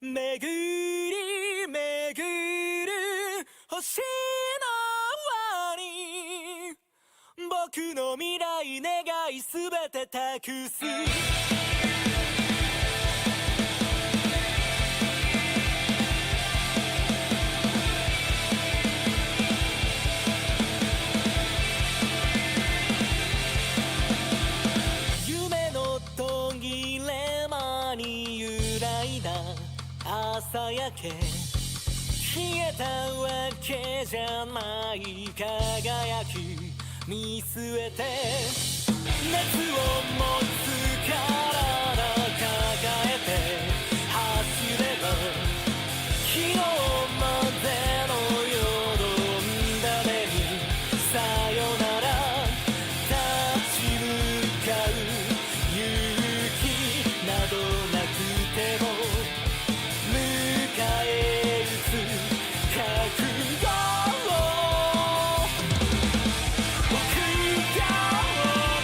巡り巡る星の輪に僕の未来願いすべて託す夢の途切れ間に揺らいだ朝焼け消えたわけじゃない輝き見据えて熱を持つ体抱えて走れば昨日までのよどんだ目にさよなら立ち向かう勇気などなくても迎え撃つ覚悟を僕が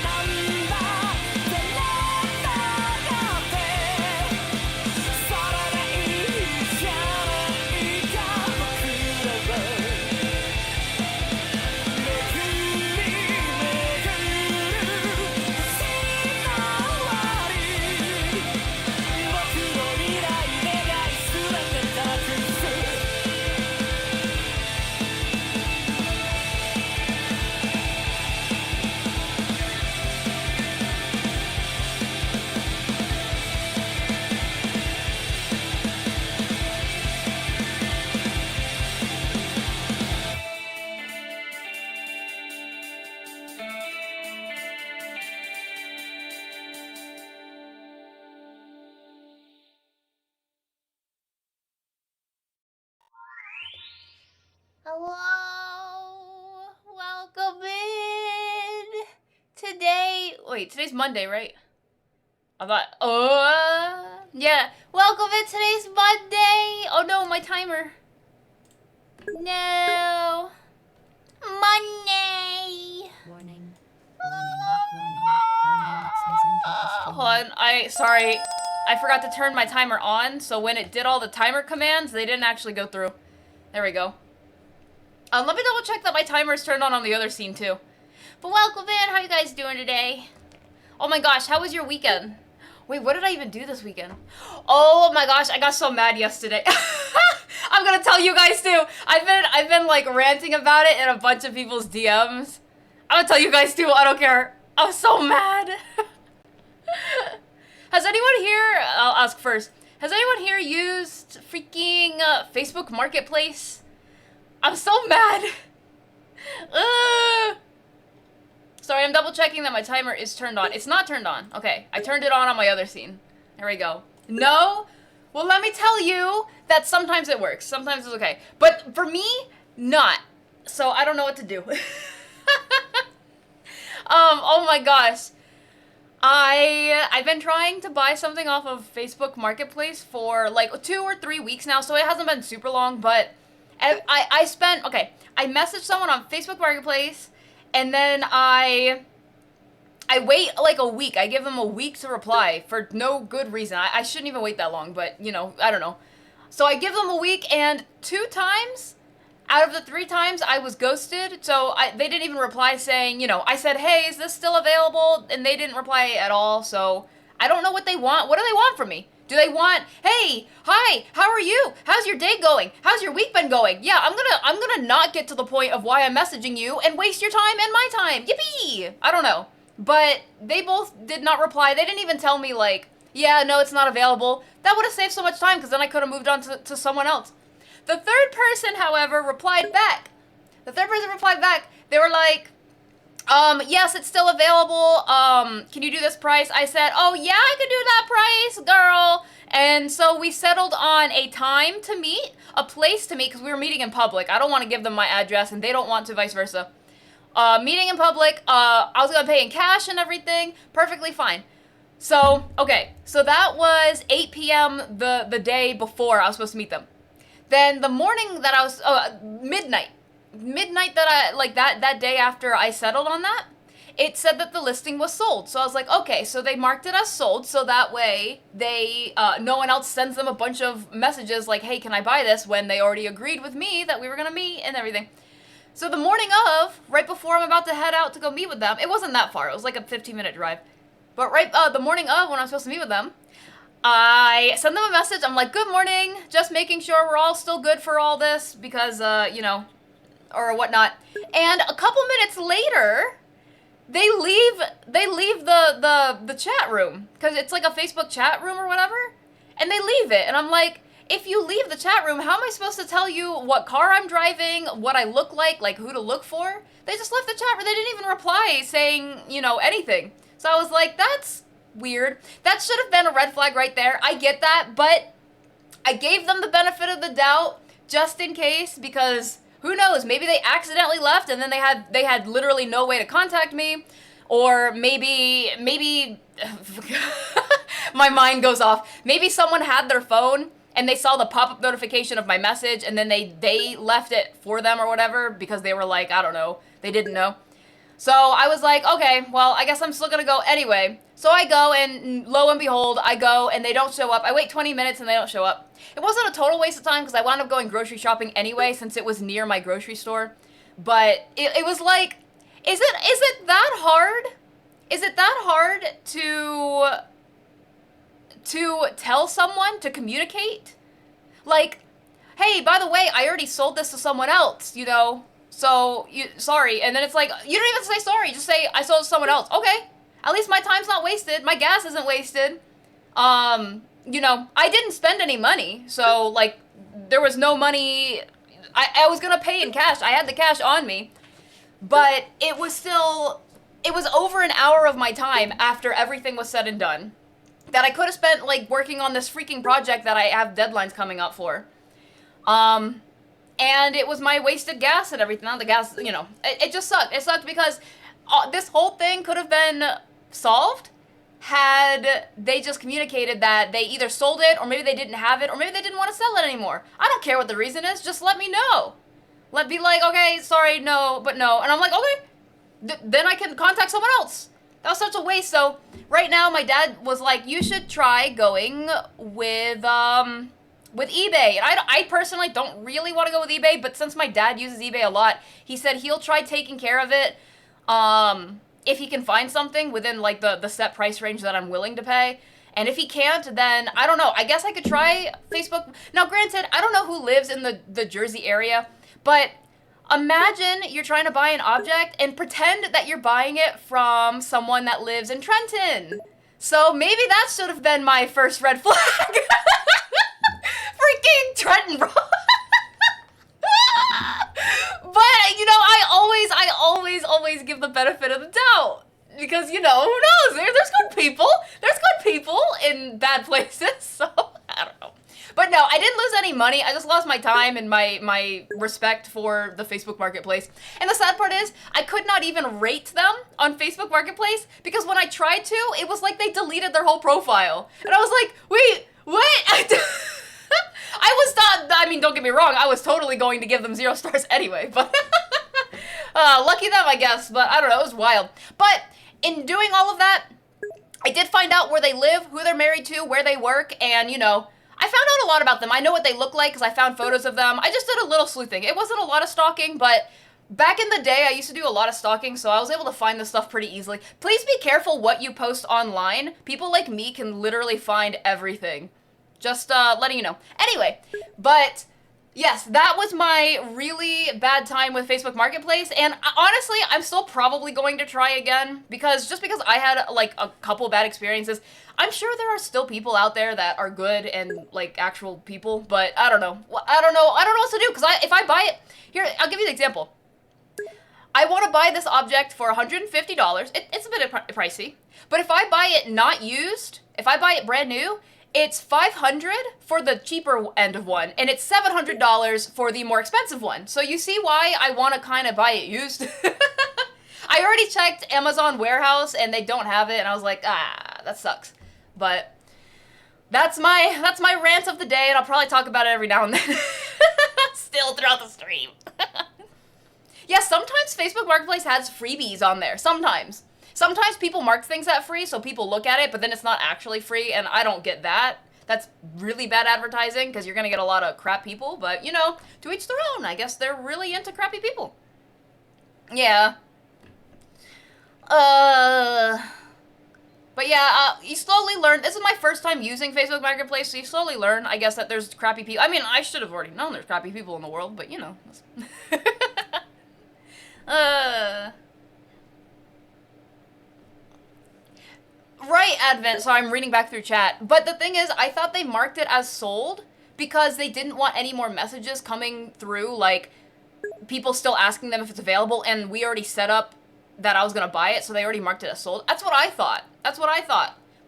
なんだってなってそれでいいじゃないか僕らは巡り巡る星の輪に僕の未来願いすべて託すHello, welcome in. Today's Monday, right? I thought, yeah. Welcome in, today's Monday. Oh no, my timer. No. Monday. Warning. Hold on, sorry. I forgot to turn my timer on, so when it did all the timer commands, they didn't actually go through. There we go. Let me double check that my timer is turned on the other scene too. But welcome in, how you guys doing today? Oh my gosh, how was your weekend? Wait, what did I even do this weekend? Oh my gosh, I got so mad yesterday. I'm gonna tell you guys too. I've been like ranting about it in a bunch of people's DMs. I'm gonna tell you guys too, I don't care. I was so mad. Has anyone here, I'll ask first. Has anyone here used freaking Facebook Marketplace? I'm so mad. Sorry, I'm double checking that my timer is turned on. It's not turned on. Okay, I turned it on my other scene. There we go. No? Well, let me tell you that sometimes it works. Sometimes it's okay. But for me, not. So I don't know what to do. Oh my gosh. I've been trying to buy something off of Facebook Marketplace for like 2 or 3 weeks now, so it hasn't been super long, but I messaged someone on Facebook Marketplace, and then I I wait like a week. I give them a week to reply for no good reason. I shouldn't even wait that long, but, you know, I don't know. So I give them a week, and 2 times out of the 3 times I was ghosted. So they didn't even reply saying, you know, I said, hey, is this still available? And they didn't reply at all. So I don't know what they want. What do they want from me? Do they want, hey, hi, how are you? How's your day going? How's your week been going? Yeah, I'm gonna not get to the point of why I'm messaging you and waste your time and my time. Yippee! I don't know. But they both did not reply. They didn't even tell me, like, yeah, no, it's not available. That would have saved so much time, because then I could have moved on to someone else. The third person, however, replied back. They were like, yes, it's still available. Can you do this price? I said, oh, yeah, I can do that price, girl. And so we settled on a time to meet, a place to meet, because we were meeting in public. I don't want to give them my address, and they don't want to, vice versa. Meeting in public, I was gonna pay in cash and everything, perfectly fine. So, okay, so that was 8 p.m. the day before I was supposed to meet them. Then the morning that I was, midnight that I, like that day after I settled on that, it said that the listing was sold. So I was like, okay, so they marked it as sold, so that way they, no one else sends them a bunch of messages like, hey, can I buy this, when they already agreed with me that we were gonna meet and everything. So the morning of, right before I'm about to head out to go meet with them, it wasn't that far, it was like a 15-minute drive. But right, the morning of, when I was supposed to meet with them, I send them a message. I'm like, good morning, just making sure we're all still good for all this, because, you know, or whatnot. And a couple minutes later, they leave the chat room, because it's like a Facebook chat room or whatever, and they leave it. And I'm like, if you leave the chat room, how am I supposed to tell you what car I'm driving, what I look like who to look for? They just left the chat room. They didn't even reply saying, you know, anything. So I was like, that's weird. That should have been a red flag right there. I get that, but I gave them the benefit of the doubt just in case, because who knows? Maybe they accidentally left and then they had literally no way to contact me, or maybe my mind goes off. Maybe someone had their phone and they saw the pop-up notification of my message, and then they left it for them or whatever, because they were like, I don't know, they didn't know. So I was like, okay, well, I guess I'm still gonna go anyway. So I go, and lo and behold, I go, and they don't show up. I wait 20 minutes, and they don't show up. It wasn't a total waste of time, because I wound up going grocery shopping anyway, since it was near my grocery store. But it was like, is it that hard? Is it that hard to tell someone, to communicate? Like, hey, by the way, I already sold this to someone else, you know, so, sorry. And then it's like, you don't even say sorry, just say, I sold it to someone else. Okay, at least my time's not wasted, my gas isn't wasted. You know, I didn't spend any money, so, like, there was no money. I was gonna pay in cash, I had the cash on me, but it was still, it was over an hour of my time after everything was said and done that I could have spent, like, working on this freaking project that I have deadlines coming up for. And it was my wasted gas and everything. Not the gas, you know, it just sucked. It sucked because this whole thing could have been solved had they just communicated that they either sold it, or maybe they didn't have it, or maybe they didn't want to sell it anymore. I don't care what the reason is, just let me know. Be like, okay, sorry, no, but no. And I'm like, okay, then I can contact someone else. That was such a waste. So right now, my dad was like, you should try going with eBay. And I personally don't really want to go with eBay, but since my dad uses eBay a lot, he said he'll try taking care of it if he can find something within, like, the set price range that I'm willing to pay. And if he can't, then I don't know. I guess I could try Facebook. Now, granted, I don't know who lives in the Jersey area, but imagine you're trying to buy an object and pretend that you're buying it from someone that lives in Trenton. So maybe that should have been my first red flag. Freaking Trenton, bro. But, you know, I always give the benefit of the doubt. Because, you know, who knows? There's good people. There's good people in bad places. So, I don't know. But no, I didn't lose any money. I just lost my time and my respect for the Facebook Marketplace. And the sad part is, I could not even rate them on Facebook Marketplace, because when I tried to, it was like they deleted their whole profile. And I was like, wait, what? I was not, I mean, don't get me wrong, I was totally going to give them 0 stars anyway, but lucky them, I guess, but I don't know, it was wild. But in doing all of that, I did find out where they live, who they're married to, where they work, and, you know, I found out a lot about them. I know what they look like because I found photos of them. I just did a little sleuthing. It wasn't a lot of stalking, but back in the day, I used to do a lot of stalking, so I was able to find this stuff pretty easily. Please be careful what you post online. People like me can literally find everything. Just letting you know. Anyway, but yes, that was my really bad time with Facebook Marketplace, and honestly, I'm still probably going to try again, because just because I had like a couple bad experiences, I'm sure there are still people out there that are good and like actual people, but I don't know. I don't know what to do, because if I buy it, here, I'll give you an example. I want to buy this object for $150. It's a bit pricey, but if I buy it not used, if I buy it brand new, it's $500 for the cheaper end of one, and it's $700 for the more expensive one. So you see why I want to kind of buy it used? I already checked Amazon Warehouse, and they don't have it, and I was like, that sucks. But that's my rant of the day, and I'll probably talk about it every now and then. Still throughout the stream. Yeah, sometimes Facebook Marketplace has freebies on there. Sometimes people mark things at free, so people look at it, but then it's not actually free, and I don't get that. That's really bad advertising, because you're going to get a lot of crap people, but, you know, to each their own. I guess they're really into crappy people. Yeah. But yeah, you slowly learn. This is my first time using Facebook Marketplace, so you slowly learn, I guess, that there's crappy people. I mean, I should have already known there's crappy people in the world, but, you know. Right, Advent, so I'm reading back through chat. But the thing is, I thought they marked it as sold because they didn't want any more messages coming through, like, people still asking them if it's available, and we already set up that I was gonna buy it, so they already marked it as sold. That's what I thought.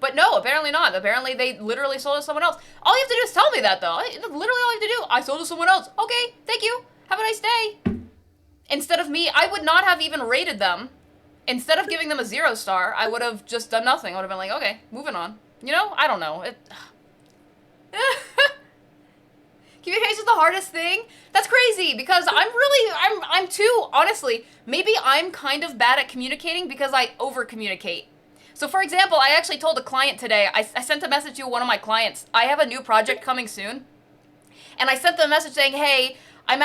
But no, apparently not. Apparently they literally sold it to someone else. All you have to do is tell me that, though. Literally all you have to do, I sold it to someone else. Okay, thank you. Have a nice day. Instead of me, I would not have even rated them. Instead of giving them a 0 star, I would have just done nothing. I would have been like, okay, moving on. You know? I don't know. Communication is the hardest thing? That's crazy, because I'm too, honestly, maybe I'm kind of bad at communicating because I over-communicate. So for example, I actually told a client today, I sent a message to one of my clients, I have a new project coming soon, and I sent them a message saying, hey, I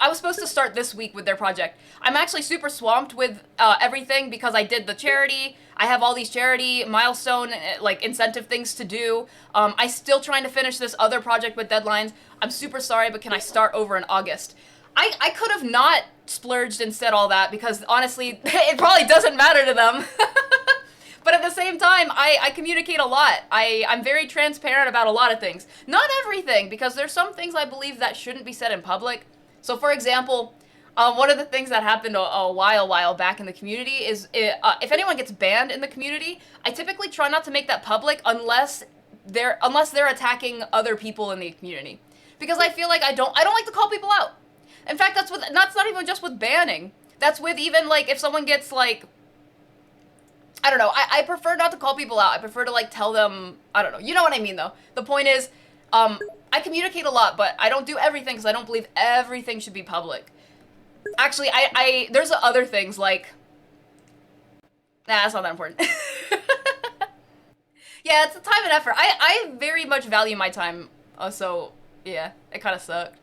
was supposed to start this week with their project. I'm actually super swamped with everything because I did the charity. I have all these charity milestone, like, incentive things to do. I'm still trying to finish this other project with deadlines. I'm super sorry, but can I start over in August? I could have not splurged and said all that because, honestly, it probably doesn't matter to them. But at the same time, I communicate a lot. I'm very transparent about a lot of things. Not everything, because there's some things I believe that shouldn't be said in public. So for example, one of the things that happened a while back in the community is if anyone gets banned in the community, I typically try not to make that public unless they're attacking other people in the community. Because I feel like I don't like to call people out. In fact, that's not even just with banning. That's with even, like, if someone gets, like, I don't know. I prefer not to call people out. I prefer to, like, tell them, I don't know. You know what I mean, though. The point is, I communicate a lot, but I don't do everything because I don't believe everything should be public. Actually, there's other things, like, that's not that important. Yeah, it's a time and effort. I very much value my time, so, yeah, it kind of sucked.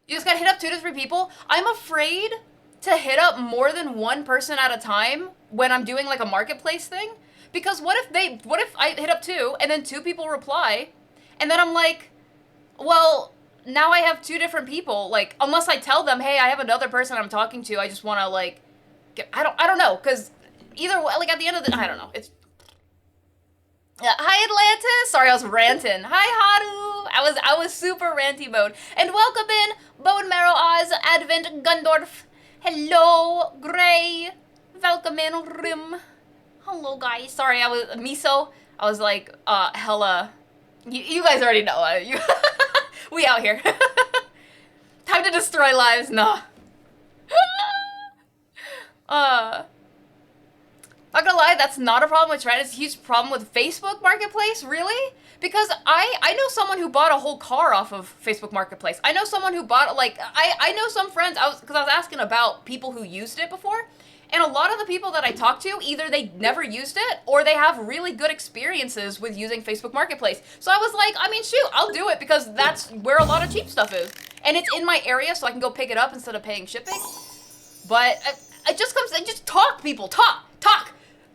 You just gotta hit up 2 to 3 people. I'm afraid to hit up more than one person at a time when I'm doing, like, a marketplace thing, because what if I hit up 2 and then 2 people reply, and then I'm like, well, now I have 2 different people, like, unless I tell them, hey, I have another person I'm talking to, I just want to, like, I don't know, because either way, like, at the end of the, I don't know, it's, hi Atlantis, sorry, I was ranting, hi Haru, I was super ranty mode, and welcome in, Bone Marrow Oz, Advent, Gundorf, hello, Gray, welcome in, Rim, hello guys, sorry, I was like, hella, you guys already know, we out here, time to destroy lives, nah, not gonna lie, that's not a problem with Trend. It's a huge problem with Facebook Marketplace, really? Because I know someone who bought a whole car off of Facebook Marketplace. I know someone who bought, like, I know some friends, because I was asking about people who used it before, and a lot of the people that I talked to, either they never used it, or they have really good experiences with using Facebook Marketplace. So I was like, I mean, shoot, I'll do it, because that's where a lot of cheap stuff is. And it's in my area, so I can go pick it up instead of paying shipping. But it just comes, just talk, people, talk.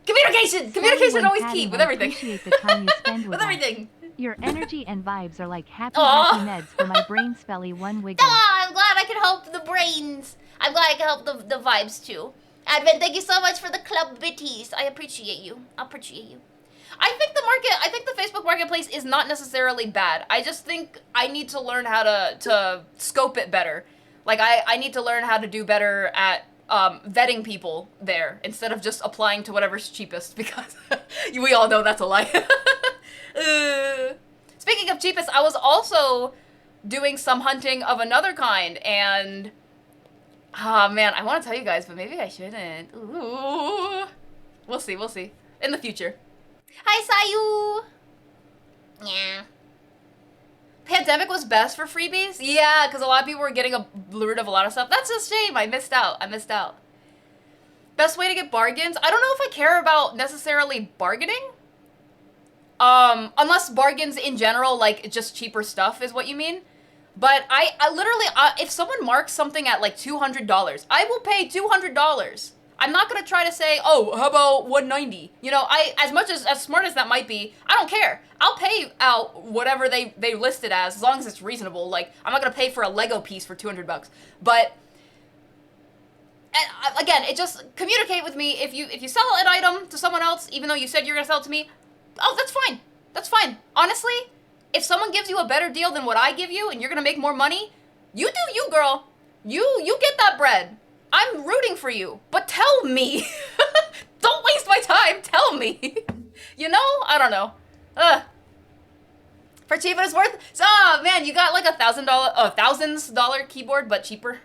Communication always key with everything. Appreciate the time you spend with everything. Your energy and vibes are like happy meds for my brain spelly one wiggle. I'm glad I can help the brains. I'm glad I can help the vibes too. Advent, thank you so much for the club bitties. I appreciate you. I think the Facebook Marketplace is not necessarily bad. I just think I need to learn how to scope it better. Like, I need to learn how to do better at vetting people there instead of just applying to whatever's cheapest, because we all know that's a lie. Speaking of cheapest, I was also doing some hunting of another kind, and man, I want to tell you guys, but maybe I shouldn't. Ooh. We'll see in the future. Hi, Sayu. Yeah. Pandemic was best for freebies? Yeah, because a lot of people were getting rid of a lot of stuff. That's a shame. I missed out. Best way to get bargains? I don't know if I care about necessarily bargaining. Unless bargains in general, like just cheaper stuff is what you mean. But I literally, if someone marks something at like $200, I will pay $200. I'm not gonna try to say, oh, how about $190? You know, as smart as that might be, I don't care. I'll pay out whatever they list it as long as it's reasonable. Like, I'm not gonna pay for a Lego piece for $200. But again, it just communicate with me. If you sell an item to someone else, even though you said you're gonna sell it to me, oh, that's fine. That's fine. Honestly, if someone gives you a better deal than what I give you and you're gonna make more money, you do you, girl. You get that bread. I'm rooting for you, but tell me. Don't waste my time. Tell me. You know? I don't know. For cheap, it's worth. Oh man, you got like $1,000 keyboard, but cheaper.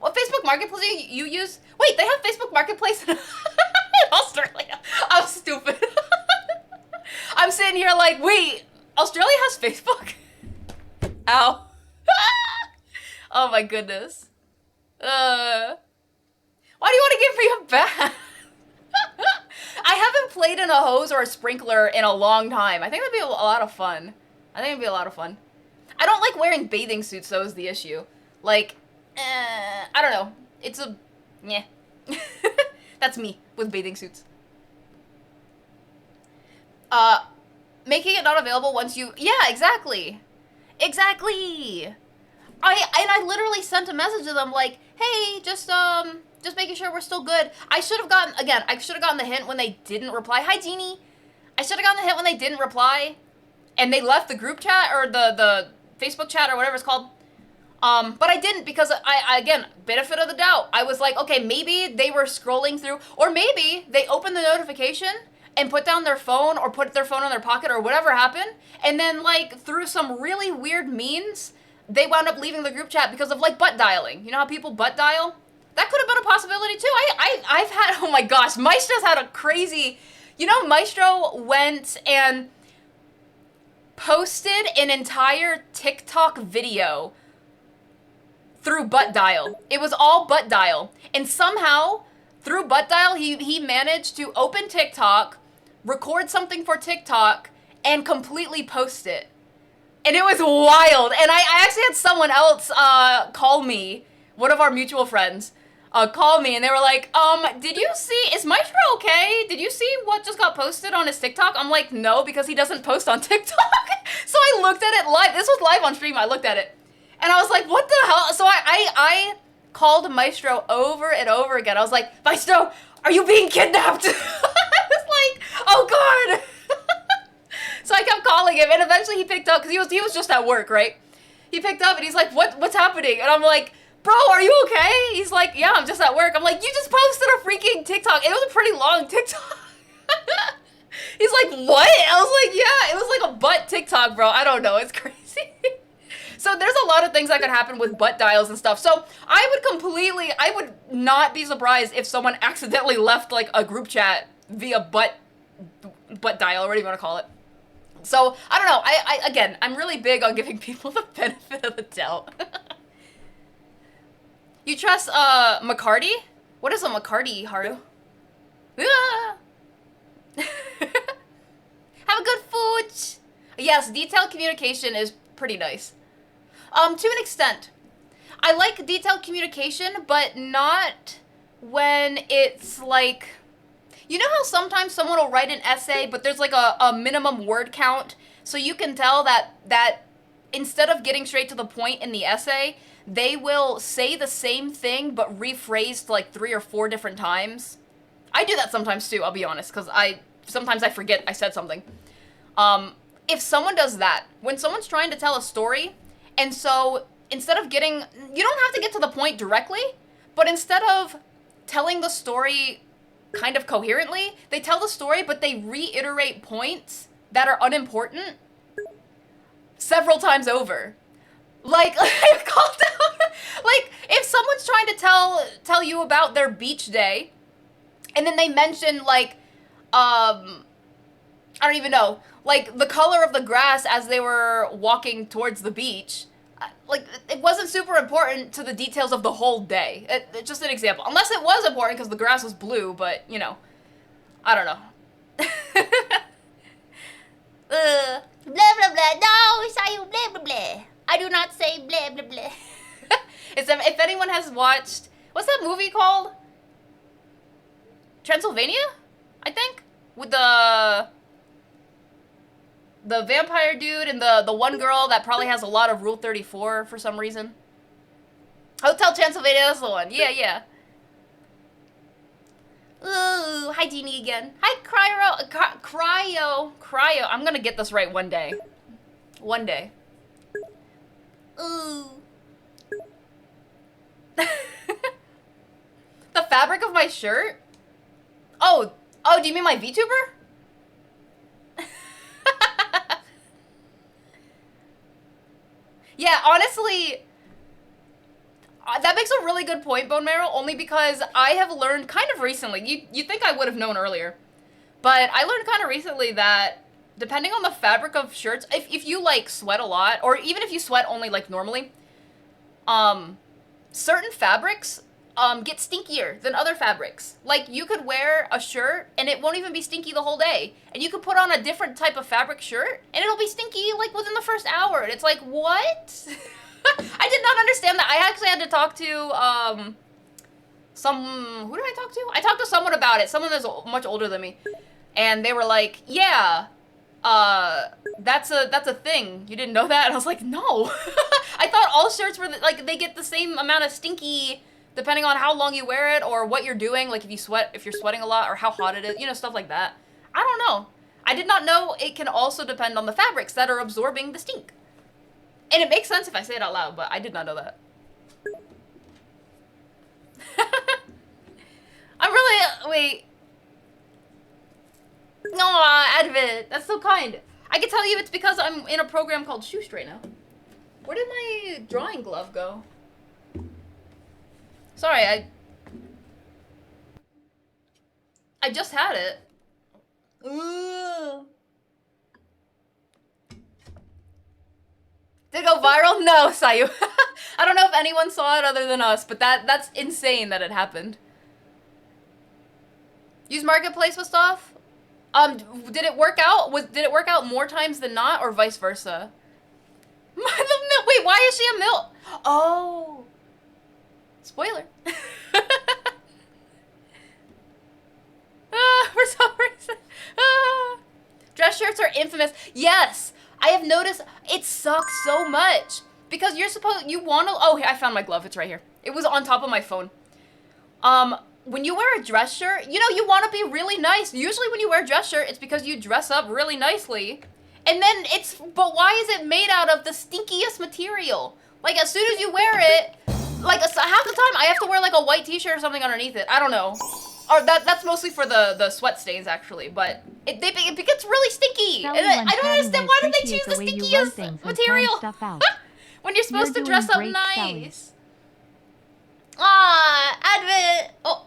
What Facebook Marketplace you use? Wait, they have Facebook Marketplace in Australia. I'm stupid. I'm sitting here like, wait, Australia has Facebook? Ow. Oh my goodness. Why do you want to give me a bath? I haven't played in a hose or a sprinkler in a long time. I think that'd be a lot of fun. I don't like wearing bathing suits, though, is the issue. Like, I don't know. It's a... yeah. That's me with bathing suits. Making it not available once you... yeah, exactly. Exactly. I literally sent a message to them like, hey, just making sure we're still good. I should have gotten the hint when they didn't reply. Hi, Jeannie. I should have gotten the hint when they didn't reply, and they left the group chat or the Facebook chat or whatever it's called. But I didn't, because I again, benefit of the doubt. I was like, okay, maybe they were scrolling through, or maybe they opened the notification and put down their phone or put their phone in their pocket or whatever happened, and then like through some really weird means, they wound up leaving the group chat because of like butt dialing. You know how people butt dial? That could have been a possibility too. I've had, oh my gosh, Maestro's had a crazy, you know, Maestro went and posted an entire TikTok video through butt dial. It was all butt dial. And somehow, through butt dial, he managed to open TikTok, record something for TikTok, and completely post it. And it was wild. And I actually had someone else call me, one of our mutual friends, call me, and they were like, did you see, is Maestro okay? Did you see what just got posted on his TikTok? I'm like, no, because he doesn't post on TikTok. So I looked at it live. This was live on stream. I looked at it. And I was like, what the hell? So I called Maestro over and over again. I was like, Maestro, are you being kidnapped? I was like, oh God. So I kept calling him, and eventually he picked up, because he was just at work, right? He picked up, and he's like, what's happening? And I'm like, bro, are you okay? He's like, yeah, I'm just at work. I'm like, you just posted a freaking TikTok. It was a pretty long TikTok. He's like, what? I was like, yeah, it was like a butt TikTok, bro. I don't know. It's crazy. So there's a lot of things that could happen with butt dials and stuff. So I would not be surprised if someone accidentally left like a group chat via butt butt dial, or whatever you want to call it. So, I don't know. Again, I'm really big on giving people the benefit of the doubt. You trust, McCarty? What is a McCarty, Haru? Ah! Have a good food! Yes, detailed communication is pretty nice. To an extent. I like detailed communication, but not when it's like... You know how sometimes someone will write an essay, but there's like a minimum word count? So you can tell that instead of getting straight to the point in the essay, they will say the same thing, but rephrased like 3 or 4 different times. I do that sometimes too, I'll be honest, because sometimes I forget I said something. If someone does that, when someone's trying to tell a story, and so instead of getting... You don't have to get to the point directly, but instead of telling the story kind of coherently, they tell the story, but they reiterate points that are unimportant several times over. Like, I've called out, like, if someone's trying to tell you about their beach day, and then they mention, like, I don't even know, like, the color of the grass as they were walking towards the beach, like, it wasn't super important to the details of the whole day. Just an example. Unless it was important because the grass was blue, but, you know, I don't know. Blah, blah, blah. No, Sayu, blah, blah, blah. I do not say blah, blah, blah. If anyone has watched, what's that movie called? Transylvania? I think? With the vampire dude and the one girl that probably has a lot of Rule 34 for some reason. Hotel Transylvania, that's the one. Yeah, yeah. Ooh, hi Jeannie again. Hi, Cryo. I'm gonna get this right one day. One day. Ooh. The fabric of my shirt? Oh, do you mean my VTuber? Yeah, honestly, that makes a really good point, Bone Marrow, only because I have learned kind of recently, you think I would have known earlier, but I learned kind of recently that depending on the fabric of shirts, if you, like, sweat a lot, or even if you sweat only, like, normally, certain fabrics, get stinkier than other fabrics. Like, you could wear a shirt, and it won't even be stinky the whole day. And you could put on a different type of fabric shirt, and it'll be stinky, like, within the first hour. And it's like, what? I did not understand that. I actually had to talk to, who did I talk to? I talked to someone about it, someone that's much older than me. And they were like, yeah, that's a thing. You didn't know that? And I was like, no. I thought all shirts were, like, they get the same amount of stinky depending on how long you wear it or what you're doing, like if you're sweating a lot or how hot it is, you know, stuff like that. I don't know. I did not know it can also depend on the fabrics that are absorbing the stink. And it makes sense if I say it out loud, but I did not know that. I'm really, wait. No, Advent, that's so kind. I can tell you it's because I'm in a program called Shoost right now. Where did my drawing glove go? Sorry, I just had it. Ooh. Did it go viral? No, Sayu. I don't know if anyone saw it other than us, but that's insane that it happened. Use Marketplace with stuff? Did it work out? Did it work out more times than not, or vice versa? Wait, why is she a milk? Oh. Spoiler. For some reason. Dress shirts are infamous. Yes, I have noticed it sucks so much because you want to. Oh, I found my glove. It's right here. It was on top of my phone. When you wear a dress shirt, you know, you want to be really nice. Usually when you wear a dress shirt, it's because you dress up really nicely. And then but why is it made out of the stinkiest material? Like, as soon as you wear it, like, half the time I have to wear, like, a white t-shirt or something underneath it. I don't know. Or that's mostly for the sweat stains, actually. But it gets really stinky. And I don't understand why did they choose the stinkiest material when you're supposed to dress up nice. Advent. Oh,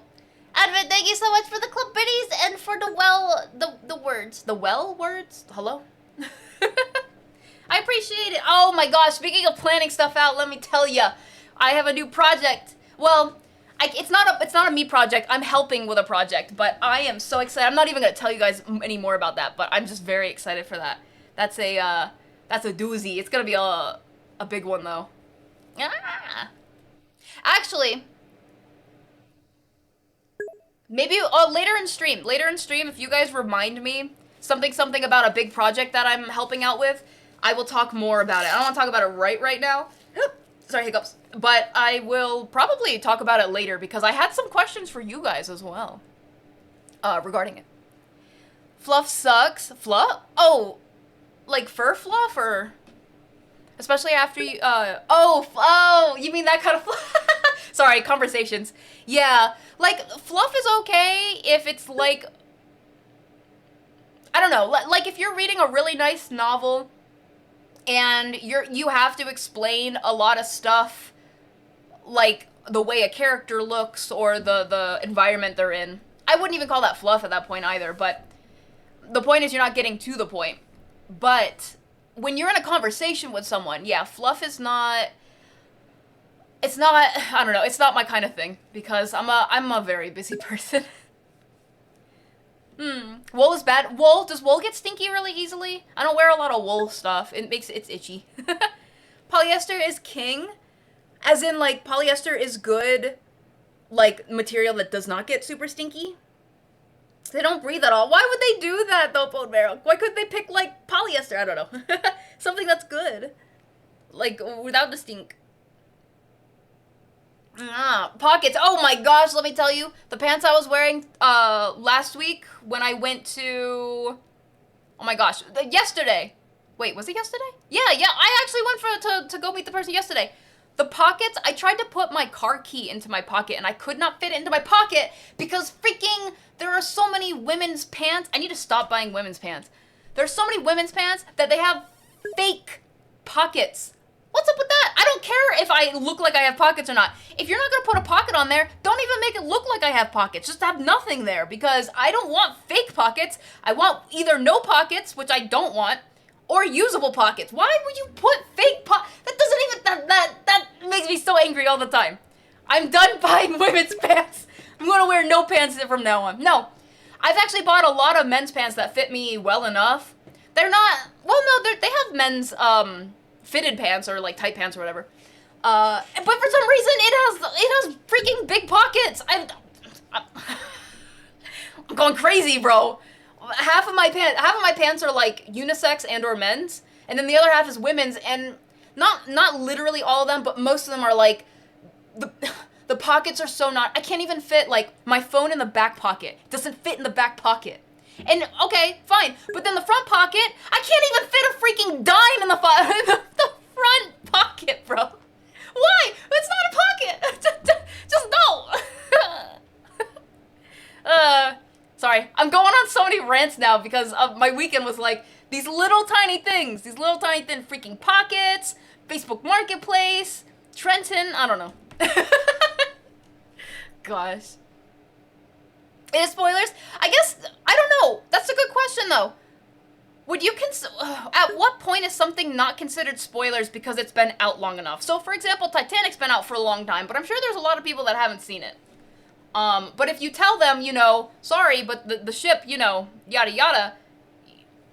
Advent, thank you so much for the club biddies. and for the words. The well words? Hello? I appreciate it. Oh my gosh, speaking of planning stuff out, let me tell you, I have a new project. Well, it's not a me project. I'm helping with a project, but I am so excited. I'm not even gonna tell you guys any more about that, but I'm just very excited for that. That's a doozy. It's gonna be a big one though. Ah. Actually, maybe later in stream, if you guys remind me something about a big project that I'm helping out with, I will talk more about it. I don't want to talk about it right now. Sorry, hiccups. But I will probably talk about it later because I had some questions for you guys as well regarding it. Fluff sucks. Fluff? Oh, like fur fluff or... Especially after you, oh, you mean that kind of fluff? Sorry, conversations. Yeah, like, fluff is okay if it's like, I don't know, like if you're reading a really nice novel and you have to explain a lot of stuff, like the way a character looks or the environment they're in. I wouldn't even call that fluff at that point either, but the point is you're not getting to the point. But when you're in a conversation with someone, yeah, fluff is not, it's not, I don't know, it's not my kind of thing, because I'm a very busy person. Wool is bad. Wool, does wool get stinky really easily? I don't wear a lot of wool stuff. It's itchy. Polyester is king, as in, like, polyester is good, like, material that does not get super stinky. They don't breathe at all. Why would they do that, though, Bone Marrow? Why couldn't they pick, like, polyester? I don't know. Something that's good. Like, without the stink. Pockets. Oh my gosh, let me tell you. The pants I was wearing last week when I went to... Oh my gosh. Yesterday. Wait, was it yesterday? Yeah, I actually went to go meet the person yesterday. The pockets, I tried to put my car key into my pocket and I could not fit it into my pocket because freaking there are so many women's pants. I need to stop buying women's pants. There's so many women's pants that they have fake pockets. What's up with that? I don't care if I look like I have pockets or not. If you're not gonna put a pocket on there, don't even make it look like I have pockets. Just have nothing there because I don't want fake pockets. I want either no pockets, which I don't want, or usable pockets. Why would you put fake that doesn't even, that makes me so angry all the time. I'm done buying women's pants. I'm gonna wear no pants from now on. No. I've actually bought a lot of men's pants that fit me well enough. They're not, well no, they have men's fitted pants or like tight pants or whatever. But for some reason it has freaking big pockets. I'm going crazy, bro. Half of my pants are like unisex and or men's, and then the other half is women's, and not literally all of them, but most of them are like the pockets are so not. I can't even fit like my phone in the back pocket. It doesn't fit in the back pocket. And okay, fine, but then the front pocket, I can't even fit a freaking dime in the front pocket, bro. Why? It's not a pocket. Just no. Sorry, I'm going on so many rants now because my weekend was like these little tiny things, these little tiny thin freaking pockets, Facebook Marketplace, Trenton, I don't know. Gosh. Is spoilers? I guess, I don't know. That's a good question though. Would you at what point is something not considered spoilers because it's been out long enough? So for example, Titanic's been out for a long time, but I'm sure there's a lot of people that haven't seen it. But if you tell them, you know, sorry, but the ship, you know, yada yada,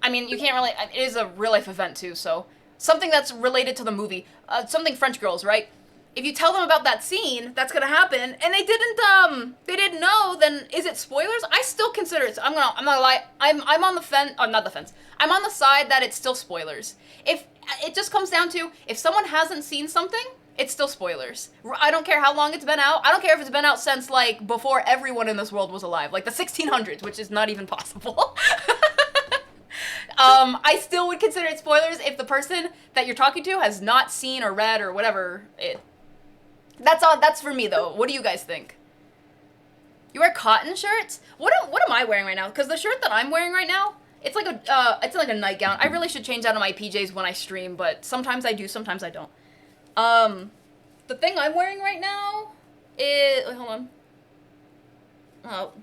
I mean, you can't really, it is a real life event too, so something that's related to the movie, something French Girls, right? If you tell them about that scene, that's gonna happen, and they didn't know, then is it spoilers? I still consider it, I'm not gonna lie, I'm on the fence, oh, not the fence, I'm on the side that it's still spoilers. If, it just comes down to, if someone hasn't seen something, it's still spoilers. I don't care how long it's been out. I don't care if it's been out since, like, before everyone in this world was alive. Like, the 1600s, which is not even possible. I still would consider it spoilers if the person that you're talking to has not seen or read or whatever it. That's for me, though. What do you guys think? You wear cotton shirts? What am I wearing right now? Because the shirt that I'm wearing right now, it's like a nightgown. I really should change out of my PJs when I stream, but sometimes I do, sometimes I don't. The thing I'm wearing right now is, wait, hold on.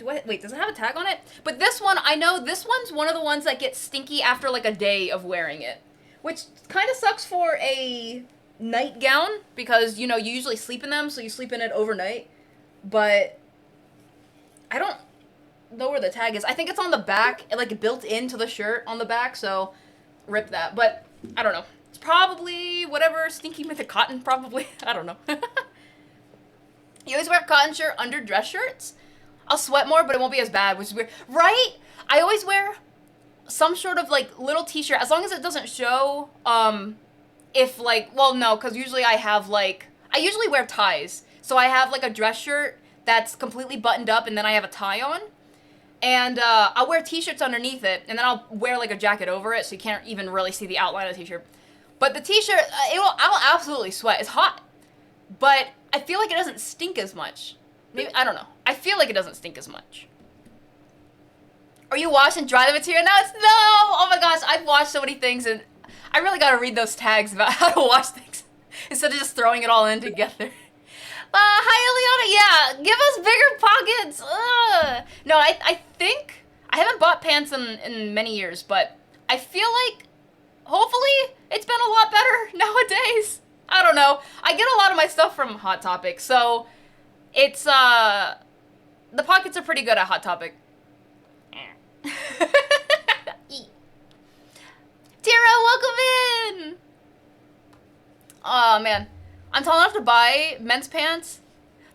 Wait, does it have a tag on it? But this one, I know this one's one of the ones that gets stinky after like a day of wearing it. Which kind of sucks for a nightgown because, you know, you usually sleep in them, so you sleep in it overnight. But I don't know where the tag is. I think it's on the back, like built into the shirt on the back, so rip that. But I don't know. It's probably whatever, stinky mythic cotton, probably. I don't know. You always wear a cotton shirt under dress shirts? I'll sweat more, but it won't be as bad, which is weird. Right? I always wear some sort of, like, little t-shirt, as long as it doesn't show, if, like, well, no, because usually I have, like, I usually wear ties. So I have, like, a dress shirt that's completely buttoned up, and then I have a tie on. And, I'll wear t-shirts underneath it, and then I'll wear, like, a jacket over it, so you can't even really see the outline of the t-shirt. But the t-shirt, I'll absolutely sweat. It's hot. But I feel like it doesn't stink as much. Maybe, I don't know. I feel like it doesn't stink as much. Are you wash and dry the material? No, it's no! Oh my gosh, I've washed so many things, and I really gotta read those tags about how to wash things instead of just throwing it all in together. Hi, Eliana. Yeah, give us bigger pockets. Ugh. No, I think I haven't bought pants in many years, but I feel like hopefully it's been a lot better nowadays. I don't know. I get a lot of my stuff from Hot Topic, so it's the pockets are pretty good at Hot Topic. Tira, welcome in! Oh man, I'm tall enough to buy men's pants.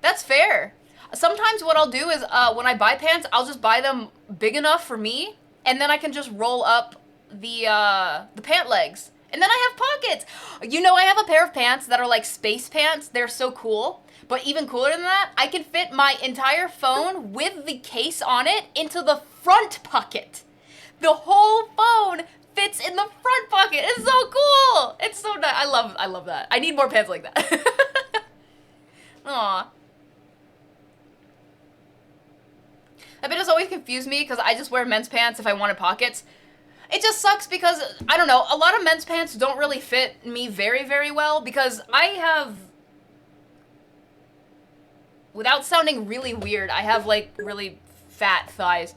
That's fair. Sometimes what I'll do is when I buy pants, I'll just buy them big enough for me, and then I can just roll up the pant legs. And then I have pockets. You know, I have a pair of pants that are like space pants. They're so cool. But even cooler than that, I can fit my entire phone with the case on it into the front pocket. The whole phone fits in the front pocket. It's so cool. It's so nice. I love that. I need more pants like that. Aw. That bit has always confused me because I just wear men's pants if I wanted pockets. It just sucks because, I don't know, a lot of men's pants don't really fit me very, very well because I have, without sounding really weird, I have like really fat thighs.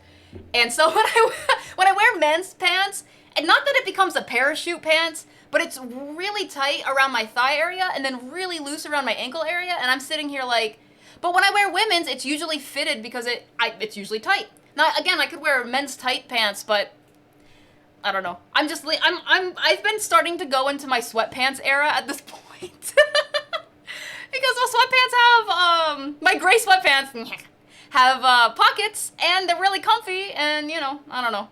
And so when I wear men's pants, and not that it becomes a parachute pants, but it's really tight around my thigh area and then really loose around my ankle area, and I'm sitting here like, but when I wear women's, it's usually fitted because it's usually tight. Now, again, I could wear men's tight pants, but I don't know. I've been starting to go into my sweatpants era at this point. Because my sweatpants have, my gray sweatpants have, pockets, and they're really comfy, and, you know, I don't know.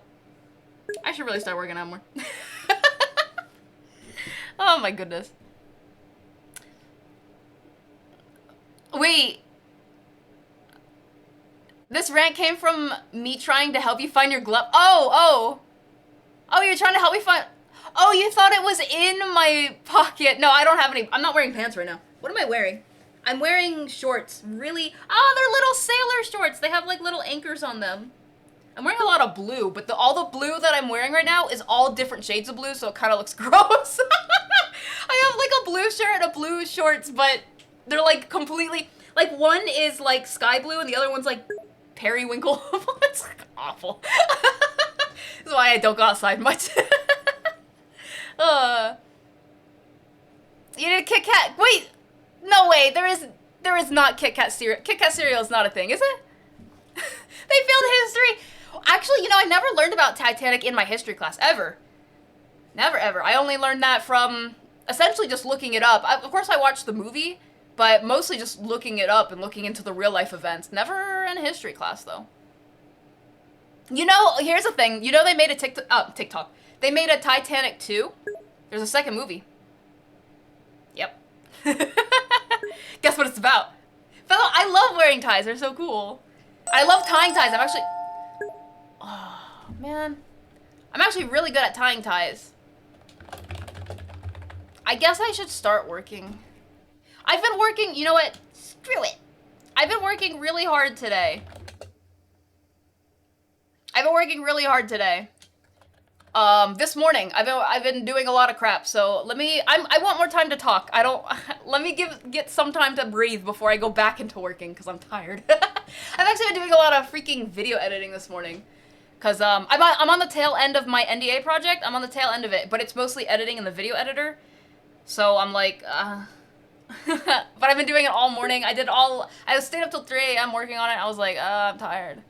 I should really start working out more. Oh my goodness. Wait. This rant came from me trying to help you find your glove. Oh, you're trying to help me find... Oh, you thought it was in my pocket. No, I don't have any... I'm not wearing pants right now. What am I wearing? I'm wearing shorts. Really? Oh, they're little sailor shorts. They have, like, little anchors on them. I'm wearing a lot of blue, but all the blue that I'm wearing right now is all different shades of blue, so it kind of looks gross. I have, like, a blue shirt and a blue shorts, but they're, like, completely... Like, one is, like, sky blue, and the other one's, like, periwinkle. It's, like, awful. That's why I don't go outside much. You need a Kit Kat. Wait, no way. There is not Kit Kat cereal. Kit Kat cereal is not a thing, is it? They failed history. Actually, you know, I never learned about Titanic in my history class, ever. Never, ever. I only learned that from essentially just looking it up. Of course, I watched the movie, but mostly just looking it up and looking into the real life events. Never in a history class, though. You know, here's the thing. You know they made a TikTok. They made a Titanic 2. There's a second movie. Yep. Guess what it's about? Fellow, I love wearing ties. They're so cool. I love tying ties. I'm actually... Oh, man. I'm actually really good at tying ties. I guess I should start working. I've been working... You know what? Screw it. I've been working really hard today. This morning. I've been doing a lot of crap, so I want more time to talk. Let me get some time to breathe before I go back into working, because I'm tired. I've actually been doing a lot of freaking video editing this morning. Because I'm on the tail end of my NDA project. I'm on the tail end of it, but it's mostly editing in the video editor. So I'm like, but I've been doing it all morning. I stayed up till 3 a.m. working on it. I was like, I'm tired.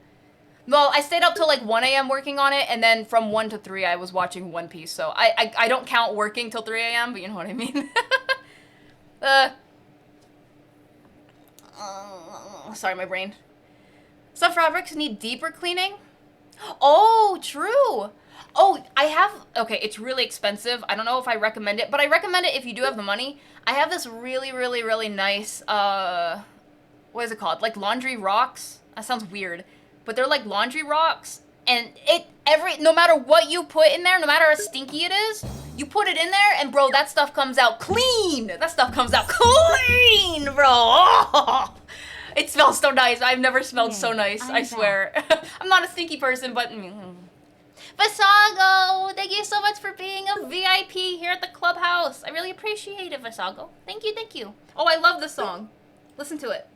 Well, I stayed up till like 1 a.m. working on it, and then from 1 to 3 I was watching One Piece. So I don't count working till 3 a.m., but you know what I mean. Sorry, my brain. Some fabrics need deeper cleaning. Oh, true. Oh, okay, it's really expensive. I don't know if I recommend it, but I recommend it if you do have the money. I have this really, really, really nice, what is it called? Like laundry rocks? That sounds weird. But they're like laundry rocks, and no matter what you put in there, no matter how stinky it is, you put it in there, and bro, that stuff comes out clean. That stuff comes out clean, bro. Oh, it smells so nice. I've never smelled so nice, I swear. I'm not a stinky person, but... Vasago, thank you so much for being a VIP here at the clubhouse. I really appreciate it, Vasago. Thank you, thank you. Oh, I love this song. Listen to it.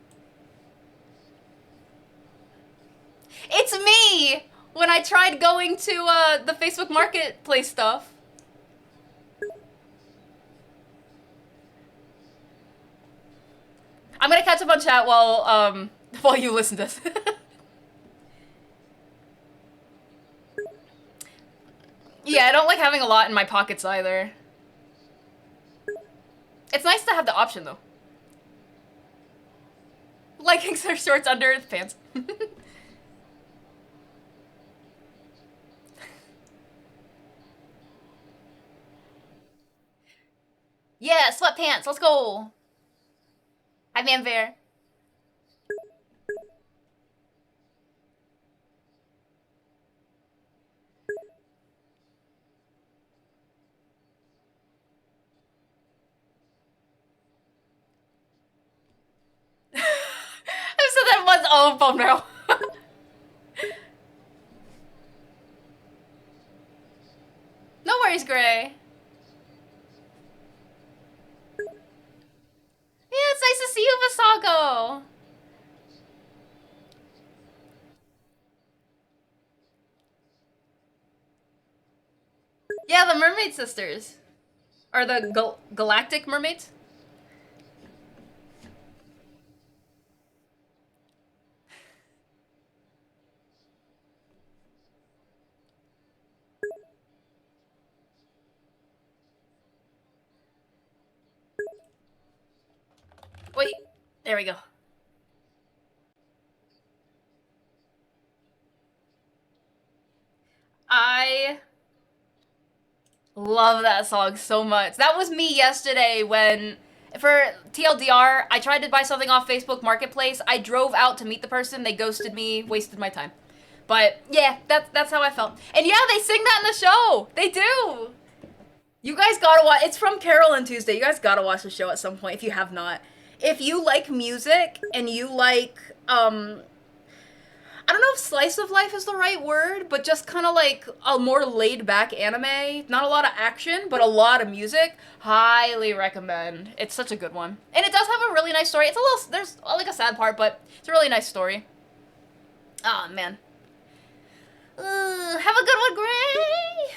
It's me when I tried going to the Facebook Marketplace stuff. I'm gonna catch up on chat while you listen to this. Yeah, I don't like having a lot in my pockets either. It's nice to have the option though. Leggings or shorts under the pants. Yeah, sweatpants, let's go. Hi, Man Bear. I've said that once. Oh, bone marrow. No worries, Gray. Yeah, it's nice to see you, Vasago. Yeah, the Mermaid Sisters. Or the Galactic Mermaids. Wait, there we go. I love that song so much. That was me yesterday when, for TLDR, I tried to buy something off Facebook Marketplace. I drove out to meet the person. They ghosted me, wasted my time. But yeah, that's how I felt. And yeah, they sing that in the show. They do. You guys gotta watch. It's from Carol and Tuesday. You guys gotta watch the show at some point if you have not. If you like music and you like, I don't know if slice of life is the right word, but just kind of like a more laid back anime. Not a lot of action, but a lot of music. Highly recommend. It's such a good one. And it does have a really nice story. It's a little, there's like a sad part, but it's a really nice story. Oh, man. Have a good one, Gray.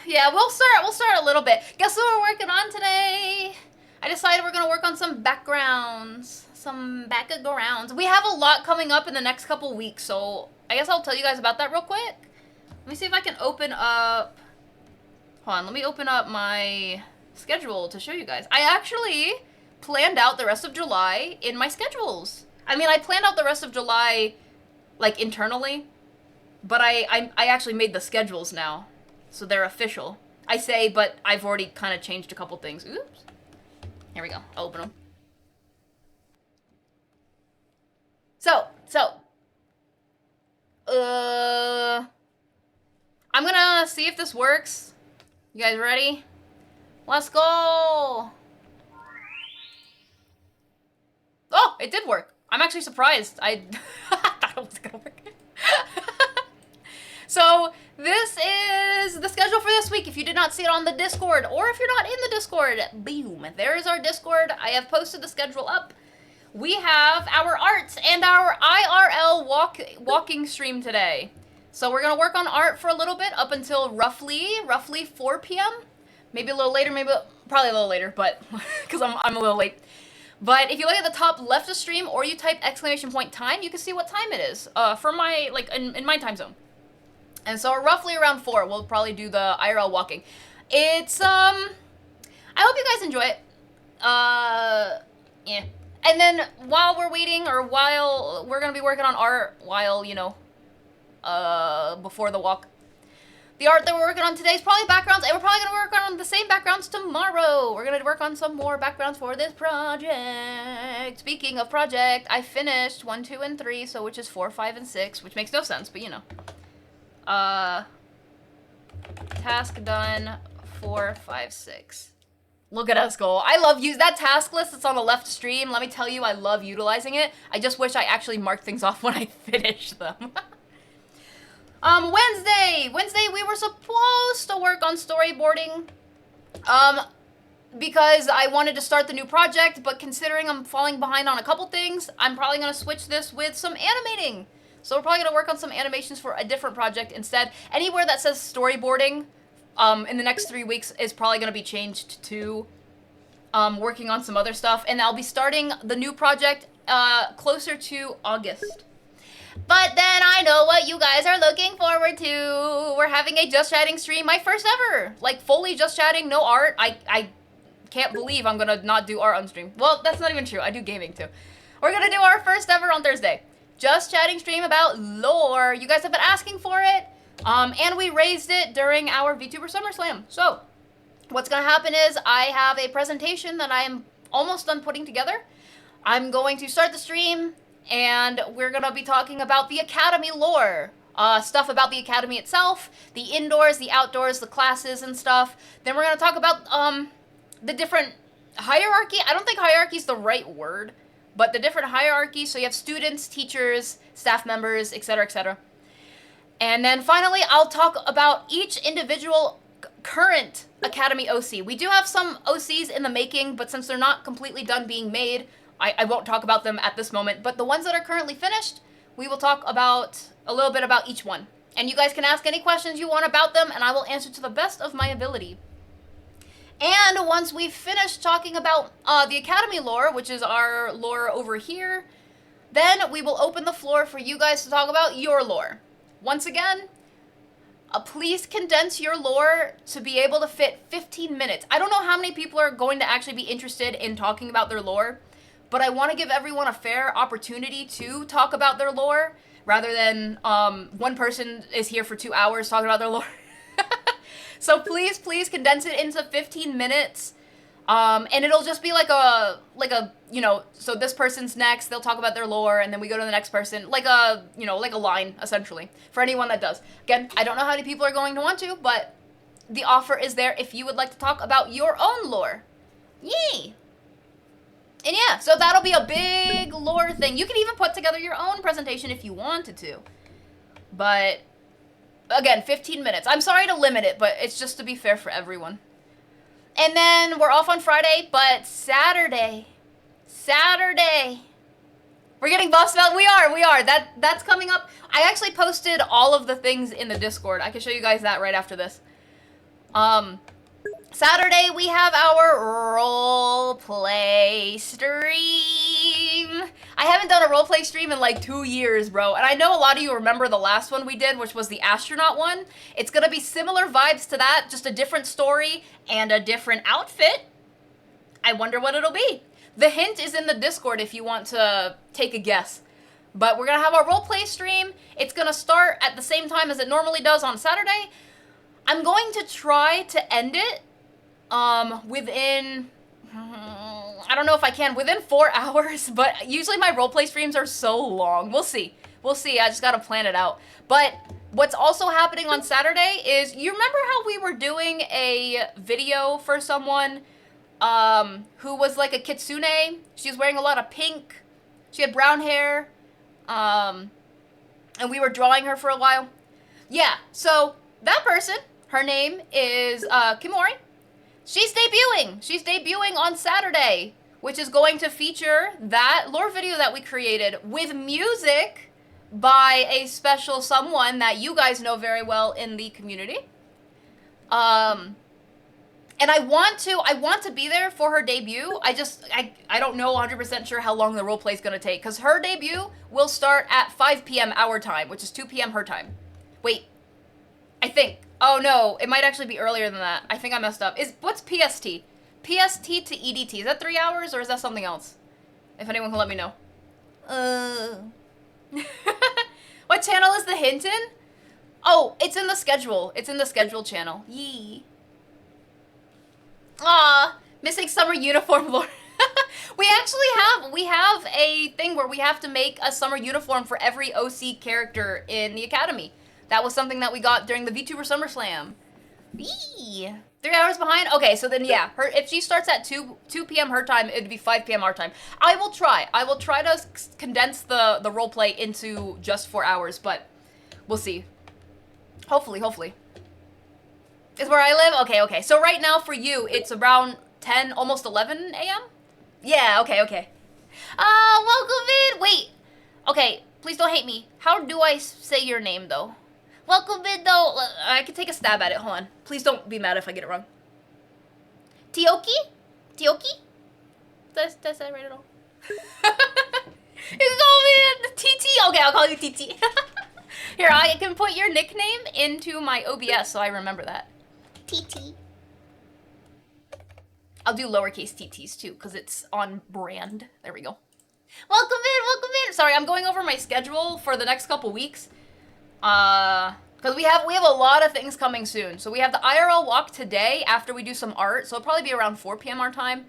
Yeah, we'll start a little bit. Guess what we're working on today? I decided we're gonna work on some backgrounds. We have a lot coming up in the next couple weeks, so I guess I'll tell you guys about that real quick. Let me see if I can open up... Hold on, let me open up my schedule to show you guys. I actually planned out the rest of July in my schedules. I mean, I planned out the rest of July, like, internally, but I actually made the schedules now, so they're official. I say, but I've already kind of changed a couple things. Oops. Here we go. I'll open them. So, I'm gonna see if this works. You guys ready? Let's go! Oh, it did work. I'm actually surprised. I thought it was gonna work. So, this is the schedule for this week. If you not see it on the Discord, or if you're not in the Discord, boom, there is our Discord. I have posted the schedule up. We have our arts and our IRL walking stream today. So we're going to work on art for a little bit up until roughly 4 p.m. Maybe a little later, probably a little later, but because I'm a little late. But if you look at the top left of stream or you type !time, you can see what time it is for my, like, in my time zone. And so roughly around 4, we'll probably do the IRL walking. It's, I hope you guys enjoy it. Yeah. And then while we're waiting, or while we're going to be working on art, while, you know, before the walk, the art that we're working on today is probably backgrounds, and we're probably going to work on the same backgrounds tomorrow. We're going to work on some more backgrounds for this project. Speaking of project, I finished 1, 2, and 3, so which is 4, 5, and 6, which makes no sense, but you know. Task done, 4, 5, 6. Look at us go. I love that task list that's on the left stream. Let me tell you, I love utilizing it. I just wish I actually marked things off when I finish them. Wednesday, we were supposed to work on storyboarding, because I wanted to start the new project, but considering I'm falling behind on a couple things, I'm probably going to switch this with some animating. So we're probably going to work on some animations for a different project instead. Anywhere that says storyboarding, in the next 3 weeks is probably going to be changed to, working on some other stuff, and I'll be starting the new project, closer to August. But then I know what you guys are looking forward to. We're having a Just Chatting stream, my first ever. Like, fully Just Chatting, no art. I can't believe I'm gonna not do art on stream. Well, that's not even true. I do gaming, too. We're gonna do our first ever on Thursday. Just Chatting stream about lore. You guys have been asking for it. And we raised it during our VTuber SummerSlam. So, what's gonna happen is I have a presentation that I am almost done putting together. I'm going to start the stream, and we're going to be talking about the Academy lore. Stuff about the Academy itself, the indoors, the outdoors, the classes and stuff. Then we're going to talk about the different hierarchy. I don't think hierarchy is the right word, but the different hierarchies. So you have students, teachers, staff members, etc., etc. And then finally, I'll talk about each individual current Academy OC. We do have some OCs in the making, but since they're not completely done being made, I won't talk about them at this moment, but the ones that are currently finished, we will talk about a little bit about each one. And you guys can ask any questions you want about them, and I will answer to the best of my ability. And once we've finished talking about the Academy lore, which is our lore over here, then we will open the floor for you guys to talk about your lore. Once again, please condense your lore to be able to fit 15 minutes. I don't know how many people are going to actually be interested in talking about their lore, but I want to give everyone a fair opportunity to talk about their lore, rather than one person is here for 2 hours talking about their lore. So please condense it into 15 minutes. And it'll just be like a, you know, so this person's next, they'll talk about their lore, and then we go to the next person, like a, you know, like a line, essentially, for anyone that does. Again, I don't know how many people are going to want to, but the offer is there if you would like to talk about your own lore. Yay! And yeah, so that'll be a big lore thing. You can even put together your own presentation if you wanted to. But, again, 15 minutes. I'm sorry to limit it, but it's just to be fair for everyone. And then we're off on Friday, but Saturday. We're getting buffs about, we are. That's coming up. I actually posted all of the things in the Discord. I can show you guys that right after this. Saturday, we have our roleplay stream. I haven't done a roleplay stream in like 2 years, bro. And I know a lot of you remember the last one we did, which was the astronaut one. It's gonna be similar vibes to that, just a different story and a different outfit. I wonder what it'll be. The hint is in the Discord if you want to take a guess. But we're gonna have our roleplay stream. It's gonna start at the same time as it normally does on Saturday. I'm going to try to end it within, I don't know if I can, within 4 hours, but usually my roleplay streams are so long. We'll see. I just gotta plan it out. But what's also happening on Saturday is, you remember how we were doing a video for someone who was like a kitsune? She was wearing a lot of pink. She had brown hair. And we were drawing her for a while. Yeah, so that person Her name is Kimori. She's debuting. She's debuting on Saturday, which is going to feature that lore video that we created with music by a special someone that you guys know very well in the community. And I want to be there for her debut. I don't know 100% sure how long the roleplay is going to take, because her debut will start at 5 p.m. our time, which is 2 p.m. her time. Wait, I think. Oh no, it might actually be earlier than that. I think I messed up. What's PST? PST to EDT. Is that 3 hours or is that something else? If anyone can let me know. What channel is the hint in? Oh, it's in the schedule. It's in the schedule channel. Yee. Ah, missing summer uniform lore. we have a thing where we have to make a summer uniform for every OC character in the academy. That was something that we got during the VTuber SummerSlam. Eee. 3 hours behind? Okay, so then yeah, if she starts at 2 p.m. her time, it'd be 5 p.m. our time. I will try to condense the roleplay into just 4 hours, but we'll see. Hopefully. Is where I live? Okay. So right now for you, it's around 10, almost 11 a.m.? Yeah, okay. Welcome in! Wait. Okay, please don't hate me. How do I say your name, though? Welcome in, though. I can take a stab at it. Hold on. Please don't be mad if I get it wrong. Tioki? Did I say it right at all? You can call me TT. Okay, I'll call you TT. Here, I can put your nickname into my OBS so I remember that. TT. I'll do lowercase TTs too, because it's on brand. There we go. Welcome in. Sorry, I'm going over my schedule for the next couple weeks. Because we have a lot of things coming soon. So we have the IRL walk today after we do some art. So it'll probably be around 4 p.m. our time.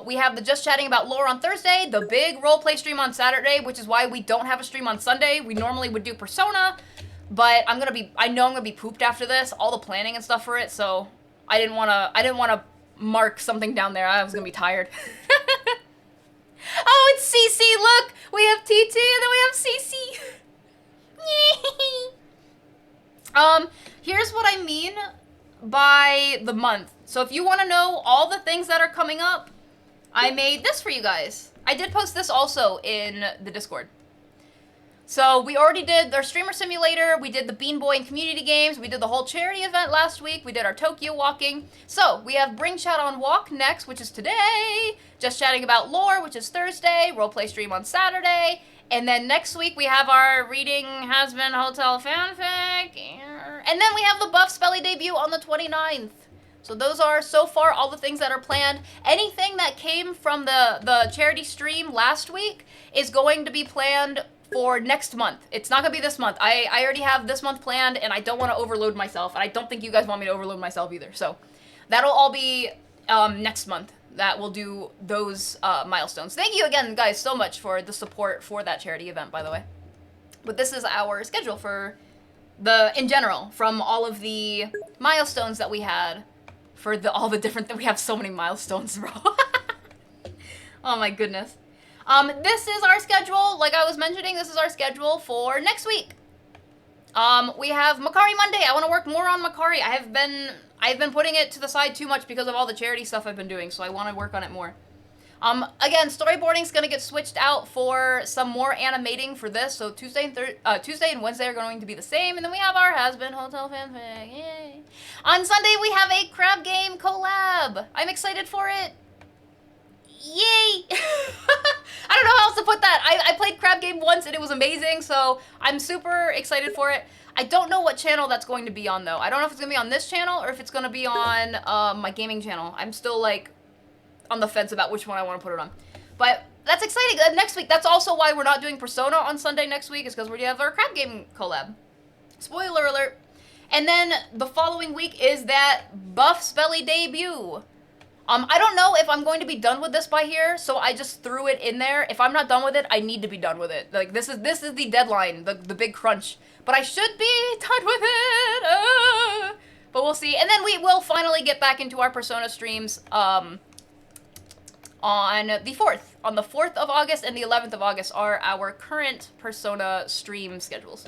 We have the Just Chatting About Lore on Thursday, the big roleplay stream on Saturday, which is why we don't have a stream on Sunday. We normally would do Persona, but I know I'm gonna be pooped after this, all the planning and stuff for it, so I didn't wanna mark something down there. I was gonna be tired. Oh, it's CC, look! We have TT and then we have CC. Here's what I mean by the month. So if you want to know all the things that are coming up, I made this for you guys. I did post this also in the Discord. So we already did our streamer simulator, we did the Bean Boy and community games, we did the whole charity event last week, we did our Tokyo walking. So we have Bring Chat on Walk next, which is today, Just Chatting About Lore, which is Thursday, roleplay stream on Saturday, and then next week we have our Reading Has Been Hotel fanfic, and then we have the Buff Spelly debut on the 29th. So those are, so far, all the things that are planned. Anything that came from the charity stream last week is going to be planned for next month. It's not gonna be this month. I already have this month planned, and I don't want to overload myself, and I don't think you guys want me to overload myself either. So that'll all be next month that we'll do those milestones. Thank you again, guys, so much for the support for that charity event, by the way. But this is our schedule for in general, from all of the milestones that we had for all the different, we have so many milestones, bro. Oh my goodness. This is our schedule, like I was mentioning, this is our schedule for next week. We have Makari Monday. I want to work more on Makari. I've been putting it to the side too much because of all the charity stuff I've been doing, so I want to work on it more. Again, storyboarding's gonna get switched out for some more animating for this, so Tuesday and Wednesday are going to be the same, and then we have our Has Been Hotel fanfic, yay! On Sunday, we have a crab game collab! I'm excited for it! Yay! I don't know how else to put that. I played crab game once and it was amazing, so I'm super excited for it. I don't know what channel that's going to be on, though. I don't know if it's gonna be on this channel or if it's gonna be on my gaming channel. I'm still, like, on the fence about which one I want to put it on. But that's exciting. Next week, that's also why we're not doing Persona on Sunday next week, is because we have our crab game collab. Spoiler alert. And then the following week is that Buff Spelly debut. I don't know if I'm going to be done with this by here, so I just threw it in there. If I'm not done with it, I need to be done with it. Like, this is the deadline, the big crunch. But I should be done with it. But we'll see. And then we will finally get back into our Persona streams, on the 4th. On the 4th of August and the 11th of August are our current Persona stream schedules.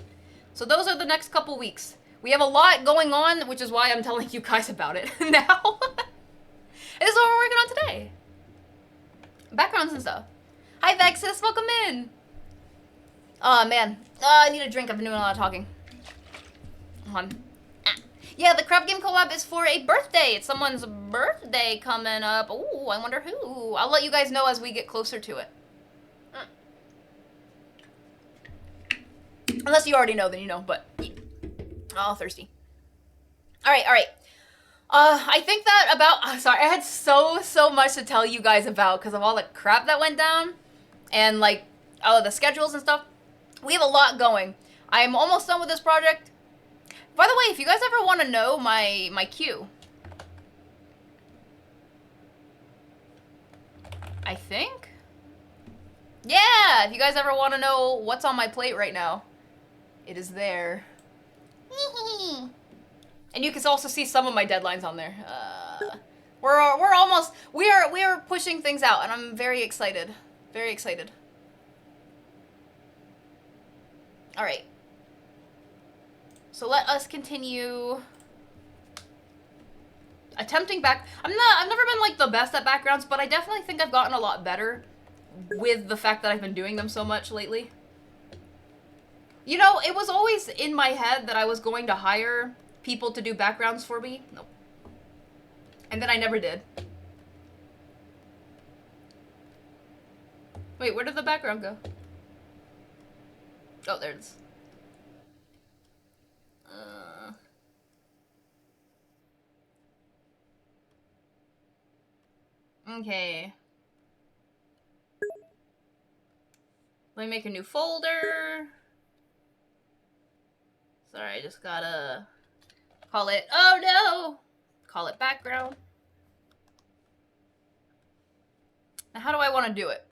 So those are the next couple weeks. We have a lot going on, which is why I'm telling you guys about it now. This is what we're working on today. Backgrounds and stuff. Hi, Vexus, welcome in. Oh, man. I need a drink. I've been doing a lot of talking. Hold on. Yeah, the crab game collab is for a birthday. It's someone's birthday coming up. Ooh, I wonder who. I'll let you guys know as we get closer to it. Unless you already know, then you know, but... Oh, thirsty. Alright. I think that about... sorry, I had so much to tell you guys about because of all the crap that went down. And, like, all of the schedules and stuff. We have a lot going. I'm almost done with this project. By the way, if you guys ever want to know my queue... I think? Yeah, if you guys ever want to know what's on my plate right now, it is there. And you can also see some of my deadlines on there. We are pushing things out, and I'm very excited. Very excited. All right. So let us continue attempting back. I've never been like the best at backgrounds, but I definitely think I've gotten a lot better with the fact that I've been doing them so much lately. You know, it was always in my head that I was going to hire people to do backgrounds for me. Nope. And then I never did. Wait, where did the background go? Oh, there it is. Okay. Let me make a new folder. Sorry, I just gotta call it, oh no! Call it background. Now how do I want to do it?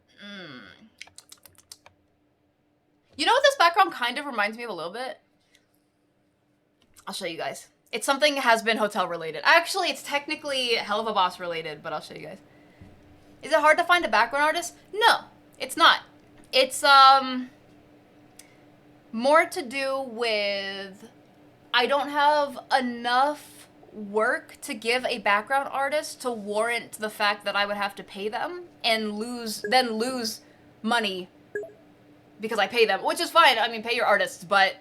You know what this background kind of reminds me of a little bit? I'll show you guys. It's something has been hotel related. Actually, it's technically Hell of a Boss related, but I'll show you guys. Is it hard to find a background artist? No, it's not. It's, more to do with I don't have enough work to give a background artist to warrant the fact that I would have to pay them and lose money because I pay them, which is fine. I mean, pay your artists, but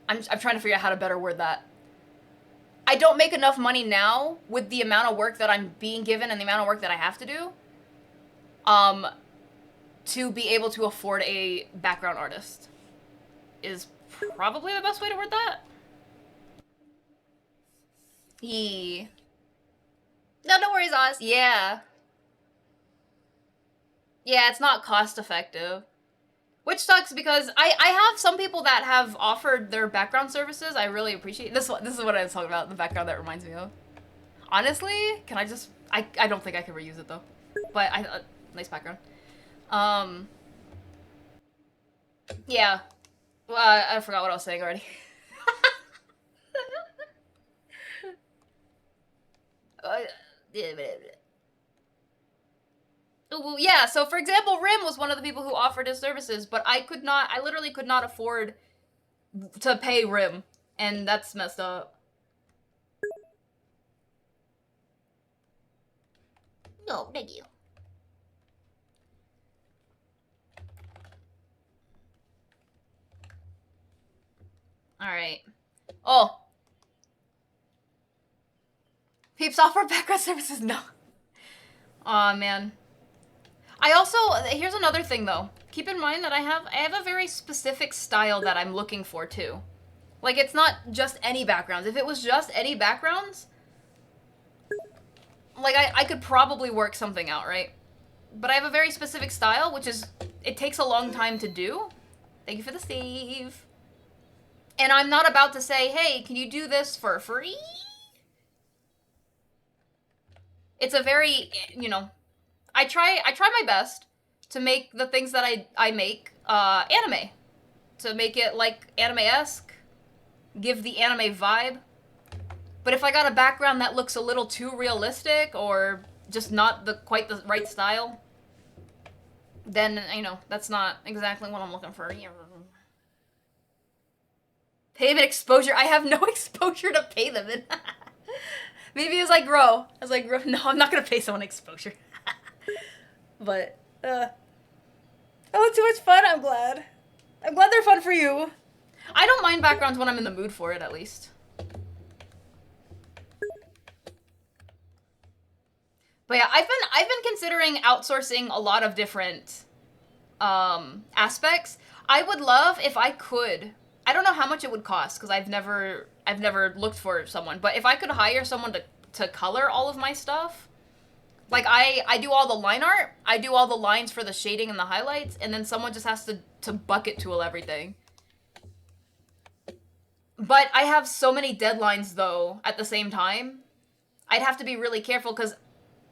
I'm trying to figure out how to better word that. I don't make enough money now with the amount of work that I'm being given and the amount of work that I have to do to be able to afford a background artist is probably the best way to word that. No, don't worry, Oz. Yeah. Yeah, it's not cost effective. Which sucks because I have some people that have offered their background services. I really appreciate this. This is what I was talking about, the background that reminds me of. Honestly, can I just... I don't think I can reuse it though. But nice background. Yeah. Well, I forgot what I was saying already. Yeah, so for example, Rim was one of the people who offered his services, but I literally could not afford to pay Rim, and that's messed up. No, thank you. Alright. Oh. Peeps offer background services? No. Aw, man. I also, here's another thing though. Keep in mind that I have a very specific style that I'm looking for too. Like, it's not just any backgrounds. If it was just any backgrounds, like, I could probably work something out, right? But I have a very specific style, which is, it takes a long time to do. Thank you for the save. And I'm not about to say, hey, can you do this for free? It's a very, you know, I try my best to make the things that I make anime. To make it like anime-esque, give the anime vibe. But if I got a background that looks a little too realistic or just not quite the right style, then, you know, that's not exactly what I'm looking for. Payment exposure. I have no exposure to pay them in. Maybe as I grow. No, I'm not gonna pay someone exposure. But, oh, too much fun. I'm glad. I'm glad they're fun for you. I don't mind backgrounds when I'm in the mood for it, at least. But yeah, I've been considering outsourcing a lot of different aspects. I would love if I could. I don't know how much it would cost because I've never looked for someone. But if I could hire someone to color all of my stuff, like I do all the line art, I do all the lines for the shading and the highlights, and then someone just has to bucket tool everything. But I have so many deadlines though at the same time. I'd have to be really careful because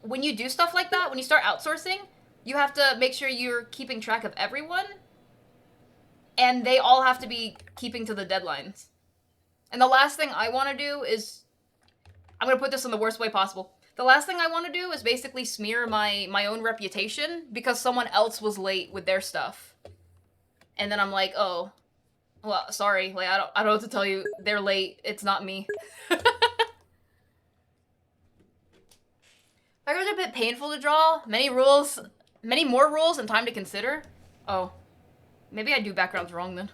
when you do stuff like that, when you start outsourcing, you have to make sure you're keeping track of everyone. And they all have to be keeping to the deadlines. And the last thing I want to do is... I'm going to put this in the worst way possible. The last thing I want to do is basically smear my own reputation because someone else was late with their stuff. And then I'm like, oh, well, sorry. Like, I don't know what to tell you. They're late. It's not me. Figures are a bit painful to draw. Many more rules and time to consider. Oh. Maybe I do backgrounds wrong then.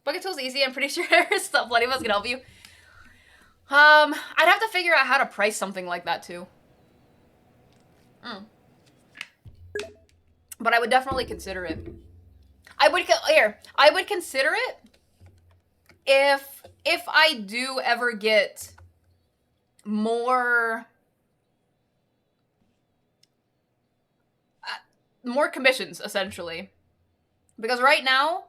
Bucket tool's easy. I'm pretty sure stuff plenty of us can help you. I'd have to figure out how to price something like that too. But I would definitely consider it. I would consider it if I do ever get more commissions, essentially. Because right now,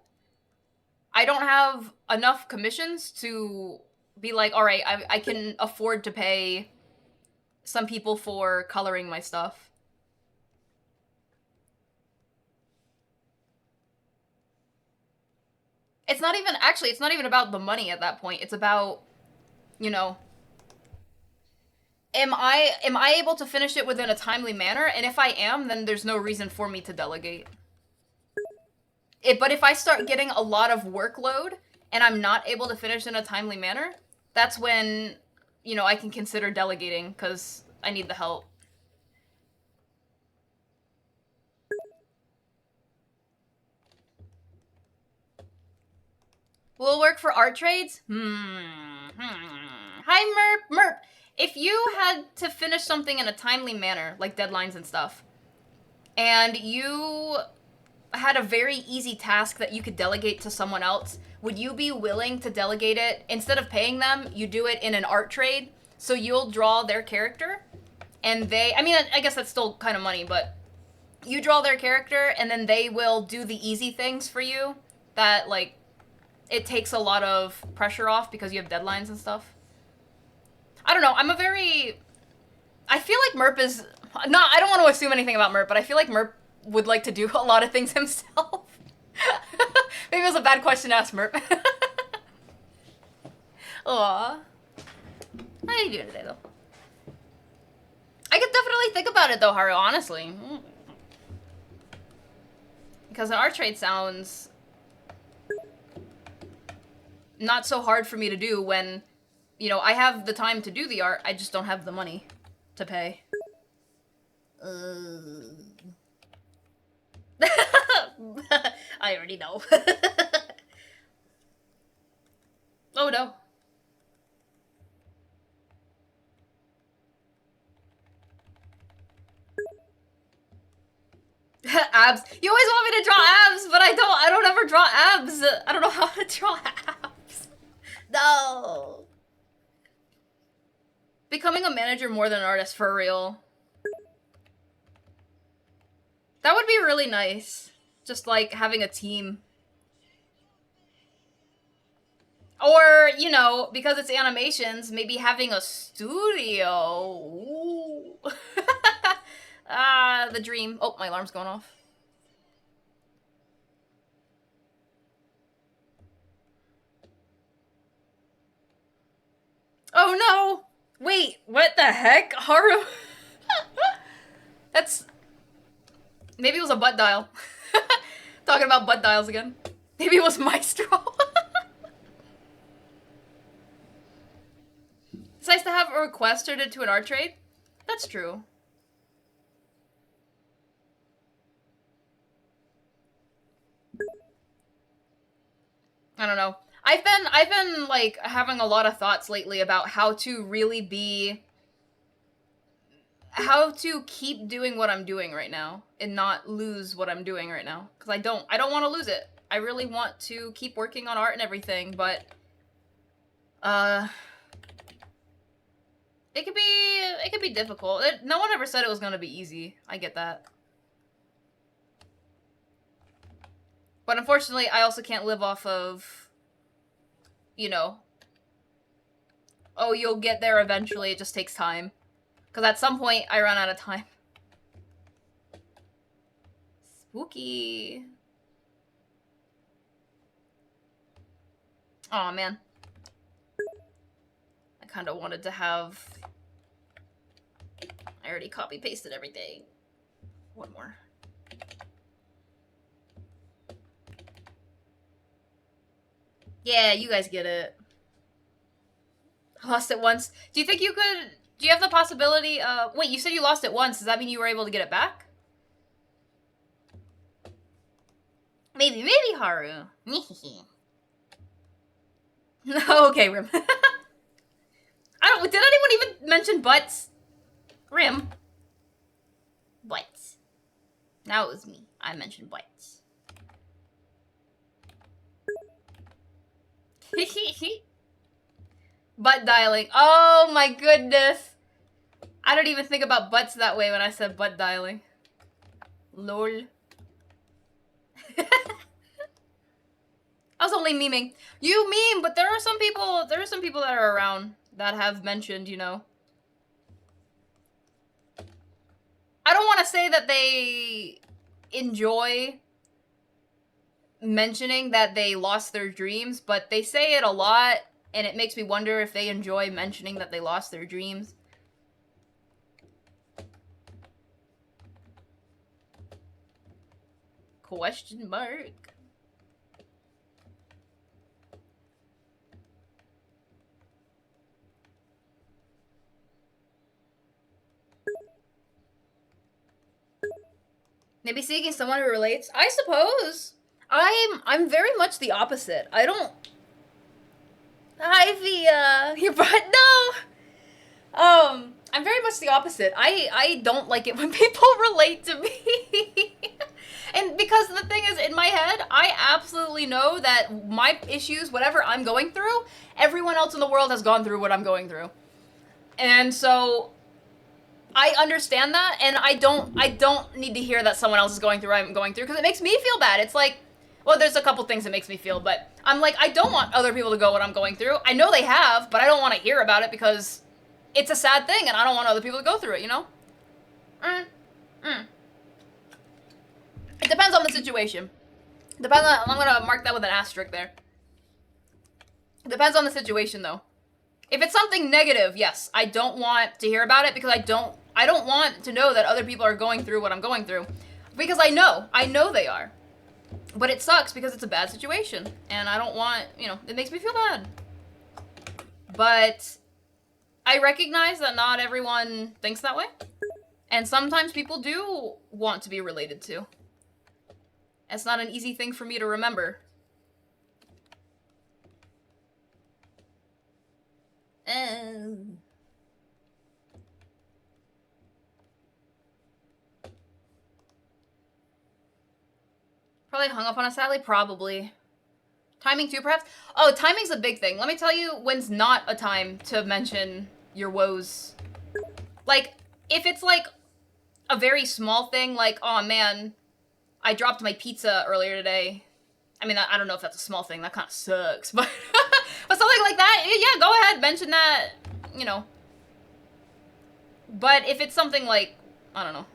I don't have enough commissions to be like, all right, I can afford to pay some people for coloring my stuff. It's not even about the money at that point. It's about, you know, am I able to finish it within a timely manner? And if I am, then there's no reason for me to delegate. But if I start getting a lot of workload and I'm not able to finish in a timely manner, that's when, you know, I can consider delegating because I need the help. Will it work for art trades? Hi, Merp. If you had to finish something in a timely manner, like deadlines and stuff, and you had a very easy task that you could delegate to someone else, would you be willing to delegate it? Instead of paying them, you do it in an art trade. So you'll draw their character and I guess that's still kind of money, but you draw their character and then they will do the easy things for you that, like, it takes a lot of pressure off because you have deadlines and stuff. I don't know. I feel like Merp is... I don't want to assume anything about Merp, but I feel like Merp would like to do a lot of things himself. Maybe it was a bad question to ask Merp. Aww. How are you doing today, though? I could definitely think about it, though, Haru, honestly. Because an art trade sounds not so hard for me to do when, you know, I have the time to do the art, I just don't have the money to pay. I already know. Oh no. Abs. You always want me to draw abs, but I don't ever draw abs. I don't know how to draw abs. No. Becoming a manager more than an artist, for real. That would be really nice. Just like having a team. Or, you know, because it's animations, maybe having a studio. Ooh. The dream. Oh, my alarm's going off. Oh no! Wait, what the heck? Haru? That's... Maybe it was a butt dial. Talking about butt dials again. Maybe it was Maestro. request turned into an art trade? That's true. I don't know. I've been like having a lot of thoughts lately about how to really be, how to keep doing what I'm doing right now and not lose what I'm doing right now, because I don't want to lose it. I really want to keep working on art and everything, but it could be difficult. No one ever said it was going to be easy. I get that. But unfortunately, I also can't live off of, you know, oh, you'll get there eventually, it just takes time. Because at some point, I run out of time. Spooky. Aw, man. I kind of wanted to have... I already copy-pasted everything. One more. Yeah, you guys get it. Lost it once. Do you think you could... Do you have the possibility of... Wait, you said you lost it once. Does that mean you were able to get it back? Maybe, Haru. Okay, Rim. Did anyone even mention butts? Rim. Butts. Now it was me. I mentioned butts. Butt dialing. Oh my goodness. I don't even think about butts that way when I said butt dialing. Lol. I was only memeing. You meme, but there are some people that are around that have mentioned, you know. I don't want to say that they enjoy mentioning that they lost their dreams, but they say it a lot, and it makes me wonder if they enjoy mentioning that they lost their dreams. Question mark. Maybe seeking someone who relates? I suppose. I'm very much the opposite. I don't... Hi, Via. Your butt? No. I'm very much the opposite. I don't like it when people relate to me. And because the thing is, in my head, I absolutely know that my issues, whatever I'm going through, everyone else in the world has gone through what I'm going through. And so I understand that, and I don't need to hear that someone else is going through what I'm going through, because it makes me feel bad. It's like, well, there's a couple things that makes me feel, but I'm like, I don't want other people to go what I'm going through. I know they have, but I don't want to hear about it because it's a sad thing, and I don't want other people to go through it, you know? It depends on the situation. Depends on, I'm gonna mark that with an asterisk there. It depends on the situation, though. If it's something negative, yes, I don't want to hear about it because I don't want to know that other people are going through what I'm going through. Because I know they are. But it sucks because it's a bad situation. And I don't want, you know, it makes me feel bad. But I recognize that not everyone thinks that way. And sometimes people do want to be related to. It's not an easy thing for me to remember. Probably hung up on us, sadly? Probably. Timing too, perhaps? Oh, timing's a big thing. Let me tell you when's not a time to mention your woes. Like, if it's like a very small thing, like, oh man, I dropped my pizza earlier today. I mean, I don't know if that's a small thing. That kind of sucks, but but something like that, yeah, go ahead, mention that, you know. But if it's something like, I don't know.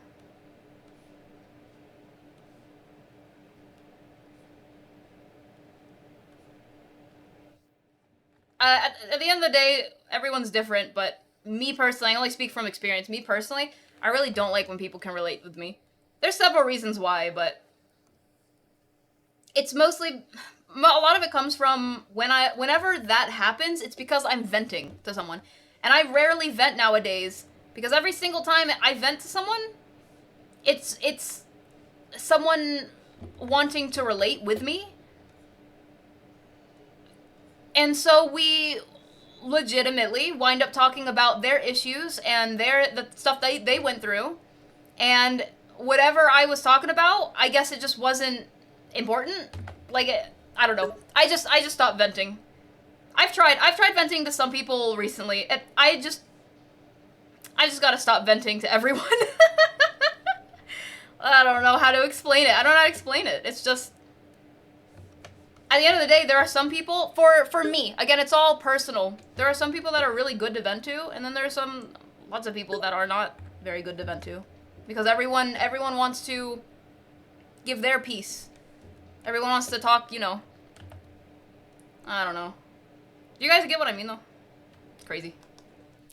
At the end of the day, everyone's different, but me personally, I only speak from experience. Me personally, I really don't like when people can relate with me. There's several reasons why, but it's mostly, a lot of it comes from whenever that happens, it's because I'm venting to someone. And I rarely vent nowadays because every single time I vent to someone, it's someone wanting to relate with me. And so we legitimately wind up talking about their issues and the stuff they went through. And whatever I was talking about, I guess it just wasn't important. Like, I don't know. I just stopped venting. I've tried venting to some people recently. I just gotta stop venting to everyone. I don't know how to explain it. I don't know how to explain it. It's just, at the end of the day, there are some people, for me, again, it's all personal. There are some people that are really good to vent to, and then there are lots of people that are not very good to vent to. Because everyone wants to give their piece. Everyone wants to talk, you know. I don't know. Do you guys get what I mean, though? It's crazy.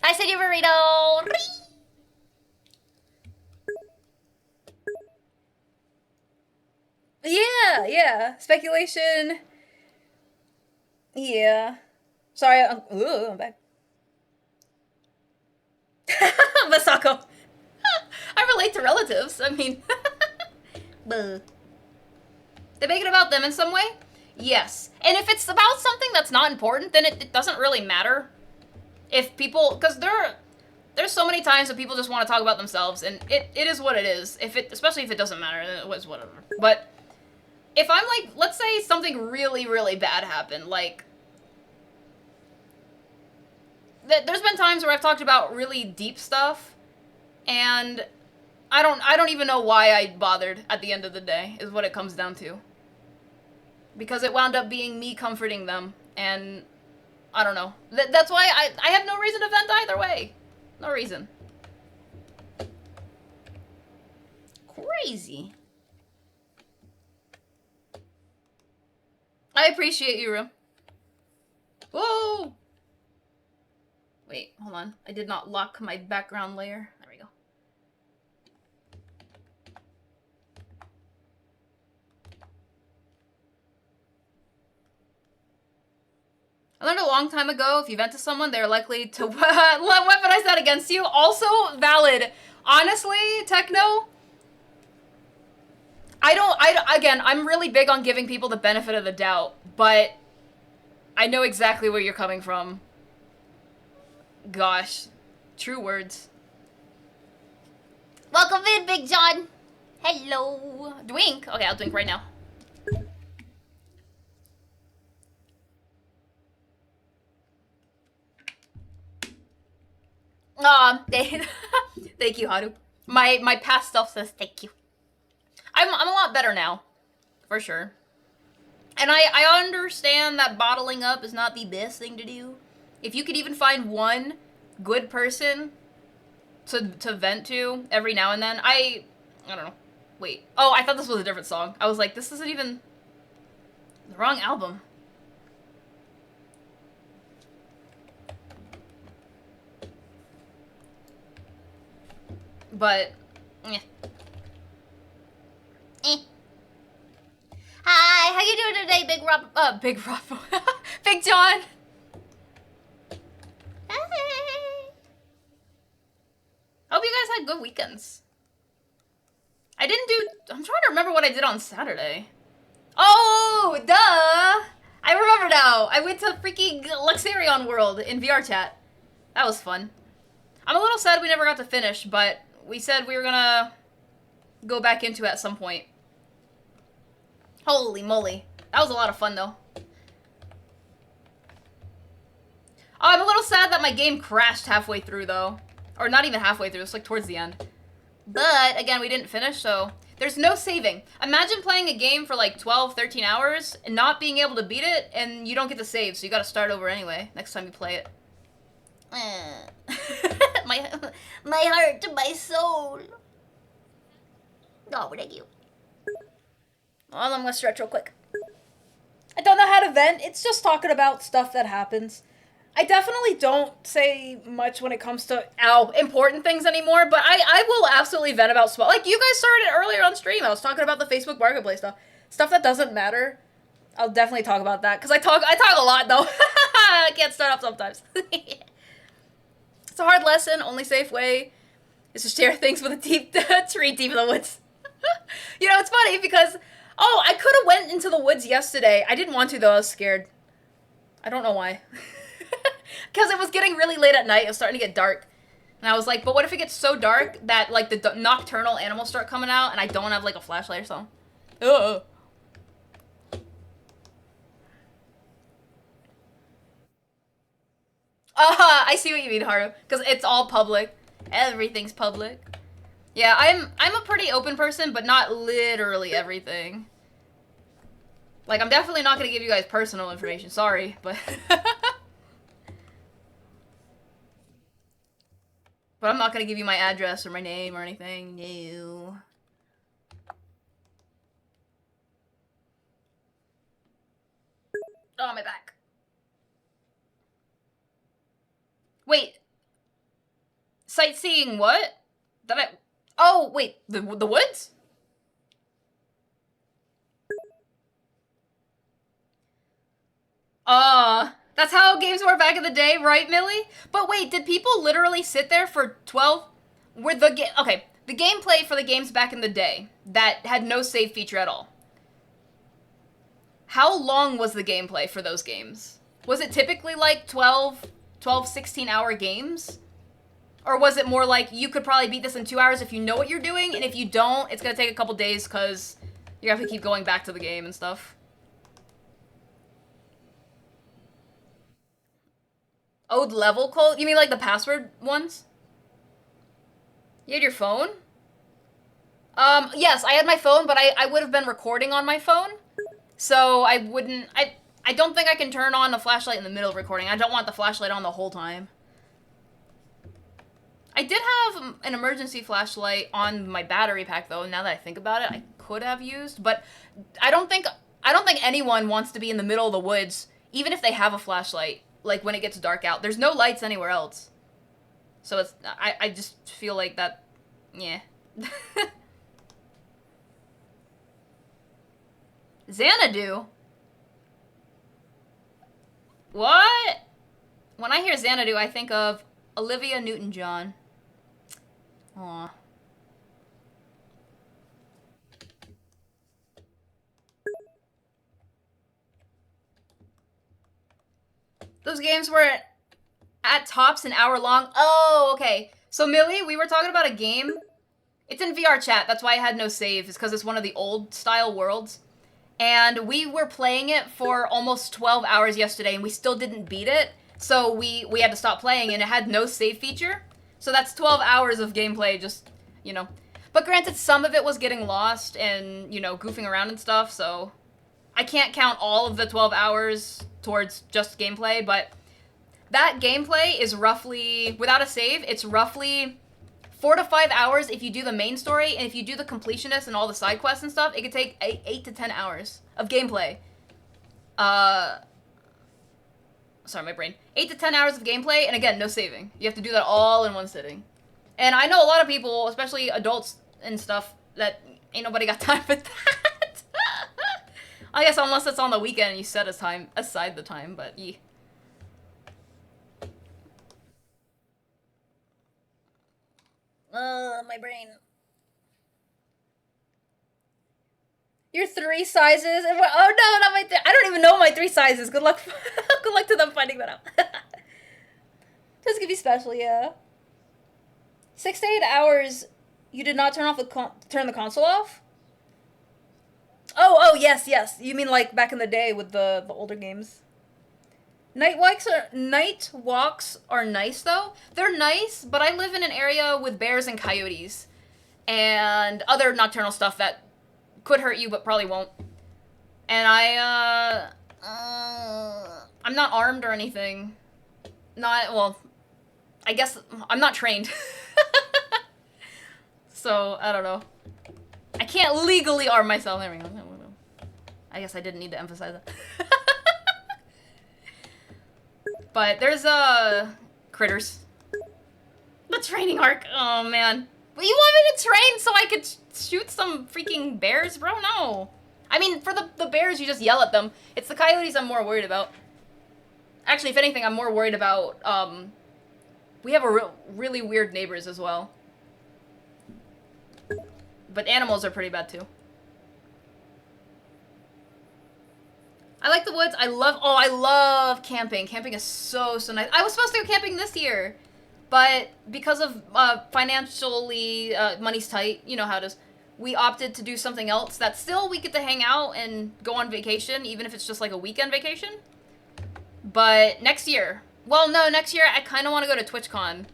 I said your burrito. Yeah. Speculation. Yeah. Sorry, I'm back. Masako. I relate to relatives. I mean, they make it about them in some way? Yes. And if it's about something that's not important, then it doesn't really matter. If people, because there's so many times that people just want to talk about themselves, and it is what it is. Especially if it doesn't matter, then it was whatever. But if I'm like, let's say something really, really bad happened, like, there's been times where I've talked about really deep stuff, and I don't even know why I bothered at the end of the day, is what it comes down to. Because it wound up being me comforting them, and I don't know. That's why I have no reason to vent either way. No reason. Crazy. I appreciate you, Ru. Whoa! Wait, hold on. I did not lock my background layer. There we go. I learned a long time ago, if you vent to someone, they're likely to weaponize that against you. Also valid. Honestly, Techno, again, I'm really big on giving people the benefit of the doubt, but I know exactly where you're coming from. Gosh. True words. Welcome in, Big John. Hello. Drink? Okay, I'll drink right now. Thank you, Haru. My past self says thank you. I'm a lot better now, for sure. And I understand that bottling up is not the best thing to do. If you could even find one good person to vent to every now and then, I don't know. Wait. Oh, I thought this was a different song. I was like, this isn't even the wrong album. But, yeah. Hi, how you doing today, Big Rob? Big Rob. Big John. Hey. Hope you guys had good weekends. I'm trying to remember what I did on Saturday. Oh, duh! I remember now. I went to freaking Luxarion World in VR chat. That was fun. I'm a little sad we never got to finish, but we said we were gonna go back into it at some point. Holy moly. That was a lot of fun, though. Oh, I'm a little sad that my game crashed halfway through, though. Or not even halfway through, it's like towards the end. But, again, we didn't finish, so there's no saving. Imagine playing a game for like 12, 13 hours and not being able to beat it, and you don't get to save, so you gotta start over anyway next time you play it. My heart, my soul. Oh, thank you. Well, I'm gonna stretch real quick. I don't know how to vent. It's just talking about stuff that happens. I definitely don't say much when it comes to important things anymore, but I will absolutely vent about small. Like, you guys started earlier on stream. I was talking about the Facebook Marketplace stuff. Stuff that doesn't matter. I'll definitely talk about that, because I talk a lot, though. I can't start up sometimes. It's a hard lesson. Only safe way is to share things with a deep tree deep in the woods. You know, it's funny because, oh, I could have went into the woods yesterday. I didn't want to, though. I was scared. I don't know why. Because it was getting really late at night. It was starting to get dark. And I was like, but what if it gets so dark that, like, the nocturnal animals start coming out and I don't have, like, a flashlight or something? Ugh. I see what you mean, Haru. Because it's all public. Everything's public. Yeah, I'm a pretty open person, but not literally everything. Like, I'm definitely not going to give you guys personal information. Sorry, but... But I'm not going to give you my address or my name or anything. No. Oh, my back. Wait. Sightseeing what? Did I... Oh, wait. The woods? That's how games were back in the day, right, Millie? But wait, did people literally sit there for 12? Okay, the gameplay for the games back in the day that had no save feature at all. How long was the gameplay for those games? Was it typically like 12, 16-hour games? Or was it more like you could probably beat this in 2 hours if you know what you're doing, and if you don't, it's gonna take a couple days because you have to keep going back to the game and stuff? Old level code? You mean like the password ones? You had your phone? Yes, I had my phone, but I would have been recording on my phone. So I wouldn't... I don't think I can turn on a flashlight in the middle of recording. I don't want the flashlight on the whole time. I did have an emergency flashlight on my battery pack, though. Now that I think about it, I could have used. But I don't think anyone wants to be in the middle of the woods, even if they have a flashlight. Like, when it gets dark out. There's no lights anywhere else. So it's... I just feel like that... Yeah. Xanadu? What? When I hear Xanadu, I think of Olivia Newton-John. Aw. Those games were at tops an hour long. Oh, okay. So, Millie, we were talking about a game. It's in VR chat. That's why I had no save. It's because it's one of the old style worlds. And we were playing it for almost 12 hours yesterday, and we still didn't beat it. So we had to stop playing, and it had no save feature. So that's 12 hours of gameplay just, you know. But granted, some of it was getting lost and, you know, goofing around and stuff, so... I can't count all of the 12 hours towards just gameplay, but that gameplay is roughly, without a save, it's roughly 4 to 5 hours if you do the main story, and if you do the completionist and all the side quests and stuff, it could take 8 to 10 hours of gameplay. Sorry, my brain. 8 to 10 hours of gameplay, and again, no saving. You have to do that all in one sitting. And I know a lot of people, especially adults and stuff, that ain't nobody got time for that. I guess unless it's on the weekend and you set aside the time, but yeah. My brain. Your 3 sizes? Oh no, not my I don't even know my 3 sizes. Good luck. Good luck to them finding that out. This could be special, yeah. 6 to 8 hours. You did not turn the console off? Oh, yes. You mean like back in the day with the older games. Night walks are nice, though. They're nice, but I live in an area with bears and coyotes. And other nocturnal stuff that could hurt you, but probably won't. And I'm not armed or anything. Well, I guess I'm not trained. So, I don't know. I can't legally arm myself. There we go. I guess I didn't need to emphasize that. But there's, critters. The training arc. Oh, man. But you want me to train so I could shoot some freaking bears, bro? No. I mean, for the bears, you just yell at them. It's the coyotes I'm more worried about. Actually, if anything, I'm more worried about, We have really weird neighbors as well. But animals are pretty bad too. I like the woods. I love camping. Camping is so nice. I was supposed to go camping this year, but because of financially, money's tight, you know how it is, we opted to do something else that still we get to hang out and go on vacation, even if it's just like a weekend vacation. But next year, well, no, next year I kind of want to go to TwitchCon.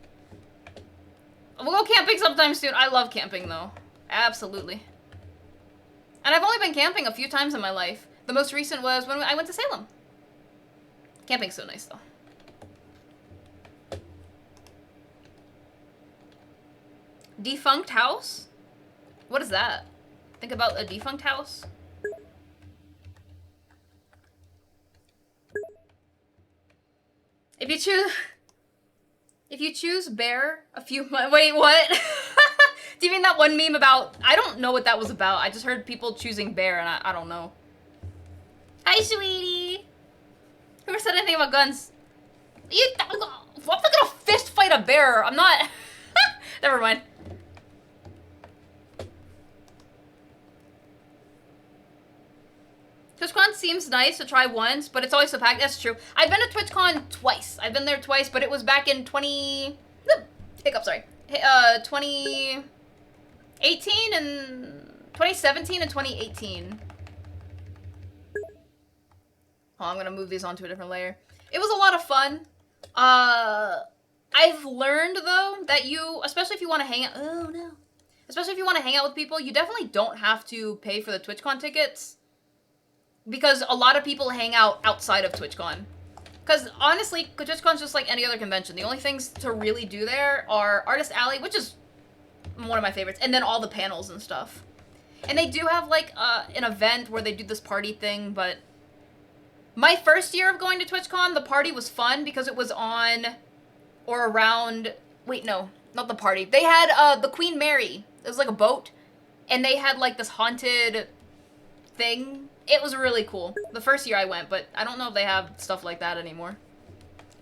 We'll go camping sometime soon. I love camping though. Absolutely. And I've only been camping a few times in my life. The most recent was when I went to Salem. Camping's so nice, though. Defunct house? What is that? Think about a defunct house? If you choose bear a few months... Wait, what? Do you mean that one meme about... I don't know what that was about. I just heard people choosing bear, and I don't know. Hi, sweetie. Whoever said anything about guns? I'm not gonna fist fight a bear. I'm not. Never mind. TwitchCon seems nice to try once, but it's always so packed. That's true. I've been to TwitchCon twice. I've been there twice, but it was back in 2018 and 2017 and 2018. Oh, I'm gonna move these onto a different layer. It was a lot of fun. I've learned though that you, especially if you want to hang out, especially if you want to hang out with people, you definitely don't have to pay for the TwitchCon tickets, because a lot of people hang out outside of TwitchCon. Because honestly, TwitchCon's just like any other convention. The only things to really do there are Artist Alley, which is one of my favorites, and then all the panels and stuff. And they do have like an event where they do this party thing, but my first year of going to TwitchCon, the party was fun because it was on or around... Wait, no, not the party. They had the Queen Mary. It was like a boat, and they had like this haunted thing. It was really cool. The first year I went, but I don't know if they have stuff like that anymore.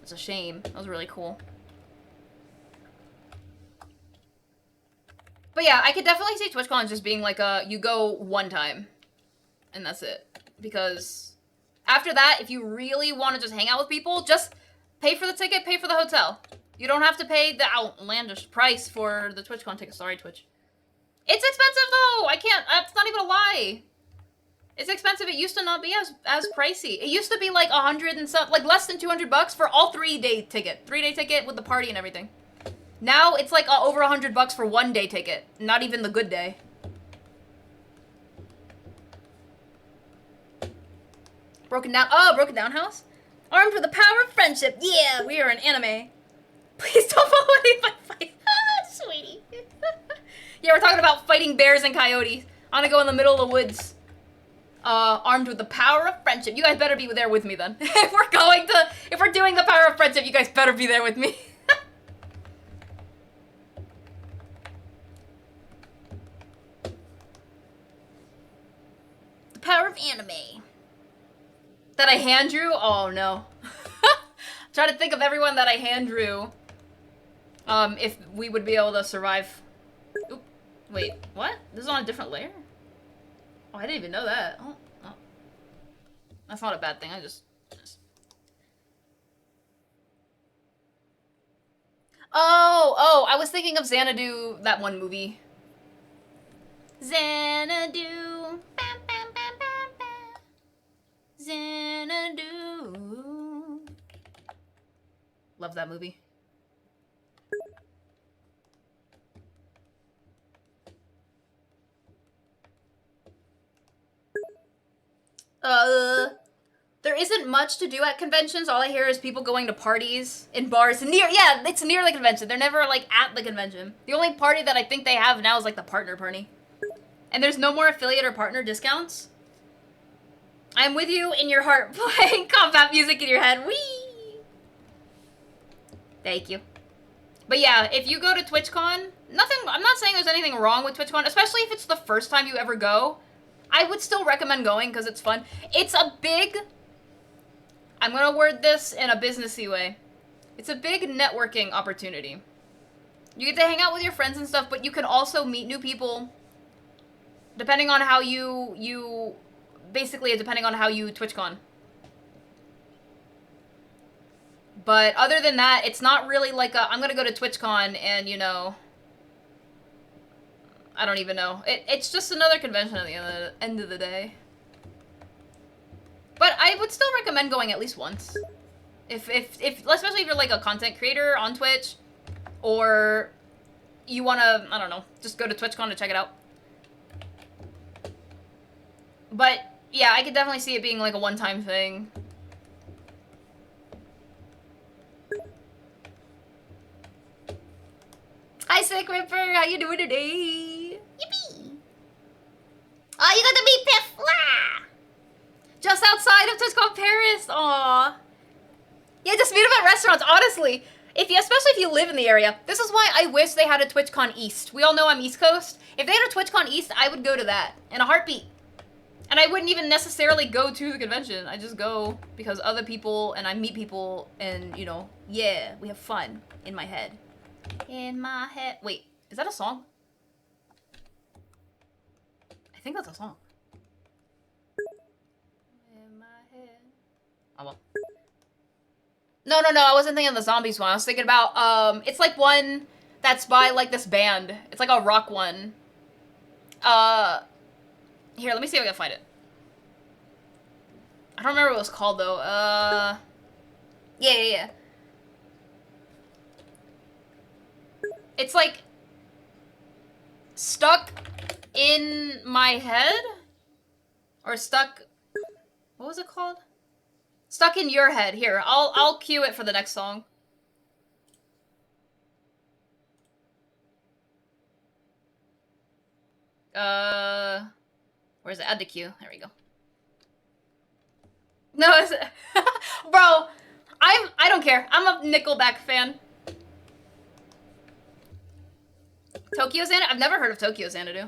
It's a shame. That was really cool. But yeah, I could definitely see TwitchCon just being like you go one time, and that's it. Because after that, if you really want to just hang out with people, just pay for the ticket, pay for the hotel. You don't have to pay the outlandish price for the TwitchCon ticket. Sorry, Twitch. It's expensive though. I can't. That's not even a lie. It's expensive. It used to not be as pricey. It used to be like 100 and some, like less than $200 for all 3-day ticket. 3-day ticket with the party and everything. Now it's like over $100 for 1-day ticket. Not even the good day. Broken down. Oh, Broken Down House? Armed with the power of friendship. Yeah, we are an anime. Please don't follow any of my fights. Ah, sweetie. Yeah, we're talking about fighting bears and coyotes. I want to go in the middle of the woods. Armed with the power of friendship. You guys better be there with me then. If we're doing the power of friendship, you guys better be there with me. The power of anime. That I hand drew? Oh no. Try to think of everyone that I hand drew. If we would be able to survive. Oop. Wait, what? This is on a different layer? Oh, I didn't even know that. Oh. That's not a bad thing, I just... Oh, I was thinking of Xanadu, that one movie. Xanadu. Bam, bam, bam, bam, bam. Xanadu. Love that movie. There isn't much to do at conventions. All I hear is people going to parties in bars yeah, it's near the convention. They're never like at the convention. The only party that I think they have now is like the partner party. And there's no more affiliate or partner discounts. I'm with you in your heart, playing combat music in your head. Whee! Thank you. But yeah, if you go to TwitchCon, I'm not saying there's anything wrong with TwitchCon, especially if it's the first time you ever go. I would still recommend going because it's fun. It's a big... I'm going to word this in a businessy way. It's a big networking opportunity. You get to hang out with your friends and stuff, but you can also meet new people depending on how you basically depending on how you TwitchCon. But other than that, it's not really like a, I'm gonna go to TwitchCon and, you know, I don't even know. It's just another convention at the end of the day. But I would still recommend going at least once. If especially if you're like a content creator on Twitch, or you wanna, I don't know, just go to TwitchCon to check it out. But yeah, I could definitely see it being like a one-time thing. Hi, Sick Ripper. How you doing today? Yippee! Oh, you got to meet Piff! Wah! Just outside of TwitchCon Paris. Aww. Yeah, just meet him at restaurants. Honestly, especially if you live in the area. This is why I wish they had a TwitchCon East. We all know I'm East Coast. If they had a TwitchCon East, I would go to that in a heartbeat. And I wouldn't even necessarily go to the convention. I just go because other people and I meet people and, you know, yeah, we have fun in my head. In my head. Wait, is that a song? I think that's a song. In my head. Oh well. No, I wasn't thinking of the zombies one. I was thinking about, it's like one that's by like this band. It's like a rock one. Here, let me see if I can find it. I don't remember what it was called though. Yeah. It's like Stuck in My Head? Or Stuck, what was it called? Stuck in Your Head. Here, I'll cue it for the next song. Where's it? Add to queue. There we go. No, it's bro, I don't care. I'm a Nickelback fan. Tokyo Xanadu? I've never heard of Tokyo Xanadu.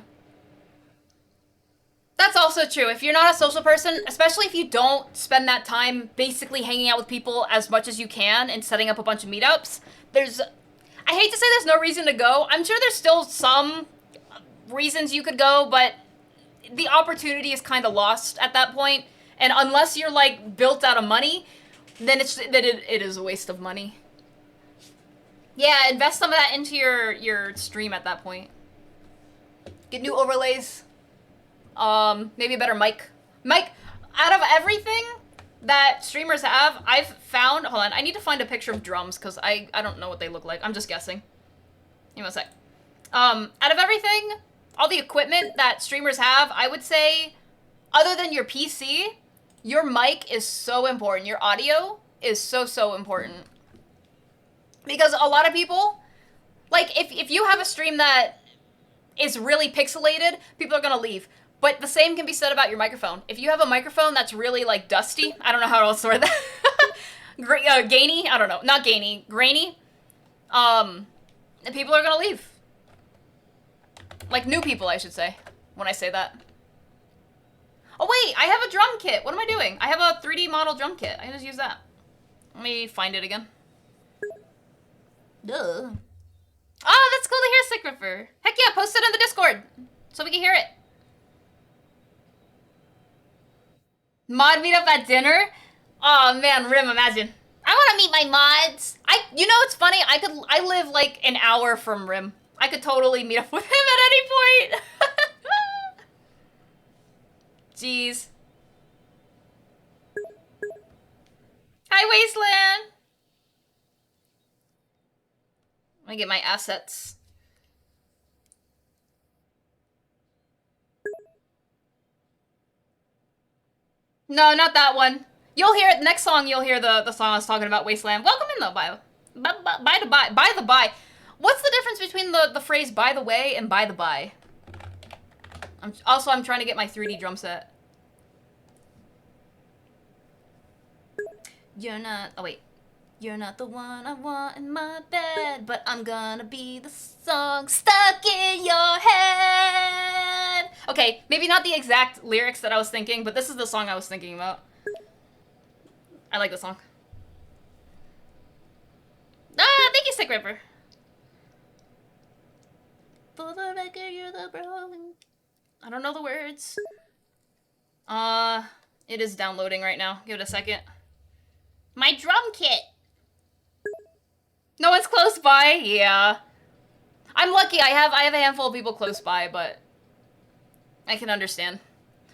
That's also true. If you're not a social person, especially if you don't spend that time basically hanging out with people as much as you can and setting up a bunch of meetups, I hate to say there's no reason to go. I'm sure there's still some reasons you could go, but the opportunity is kind of lost at that point. And unless you're like built out of money, then it is a waste of money. Yeah, invest some of that into your stream at that point. Get new overlays. Maybe a better mic. Out of everything that streamers have, I've found, hold on, I need to find a picture of drums because I don't know what they look like. I'm just guessing. Give me a sec. Out of everything, all the equipment that streamers have, I would say, other than your PC, your mic is so important. Your audio is so important. Because a lot of people, like, if you have a stream that is really pixelated, people are gonna leave. But the same can be said about your microphone. If you have a microphone that's really, like, dusty, I don't know how else to word that. Gainy? I don't know. Not gainy. Grainy? People are gonna leave. Like, new people, I should say, when I say that. Oh, wait! I have a drum kit! What am I doing? I have a 3D model drum kit. I can just use that. Let me find it again. Duh. Oh, that's cool to hear, Sick Ripper. Heck yeah, post it in the Discord so we can hear it. Mod meetup at dinner? Oh man, Rim, imagine. I want to meet my mods. You know what's funny? I live like an hour from Rim. I could totally meet up with him at any point. Jeez. Hi, Wasteland. Let me get my assets. No, not that one. You'll hear it. The next song, you'll hear the song I was talking about, Wasteland. Welcome in, though, by the by. What's the difference between the phrase by the way and by the by? I'm trying to get my 3D drum set. You're not, oh wait. You're not the one I want in my bed, but I'm gonna be the song stuck in your head. Okay, maybe not the exact lyrics that I was thinking, but this is the song I was thinking about. I like the song. Mystic River. For the record, you're the broken. I don't know the words. It is downloading right now. Give it a second. My drum kit. No one's close by? Yeah. I'm lucky. I have a handful of people close by, but I can understand.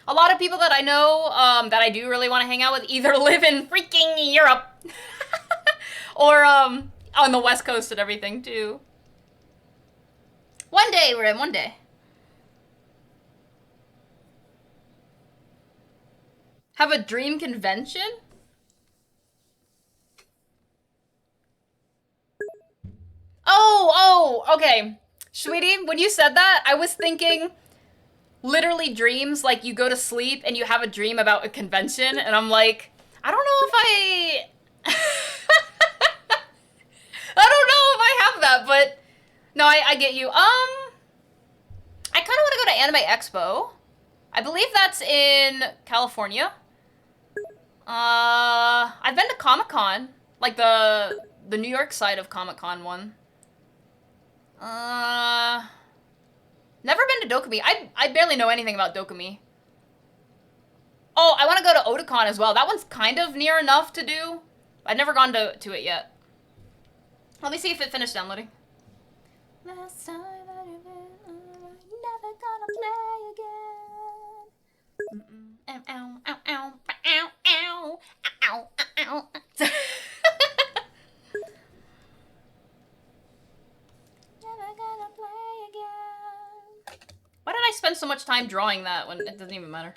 A lot of people that I know that I do really want to hang out with either live in freaking Europe or on the West Coast and everything too. One day, we're in one day. Have a dream convention? Oh, okay. Sweetie, when you said that, I was thinking literally dreams, like you go to sleep and you have a dream about a convention, and I'm like, I don't know if I... I don't know if I have that, but no, I get you. I kind of want to go to Anime Expo. I believe that's in California. I've been to Comic-Con, like the New York side of Comic-Con one. Never been to Dokumi. I barely know anything about Dokumi. Oh, I want to go to Otakon as well. That one's kind of near enough to do. I've never gone to it yet. Let me see if it finished downloading. Last time I never gonna play again. Ow, ow, ow, ow, ow, ow, ow, ow. Why did I spend so much time drawing that when it doesn't even matter?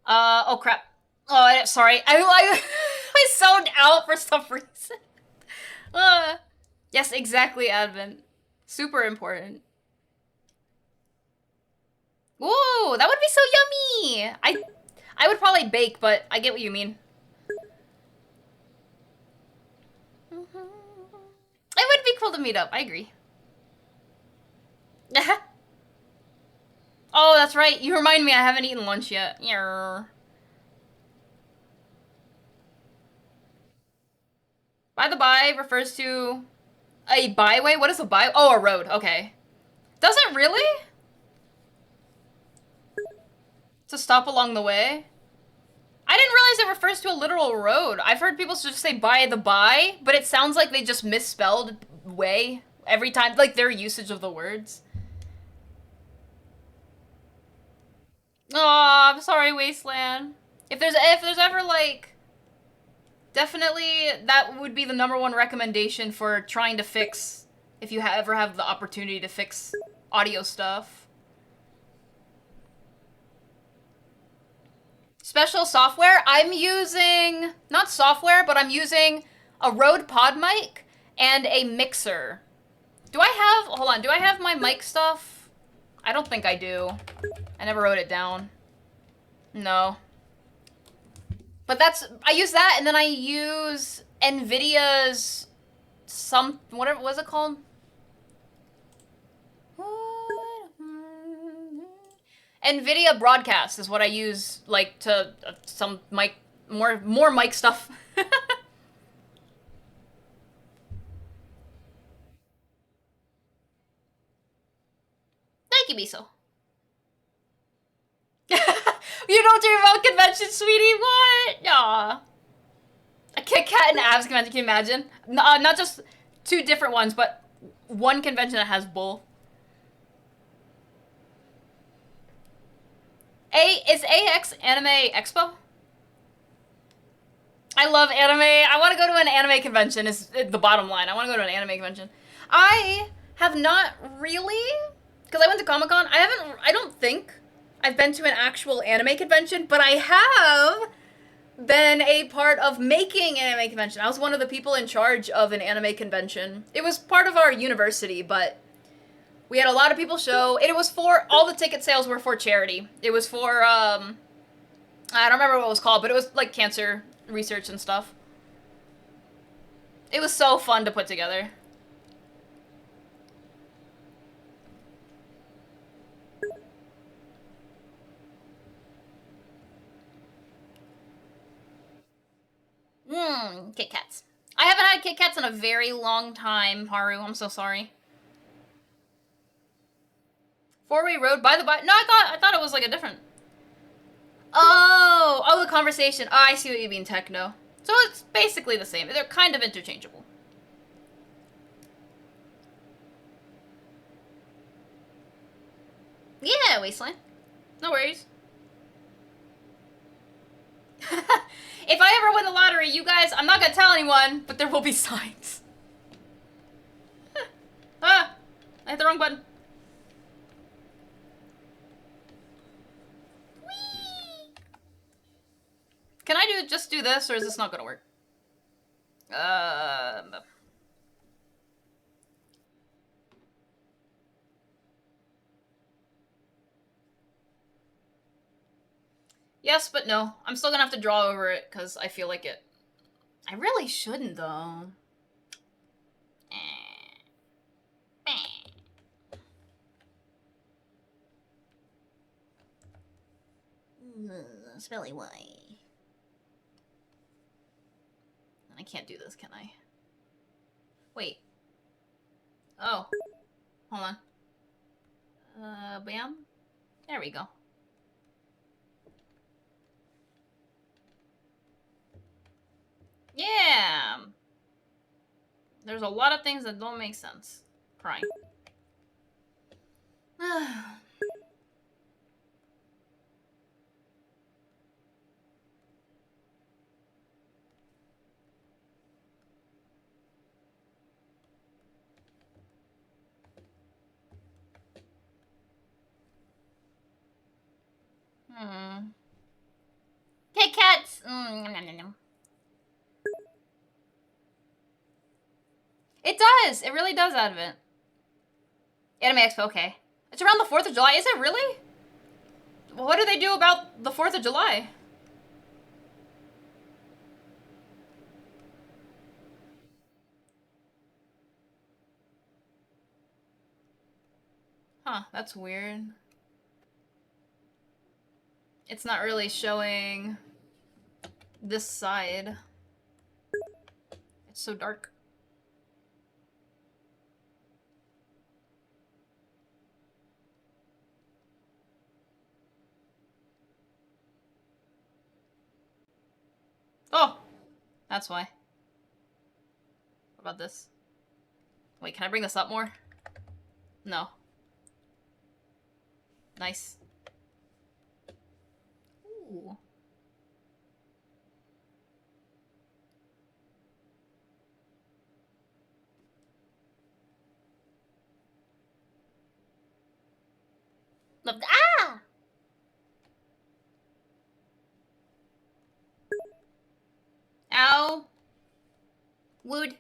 Oh crap. Oh, sorry. I zoned out for some reason. Yes, exactly, Advent. Super important. Ooh, that would be so yummy! I would probably bake, but I get what you mean. It would be cool to meet up, I agree. Oh, that's right. You remind me I haven't eaten lunch yet. Yarr. By the by refers to a byway. What is a byway? Oh, a road. Okay. Does it really? To stop along the way? I didn't realize it refers to a literal road. I've heard people just say by the by, but it sounds like they just misspelled way every time, like their usage of the words. Oh, I'm sorry, Wasteland. If there's ever like, definitely that would be the #1 recommendation for trying to fix, if you ever have the opportunity to fix audio stuff. Special software? I'm using, not software, but I'm using a Rode Pod mic and a mixer. Do I have, hold on, do I have my mic stuff? I don't think I do. I never wrote it down. No. But that's, I use that, and then I use NVIDIA's whatever, what was it called? NVIDIA Broadcast is what I use, like, to some mic, more mic stuff. Thank you, Miso. You don't dream about convention, sweetie? What? Aw. A Kit Kat and Abs convention, can you imagine? Not just 2 different ones, but one convention that has both. Is AX Anime Expo? I love anime. I want to go to an anime convention is the bottom line. I want to go to an anime convention. I have not really, because I went to Comic-Con. I don't think I've been to an actual anime convention, but I have been a part of making an anime convention. I was one of the people in charge of an anime convention. It was part of our university, but We had a lot of people show, and it was for, all the ticket sales were for charity. It was for, I don't remember what it was called, but it was like cancer research and stuff. It was so fun to put together. Kit Kats. I haven't had Kit Kats in a very long time, Haru. I'm so sorry. Four-way road by the by. No, I thought it was like a different. Oh, the conversation. Oh, I see what you mean, techno. So it's basically the same. They're kind of interchangeable. Yeah, Wasteland. No worries. If I ever win the lottery, you guys, I'm not gonna tell anyone, but there will be signs. Ah! I hit the wrong button. Whee! Can I just do this, or is this not gonna work? Yes, but no. I'm still gonna have to draw over it, because I feel like it. I really shouldn't, though. Spelly Y. I can't do this, can I? Wait. Oh. Hold on. Bam. There we go. Yeah! There's a lot of things that don't make sense. Crying. Kit Kats! It does! It really does, Advent. Anime Expo, okay. It's around the 4th of July. Is it really? What do they do about the 4th of July? Huh, that's weird. It's not really showing this side. It's so dark. Oh! That's why. What about this? Wait, can I bring this up more? No. Nice. Ooh. Love the- ah! Ow. Wood.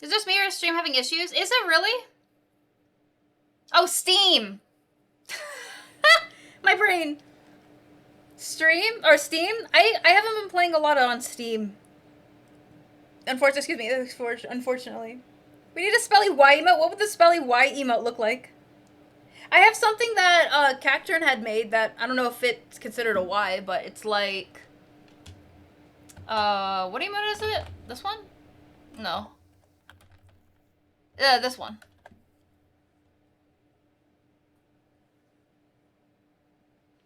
Is this me or stream having issues? Is it really? Oh, Steam. My brain. Stream? Or Steam? I haven't been playing a lot on Steam. Unfortunately. We need a spelly Y emote. What would the spelly Y emote look like? I have something that Cacturn had made that I don't know if it's considered a Y, but it's like what emote is it? This one? No. This one.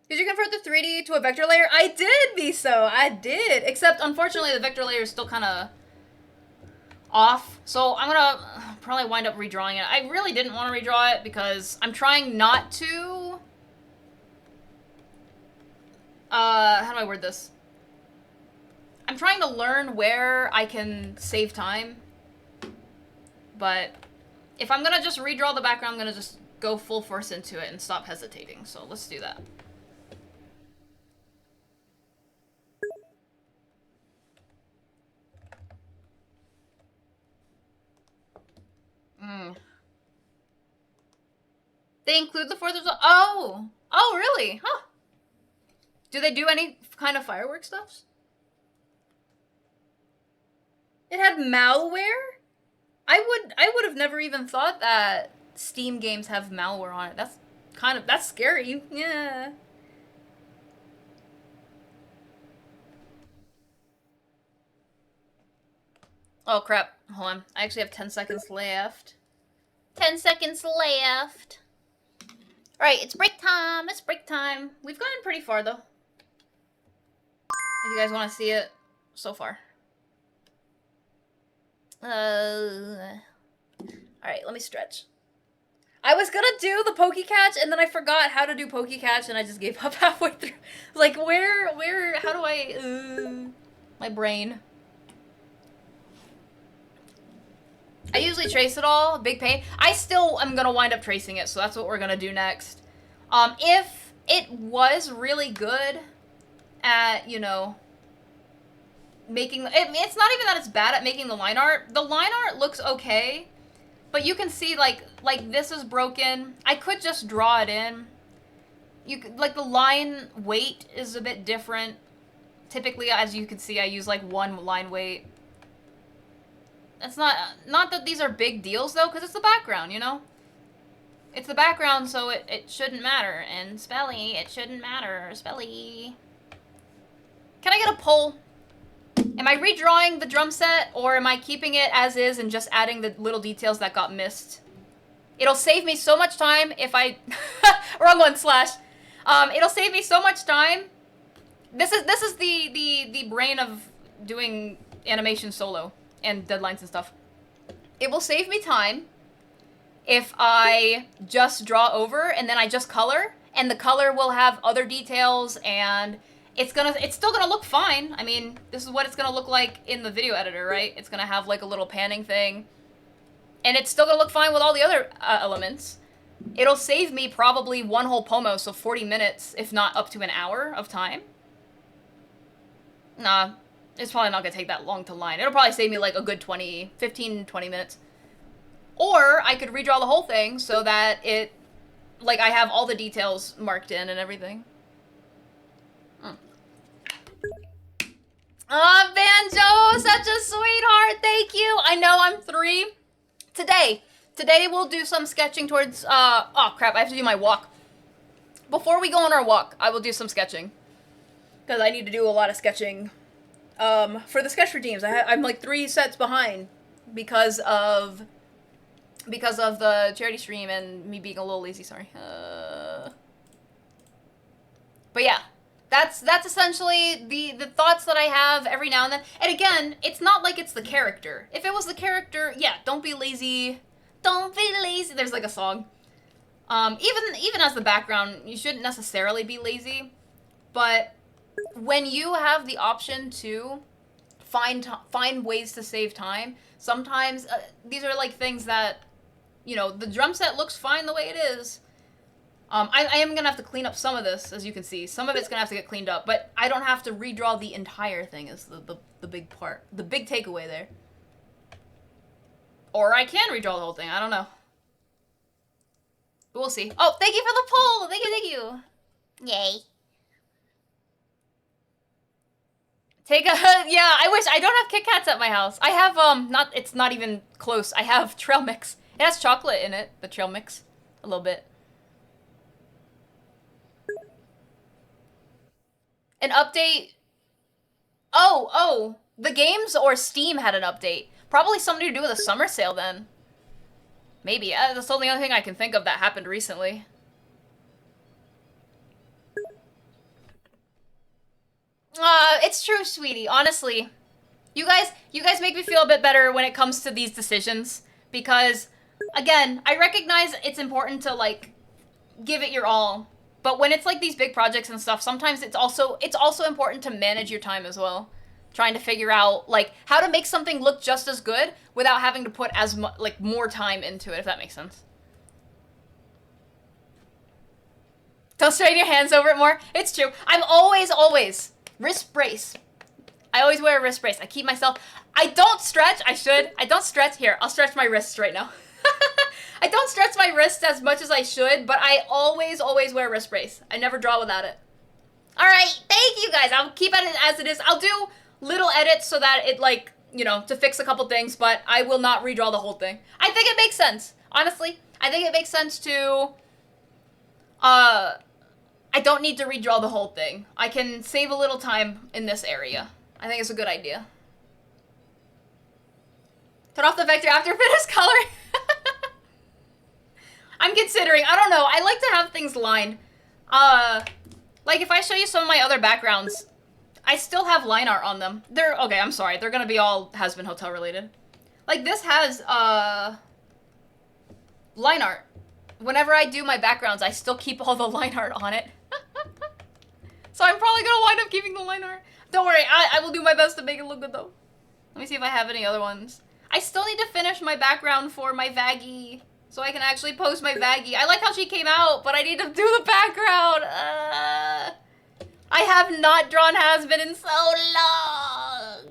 Did you convert the 3D to a vector layer? I did, Miso! I did! Except, unfortunately, the vector layer is still kind of off. So I'm gonna probably wind up redrawing it. I really didn't want to redraw it because I'm trying not to... how do I word this? I'm trying to learn where I can save time. But if I'm gonna just redraw the background, I'm gonna just go full force into it and stop hesitating. So let's do that. They include the 4th of July. Oh! Oh, really? Huh. Do they do any kind of fireworks stuff? It had malware? I would have never even thought that Steam games have malware on it. That's scary. Yeah. Oh crap. Hold on. I actually have 10 seconds left. 10 seconds left. Alright, it's break time. It's break time. We've gotten pretty far though. If you guys want to see it so far. Alright, let me stretch. I was gonna do the Poke Catch and then I forgot how to do Poke Catch and I just gave up halfway through. Like, how do I, my brain. I usually trace it all, big pain. I still am gonna wind up tracing it, so that's what we're gonna do next. If it was really good at, you know, making, it's not even that it's bad at making the line art. The line art looks okay, but you can see, like this is broken. I could just draw it in. Like, the line weight is a bit different. Typically, as you can see, I use, like, 1 line weight. It's not that these are big deals, though, because it's the background, you know? It's the background, so it shouldn't matter. And Spelly, it shouldn't matter. Spelly. Can I get a poll? Am I redrawing the drum set, or am I keeping it as is and just adding the little details that got missed? It'll save me so much time if I... Wrong one, slash. It'll save me so much time. This is the brain of doing animation solo and deadlines and stuff. It will save me time if I just draw over and then I just color, and the color will have other details, and it's still gonna look fine. I mean, this is what it's gonna look like in the video editor, right? It's gonna have like a little panning thing, and it's still gonna look fine with all the other elements. It'll save me probably 1 whole pomo, so 40 minutes, if not up to an hour of time. Nah, it's probably not gonna take that long to line. It'll probably save me like a good 15, 20 minutes. Or I could redraw the whole thing so that it, like, I have all the details marked in and everything. Oh, Banjo, such a sweetheart, thank you. I know I'm 3. Today we'll do some sketching towards, oh crap, I have to do my walk. Before we go on our walk, I will do some sketching. Because I need to do a lot of sketching, for the sketch redeems. I'm like 3 sets behind because of the charity stream and me being a little lazy, sorry. But yeah. That's essentially the thoughts that I have every now and then. And again, it's not like it's the character. If it was the character, yeah, don't be lazy. Don't be lazy. There's like a song. Even as the background, you shouldn't necessarily be lazy. But when you have the option to find ways to save time, sometimes these are like things that, you know, the drum set looks fine the way it is. I am gonna have to clean up some of this, as you can see. Some of it's gonna have to get cleaned up, but I don't have to redraw the entire thing is the big part. The big takeaway there. Or I can redraw the whole thing, I don't know. But we'll see. Oh, thank you for the poll! Thank you! Yay. Yeah, I wish, I don't have Kit Kats at my house. I have, it's not even close. I have trail mix. It has chocolate in it, the trail mix. A little bit. An update? Oh, the games or Steam had an update. Probably something to do with a summer sale then. Maybe, that's the only other thing I can think of that happened recently. It's true, sweetie, honestly. You guys make me feel a bit better when it comes to these decisions. Because, again, I recognize it's important to, like, give it your all. But when it's like these big projects and stuff, sometimes it's also important to manage your time as well. Trying to figure out, like, how to make something look just as good without having to put as much, like, more time into it, if that makes sense. Don't strain your hands over it more. It's true. I'm always, wrist brace. I always wear a wrist brace. I keep myself, I don't stretch. I should. I don't stretch. Here, I'll stretch my wrists right now. I don't stretch my wrists as much as I should, but I always wear a wrist brace. I never draw without it. All right, thank you guys. I'll keep it as it is. I'll do little edits so that it, like, you know, to fix a couple things, but I will not redraw the whole thing. I think it makes sense. Honestly, I think it makes sense to, I don't need to redraw the whole thing. I can save a little time in this area. I think it's a good idea. Turn off the vector after finish coloring. I'm considering, I don't know, I like to have things lined. Like if I show you some of my other backgrounds, I still have line art on them. Okay, I'm sorry, they're gonna be all Has-Been Hotel related. Like this has, line art. Whenever I do my backgrounds, I still keep all the line art on it. So I'm probably gonna wind up keeping the line art. Don't worry, I will do my best to make it look good though. Let me see if I have any other ones. I still need to finish my background for my Vaggie, so I can actually post my Vaggie. I like how she came out, but I need to do the background. I have not drawn Has-Been in so long.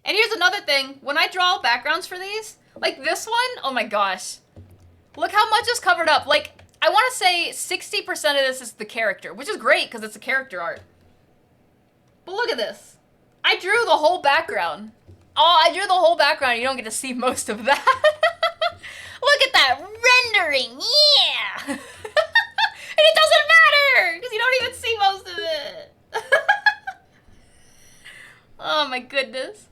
And here's another thing. When I draw backgrounds for these, like this one, oh my gosh. Look how much is covered up. Like, I want to say 60% of this is the character, which is great because it's a character art. But look at this. I drew the whole background. Oh, I drew the whole background. You don't get to see most of that. Look at that rendering. Yeah. And it doesn't matter because you don't even see most of it. Oh my goodness.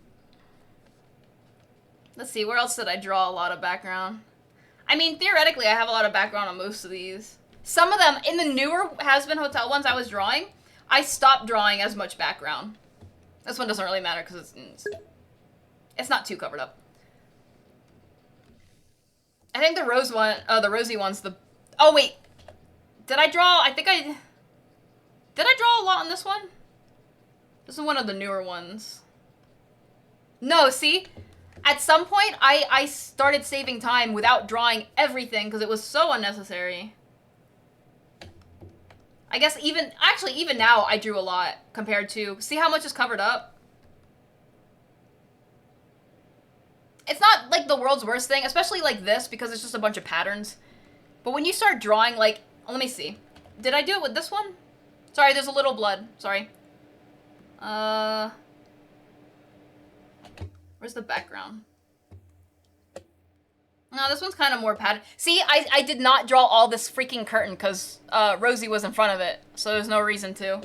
Let's see, where else did I draw a lot of background? I mean, theoretically, I have a lot of background on most of these. Some of them, in the newer Has-Been Hotel ones I was drawing, I stopped drawing as much background. This one doesn't really matter because it's not too covered up. I think the the rosy one's the... Oh, wait. Did I draw... Did I draw a lot on this one? This is one of the newer ones. No, see? At some point, I started saving time without drawing everything because it was so unnecessary. I guess even now I drew a lot compared to... See how much is covered up? It's not like the world's worst thing, especially like this because it's just a bunch of patterns. But when you start drawing, like... Let me see. Did I do it with this one? Sorry, there's a little blood. Sorry. Where's the background? No, this one's kind of more patterned. See, I did not draw all this freaking curtain because Rosie was in front of it, so there's no reason to.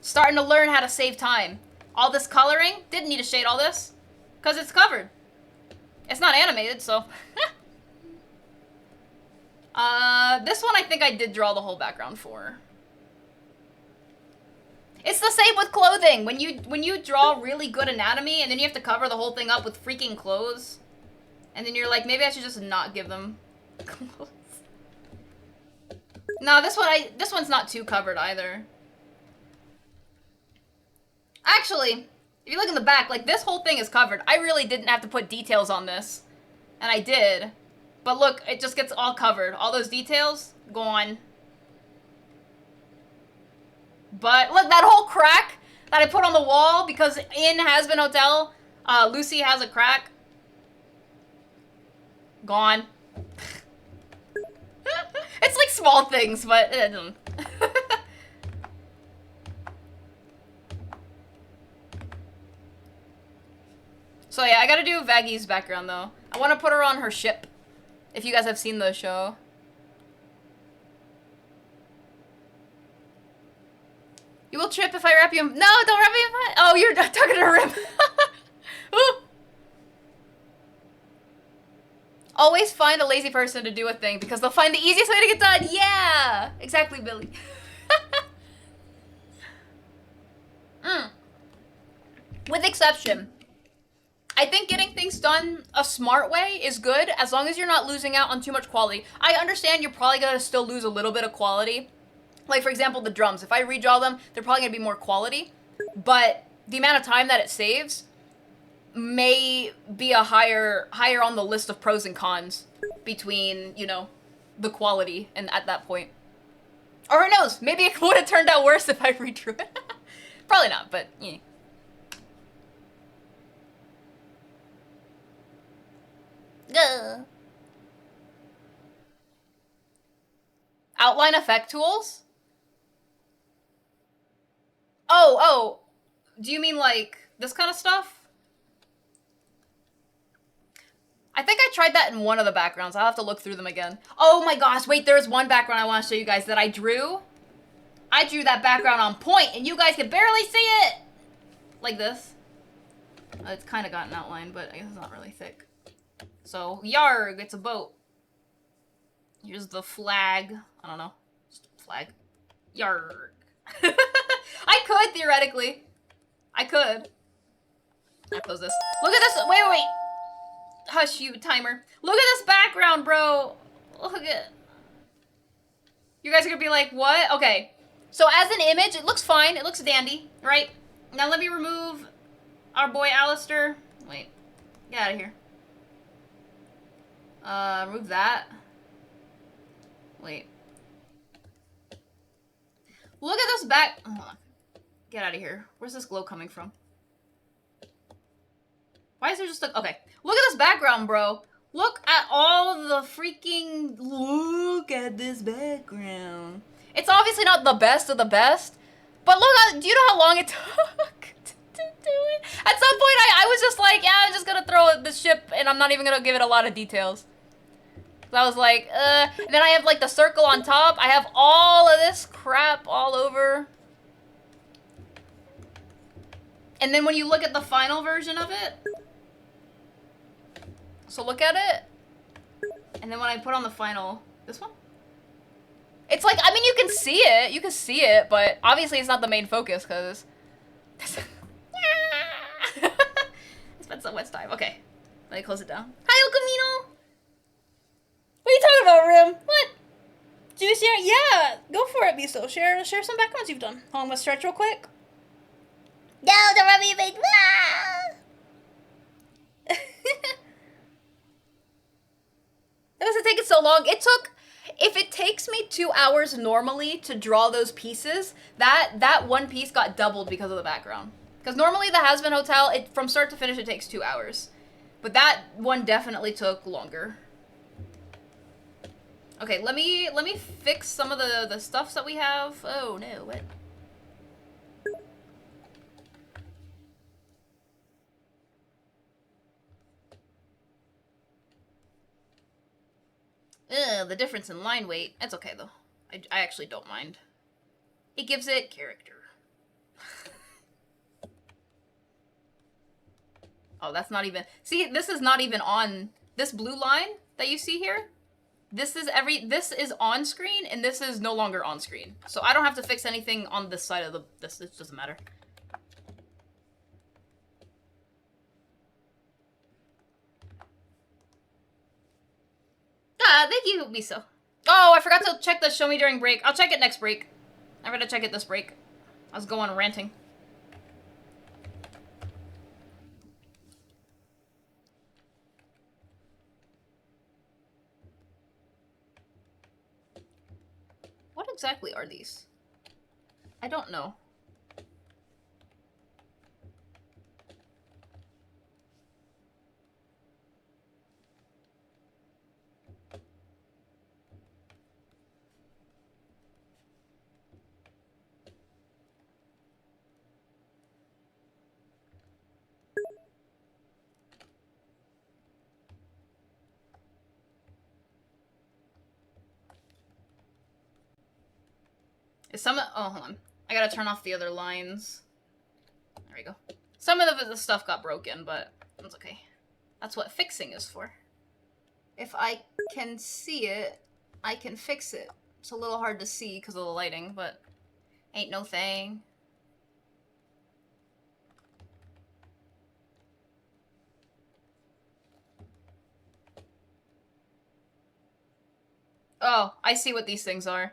Starting to learn how to save time. All this coloring, didn't need to shade all this because it's covered. It's not animated, so. This one I think I did draw the whole background for. It's the same with clothing. When you draw really good anatomy and then you have to cover the whole thing up with freaking clothes. And then you're like, maybe I should just not give them clothes. No, this one's not too covered either. Actually, if you look in the back, like this whole thing is covered. I really didn't have to put details on this. And I did. But look, it just gets all covered. All those details, gone. But look, that whole crack that I put on the wall because in Has-Been Hotel, Lucy has a crack. Gone. It's like small things, but So yeah, I gotta do Vaggie's background though. I want to put her on her ship. If you guys have seen the show. You will trip if I wrap you in... No, don't wrap me in... Oh, you're talking to Rim. Ooh. Always find a lazy person to do a thing because they'll find the easiest way to get done. Yeah! Exactly, Billy. With exception. I think getting things done a smart way is good as long as you're not losing out on too much quality. I understand you're probably going to still lose a little bit of quality. Like, for example, the drums. If I redraw them, they're probably going to be more quality. But the amount of time that it saves may be a higher on the list of pros and cons between, you know, the quality and at that point. Or who knows? Maybe it would have turned out worse if I redrew it. Probably not, but yeah. Gah. Outline effect tools? Oh. Do you mean like this kind of stuff? I think I tried that in one of the backgrounds. I'll have to look through them again. Oh my gosh, wait, there's one background I want to show you guys that I drew. I drew that background on point, and you guys can barely see it! Like this. It's kind of got an outline, but I guess it's not really thick. So, yarg, it's a boat. Here's the flag. I don't know. Just a flag. Yarg. I could, theoretically. I could. I'll close this. Look at this. Wait. Hush, you timer. Look at this background, bro. Look at. You guys are gonna be like, what? Okay. So as an image, it looks fine. It looks dandy, right? Now let me remove our boy Alistair. Wait. Get out of here. Remove that. Wait. Look at this back. Hold on. Get out of here. Where's this glow coming from? Why is there just a... Okay. Look at this background, bro. Look at all the freaking... Look at this background. It's obviously not the best of the best. But look at... Do you know how long it took to do it? At some point, I was just like, yeah, I'm just gonna throw the ship and I'm not even gonna give it a lot of details. So I was like, And then I have like the circle on top. I have all of this crap all over. And then when you look at the final version of it... So look at it. And then when I put on the final... This one? It's like, I mean, you can see it. You can see it, but obviously it's not the main focus, because... I spent so much time. Okay. Let me close it down. Hi, El Camino! What are you talking about, Rim? What? Did you share? Yeah, go for it, Miso. Share some backgrounds you've done. Hold on, I'm gonna stretch real quick. No, don't rub me in your face. Why was it taking so long? It took, if it takes me 2 hours normally to draw those pieces, that one piece got doubled because of the background. Because normally the Has Been Hotel, from start to finish, it takes 2 hours. But that one definitely took longer. Okay, let me fix some of the stuffs that we have. Oh no, what? Ugh, the difference in line weight. That's okay, though. I actually don't mind. It gives it character. Oh, that's not even... See, this is not even on... This blue line that you see here, this is on screen, and this is no longer on screen. So I don't have to fix anything on this side of this. It doesn't matter. Ah, thank you, Miso. Oh, I forgot to check the show me during break. I'll check it next break. I'm gonna check it this break. I was going ranting. What exactly are these? I don't know. Oh, hold on. I gotta turn off the other lines. There we go. Some of the stuff got broken, but it's okay. That's what fixing is for. If I can see it, I can fix it. It's a little hard to see because of the lighting, but ain't no thing. Oh, I see what these things are.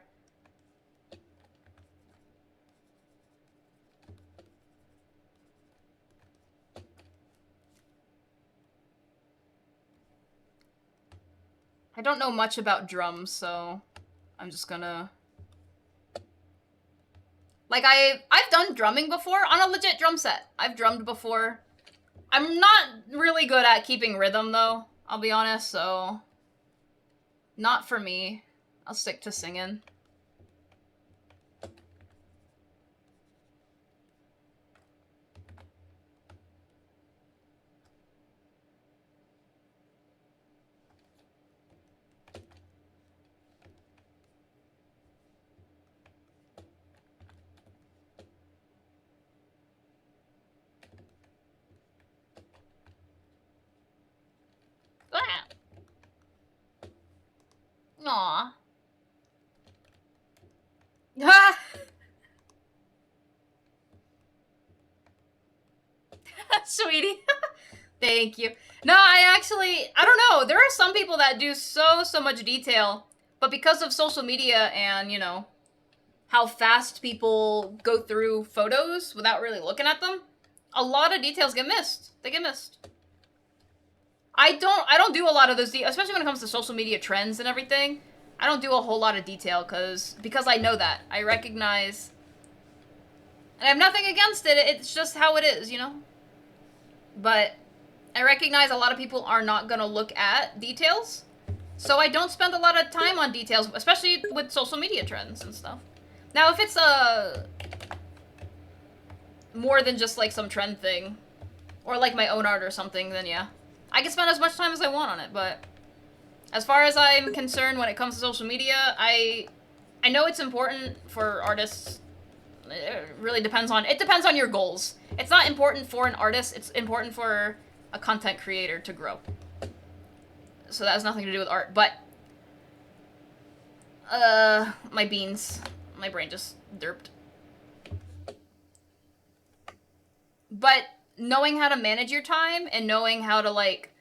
I don't know much about drums, so I'm just gonna... Like, I've done drumming before on a legit drum set. I've drummed before. I'm not really good at keeping rhythm, though. I'll be honest, so not for me. I'll stick to singing. Aw. Ha! Sweetie. Thank you. No, I don't know. There are some people that do so much detail, but because of social media and, you know, how fast people go through photos without really looking at them, a lot of details get missed. They get missed. I don't do a lot of those, especially when it comes to social media trends and everything. I don't do a whole lot of detail because I know that. I recognize, and I have nothing against it. It's just how it is, you know? But I recognize a lot of people are not gonna look at details. So I don't spend a lot of time on details, especially with social media trends and stuff. Now, if it's more than just like some trend thing, or like my own art or something, then yeah. I can spend as much time as I want on it, but as far as I'm concerned when it comes to social media, I know it's important for artists. It really depends on your goals. It's not important for an artist, it's important for a content creator to grow. So that has nothing to do with art, but my beans. My brain just derped. But knowing how to manage your time and knowing how to, like,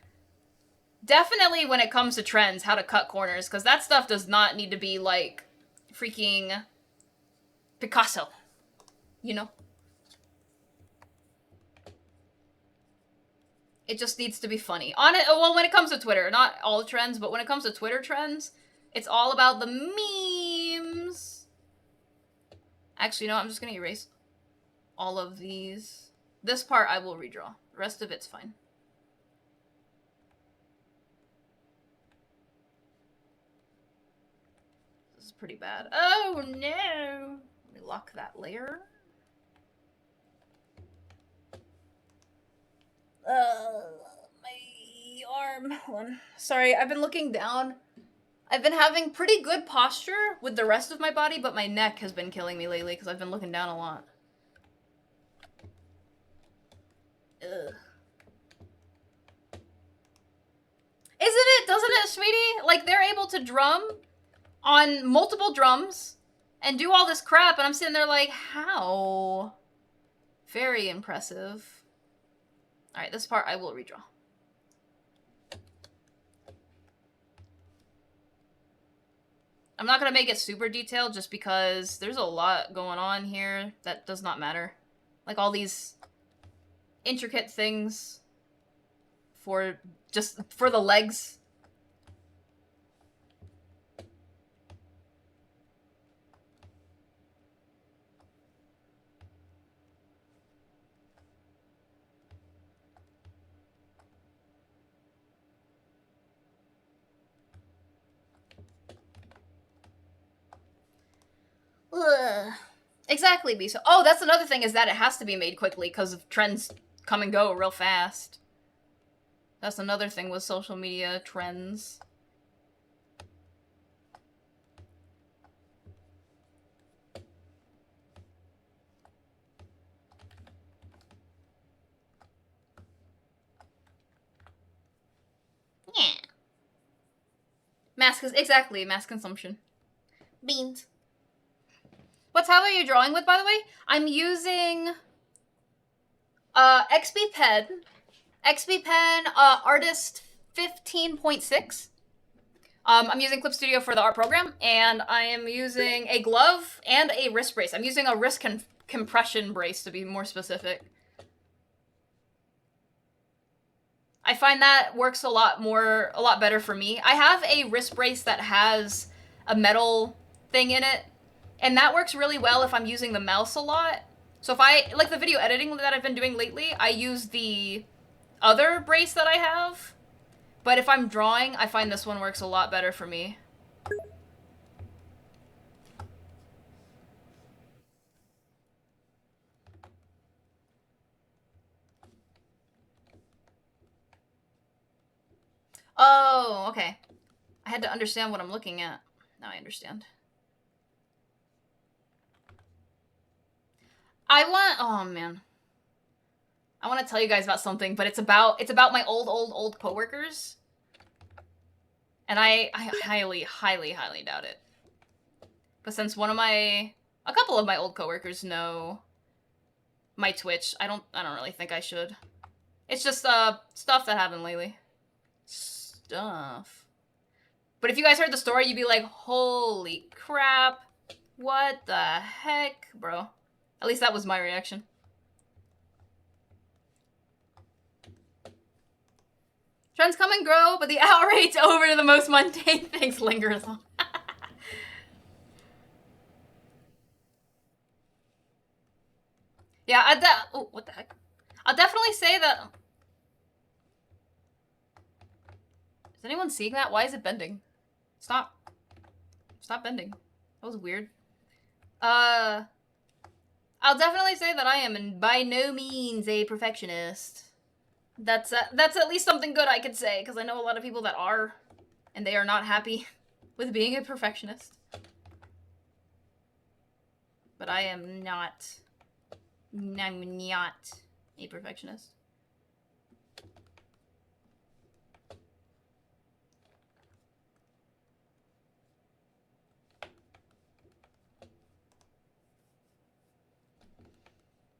definitely when it comes to trends, how to cut corners, because that stuff does not need to be, like, freaking Picasso, you know? It just needs to be funny. Well, when it comes to Twitter, not all trends, but when it comes to Twitter trends, it's all about the memes. Actually, no, I'm just gonna erase all of these. This part I will redraw. The rest of it's fine. This is pretty bad. Oh no! Let me lock that layer. My arm. Hold on. Sorry, I've been looking down. I've been having pretty good posture with the rest of my body, but my neck has been killing me lately because I've been looking down a lot. Ugh. Isn't it? Doesn't it, sweetie? Like, they're able to drum on multiple drums and do all this crap, and I'm sitting there like, how? Very impressive. Alright, this part I will redraw. I'm not going to make it super detailed just because there's a lot going on here that does not matter. Like all these intricate things for the legs. Ugh. Exactly, Bisa. Oh, that's another thing, is that it has to be made quickly because of trends come and go real fast. That's another thing with social media trends. Yeah. Exactly, mass consumption. Beans. What tab are you drawing with, by the way? I'm using XP Pen Artist 15.6. I'm using Clip Studio for the art program, and I am using a glove and a wrist brace. I'm using a wrist compression brace to be more specific. I find that works a lot better for me. I have a wrist brace that has a metal thing in it, and that works really well if I'm using the mouse a lot. So if I, like the video editing that I've been doing lately, I use the other brace that I have But if I'm drawing, I find this one works a lot better for me. Oh, okay. I had to understand what I'm looking at. Now I understand. Oh man. I want to tell you guys about something, but it's about my old coworkers. And I highly doubt it. But since a couple of my old coworkers know my Twitch, I don't really think I should. It's just stuff that happened lately. Stuff. But if you guys heard the story, you'd be like, holy crap. What the heck, bro? At least that was my reaction. Trends come and grow, but the outrage over the most mundane things lingers on. Yeah, oh, what the heck? I'll definitely say that... Is anyone seeing that? Why is it bending? Stop. Stop bending. That was weird. I'll definitely say that I am by no means a perfectionist. That's at least something good I could say, because I know a lot of people that are, and they are not happy with being a perfectionist. But I am not. I'm not a perfectionist.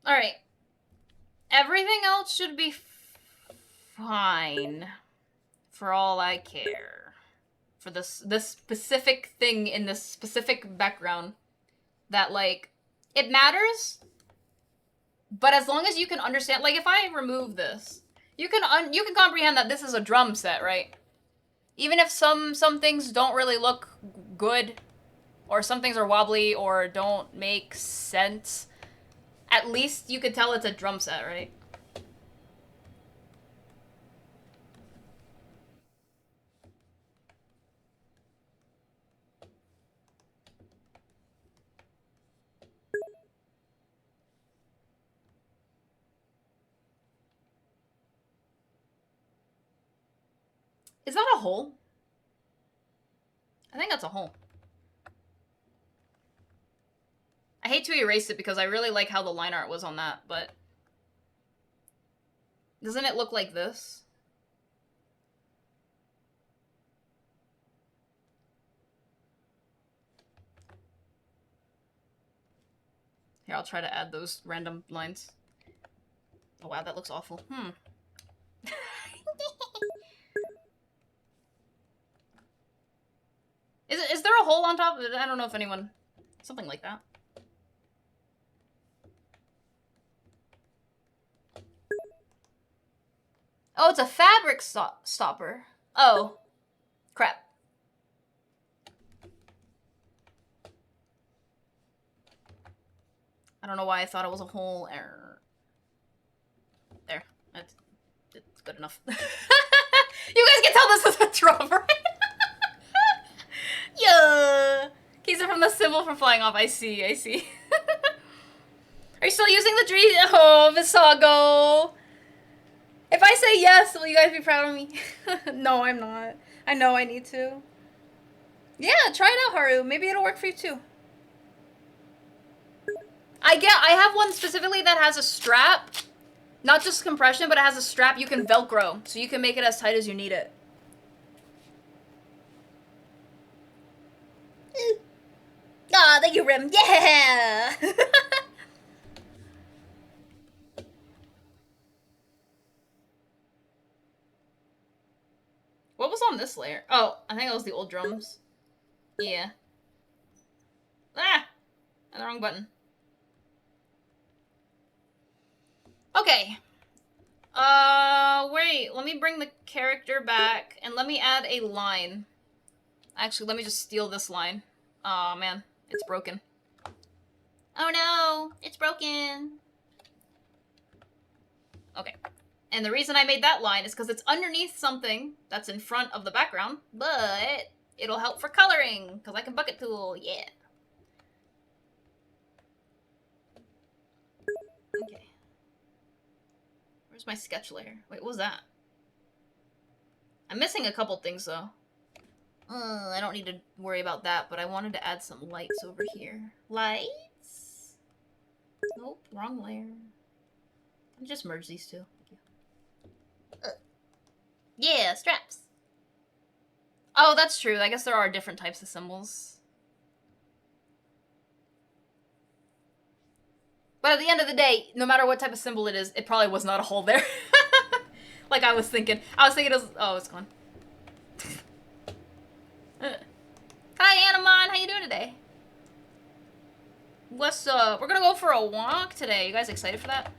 Alright. Everything else should be fine. For all I care. For this specific thing in this specific background. That, like, it matters. But as long as you can understand, like, if I remove this, you can comprehend that this is a drum set, right? Even if some things don't really look good, or some things are wobbly, or don't make sense, at least you could tell it's a drum set, right? Is that a hole? I think that's a hole. I hate to erase it because I really like how the line art was on that, but... Doesn't it look like this? Here, I'll try to add those random lines. Oh wow, that looks awful. Is there a hole on top of it? I don't know if anyone... Something like that. Oh, it's a fabric stopper. Oh. Crap. I don't know why I thought it was a hole. There. It's good enough. You guys can tell this is a drum, right? Yeah. Keys are from the symbol for flying off. I see. Are you still using the tree? Oh, Visago. If I say yes, will you guys be proud of me? No, I'm not. I know I need to. Yeah, try it out, Haru. Maybe it'll work for you too. I have one specifically that has a strap. Not just compression, but it has a strap you can Velcro. So you can make it as tight as you need it. Aw, thank you, Rim. Yeah! What was on this layer? Oh, I think it was the old drums. Yeah. Ah! The wrong button. Okay. Wait. Let me bring the character back, and let me add a line. Actually, let me just steal this line. Aw, man. It's broken. Oh no! It's broken! Okay. And the reason I made that line is because it's underneath something that's in front of the background, but it'll help for coloring, because I can bucket tool, yeah. Okay. Where's my sketch layer? Wait, what was that? I'm missing a couple things, though. I don't need to worry about that, but I wanted to add some lights over here. Lights? Nope, wrong layer. I'll just merge these two. Yeah, straps. Oh, that's true. I guess there are different types of symbols. But at the end of the day, no matter what type of symbol it is, it probably was not a hole there. Like I was thinking. I was thinking it was... Oh, it's gone. Hi, Anamon. How you doing today? What's up? We're gonna go for a walk today. You guys excited for that?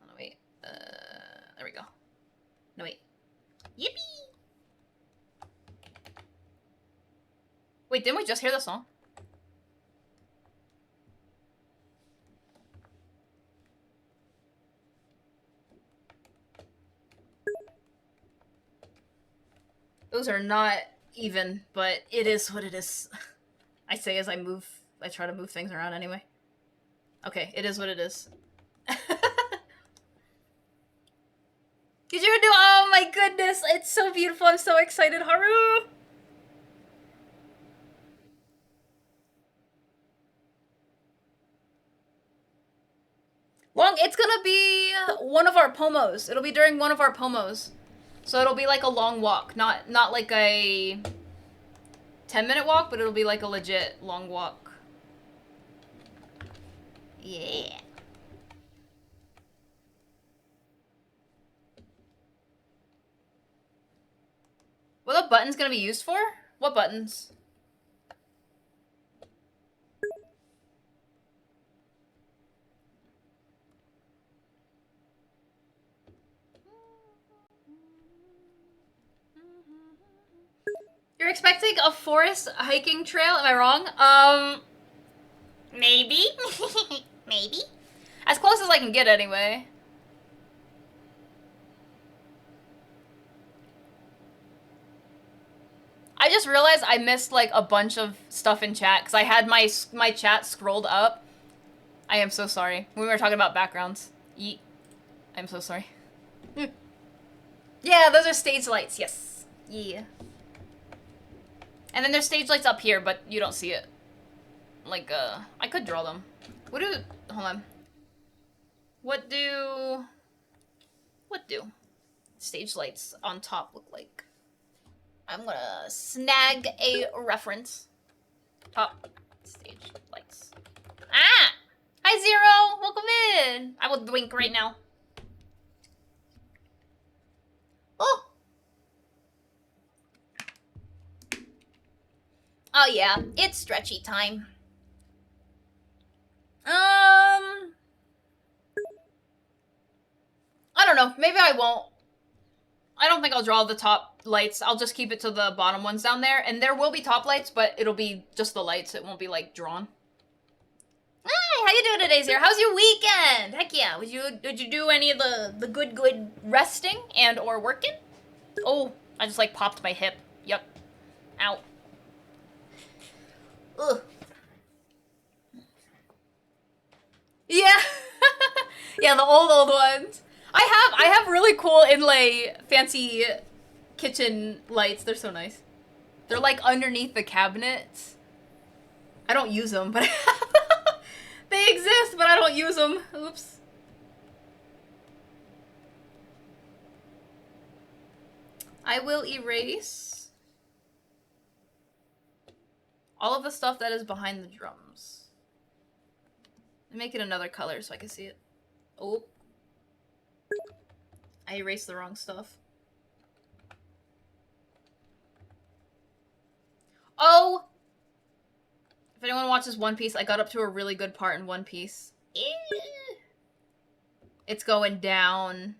Oh, no, wait. There we go. No, wait. Yippee! Wait, didn't we just hear the song? Those are not even, but it is what it is. I say as I try to move things around anyway. Okay, it is what it is. Did you do? Oh my goodness, it's so beautiful. I'm so excited, Haru. It's gonna be one of our pomos. It'll be during one of our pomos. So it'll be like a long walk, not like a 10-minute walk, but it'll be like a legit long walk. Yeah. What are the buttons gonna be used for? What buttons? You're expecting a forest hiking trail? Am I wrong? Maybe? Maybe? As close as I can get anyway. I just realized I missed like a bunch of stuff in chat because I had my chat scrolled up. I am so sorry. When we were talking about backgrounds. Yeet. I'm so sorry. Yeah, those are stage lights. Yes. Yeah. And then there's stage lights up here, but you don't see it. Like, I could draw them. Hold on. What do stage lights on top look like? I'm gonna snag a reference. Top stage lights. Ah! Hi, Zero! Welcome in! I will wink right now. Oh! Oh yeah, it's stretchy time. I don't know. Maybe I won't. I don't think I'll draw the top lights. I'll just keep it to the bottom ones down there. And there will be top lights, but it'll be just the lights. It won't be, like, drawn. Hi, how you doing today, Zero? How's your weekend? Heck yeah. Did you do any of the good resting and or working? Oh, I just, like, popped my hip. Yep. Ow. Ugh. Yeah. Yeah, the old ones. I have really cool inlay fancy kitchen lights. They're so nice. They're like underneath the cabinets. I don't use them, but they exist, but I don't use them. Oops. I will erase all of the stuff that is behind the drums. Make it another color so I can see it. Oh. I erased the wrong stuff. Oh! If anyone watches One Piece, I got up to a really good part in One Piece. It's going down.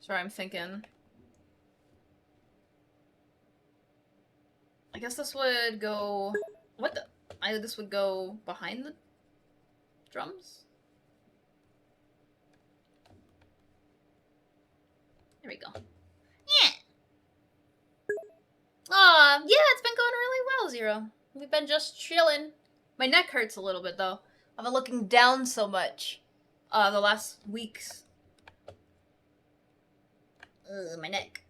Sorry, I'm thinking. I guess this would go... What the... this would go behind the drums? There we go. Yeah. Aw, yeah, it's been going really well, Zero. We've been just chilling. My neck hurts a little bit, though. I've been looking down so much. The last weeks. Ugh, my neck.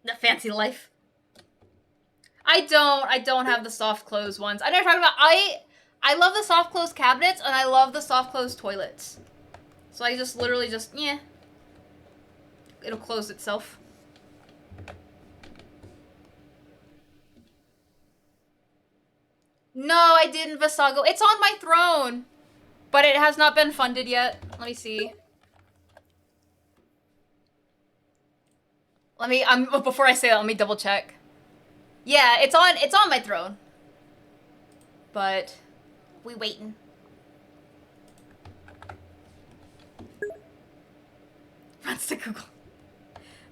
The fancy life. I don't have the soft close ones. I never talked about, I love the soft close cabinets, and I love the soft close toilets. So I just literally just, yeah. It'll close itself. No, I didn't, Visago. It's on my throne. But it has not been funded yet. Let me see. Before I say that, let me double check. Yeah, it's on my throne. But we waiting. Runs to Google.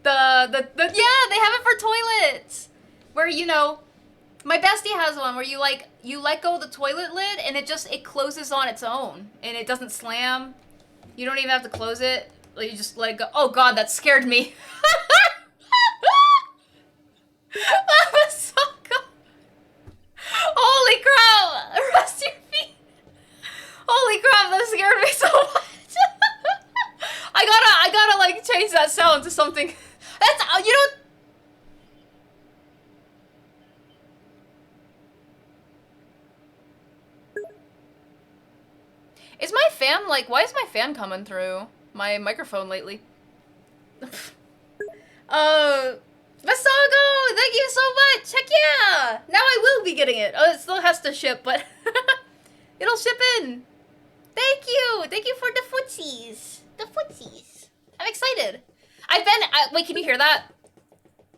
Yeah, they have it for toilets. Where, you know, my bestie has one where you let go of the toilet lid and it closes on its own and it doesn't slam. You don't even have to close it. You just let it go. Oh god, that scared me. That was so good. Holy crap! Rest your feet. Holy crap, that scared me so much. I gotta like change that sound to something. That's, you know. Is my fan, like, why is my fan coming through my microphone lately? Vasago, thank you so much! Heck yeah! Now I will be getting it. Oh, it still has to ship, but it'll ship in. Thank you! Thank you for the footsies. The footsies. I'm excited. Wait, can you hear that?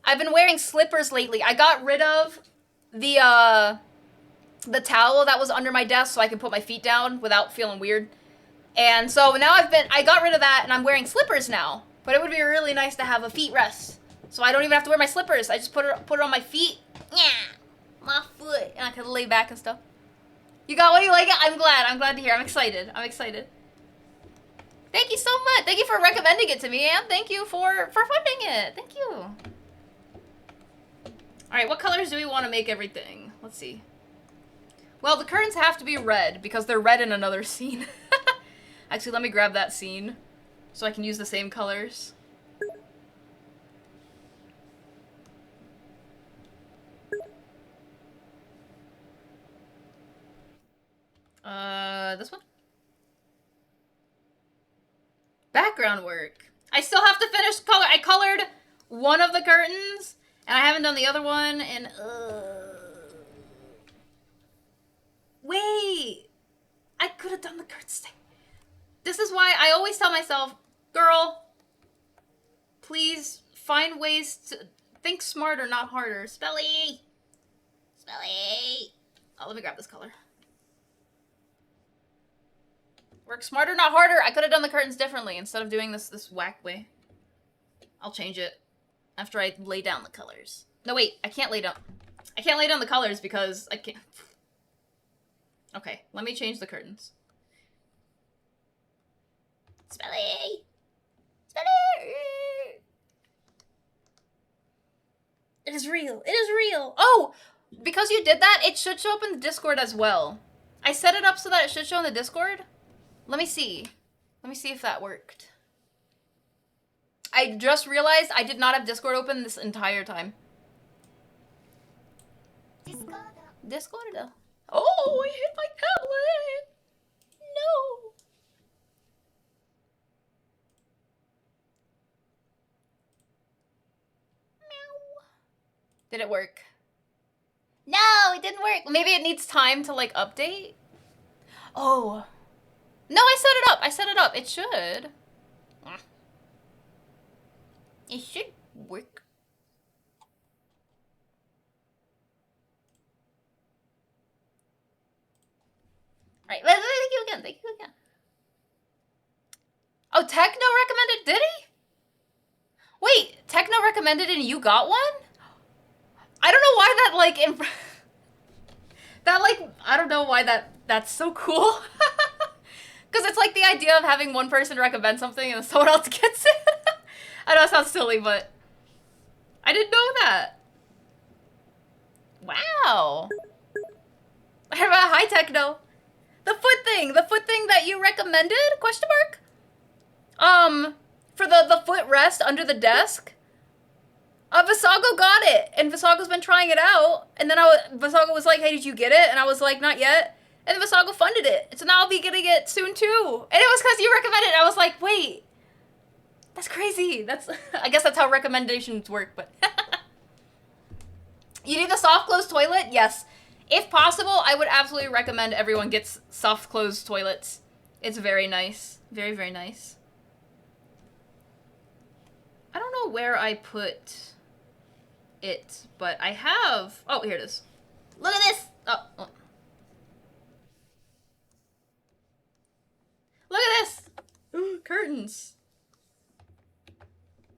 I've been wearing slippers lately. I got rid of the towel that was under my desk so I could put my feet down without feeling weird. And so now I got rid of that and I'm wearing slippers now. But it would be really nice to have a feet rest. So I don't even have to wear my slippers. I just put it on my feet. Yeah, my foot. And I can lay back and stuff. You got what you like it? I'm glad to hear. I'm excited. Thank you so much. Thank you for recommending it to me, and thank you for funding it. Thank you. Alright, what colors do we want to make everything? Let's see. Well, the curtains have to be red, because they're red in another scene. Actually, let me grab that scene, so I can use the same colors. This one? Background work. I still have to finish color. I colored one of the curtains, and I haven't done the other one, and wait, I could have done the curtains thing. This is why I always tell myself, girl, please find ways to think smarter, not harder. Spelly! Oh, let me grab this color. Work smarter, not harder. I could have done the curtains differently instead of doing this whack way. I'll change it after I lay down the colors. No, wait, I can't lay down the colors because I can't. Okay, let me change the curtains. Spelly! It is real. It is real. Oh, because you did that, it should show up in the Discord as well. I set it up so that it should show in the Discord. Let me see. Let me see if that worked. I just realized I did not have Discord open this entire time. Discord. Oh, I hit my tablet. No. Meow. Did it work? No, it didn't work. Maybe it needs time to like update. Oh. No, I set it up. It should. It should work. Alright, thank you again. Oh, Techno recommended, did he? Wait, Techno recommended and you got one? I don't know why that, like, that, like, I don't know why that's so cool. Because it's like the idea of having one person recommend something and someone else gets it. I know it sounds silly, but I didn't know that. Wow. Hi, Techno. The foot thing that you recommended? Question mark? For the footrest under the desk. Visago got it, and Visago's been trying it out. And then Visago was like, "Hey, did you get it?" And I was like, "Not yet." And then Visago funded it, so now I'll be getting it soon too. And it was because you recommended it. I was like, "Wait, that's crazy." That's I guess that's how recommendations work. But you need the soft close toilet? Yes. If possible, I would absolutely recommend everyone gets soft closed toilets. It's very nice. Very, very nice. I don't know where I put it, but I have... Oh, here it is. Look at this! Oh. Look at this! Ooh, curtains.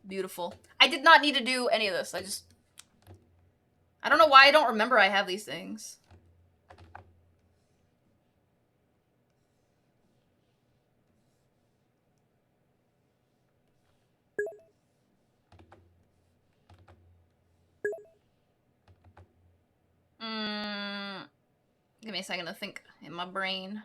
Beautiful. I did not need to do any of this. I don't know why I don't remember I have these things. Give me a second to think in my brain.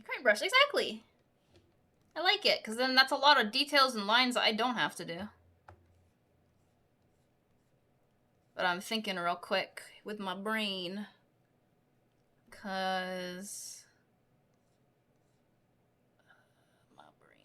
Curtain brush, exactly. I like it, because then that's a lot of details and lines that I don't have to do. But I'm thinking real quick with my brain. Because... my brain...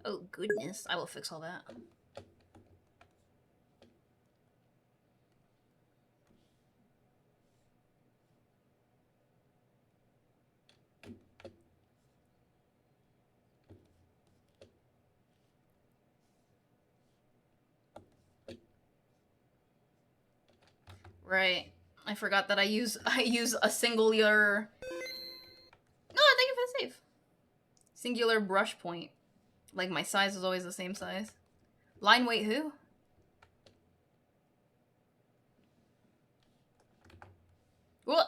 Oh, goodness. I will fix all that. Right. I forgot that I use a singular... No, thank you for the save. Singular brush point. Like my size is always the same size. Line weight who? What?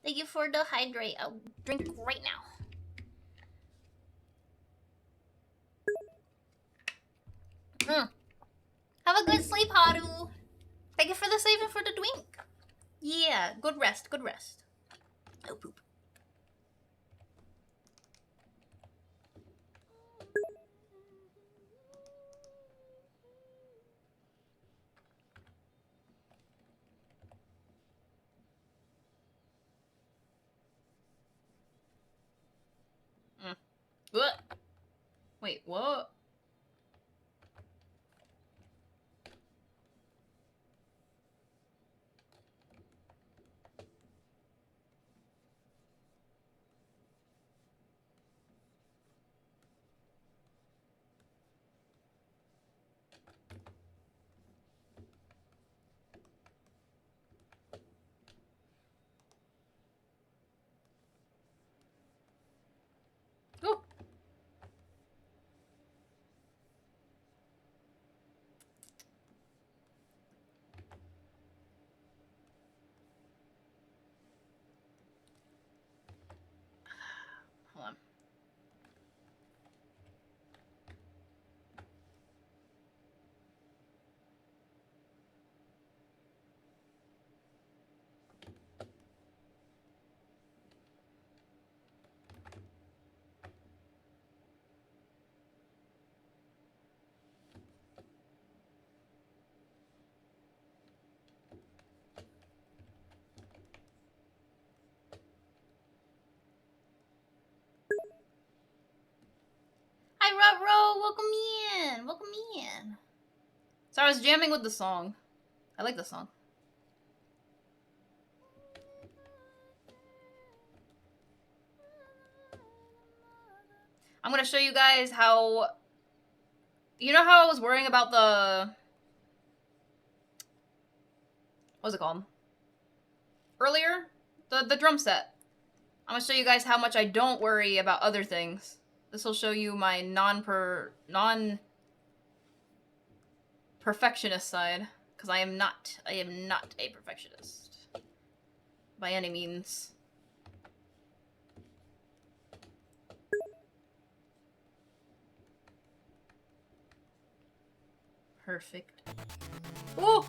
Thank you for the hydrate. I'll drink right now. Have a good sleep, Haru. Thank you for the save and for the drink. Yeah, good rest, good rest. Oh, poop. What? Wait, what? Oh. welcome in. Welcome in. So I was jamming with the song. I like the song. I'm gonna show you guys how... You know how I was worrying about the... What's it called? Earlier? The drum set. I'm gonna show you guys how much I don't worry about other things. This will show you my non-perfectionist side. Because I am not a perfectionist. By any means. Perfect. Ooh!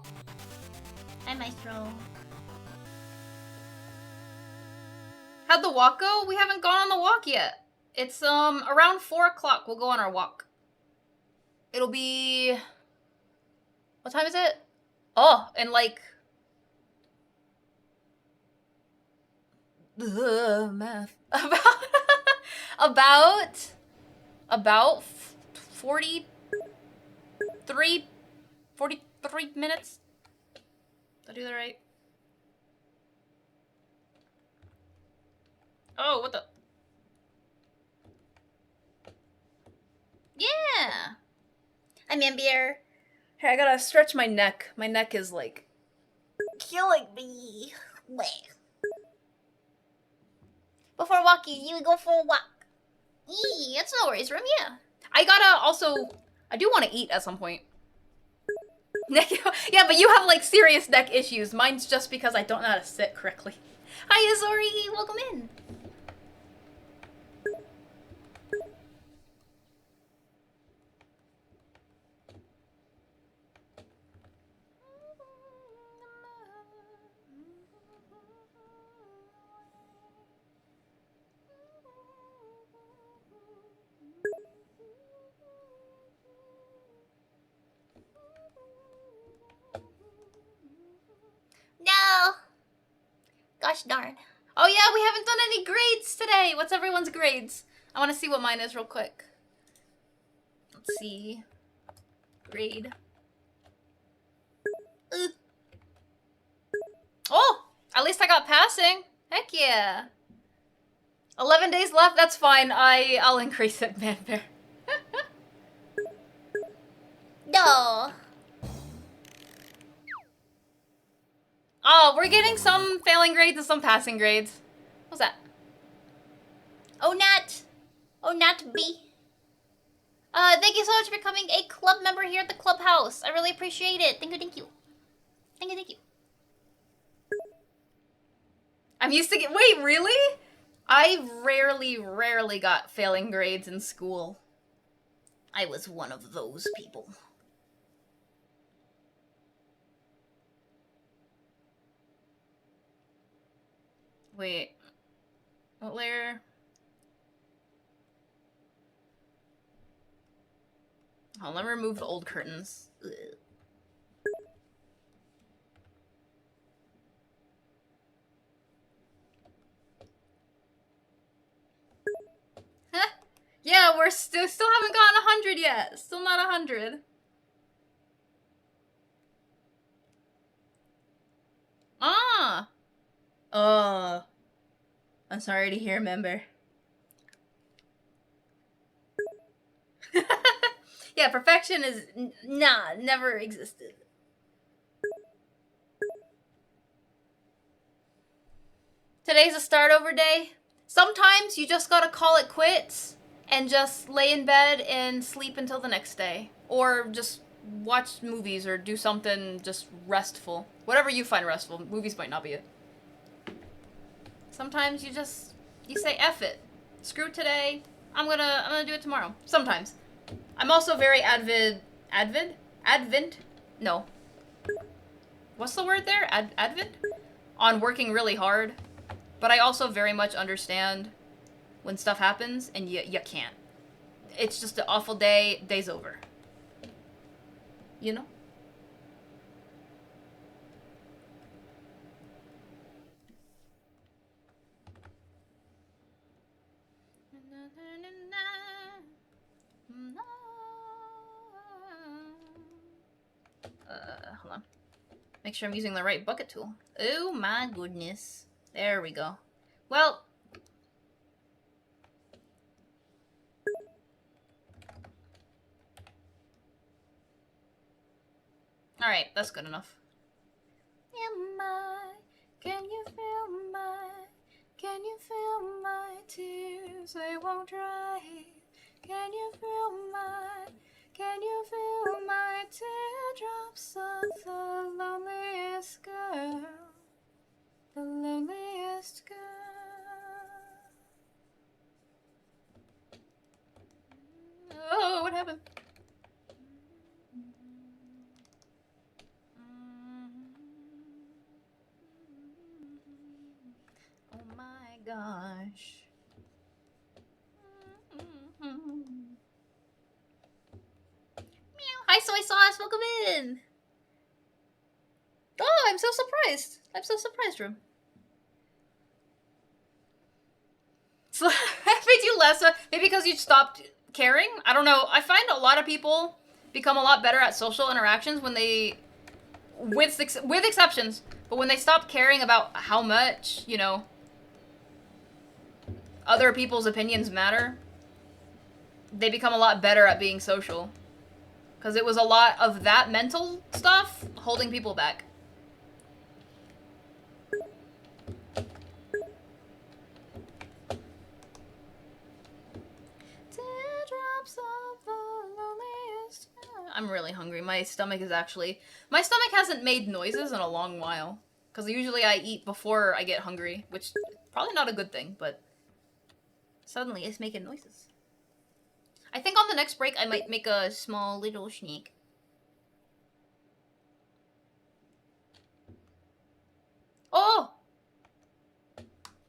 Hi, Maestro. How'd the walk go? We haven't gone on the walk yet. It's around 4 o'clock. We'll go on our walk. It'll be... What time is it? Oh, and like... Math. About 43 minutes. Did I do that right? Oh, what the? Yeah. I'm in beer. Hey, I gotta stretch my neck. My neck is like killing me. Before walking, you go for a walk. Eee, that's no worries, Rim. Yeah. I gotta also... I do want to eat at some point. Yeah, but you have like serious neck issues. Mine's just because I don't know how to sit correctly. Hi, Azori. Welcome in. No. Gosh darn. Oh yeah, we haven't done any grades today. What's everyone's grades? I want to see what mine is real quick. Let's see. Grade. Oh, at least I got passing. Heck yeah. 11 days left. That's fine. I'll increase it, man bear. No. Oh, we're getting some failing grades and some passing grades. What's that? Oh, Nat. Oh, Nat B. Thank you so much for becoming a club member here at the clubhouse. I really appreciate it. Thank you, thank you. Thank you, thank you. I'm used to wait, really? I rarely got failing grades in school. I was one of those people. Wait. What layer? Oh, let me remove the old curtains. Ugh. Yeah, we're still haven't gotten 100 yet. Still not 100. Ah. I'm sorry to hear, member. Yeah, perfection is never existed. Today's a start over day. Sometimes you just gotta call it quits and just lay in bed and sleep until the next day. Or just watch movies or do something just restful. Whatever you find restful. Movies might not be it. Sometimes you say F it. Screw today. I'm gonna do it tomorrow. Sometimes. I'm also very advent? No. What's the word there? Advent? On working really hard. But I also very much understand when stuff happens and you can't. It's just an awful day, day's over. You know? Make sure I'm using the right bucket tool. Oh my goodness. There we go. Well. Alright, that's good enough. Am I? Can you feel my? Can you feel my tears? They won't dry. Can you feel my? Can you feel my teardrops of the loneliest girl? The loneliest girl. Oh, what happened? Oh my gosh. Hi, soy sauce. Welcome in. Oh, I'm so surprised. I'm so surprised, Room. So, if we do less, maybe because you stopped caring? I don't know. I find a lot of people become a lot better at social interactions when they, with exceptions, but when they stop caring about how much, you know, other people's opinions matter, they become a lot better at being social. Because it was a lot of that mental stuff holding people back. I'm really hungry. My stomach hasn't made noises in a long while. Because usually I eat before I get hungry, which probably not a good thing, but suddenly it's making noises. I think on the next break I might make a small little sneak. Oh!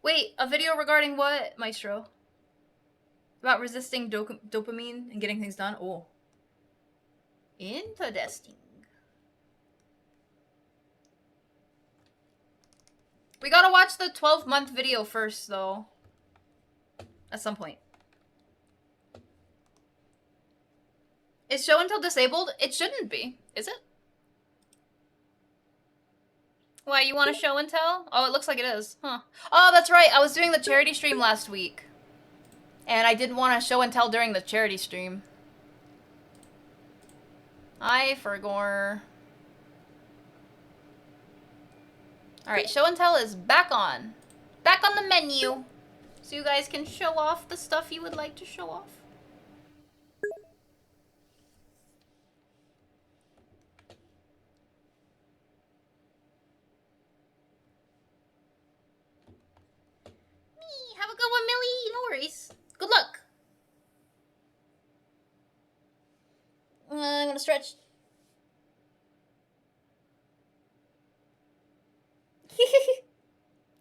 Wait, a video regarding what, Maestro? About resisting dopamine and getting things done? Oh. Interesting. We gotta watch the 12-month video first, though. At some point. Is show and tell disabled? It shouldn't be, is it? Why, you want to show and tell? Oh, it looks like it is. Huh. Oh, that's right. I was doing the charity stream last week. And I didn't want to show and tell during the charity stream. I forgot. Alright, show and tell is back on. Back on the menu. So you guys can show off the stuff you would like to show off. Have a good one, Millie. No worries. Good luck. I'm gonna stretch.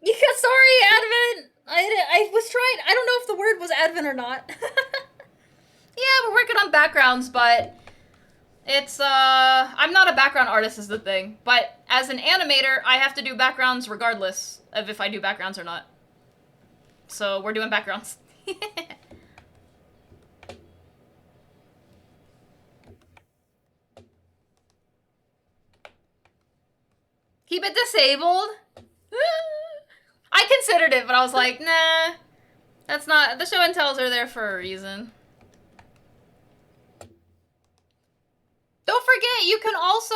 Yeah, sorry, Advent. I was trying. I don't know if the word was Advent or not. Yeah, we're working on backgrounds, but it's I'm not a background artist is the thing. But as an animator, I have to do backgrounds regardless of if I do backgrounds or not. So we're doing backgrounds. Keep it disabled? I considered it, but I was like, nah. That's not... The show and tells are there for a reason. Don't forget, you can also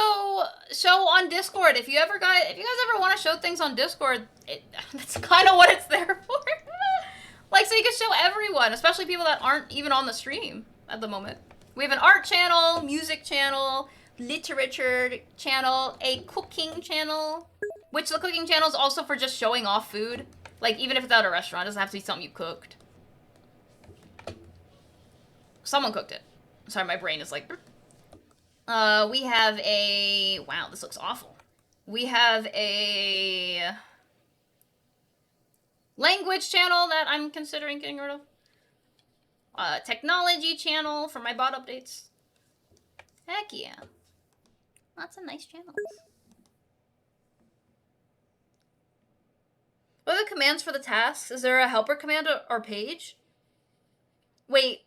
show on Discord. If you guys ever want to show things on Discord, that's kind of what it's there for. Like, so you can show everyone, especially people that aren't even on the stream at the moment. We have an art channel, music channel, literature channel, a cooking channel, which the cooking channel is also for just showing off food. Like, even if it's at a restaurant, it doesn't have to be something you cooked. Someone cooked it. Sorry, my brain is like... we have a... Wow, this looks awful. We have a... language channel that I'm considering getting rid of. Technology channel for my bot updates. Heck yeah. Lots of nice channels. What are the commands for the tasks? Is there a helper command or page? Wait,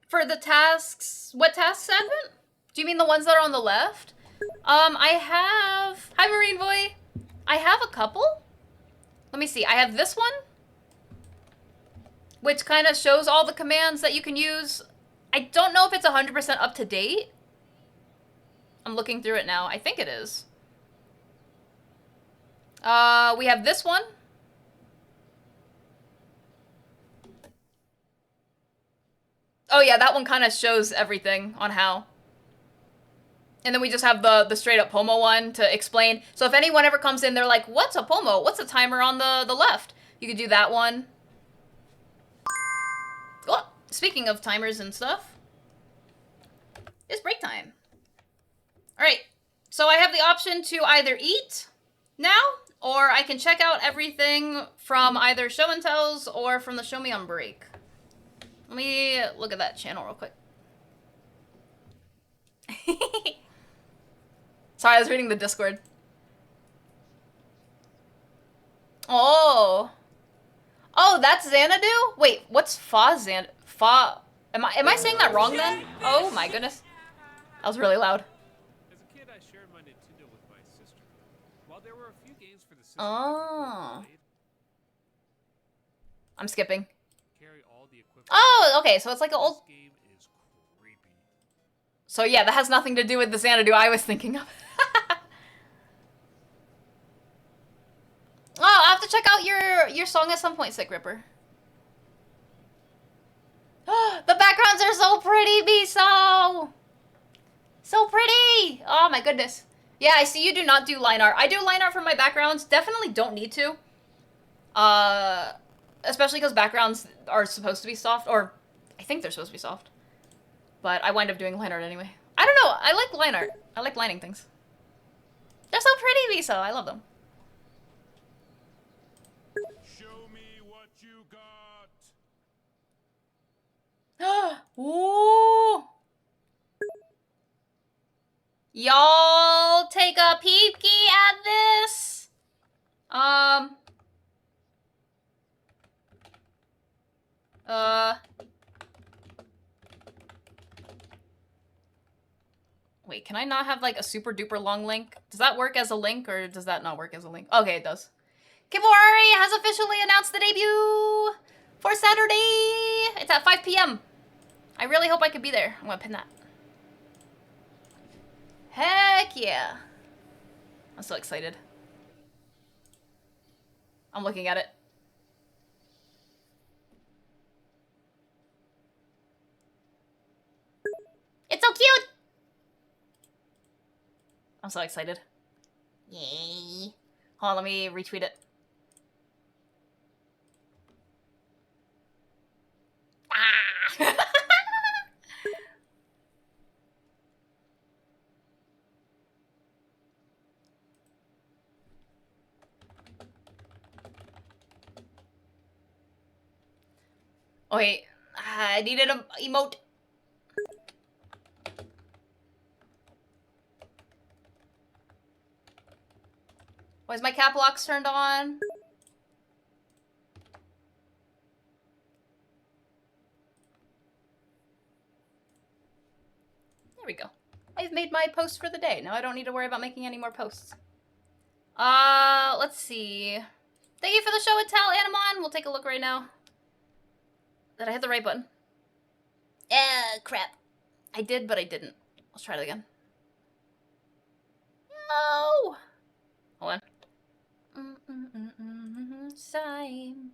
for the tasks... What tasks, Advent? Do you mean the ones that are on the left? I have... Hi, Marine Boy. I have a couple. Let me see. I have this one, which kind of shows all the commands that you can use. I don't know if it's 100% up to date. I'm looking through it now. I think it is. We have this one. Oh yeah, that one kind of shows everything on how. And then we just have the straight up Pomo one to explain. So if anyone ever comes in, they're like, what's a Pomo? What's a timer on the left? You could do that one. Oh, speaking of timers and stuff, it's break time. All right, so I have the option to either eat now, or I can check out everything from either show and tells or from the show me on break. Let me look at that channel real quick. Sorry, I was reading the Discord. Oh. Oh, that's Xanadu? Wait, what's Fa Xanadu? Fa... Am I saying that wrong then? Oh my goodness. That was really loud. As a kid, I shared my Nintendo with my sister. While there were a few games for the system Oh. that we I'm skipping. carry all the equipment. Oh, okay, so it's like an old... This game is creepy. So yeah, that has nothing to do with the Xanadu I was thinking of. Oh, I'll have to check out your song at some point, Sick Ripper. The backgrounds are so pretty, Miso! So pretty! Oh my goodness. Yeah, I see you do not do line art. I do line art for my backgrounds. Definitely don't need to. Especially because backgrounds are supposed to be soft, or I think they're supposed to be soft. But I wind up doing line art anyway. I don't know. I like line art. I like lining things. They're so pretty, Miso. I love them. Show me what you got. Ooh. Y'all take a peeky at this. Wait, can I not have like a super duper long link? Does that work as a link or does that not work as a link? Okay, it does. Kibuari has officially announced the debut for Saturday. It's at 5 p.m. I really hope I could be there. I'm gonna pin that. Heck yeah. I'm so excited. I'm looking at it. It's so cute! I'm so excited. Yay. Hold on, let me retweet it. Ah! Oh wait, I needed an emote. Why is my cap locks turned on? There we go. I've made my post for the day. Now I don't need to worry about making any more posts. Let's see. Thank you for the show, Tal Animon. We'll take a look right now. Did I hit the right button? Crap. I did, but I didn't. Let's try it again. No! Hold on. Sign.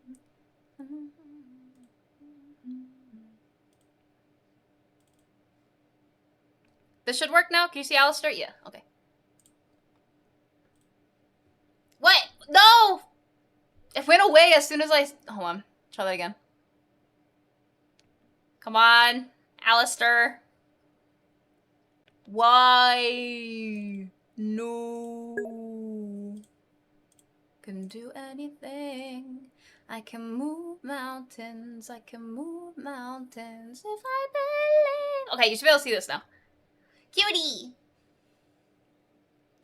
This should work now? Can you see Alistair? Yeah, okay. What? No! It went away as soon as I... Hold on. Try that again. Come on, Alistair. Why? No. Can do anything. I can move mountains. I can move mountains if I believe. Okay, you should be able to see this now. Cutie.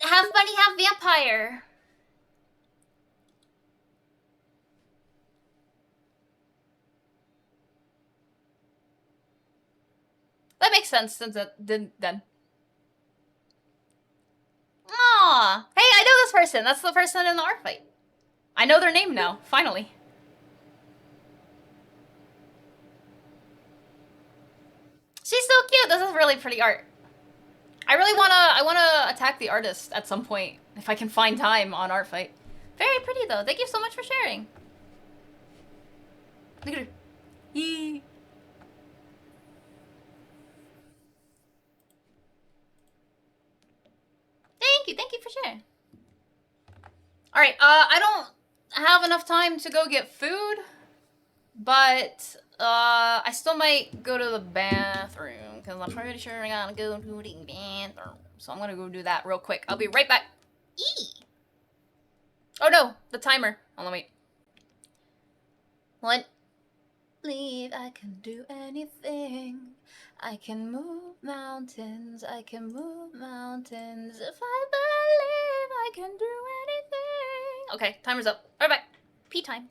Half bunny, half vampire. That makes sense since it didn't then. Aw! Hey, I know this person. That's the person in the art fight. I know their name now, finally. She's so cute. This is really pretty art. I wanna attack the artist at some point if I can find time on art fight. Very pretty though. Thank you so much for sharing. Look at her. Yee. Thank you for sharing. All right, I don't have enough time to go get food, but I still might go to the bathroom because I'm pretty sure I gotta go to the bathroom. So I'm gonna go do that real quick. I'll be right back. Eee. Oh no, the timer. Hold on, wait. One. Believe I can do anything. I can move mountains. I can move mountains. If I believe I can do anything. Okay, timer's up. All right, bye. Pee time.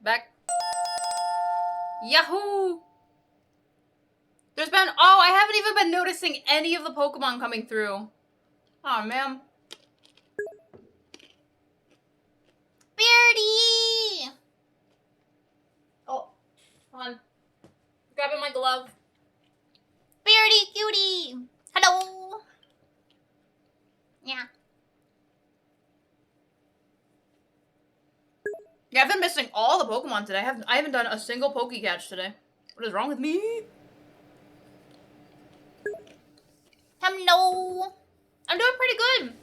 Back. Yahoo! There's been... Oh, I haven't even been noticing any of the Pokemon coming through. Oh, man. Beardy! Oh, hold on. Grabbing my glove. Beardy cutie! Hello! Yeah. Yeah, I've been missing all the Pokemon today. I haven't done a single Pokecatch today. What is wrong with me? Hello! I'm doing pretty good.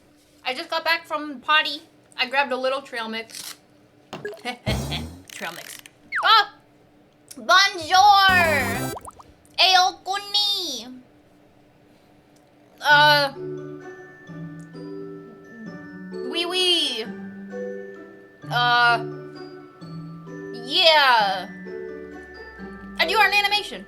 I just got back from potty. I grabbed a little trail mix. Trail mix. Ah! Bonjour! Aokuni! Wee wee. Yeah. And you are an animation.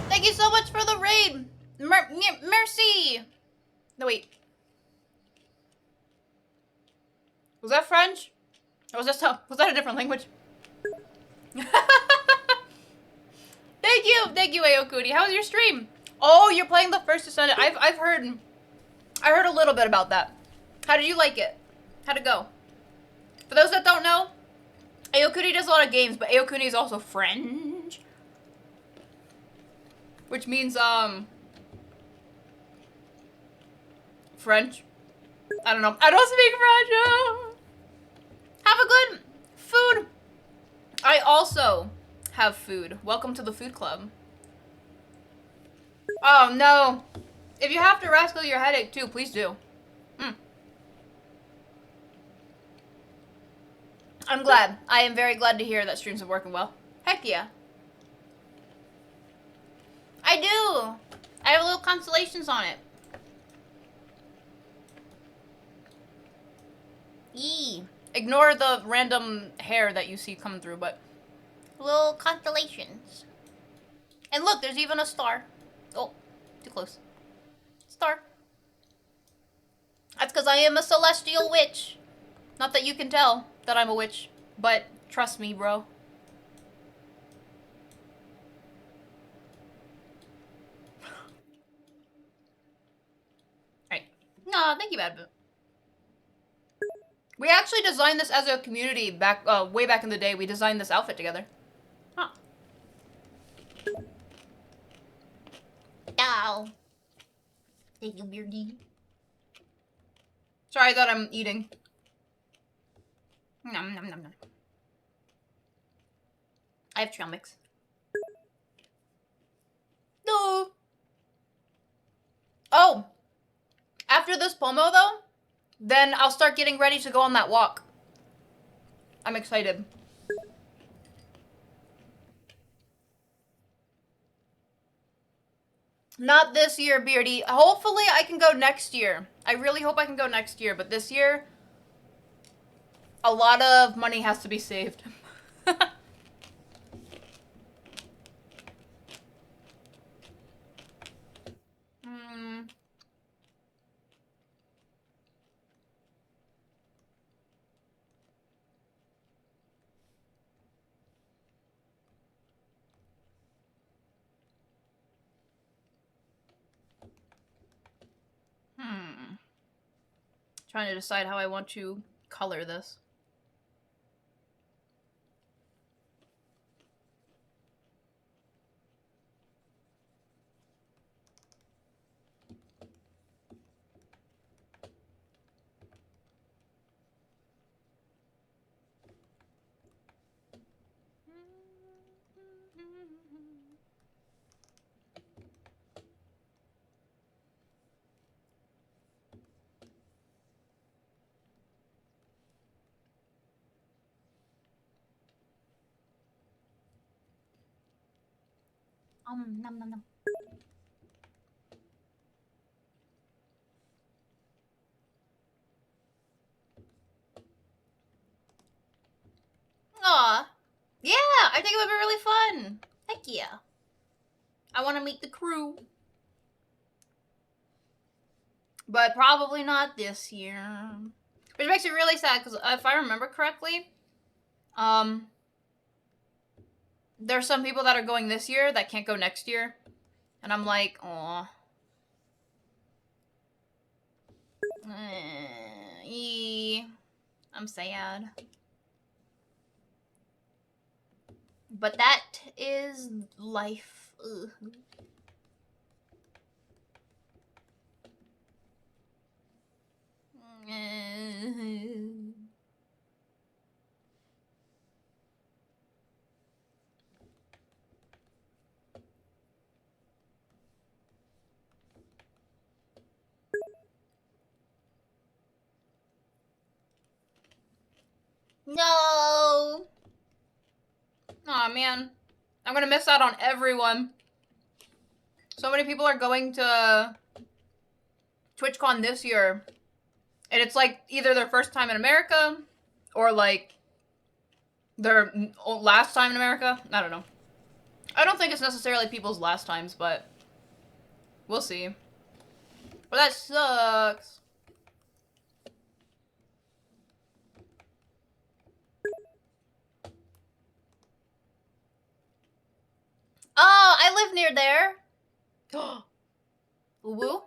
Thank you so much for the raid! Merci! No, wait. Was that French? Or was that a different language? Thank you, Aokuni. How was your stream? Oh, you're playing the first Descendant. I heard a little bit about that. How did you like it? How'd it go? For those that don't know, Aokuni does a lot of games, but Aokuni is also French. Which means, French? I don't know. I don't speak French! Have a good food! I also have food. Welcome to the food club. Oh, no. If you have to rescue your headache, too, please do. I'm glad. I am very glad to hear that streams are working well. Heck yeah. I do! I have little constellations on it. Yee. Ignore the random hair that you see coming through, but... Little constellations. And look, there's even a star. Oh, too close. Star. That's because I am a celestial witch. Not that you can tell that I'm a witch, but trust me, bro. Alright. Aw, thank you, Advent. We actually designed this as a community back, way back in the day. We designed this outfit together. Huh. Ow. Thank you, Beardy. Sorry, I thought I'm eating. Nom, nom, nom, nom. I have trail mix. No. Oh. After this Pomo, though, then I'll start getting ready to go on that walk. I'm excited. Not this year, Beardy. Hopefully I can go next year. I really hope I can go next year, but this year, a lot of money has to be saved. Trying to decide how I want to color this. Nom nom nom. I think it would be really fun. Heck yeah. I want to meet the crew. But probably not this year. Which makes me really sad, because if I remember correctly, there's some people that are going this year that can't go next year. And I'm like, aw. I'm sad. But that is life. Ugh. No. Aw, man. I'm gonna miss out on everyone. So many people are going to TwitchCon this year. And it's like either their first time in America or like their last time in America. I don't know. I don't think it's necessarily people's last times, but we'll see. But that sucks. Oh, I live near there. Woo?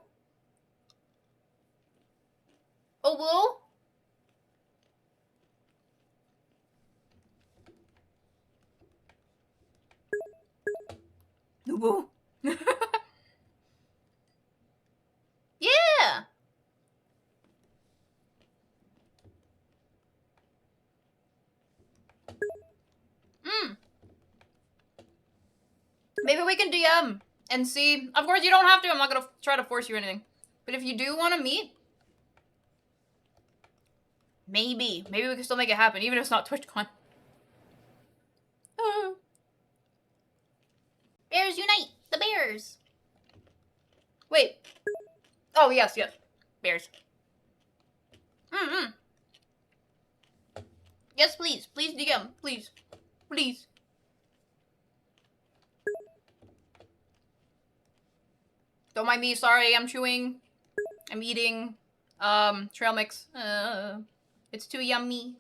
Oh, woo? Woo? Yeah. Maybe we can DM and see. Of course, you don't have to. I'm not gonna try to force you or anything. But if you do want to meet, maybe we can still make it happen, even if it's not TwitchCon. Bears unite! The bears! Wait. Oh, yes. Bears. Yes, please. Please DM. Please. Please. Don't mind me. Sorry, I'm chewing. I'm eating trail mix. It's too yummy.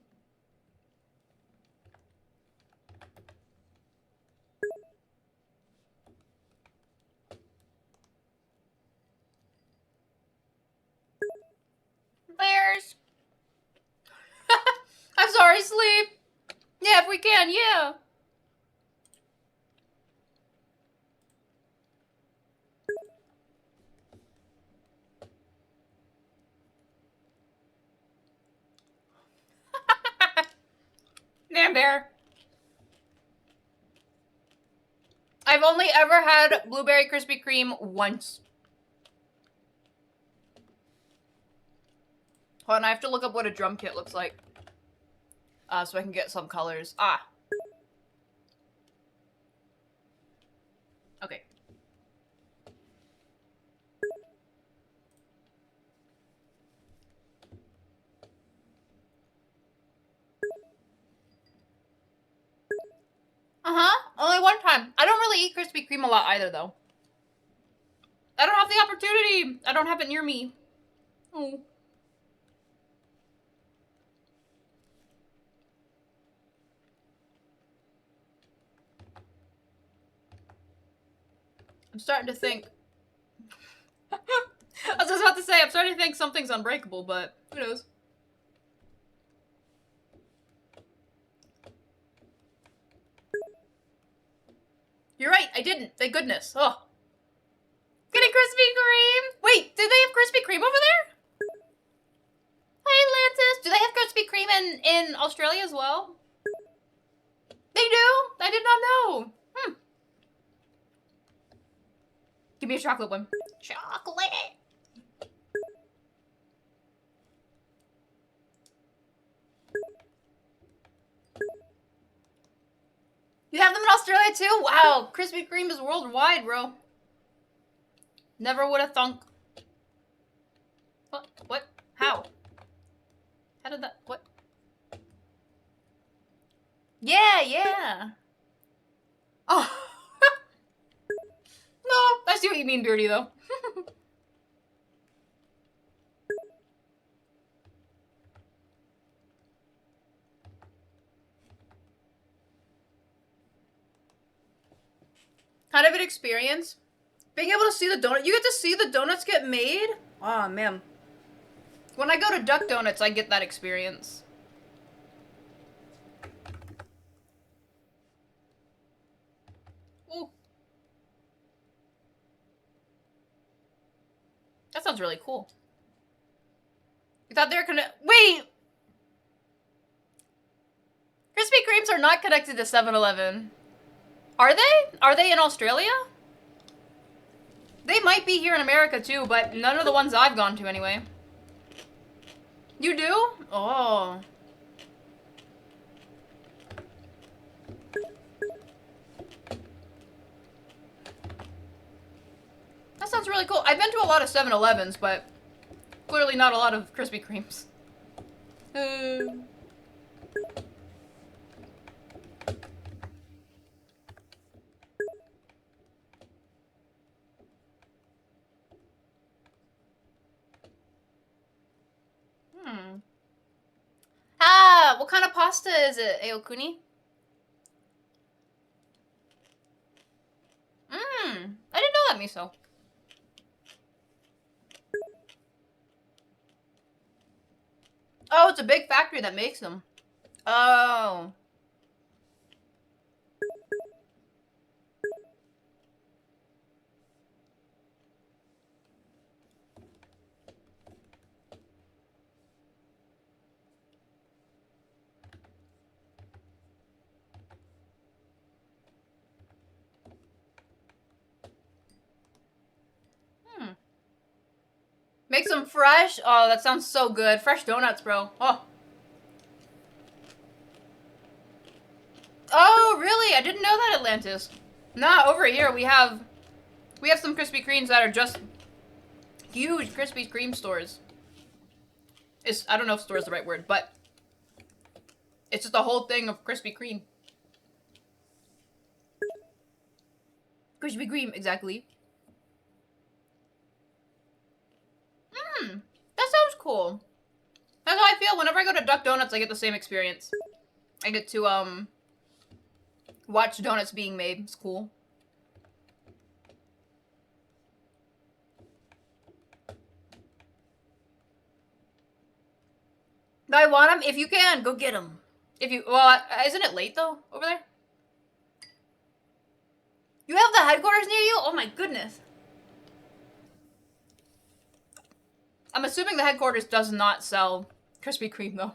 Bears. I'm sorry, sleep. Yeah, if we can, yeah. Damn bear. I've only ever had blueberry Krispy Kreme once. Hold on, I have to look up what a drum kit looks like. So I can get some colors. Okay. Only one time. I don't really eat Krispy Kreme a lot either, though. I don't have the opportunity. I don't have it near me. Oh. I'm starting to think. I was just about to say, I'm starting to think something's unbreakable, but who knows? You're right, I didn't. Thank goodness. Oh. Getting Krispy Kreme! Wait, do they have Krispy Kreme over there? Hi, Atlantis! Do they have Krispy Kreme in Australia as well? They do? I did not know. Give me a chocolate one. Chocolate! You have them in Australia too? Wow, Krispy Kreme is worldwide, bro. Never would have thunk. What? What? How? How did that? What? Yeah. Oh. No, I see what you mean, Beardy, though. Kind of an experience. Being able to see the donut. You get to see the donuts get made? Oh, man. When I go to Duck Donuts, I get that experience. Ooh. That sounds really cool. You thought they were wait! Krispy Kremes are not connected to 7-Eleven. Are they? Are they in Australia? They might be here in America too, but none of the ones I've gone to anyway. You do? Oh. That sounds really cool. I've been to a lot of 7-Elevens, but clearly not a lot of Krispy Kremes. Ah, what kind of pasta is it, Aokuni? I didn't know that, miso. Oh, it's a big factory that makes them. Oh. Make some fresh? Oh, that sounds so good. Fresh donuts, bro. Oh. Oh, really? I didn't know that, Atlantis. Nah, over here we have some Krispy Kremes that are just huge Krispy Kreme stores. I don't know if store is the right word, but it's just a whole thing of Krispy Kreme. Krispy Kreme, exactly. That sounds cool. That's how I feel. Whenever I go to Duck Donuts, I get the same experience. I get to, watch donuts being made. It's cool. Do I want them? If you can, go get them. If you, well, isn't it late, though, over there? You have the headquarters near you? Oh my goodness. I'm assuming the headquarters does not sell Krispy Kreme, though.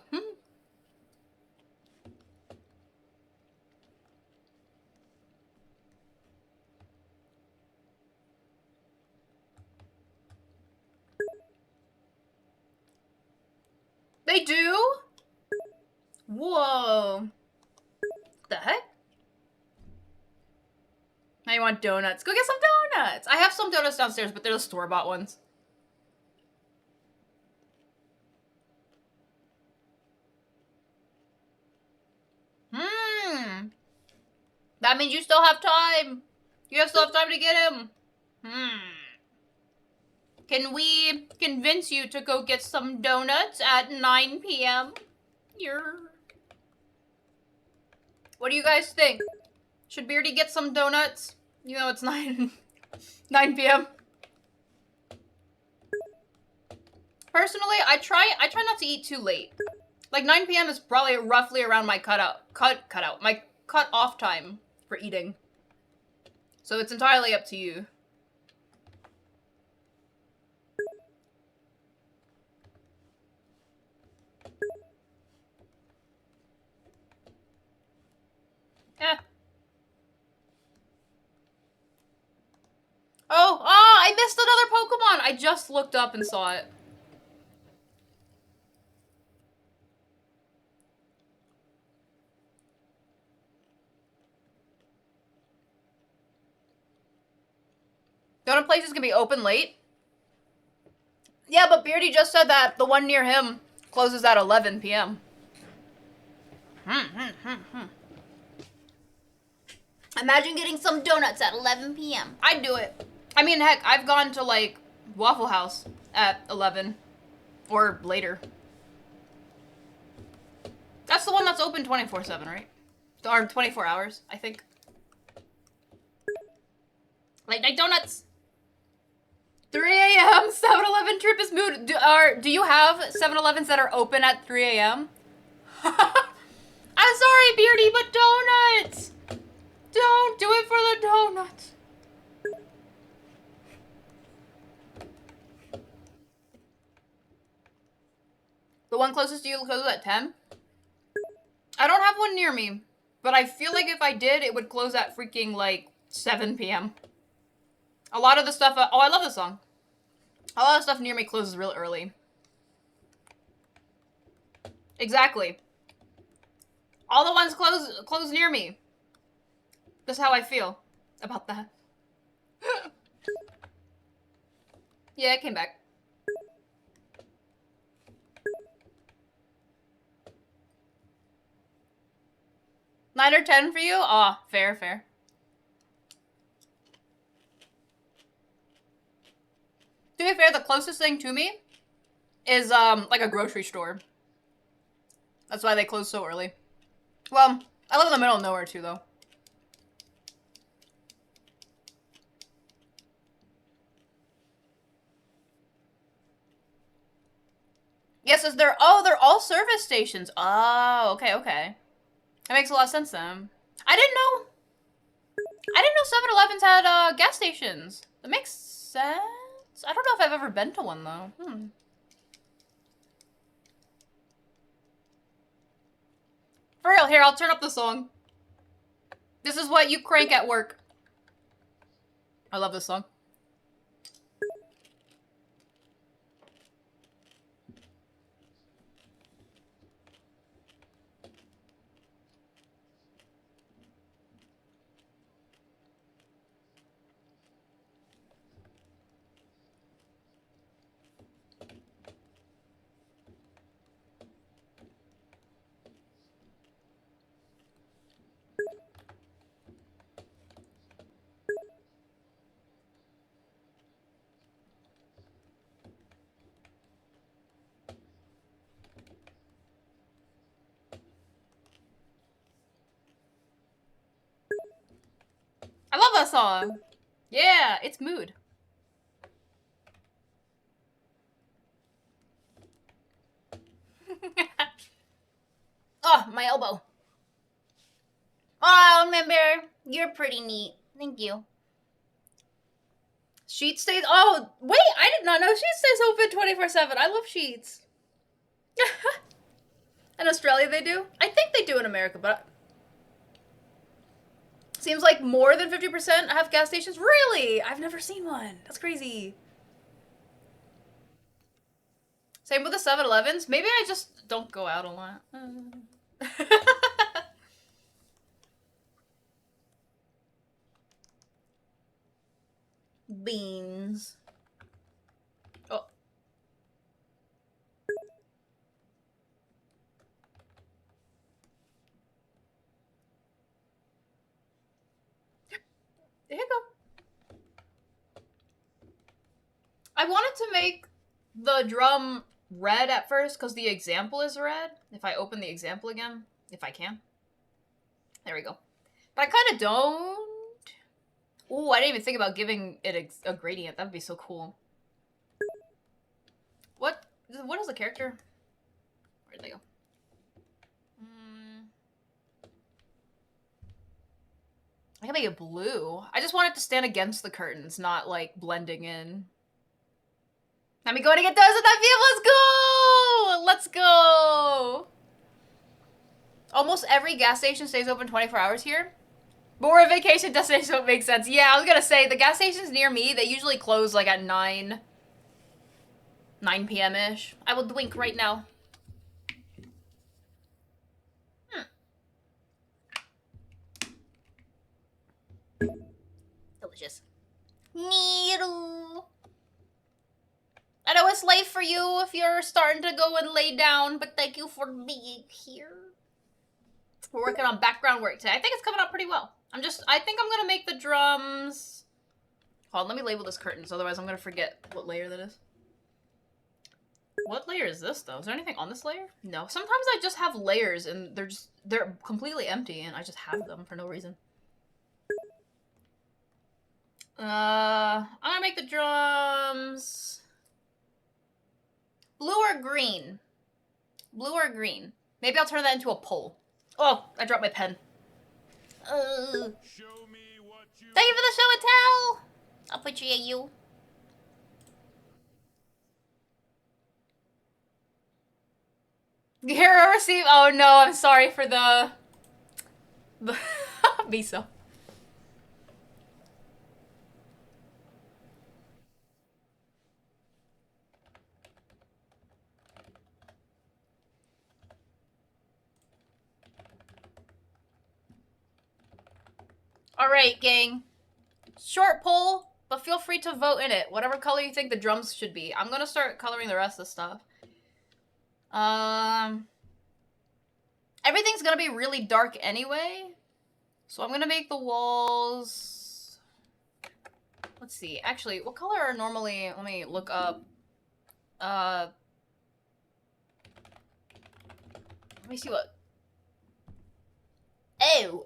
They do? Whoa. The heck? Now you want donuts. Go get some donuts. I have some donuts downstairs, but they're the store-bought ones. That means you still have time. You still have time to get him. Can we convince you to go get some donuts at 9 p.m.? What do you guys think? Should Beardy get some donuts? You know it's 9 p.m. Personally, I try not to eat too late. Like 9 p.m. is probably roughly around my my cut off time for eating. So it's entirely up to you. Yeah. Oh, I missed another Pokemon! I just looked up and saw it. Donut places can be open late? Yeah, but Beardy just said that the one near him closes at 11 p.m. Imagine getting some donuts at 11 p.m. I'd do it. I mean, heck, I've gone to like Waffle House at 11 or later. That's the one that's open 24/7, right? Or 24 hours, I think. Late night donuts. 3 a.m. 7-Eleven trip is mood. Do you have 7-Elevens that are open at 3 a.m.? I'm sorry, Beardy, but donuts. Don't do it for the donuts. The one closest to you closes at 10? I don't have one near me, but I feel like if I did, it would close at freaking like 7 p.m. A lot of the stuff, oh, I love this song. A lot of stuff near me closes real early. Exactly. All the ones close near me. That's how I feel about that. Yeah, it came back. 9 or 10 for you? Aw, oh, fair, fair. To be fair, the closest thing to me is, like a grocery store. That's why they close so early. Well, I live in the middle of nowhere too, though. Yes, is there? Oh, they're all service stations. Oh, okay, okay. That makes a lot of sense then. I didn't know 7-Elevens had gas stations. That makes sense. I don't know if I've ever been to one though. For real, here, I'll turn up the song. This is what you crank at work. I love this song. I love that song. Yeah, it's mood. Oh, my elbow. Oh, member, you're pretty neat. Thank you. Sheets stays. Oh, wait, I did not know Sheets stays open 24/7. I love Sheets. In Australia, they do. I think they do in America, but seems like more than 50% have gas stations. Really? I've never seen one. That's crazy. Same with the 7-Elevens. Maybe I just don't go out a lot. Beans. Oh. There you go. I wanted to make the drum red at first because the example is red. If I open the example again, if I can. There we go. But I kind of don't. Ooh, I didn't even think about giving it a gradient. That would be so cool. What is the character? Where did they go? I can make it blue. I just want it to stand against the curtains, not like blending in. Let me go to get those at that VM. Let's go! Let's go! Almost every gas station stays open 24 hours here. But we're a vacation destination, so it makes sense. Yeah, I was gonna say, the gas stations near me, they usually close like at 9 p.m.-ish. I will wink right now. Delicious. Needle. I know it's late for you if you're starting to go and lay down, but thank you for being here. We're working on background work today. I think it's coming out pretty well. I think I'm gonna make the drums. Hold on, let me label this curtains, otherwise I'm gonna forget what layer that is. What layer is this, though? Is there anything on this layer? No. Sometimes I just have layers and they're completely empty and I just have them for no reason. I'm gonna make the drums blue or green. Blue or green. Maybe I'll turn that into a pole. Oh, I dropped my pen. Show me what you Thank you for the show and tell. I'll put you at you. Hero receive. Oh no, I'm sorry for the miso. Alright, gang. Short poll, but feel free to vote in it. Whatever color you think the drums should be. I'm gonna start coloring the rest of the stuff. Everything's gonna be really dark anyway. So I'm gonna make the walls... Let's see. Actually, what color are normally... Let me look up. Let me see what... Oh,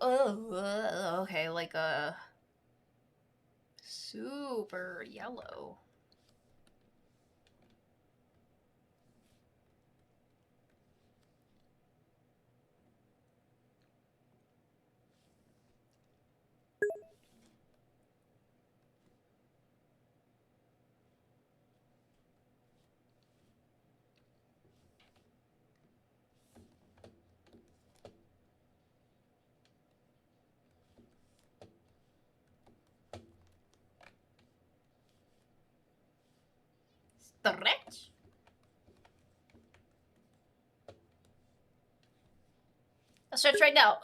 okay, like a... Super yellow. Stretch. I'll stretch right now.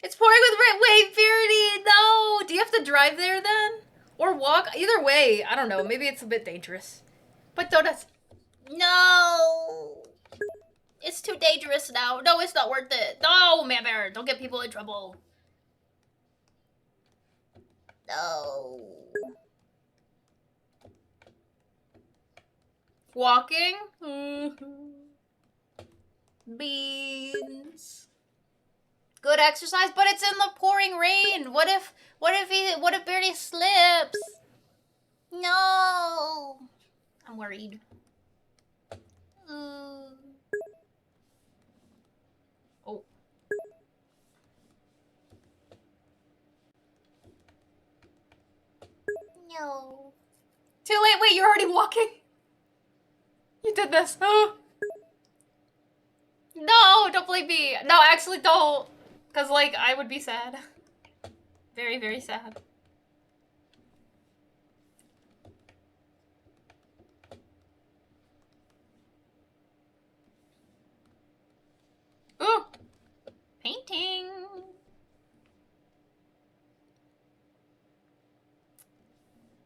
It's pouring with red. Wait, Verity, no. Do you have to drive there then? Or walk? Either way, I don't know. Maybe it's a bit dangerous. But donuts. No. It's too dangerous now. No, it's not worth it. No, man bear. Don't get people in trouble. No. Walking. Beans. Good exercise, but it's in the pouring rain. What if Verity slips? No. I'm worried. Oh. No. Too late. Wait, you're already walking? You did this. No, don't blame me. No, actually don't. Because, like, I would be sad. Very, very sad. Ooh! Painting!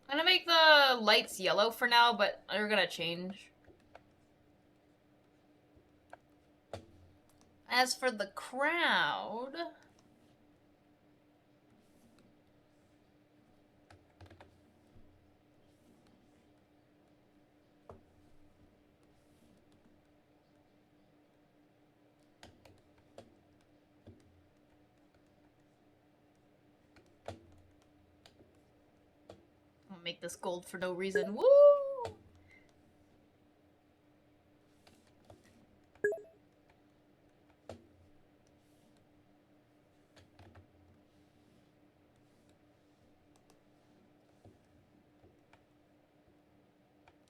I'm gonna make the lights yellow for now, but they're gonna change. As for the crowd... I'll make this gold for no reason. Woo!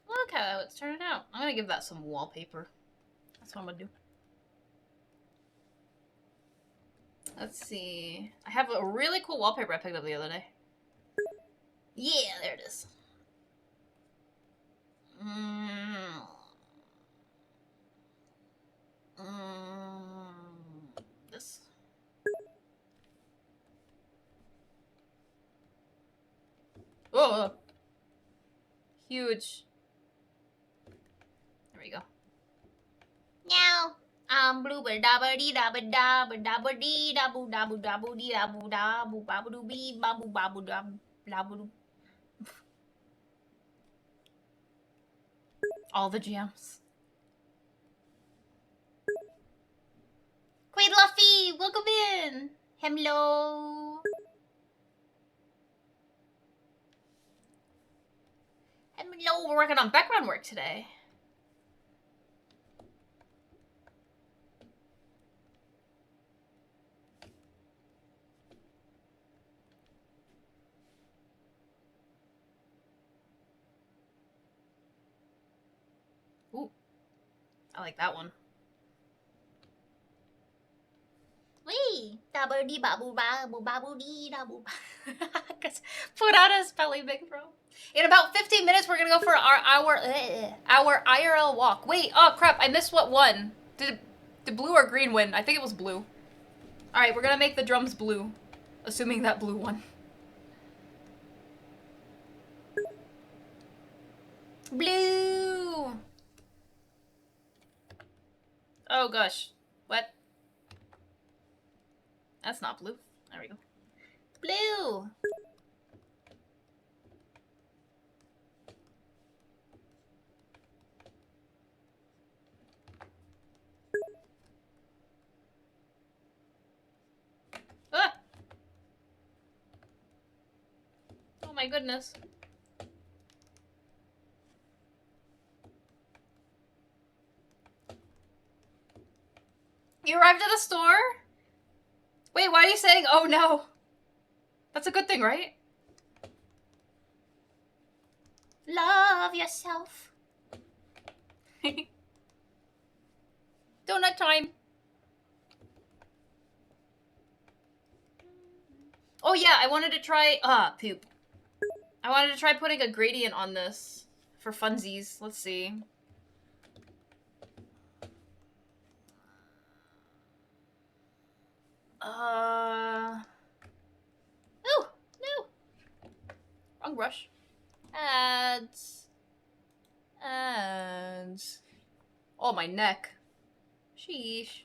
Look how it's turning out. I'm gonna give that some wallpaper. That's what I'm gonna do. Let's see. I have a really cool wallpaper I picked up the other day. Yeah, there it is. This. Oh! Huge. There we go. Now, Bluebird dabba dee dabba dabba dabba dee dabba dabba dabba dee dabba dabba babba doo bee babba babba dabba dabba doo. All the jams. Queen Luffy, welcome in. Hello. Hello, we're working on background work today. Ooh. I like that one. Wee, dabba dee baboo baboo baboo dee daboo. Put out a spelling big bro. In about 15 minutes, we're gonna go for our IRL walk. Wait, oh crap! I missed what one. Did blue or green win? I think it was blue. All right, we're gonna make the drums blue, assuming that blue won. Blue. Oh gosh, what? That's not blue. There we go. Blue. Ah! Oh my goodness. You arrived at the store? Wait, why are you saying, oh no? That's a good thing, right? Love yourself. Donut time. Oh yeah, I wanted to try, poop. I wanted to try putting a gradient on this for funsies. Let's see. Oh, no. Wrong brush. Ads. Ads. Oh, my neck. Sheesh.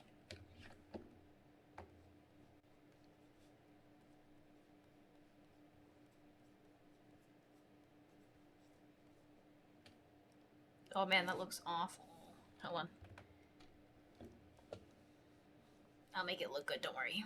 Oh man, that looks awful. Hold on. I'll make it look good, don't worry.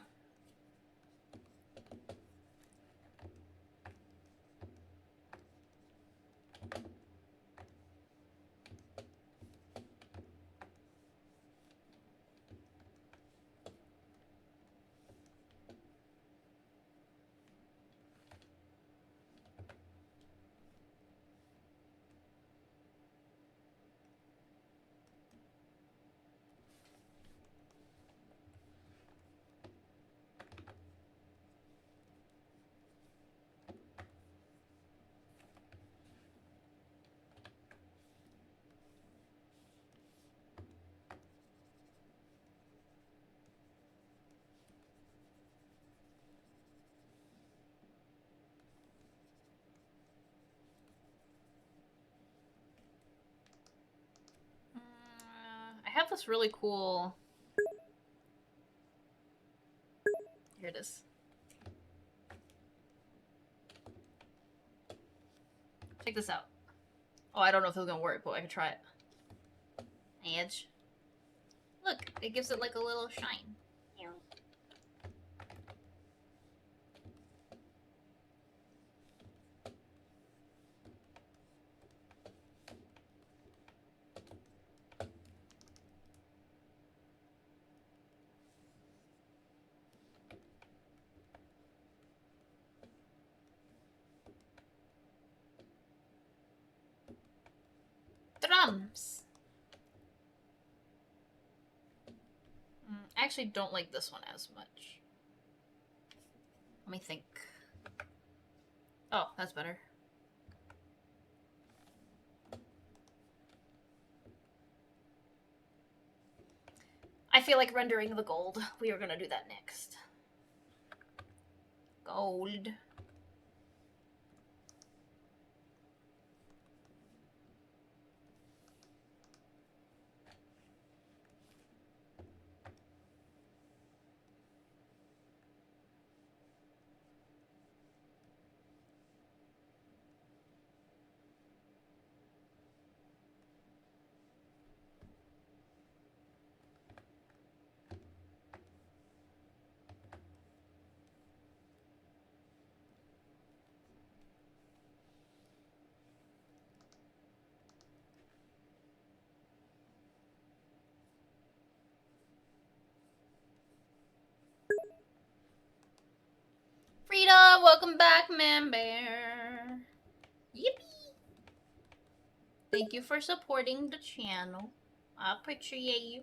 I have this really cool... Here it is. Check this out. Oh, I don't know if it's gonna work, but I can try it. Edge. Look, it gives it like a little shine. Drums. I actually don't like this one as much. Let me think. Oh, that's better. I feel like rendering the gold. We are gonna do that next. Gold. Welcome back, Man Bear. Yippee! Thank you for supporting the channel. I appreciate you.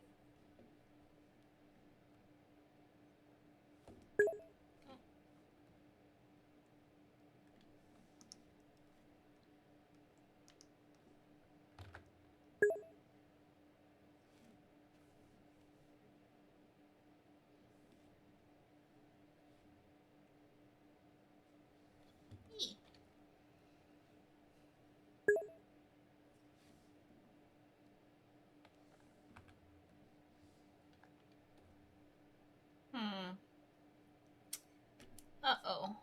Uh-oh.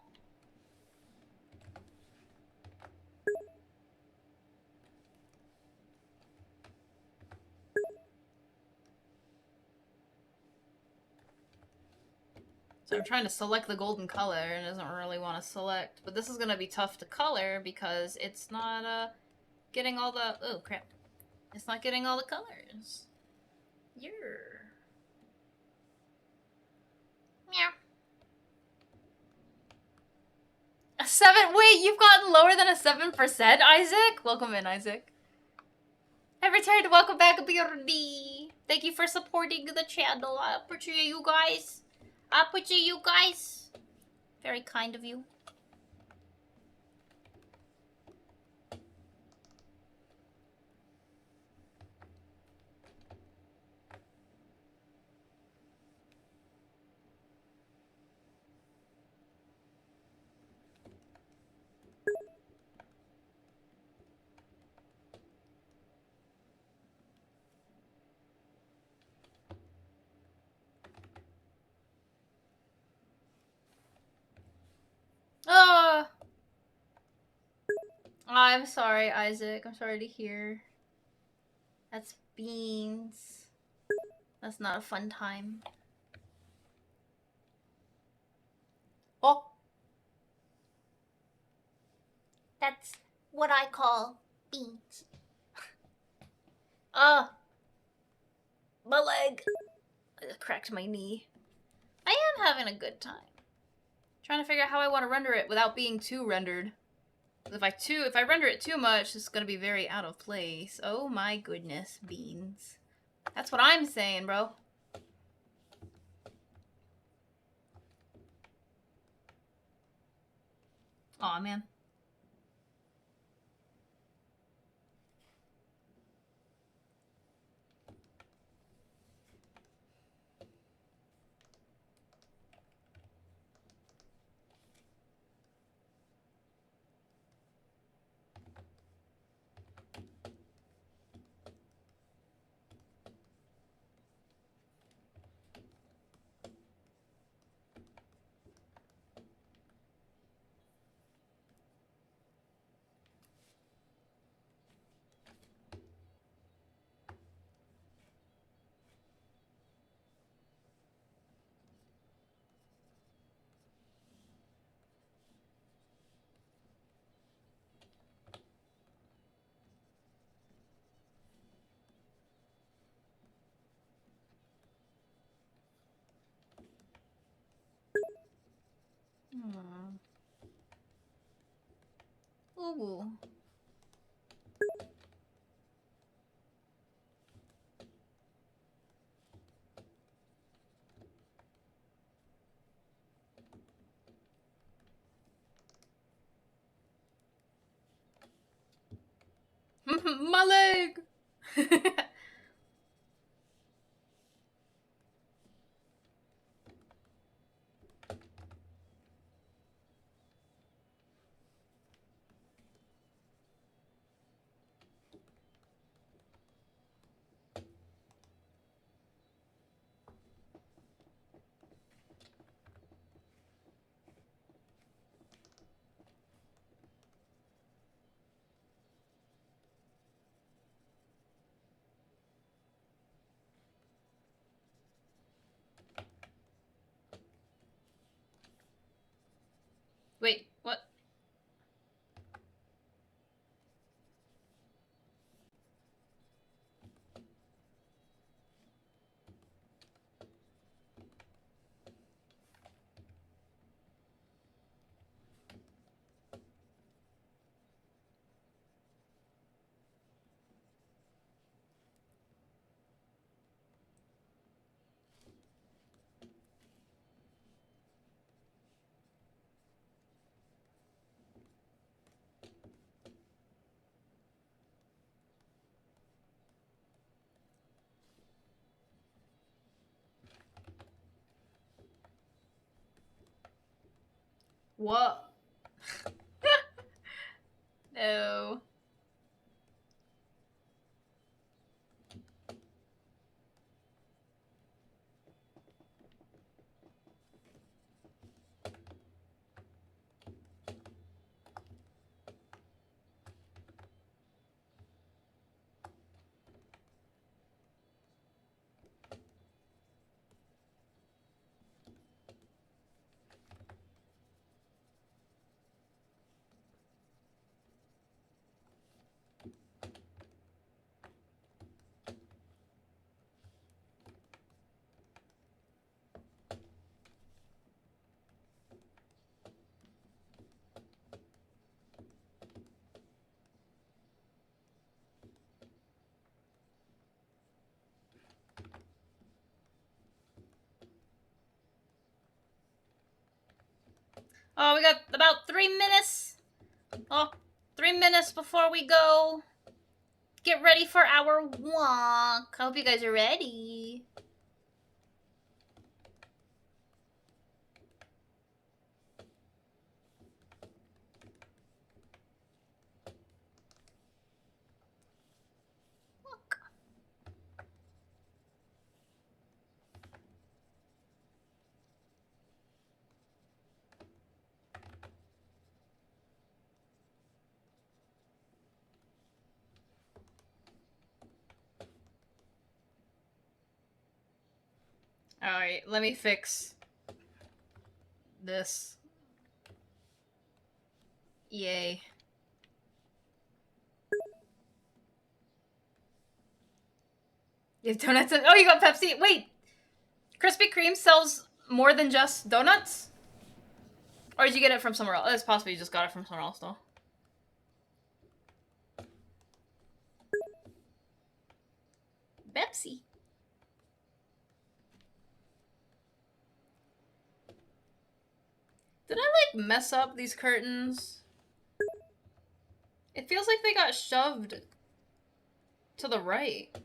So I'm trying to select the golden color and it doesn't really want to select. But this is going to be tough to color because it's not getting all the... Oh, crap. It's not getting all the colors. Yeah. Meow. A 7? Wait, you've gotten lower than a 7%, Isaac? Welcome in, Isaac. I returned. Welcome back, Beardy. Thank you for supporting the channel. I appreciate you guys. I appreciate you guys. Very kind of you. Oh, I'm sorry, Isaac. I'm sorry to hear. That's beans. That's not a fun time. Oh. That's what I call beans. My leg. I just cracked my knee. I am having a good time. Trying to figure out how I want to render it without being too rendered. If I render it too much, it's gonna be very out of place. Oh my goodness, beans. That's what I'm saying, bro. Aw, man. Ooh. My leg! Wait, what? What? No. Oh, we got about 3 minutes. Oh, 3 minutes before we go. Get ready for our walk. I hope you guys are ready. Walk. Alright, let me fix this. Yay. You have donuts and- oh, you got Pepsi! Wait! Krispy Kreme sells more than just donuts? Or did you get it from somewhere else? It's possible you just got it from somewhere else, though. Pepsi. Did I, like, mess up these curtains? It feels like they got shoved to the right.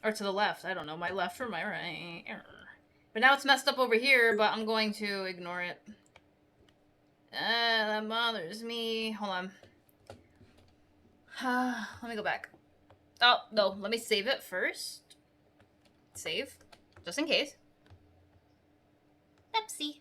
Or to the left. I don't know. My left or my right. But now it's messed up over here, but I'm going to ignore it. That bothers me. Hold on. Let me go back. Oh, no. Let me save it first. Save. Just in case. Pepsi.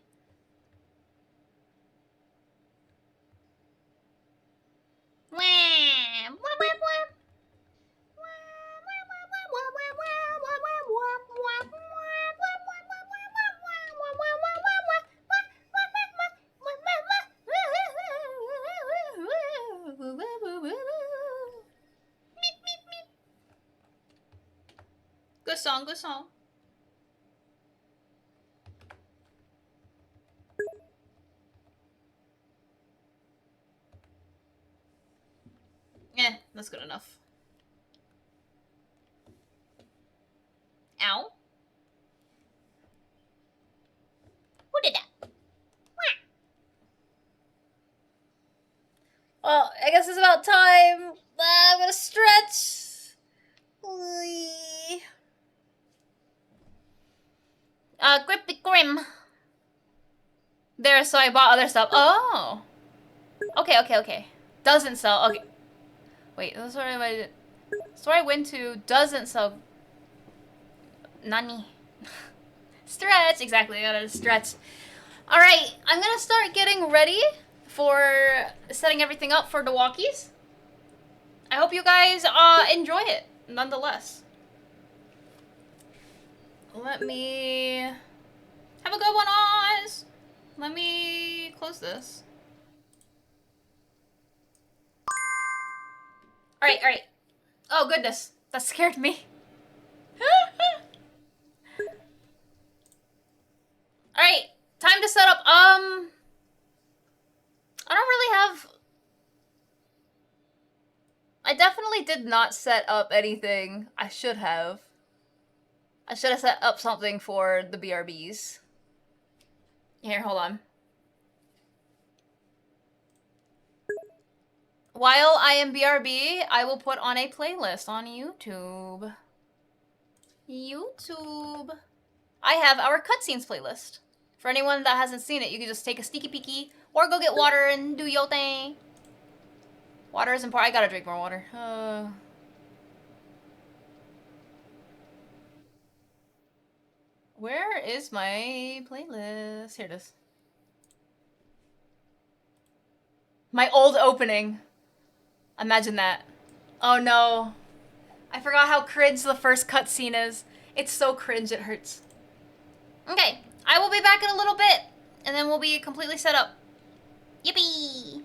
Good song, good song. Eh, that's good enough. Ow. Who did that? Well, I guess it's about time. I'm gonna stretch. Grippy Grim. There, so I bought other stuff. Oh. Okay. Doesn't sell. Okay. Wait, that's where I store I went to doesn't sell. Nani? Stretch. Exactly, I gotta stretch. Alright, I'm gonna start getting ready for setting everything up for the walkies. I hope you guys enjoy it, nonetheless. Let me have a good one, Oz. Let me close this. Alright. Oh, goodness. That scared me. Alright, time to set up. I don't really have... I definitely did not set up anything. I should have. I should have set up something for the BRBs. Here, hold on. While I am BRB, I will put on a playlist on YouTube. I have our cutscenes playlist For anyone that hasn't seen it, you can just take a sneaky peeky or go get water and do your thing. Water is important. I gotta drink more water. Where is my playlist? Here it is. My old opening. Imagine that. Oh no. I forgot how cringe the first cutscene is. It's so cringe, it hurts. Okay, I will be back in a little bit, and then we'll be completely set up. Yippee!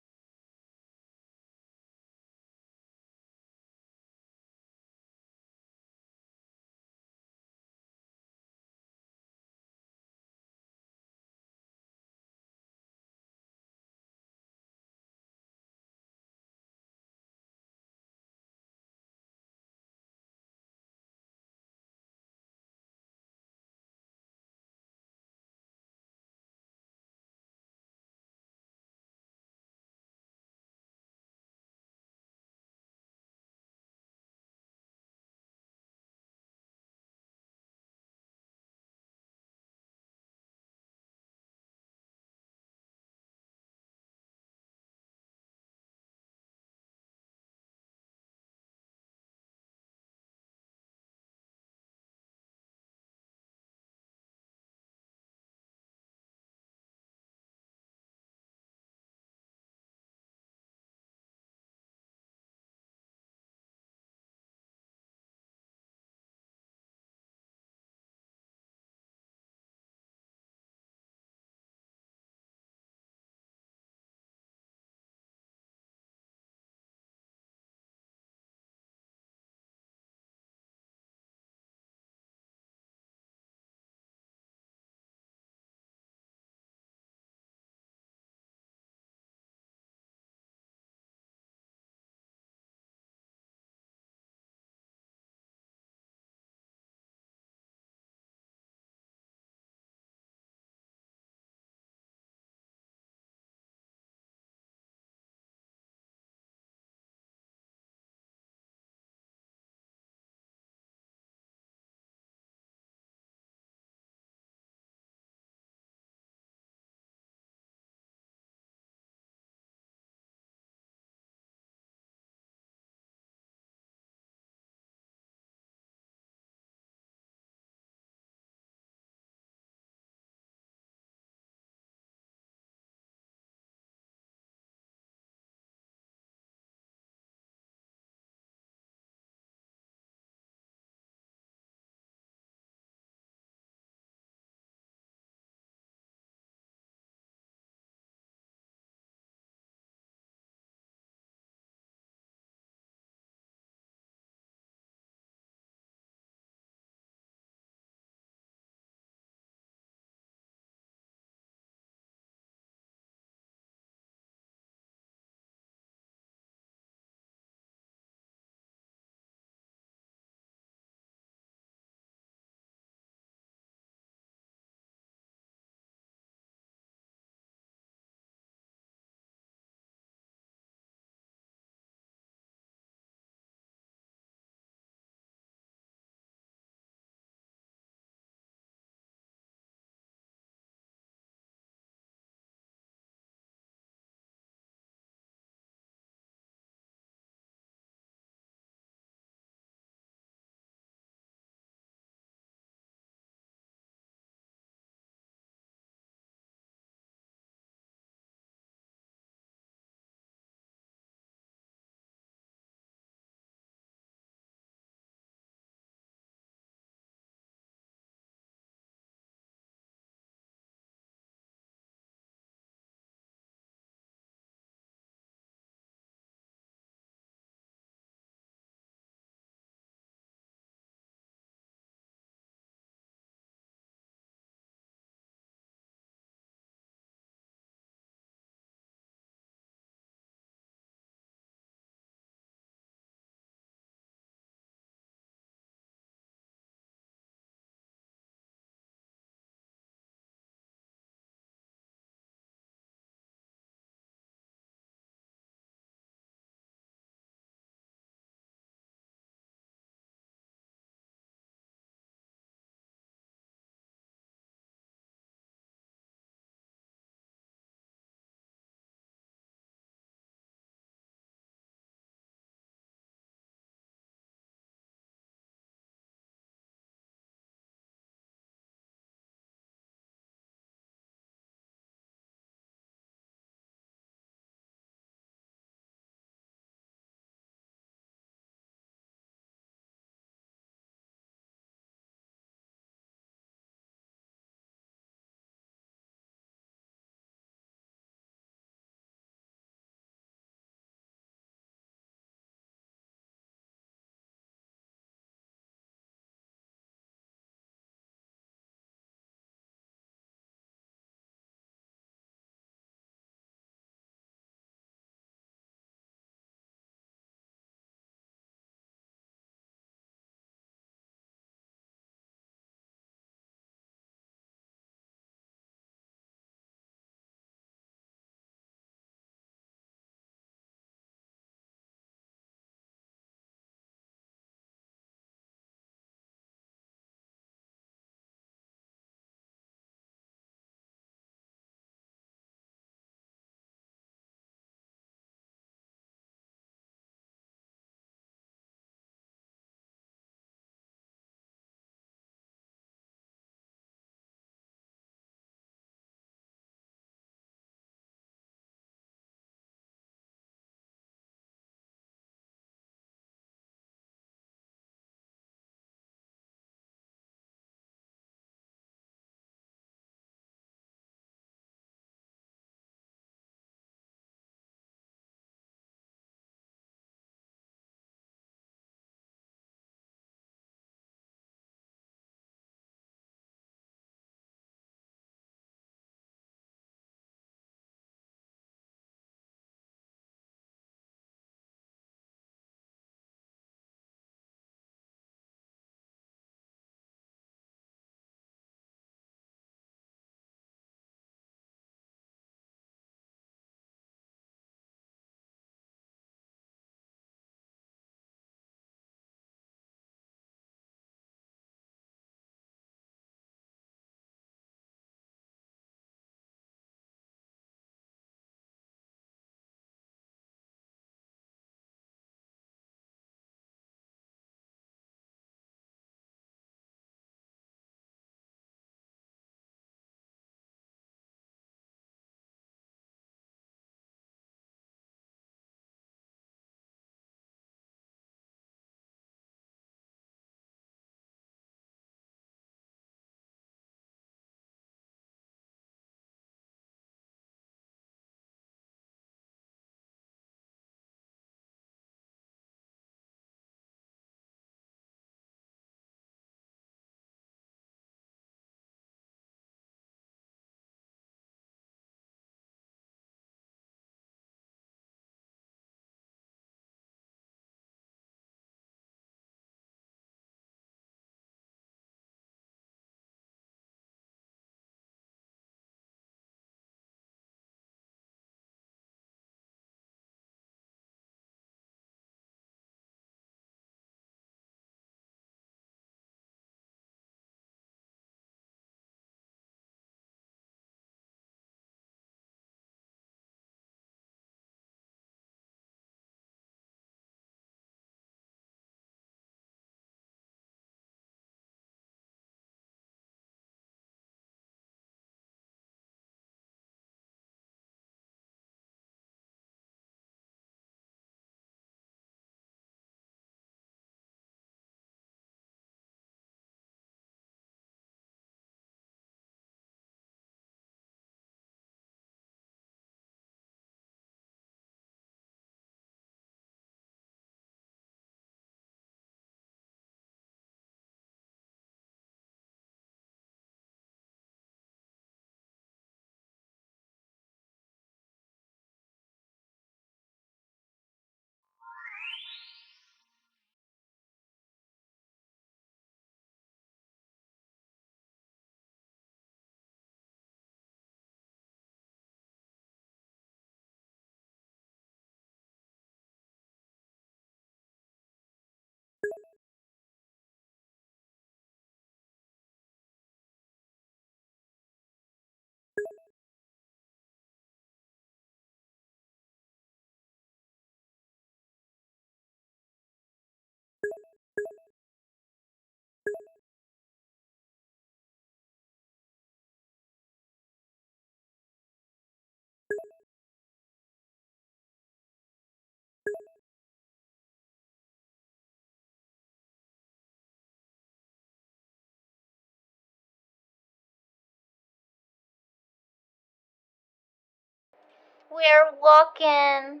We're walking.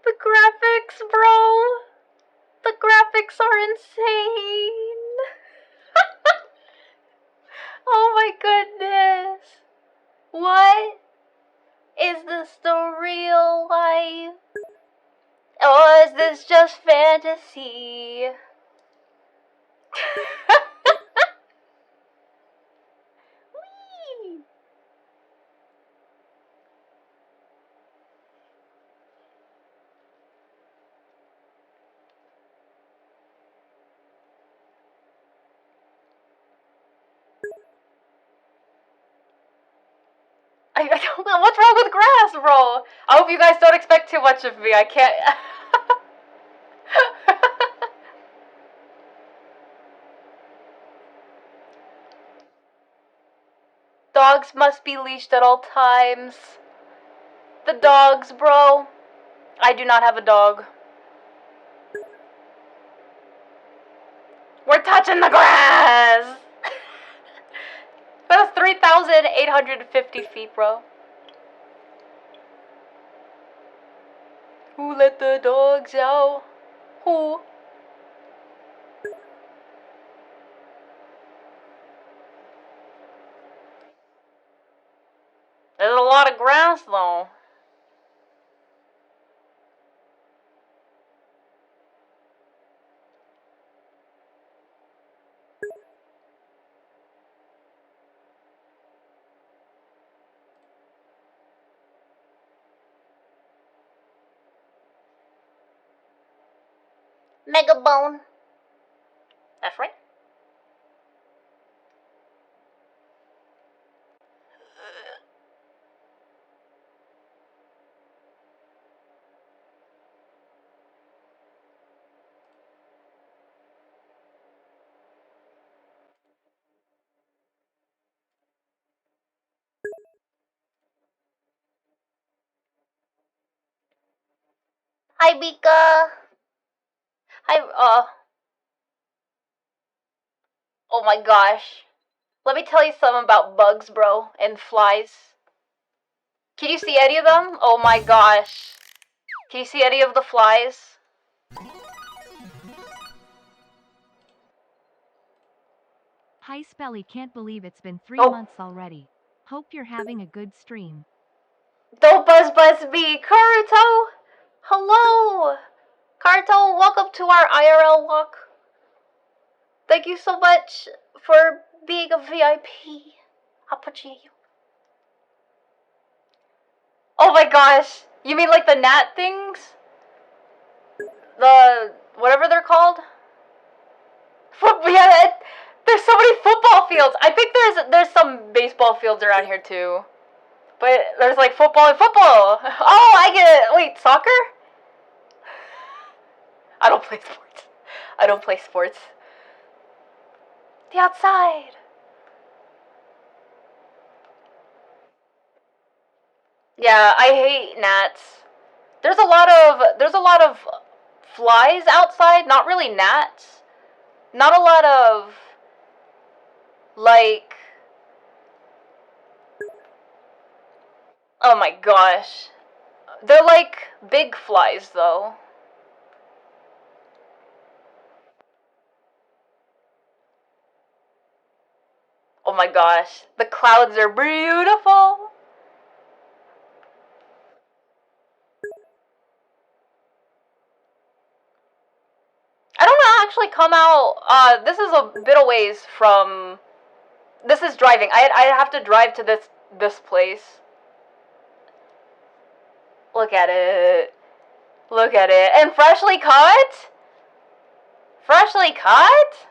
The graphics, bro. The graphics are insane. Oh my goodness. What? Is this the real life? Or is this just fantasy? Whee! I don't know. What's wrong with grass, bro? I hope you guys don't expect too much of me. I can't. Dogs must be leashed at all times. The dogs, bro. I do not have a dog. We're touching the grass! That's 3,850 feet, bro. Who let the dogs out? Who? There's a lot of grass, though. Megabone. That's right. Hi, Bika. Hi, oh my gosh. Let me tell you something about bugs, bro, and flies. Can you see any of them? Oh my gosh. Can you see any of the flies? Hi Spelly, can't believe it's been 3 Oh. months already. Hope you're having a good stream. Don't buzz me, Karuto! Hello! Karuto, welcome to our IRL walk. Thank you so much for being a VIP. I'll put you. Oh my gosh! You mean like the gnat things? The whatever they're called? Yeah, there's so many football fields. I think there's some baseball fields around here too. But there's like football and football. Oh, I get it. Wait, soccer? I don't play sports. I don't play sports. The outside. Yeah, I hate gnats. There's a lot of flies outside, not really gnats. Not a lot of like oh my gosh. They're like big flies though. Oh my gosh. The clouds are beautiful. I don't actually come out. This is a bit of ways from. This is driving. I have to drive to this place. Look at it. Look at it. And freshly cut? Freshly cut?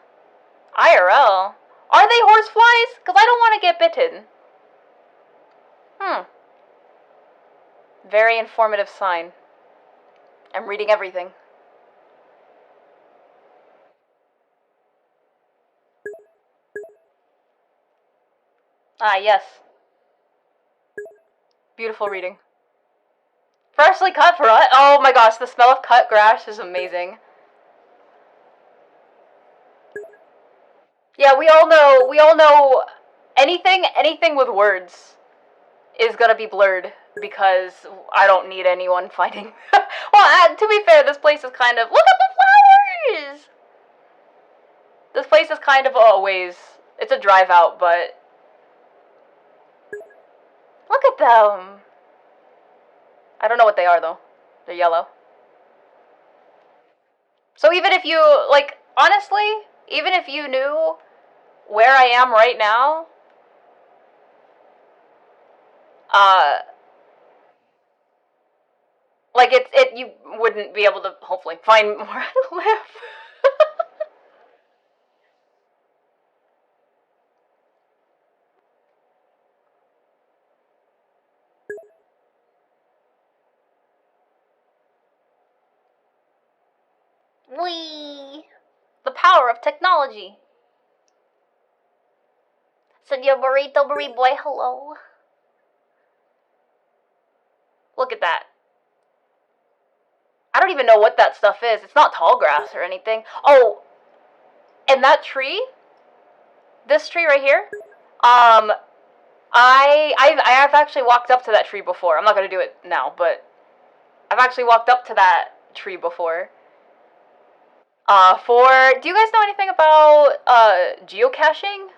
IRL. Are they horseflies? Because I don't want to get bitten. Very informative sign. I'm reading everything. Ah, yes. Beautiful reading. Freshly cut for what? Oh my gosh, the smell of cut grass is amazing. Yeah, we all know anything with words is gonna be blurred because I don't need anyone finding. Well, to be fair, this place is kind of, look at the flowers! This place is kind of a ways. It's a drive out, but look at them. I don't know what they are though. They're yellow. So even if you, like, honestly, even if you knew where I am right now, like, you wouldn't be able to, hopefully, find where I live. Whee! The power of technology. Senor Burrito Burrito Boy, hello. Look at that. I don't even know what that stuff is. It's not tall grass or anything. Oh, and that tree? This tree right here? I've actually walked up to that tree before. I'm not gonna do it now, but I've actually walked up to that tree before. Do you guys know anything about, geocaching?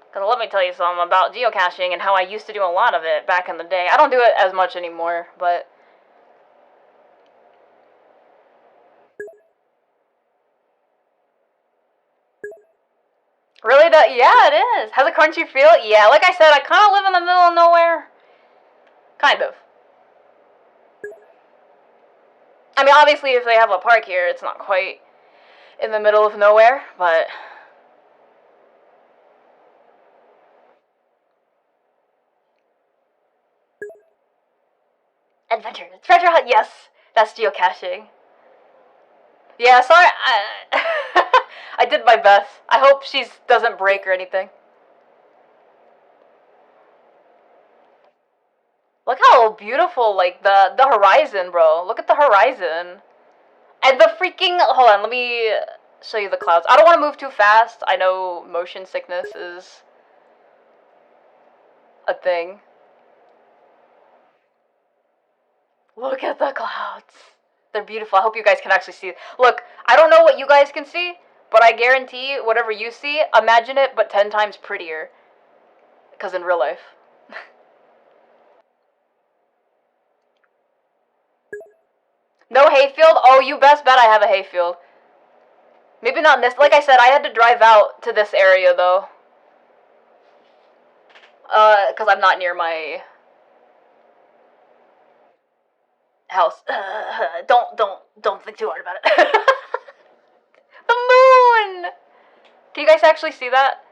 Because let me tell you something about geocaching and how I used to do a lot of it back in the day. I don't do it as much anymore, but... Really? Yeah, it is. Has a crunchy feel? Yeah, like I said, I kind of live in the middle of nowhere. Kind of. I mean, obviously, if they have a park here, it's not quite in the middle of nowhere, but... Adventure. Treasure hunt, yes. That's geocaching. Yeah, sorry, I did my best. I hope she doesn't break or anything. Look how beautiful, like, the horizon, bro. Look at the horizon. And the freaking... Hold on, let me show you the clouds. I don't want to move too fast. I know motion sickness is a thing. Look at the clouds. They're beautiful. I hope you guys can actually see. Look, I don't know what you guys can see, but I guarantee whatever you see, imagine it, but 10 times prettier. Because in real life. No hayfield? Oh, you best bet I have a hayfield. Maybe not in this. Like I said, I had to drive out to this area, though. Because I'm not near my house. Don't think too hard about it. The moon! Can you guys actually see that?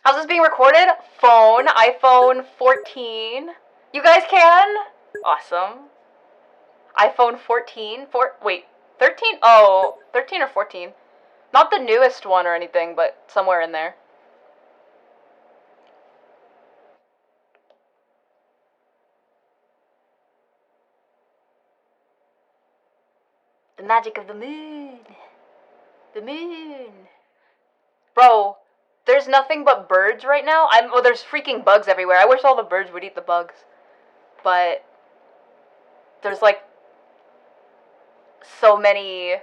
How's this being recorded? Phone, iPhone 14. You guys can? Awesome. iPhone 14. Wait, 13? Oh, 13 or 14. Not the newest one or anything, but somewhere in there. The magic of the moon. The moon. Bro, there's nothing but birds right now. Well, there's freaking bugs everywhere. I wish all the birds would eat the bugs. But there's like so many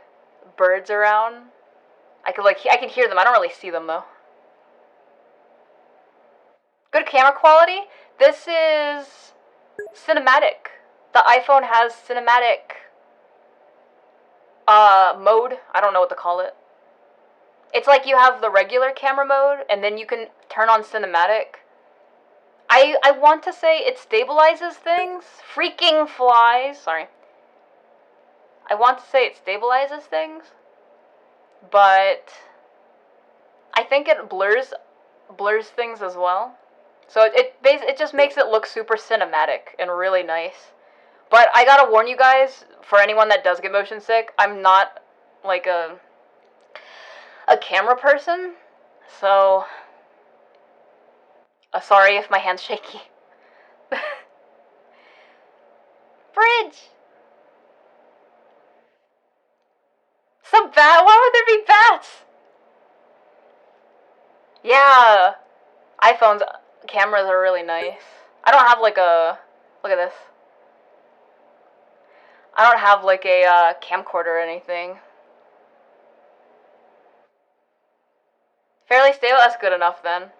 birds around. I can hear them. I don't really see them though. Good camera quality. This is cinematic. The iPhone has cinematic mode. I don't know what to call it. It's like you have the regular camera mode, and then you can turn on cinematic. I want to say it stabilizes things. Freaking flies. Sorry. I want to say it stabilizes things, but I think it blurs things as well. So it just makes it look super cinematic and really nice. But I gotta warn you guys, for anyone that does get motion sick, I'm not like a a camera person, so sorry if my hand's shaky. Bridge! Some bat? Why would there be bats? Yeah, iPhones cameras are really nice. I don't have like a, look at this. I don't have like a camcorder or anything. Fairly stable, that's good enough then.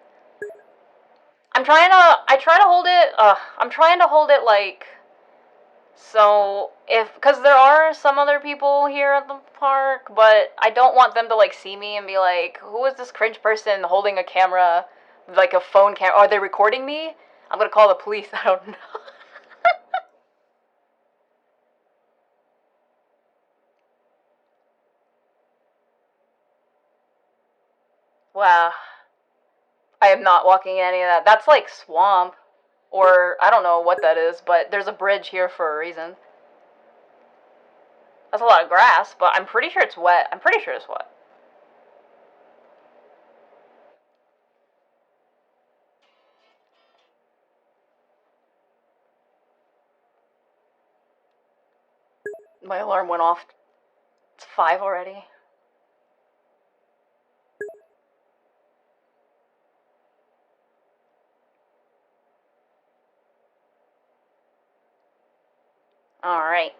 I try to hold it like, so cause there are some other people here at the park, but I don't want them to like see me and be like, who is this cringe person holding a camera, like a phone camera? Are they recording me? I'm gonna call the police, I don't know. Wow. I am not walking in any of that. That's like swamp. Or, I don't know what that is, but there's a bridge here for a reason. That's a lot of grass, but I'm pretty sure it's wet. I'm pretty sure it's wet. My alarm went off. It's 5 already. Alright.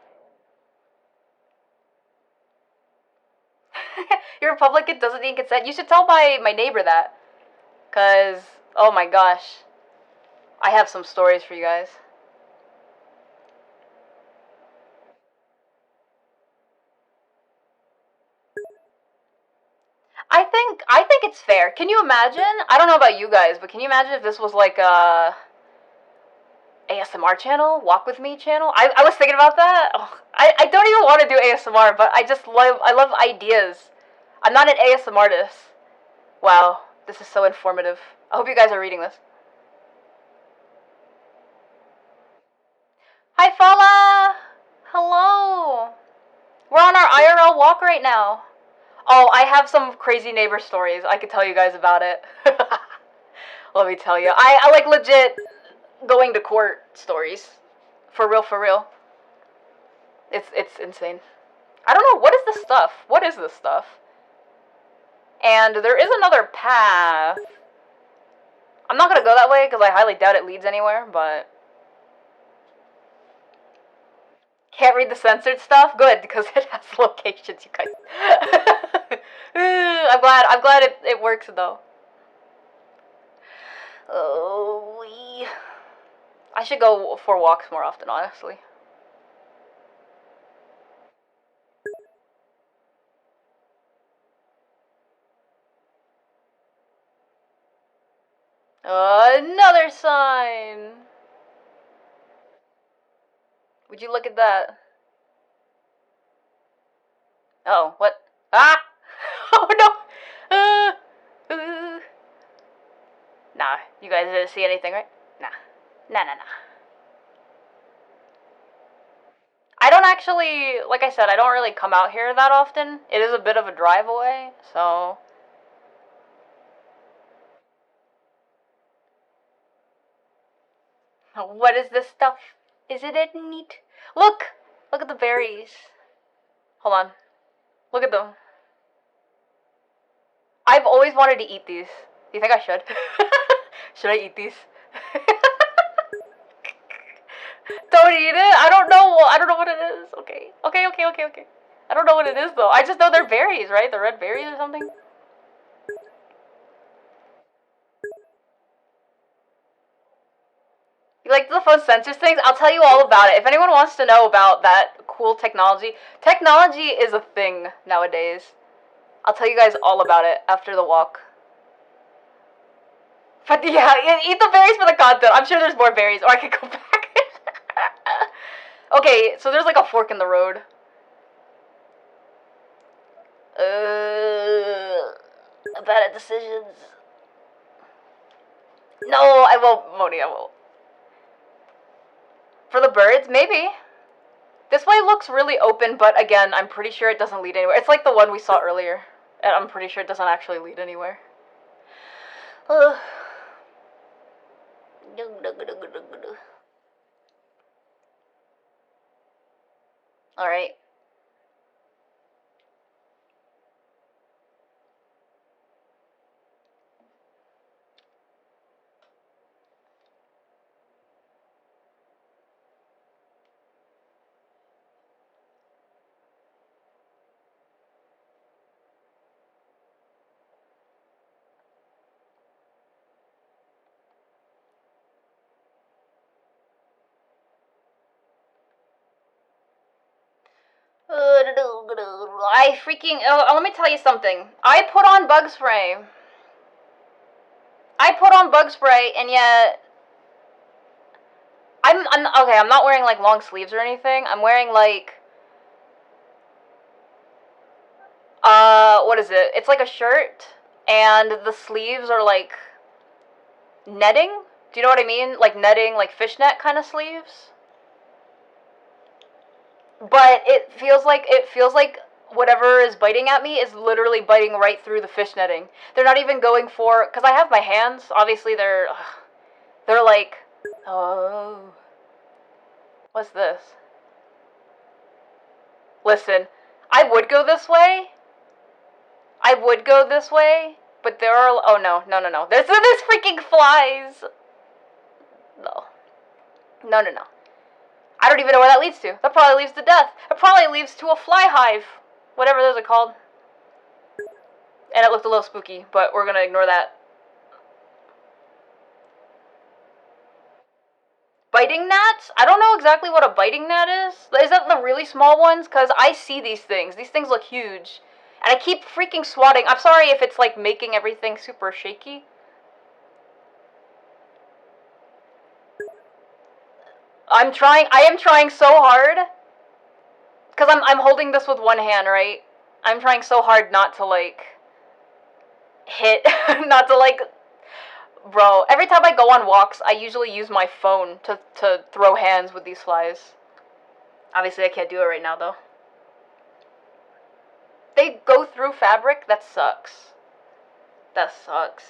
You're Republican, doesn't need consent. You should tell my neighbor that. Cause, oh my gosh. I have some stories for you guys. I think it's fair. Can you imagine? I don't know about you guys, but can you imagine if this was like a ASMR channel, Walk With Me channel? I was thinking about that. Oh, I don't even want to do ASMR, but I love ideas. I'm not an ASMR artist. Wow, this is so informative. I hope you guys are reading this. Hi, Fala! Hello! We're on our IRL walk right now. Oh, I have some crazy neighbor stories. I could tell you guys about it. Let me tell you. I like legit going to court stories. For real, for real. It's insane. I don't know, what is this stuff? What is this stuff? And there is another path. I'm not gonna go that way because I highly doubt it leads anywhere, but can't read the censored stuff? Good, because it has locations, you guys. I'm glad it works though. Oh, I should go for walks more often, honestly. Another sign! Would you look at that? Oh, what? Ah! Oh no! Nah, you guys didn't see anything, right? Nah. Nah. I don't actually, like I said, I don't really come out here that often. It is a bit of a drive away, so... What is this stuff? Isn't it neat? Look! Look at the berries. Hold on. Look at them. I've always wanted to eat these. Do you think I should? Should I eat these? Don't eat it? I don't know what it is. Okay. I don't know what it is though. I just know they're berries, right? The red berries or something? You like the phone censors things? I'll tell you all about it. If anyone wants to know about that cool technology is a thing nowadays. I'll tell you guys all about it after the walk. But yeah, eat the berries for the content. I'm sure there's more berries, or I could go back. Okay, so there's like a fork in the road. Bad at decisions. No, I won't, Moni, I won't. For the birds, maybe. This way looks really open, but again, I'm pretty sure it doesn't lead anywhere. It's like the one we saw earlier. And I'm pretty sure it doesn't actually lead anywhere. Ugh. Alright. I freaking... let me tell you something. I put on bug spray. And yet... okay, I'm not wearing, like, long sleeves or anything. I'm wearing, like... what is it? It's like a shirt, and the sleeves are, like, netting? Do you know what I mean? Like netting, like fishnet kind of sleeves? But it feels like whatever is biting at me is literally biting right through the fish netting. They're not even going for, because I have my hands, obviously they're like, oh, what's this? Listen, I would go this way, but there are, oh no, there's freaking flies. No. I don't even know where that leads to. That probably leads to death. It probably leads to a fly hive. Whatever those are called. And it looked a little spooky, but we're gonna ignore that. Biting gnats? I don't know exactly what a biting gnat is. Is that the really small ones? Because I see these things. These things look huge. And I keep freaking swatting. I'm sorry if it's like making everything super shaky. I am trying so hard. Because I'm holding this with one hand, right? I'm trying so hard not to, like, hit, not to, like, bro, every time I go on walks, I usually use my phone to throw hands with these flies. Obviously, I can't do it right now, though. They go through fabric? That sucks. That sucks.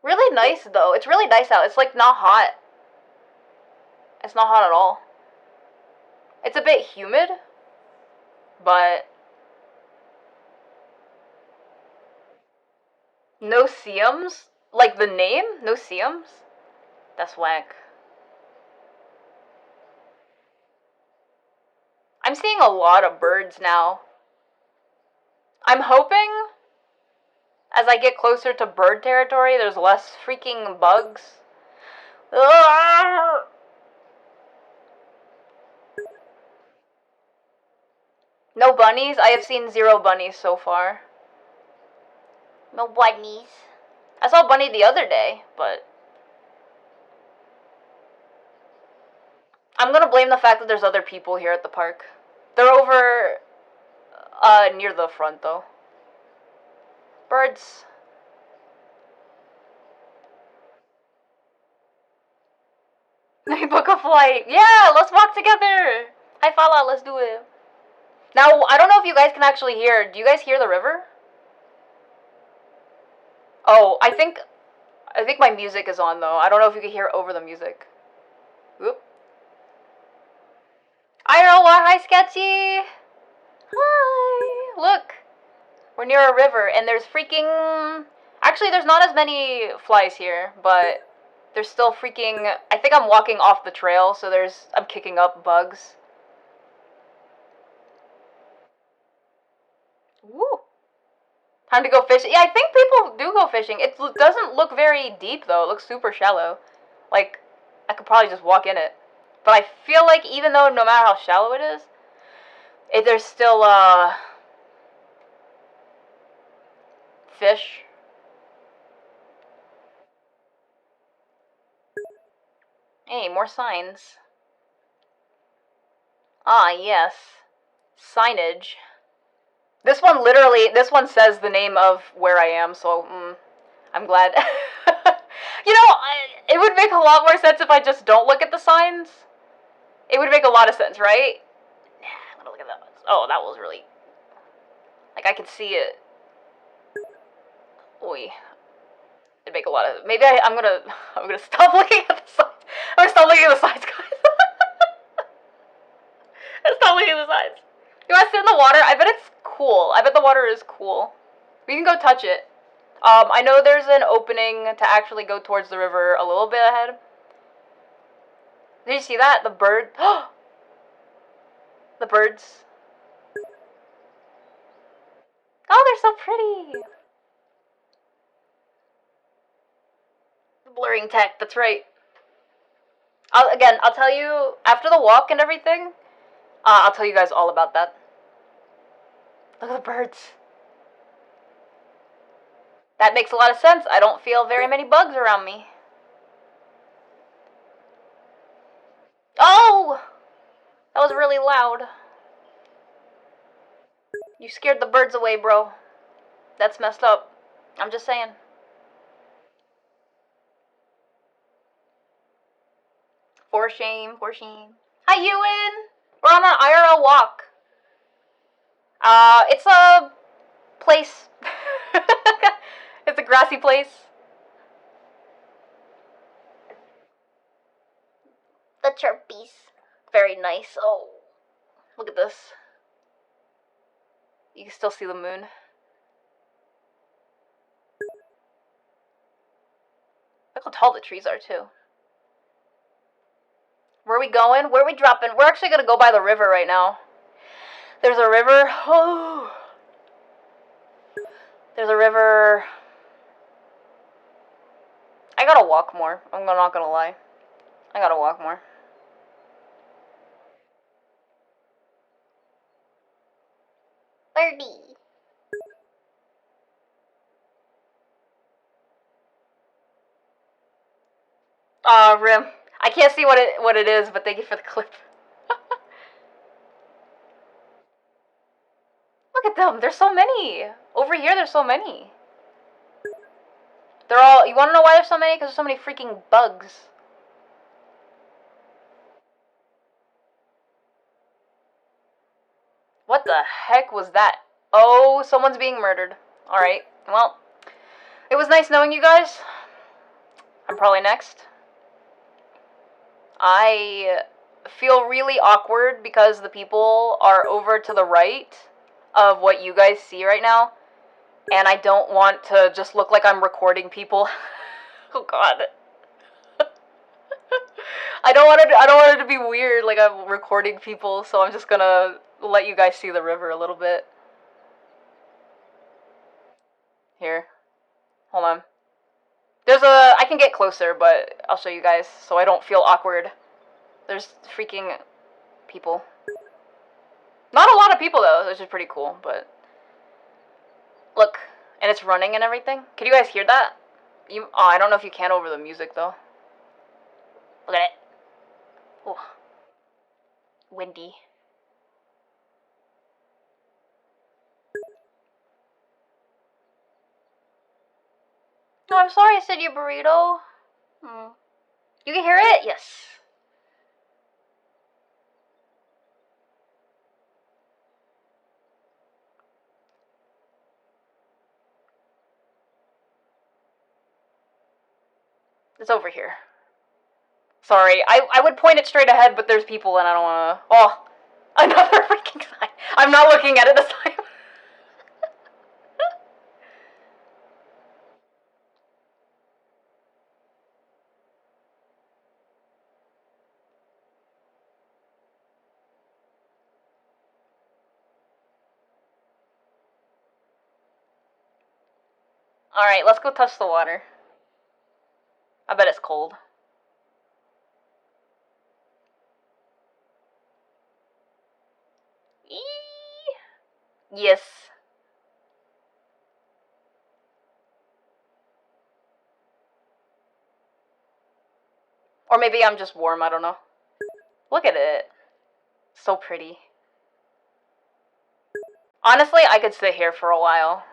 Really nice, though. It's really nice out. It's, like, not hot. It's not hot at all. It's a bit humid, but... No seums? Like the name? No seums? That's whack. I'm seeing a lot of birds now. I'm hoping as I get closer to bird territory, there's less freaking bugs. Ugh! No bunnies? I have seen 0 bunnies so far. No bunnies. I saw a bunny the other day, but... I'm gonna blame the fact that there's other people here at the park. They're over, near the front, though. Birds. Book a flight. Yeah, let's walk together. Hi, Fala, let's do it. Now, I don't know if you guys can actually hear. Do you guys hear the river? Oh, I think my music is on, though. I don't know if you can hear over the music. Whoop. IRL Walking, hi, Sketchy. Hi. Look. We're near a river, and there's freaking... Actually, there's not as many flies here, but there's still freaking... I think I'm walking off the trail, so I'm kicking up bugs. Woo. Time to go fishing. Yeah, I think people do go fishing. It doesn't look very deep, though. It looks super shallow. Like, I could probably just walk in it. But I feel like even though no matter how shallow it is, there's still, fish. Hey, more signs. Ah, yes. Signage. This one literally, this one says the name of where I am, so I'm glad. You know, it would make a lot more sense if I just don't look at the signs. It would make a lot of sense, right? I'm gonna look at that. Oh, that was really... Like, I could see it. Oi. It'd make a lot of... Maybe I'm gonna stop looking at the signs. I'm gonna stop looking at the signs, guys. I'm stop looking at the signs. You wanna sit in the water? I bet it's cool. I bet the water is cool. We can go touch it. I know there's an opening to actually go towards the river a little bit ahead. Did you see that? The bird. The birds. Oh, they're so pretty. Blurring tech, that's right. I'll tell you, after the walk and everything, I'll tell you guys all about that. Look at the birds. That makes a lot of sense. I don't feel very many bugs around me. Oh! That was really loud. You scared the birds away, bro. That's messed up. I'm just saying. For shame, for shame. Hi, Ewan! We're on an IRL walk. It's a place. It's a grassy place. The chirpies. Very nice. Oh, look at this. You can still see the moon. Look how tall the trees are, too. Where are we going? Where are we dropping? We're actually going to go by the river right now. There's a river. Oh. There's a river. I gotta walk more. I'm not gonna lie. I gotta walk more. Birdie. Aw, Rim. I can't see what it is, but thank you for the clip. Look at them. There's so many. Over here, there's so many. They're all... You want to know why there's so many? Because there's so many freaking bugs. What the heck was that? Oh, someone's being murdered. Alright. Well, it was nice knowing you guys. I'm probably next. I feel really awkward because the people are over to the right of what you guys see right now. And I don't want to just look like I'm recording people. Oh god. I don't want it to be weird like I'm recording people, so I'm just gonna let you guys see the river a little bit. Here. Hold on. I can get closer, but I'll show you guys so I don't feel awkward. There's freaking people. Not a lot of people though, which is pretty cool, but look, and it's running and everything. Can you guys hear that? I don't know if you can over the music though. Look at it. Oh. Windy. No, I'm sorry I said your burrito. You can hear it? Yes. It's over here. Sorry, I would point it straight ahead, but there's people and I don't wanna... Oh, another freaking sign. I'm not looking at it this time. Alright, let's go touch the water. I bet it's cold. Yes. Or maybe I'm just warm, I don't know. Look at it. So pretty. Honestly, I could sit here for a while.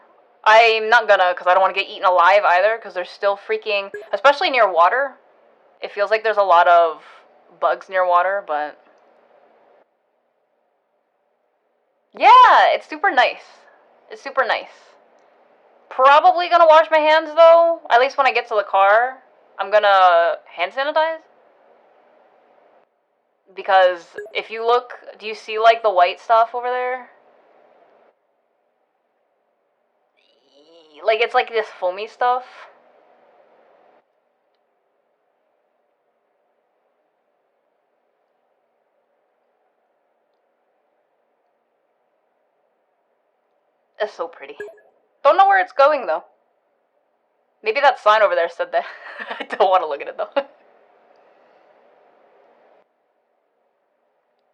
I'm not gonna, because I don't want to get eaten alive either, because there's still freaking, especially near water. It feels like there's a lot of bugs near water, but... Yeah, it's super nice. It's super nice. Probably gonna wash my hands, though. At least when I get to the car. I'm gonna hand sanitize. Because if you look, do you see, like, the white stuff over there? Like, it's like this foamy stuff. It's so pretty. Don't know where it's going, though. Maybe that sign over there said that. I don't want to look at it, though.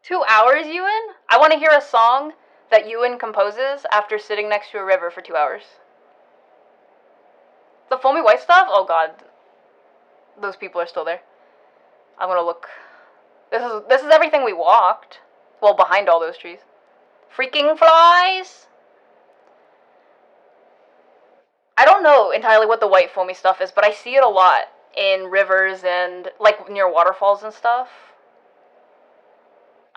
2 hours, Ewan? I want to hear a song that Ewan composes after sitting next to a river for 2 hours. The foamy white stuff? Oh god. Those people are still there. I'm gonna look. This is everything we walked. Well, behind all those trees. Freaking flies! I don't know entirely what the white foamy stuff is, but I see it a lot in rivers and, like, near waterfalls and stuff.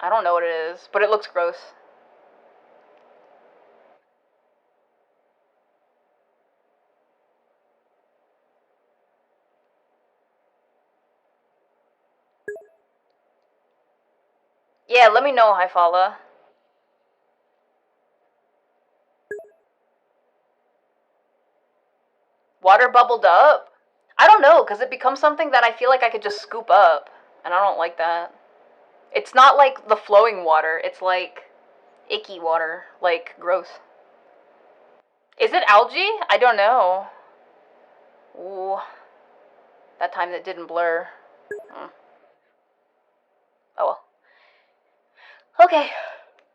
I don't know what it is, but it looks gross. Yeah, let me know, Hyphala. Water bubbled up? I don't know, because it becomes something that I feel like I could just scoop up, and I don't like that. It's not like the flowing water, it's like icky water, like gross. Is it algae? I don't know. Ooh, that time that didn't blur. Oh well. Okay.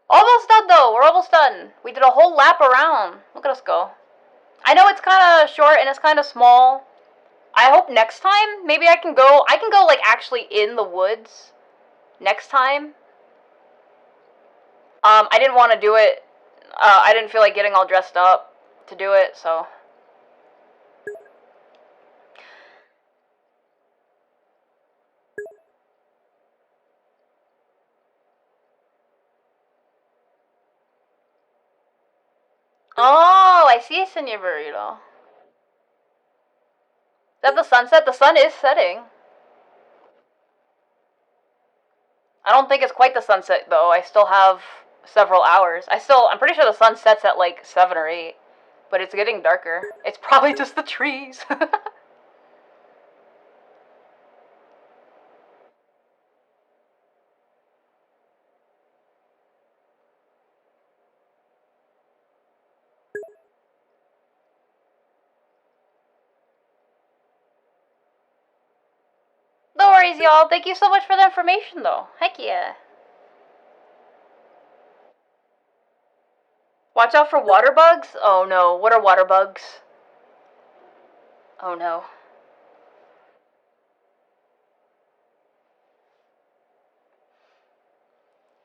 Almost done though, we're almost done. We did a whole lap around. Look at us go. I know it's kind of short and it's kind of small. I hope next time, maybe I can go like actually in the woods next time. I didn't want to do it, I didn't feel like getting all dressed up to do it, so. Oh, I see it's in your burrito. Is that the sunset? The sun is setting. I don't think it's quite the sunset though. I still have several hours. I'm pretty sure the sun sets at like 7 or 8, but it's getting darker. It's probably just the trees. No worries, y'all. Thank you so much for the information, though. Heck yeah. Watch out for water bugs? Oh no. What are water bugs? Oh no.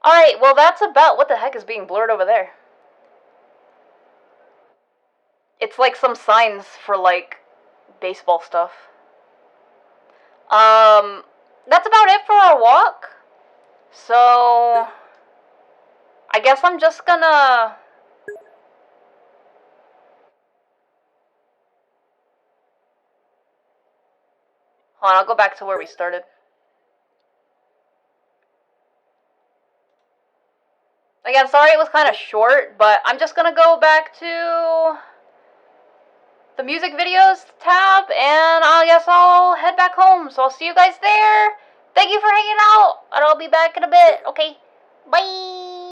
Alright, well, that's about what the heck is being blurred over there. It's like some signs for, like, baseball stuff. That's about it for our walk. So, I guess I'm just gonna... Hold on, I'll go back to where we started. Again, sorry it was kind of short, but I'm just gonna go back to the music videos tab, and I guess I'll head back home. So I'll see you guys there. Thank you for hanging out, and I'll be back in a bit. Okay, bye.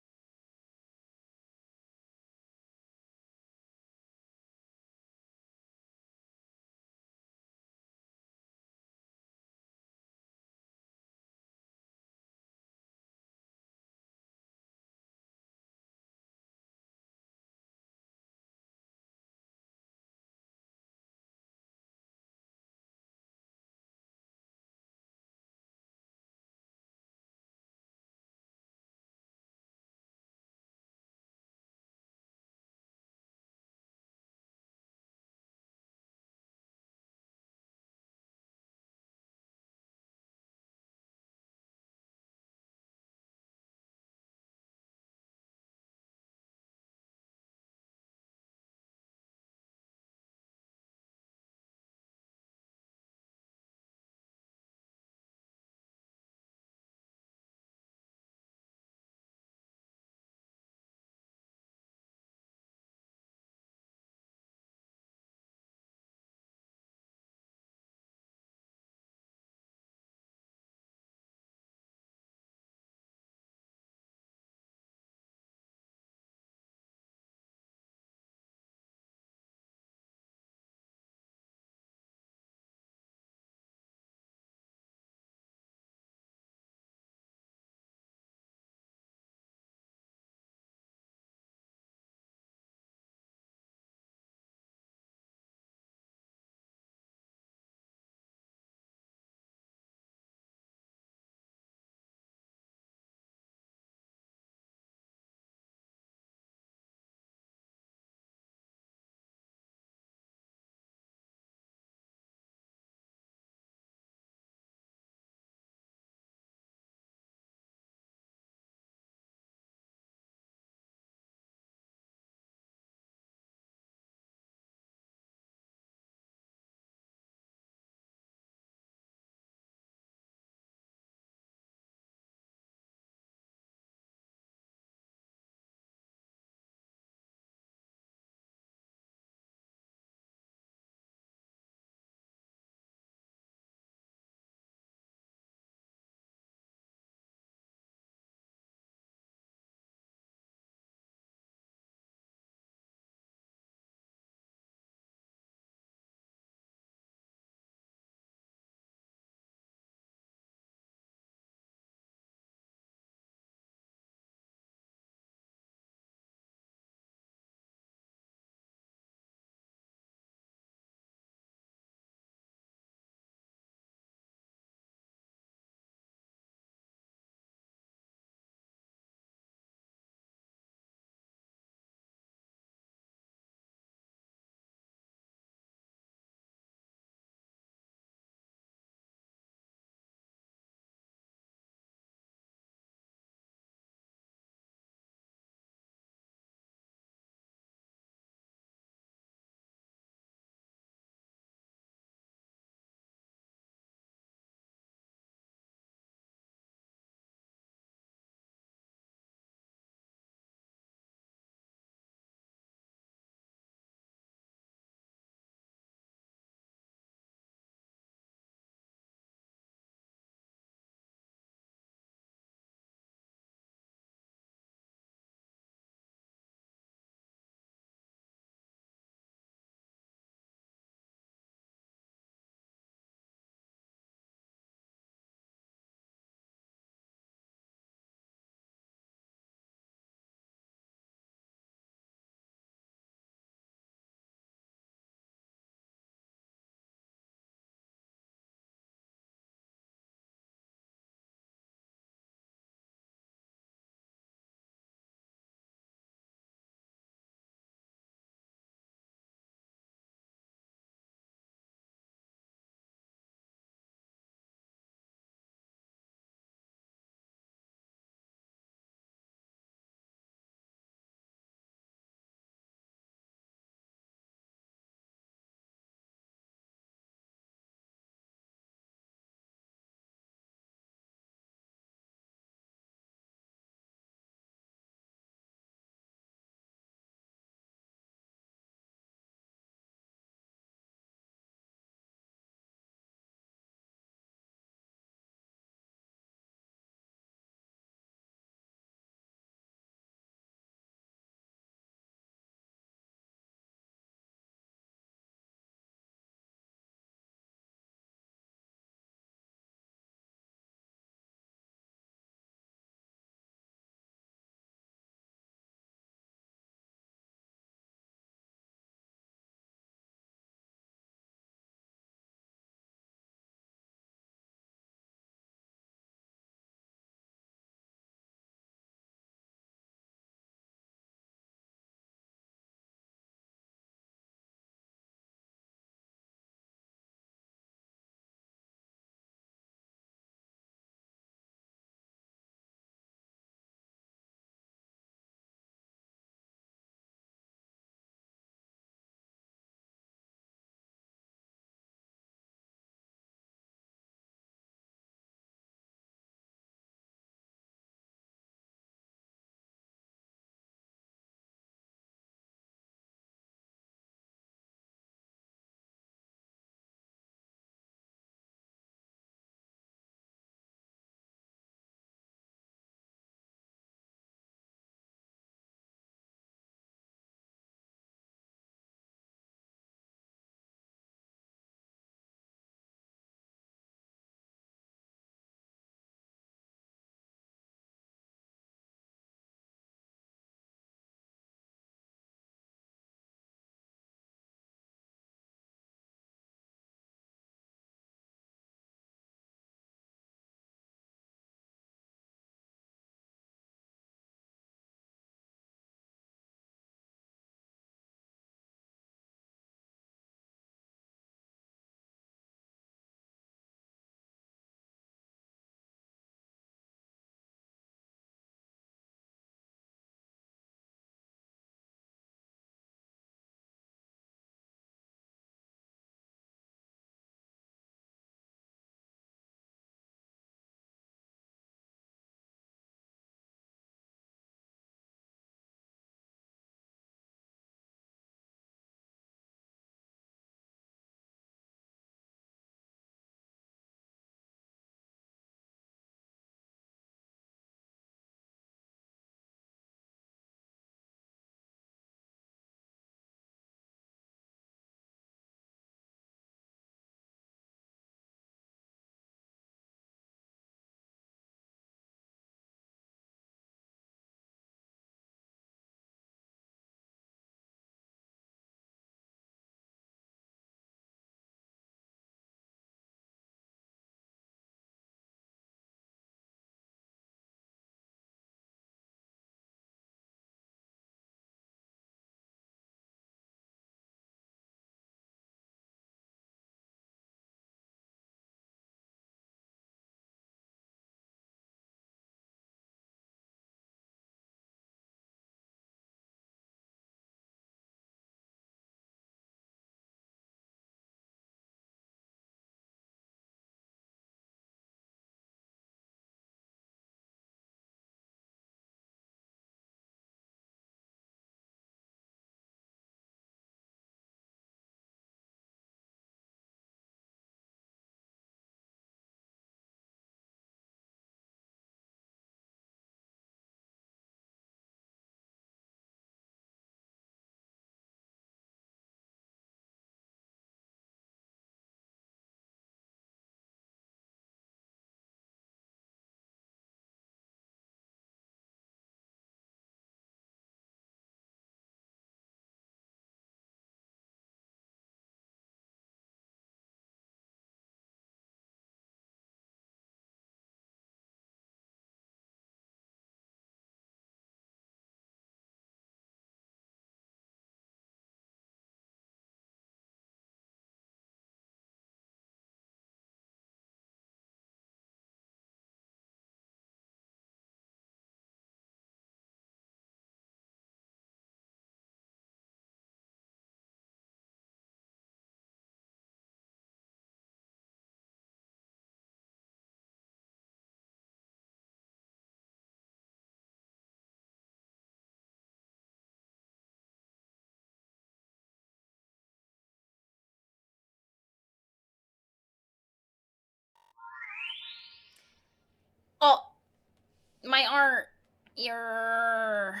art. Your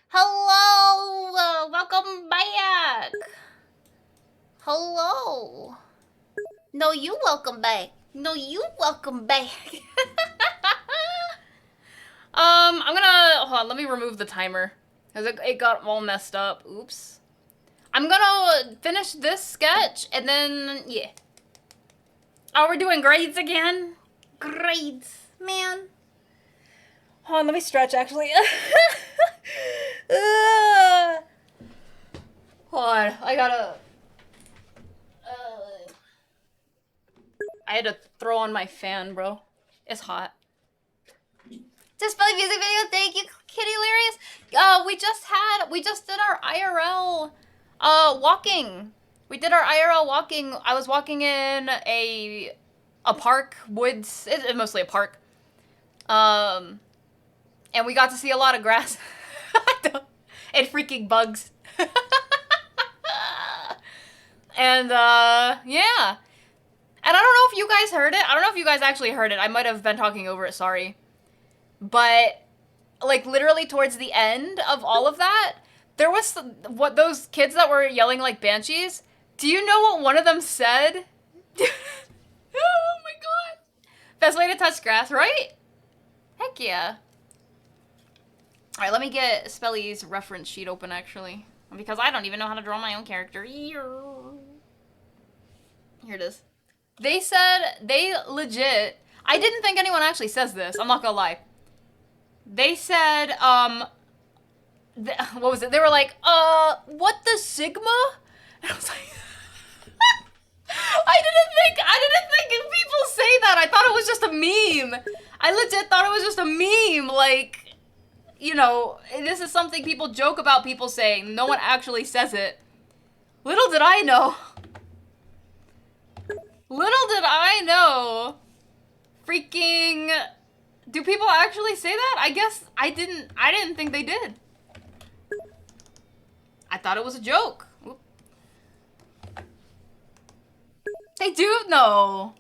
hello, welcome back. Hello. No, you welcome back. No, you welcome back. I'm gonna hold on. Let me remove the timer because it got all messed up. Oops. I'm gonna finish this sketch and then yeah. Oh, we're doing grades again. Grades, man. Hold on, let me stretch actually. Hold on, I gotta. I had to throw on my fan, bro. It's hot. Just spelling music video. Thank you, Kitty Hilarious. We just did our IRL walking. We did our IRL walking. I was walking in a park, woods. It's mostly a park. And we got to see a lot of grass and freaking bugs. And yeah. And I don't know if you guys heard it. I don't know if you guys actually heard it. I might have been talking over it, sorry. But like literally towards the end of all of that, there was what those kids that were yelling like banshees. Do you know what one of them said? Oh my god. Best way to touch grass, right? Heck yeah. Alright, let me get Spelly's reference sheet open actually. Because I don't even know how to draw my own character. Here it is. They said, they legit, I didn't think anyone actually says this, I'm not gonna lie. They said, what was it? They were like, what the Sigma? And I was like, I didn't think people say that. I thought it was just a meme. I legit thought it was just a meme. Like, you know, this is something people joke about people saying. No one actually says it. Little did I know. Little did I know. Freaking... Do people actually say that? I guess I didn't think they did. I thought it was a joke. Oop. They do? No.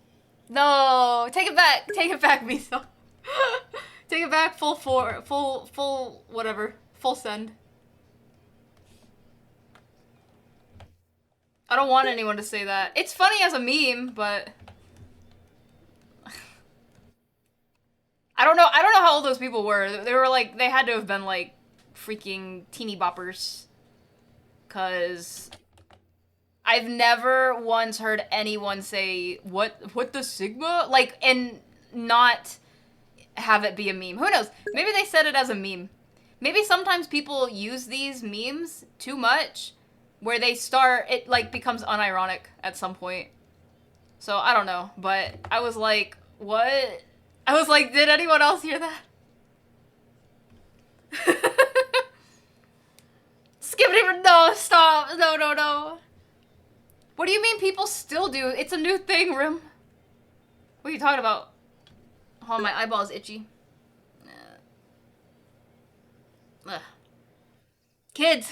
No. Take it back. Take it back, Miso. Take it back. Full whatever. Full send. I don't want anyone to say that. It's funny as a meme, but I don't know how old those people were. They were like, they had to have been like freaking teeny boppers. 'Cause I've never once heard anyone say, what the Sigma? Like, and not have it be a meme. Who knows? Maybe they said it as a meme. Maybe sometimes people use these memes too much, where they start, it like becomes unironic at some point. So I don't know, but I was like, what? I was like, did anyone else hear that? Skip it even, no, stop, no. What do you mean people still do? It's a new thing, Rim. What are you talking about? Oh, my eyeball is itchy. Ugh. Kids.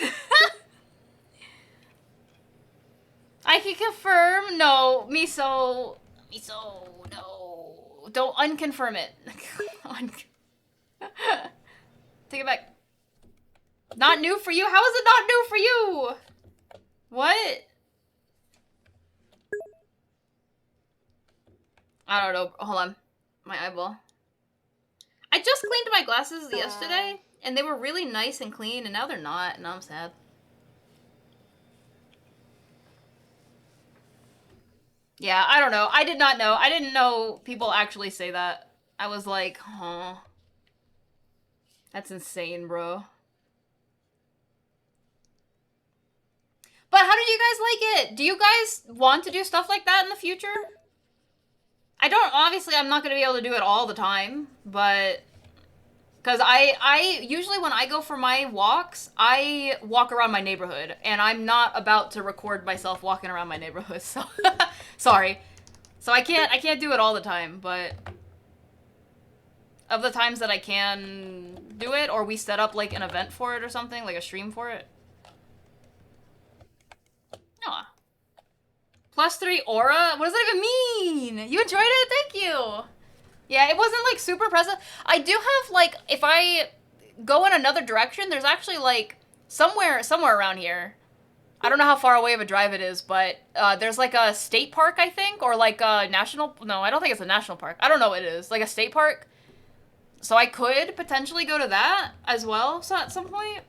I can confirm. No, Miso, no. Don't unconfirm it. Take it back. Not new for you? How is it not new for you? What? I don't know. Hold on. My eyeball. I just cleaned my glasses yesterday, and they were really nice and clean, and now they're not, and now I'm sad. Yeah, I don't know. I did not know. I didn't know people actually say that. I was like, huh. That's insane, bro. But how did you guys like it? Do you guys want to do stuff like that in the future? I don't, obviously I'm not going to be able to do it all the time, but... Because I usually when I go for my walks, I walk around my neighborhood, and I'm not about to record myself walking around my neighborhood, so... Sorry. So I can't do it all the time, but... Of the times that I can do it, or we set up like an event for it or something, like a stream for it. Aw. +3 aura? What does that even mean? You enjoyed it? Thank you! Yeah, it wasn't like super impressive. I do have like, if I go in another direction, there's actually like somewhere around here. I don't know how far away of a drive it is, but there's like a state park, I think, or like a national. No, I don't think it's a national park. I don't know what it is. Like a state park. So I could potentially go to that as well. So at some point,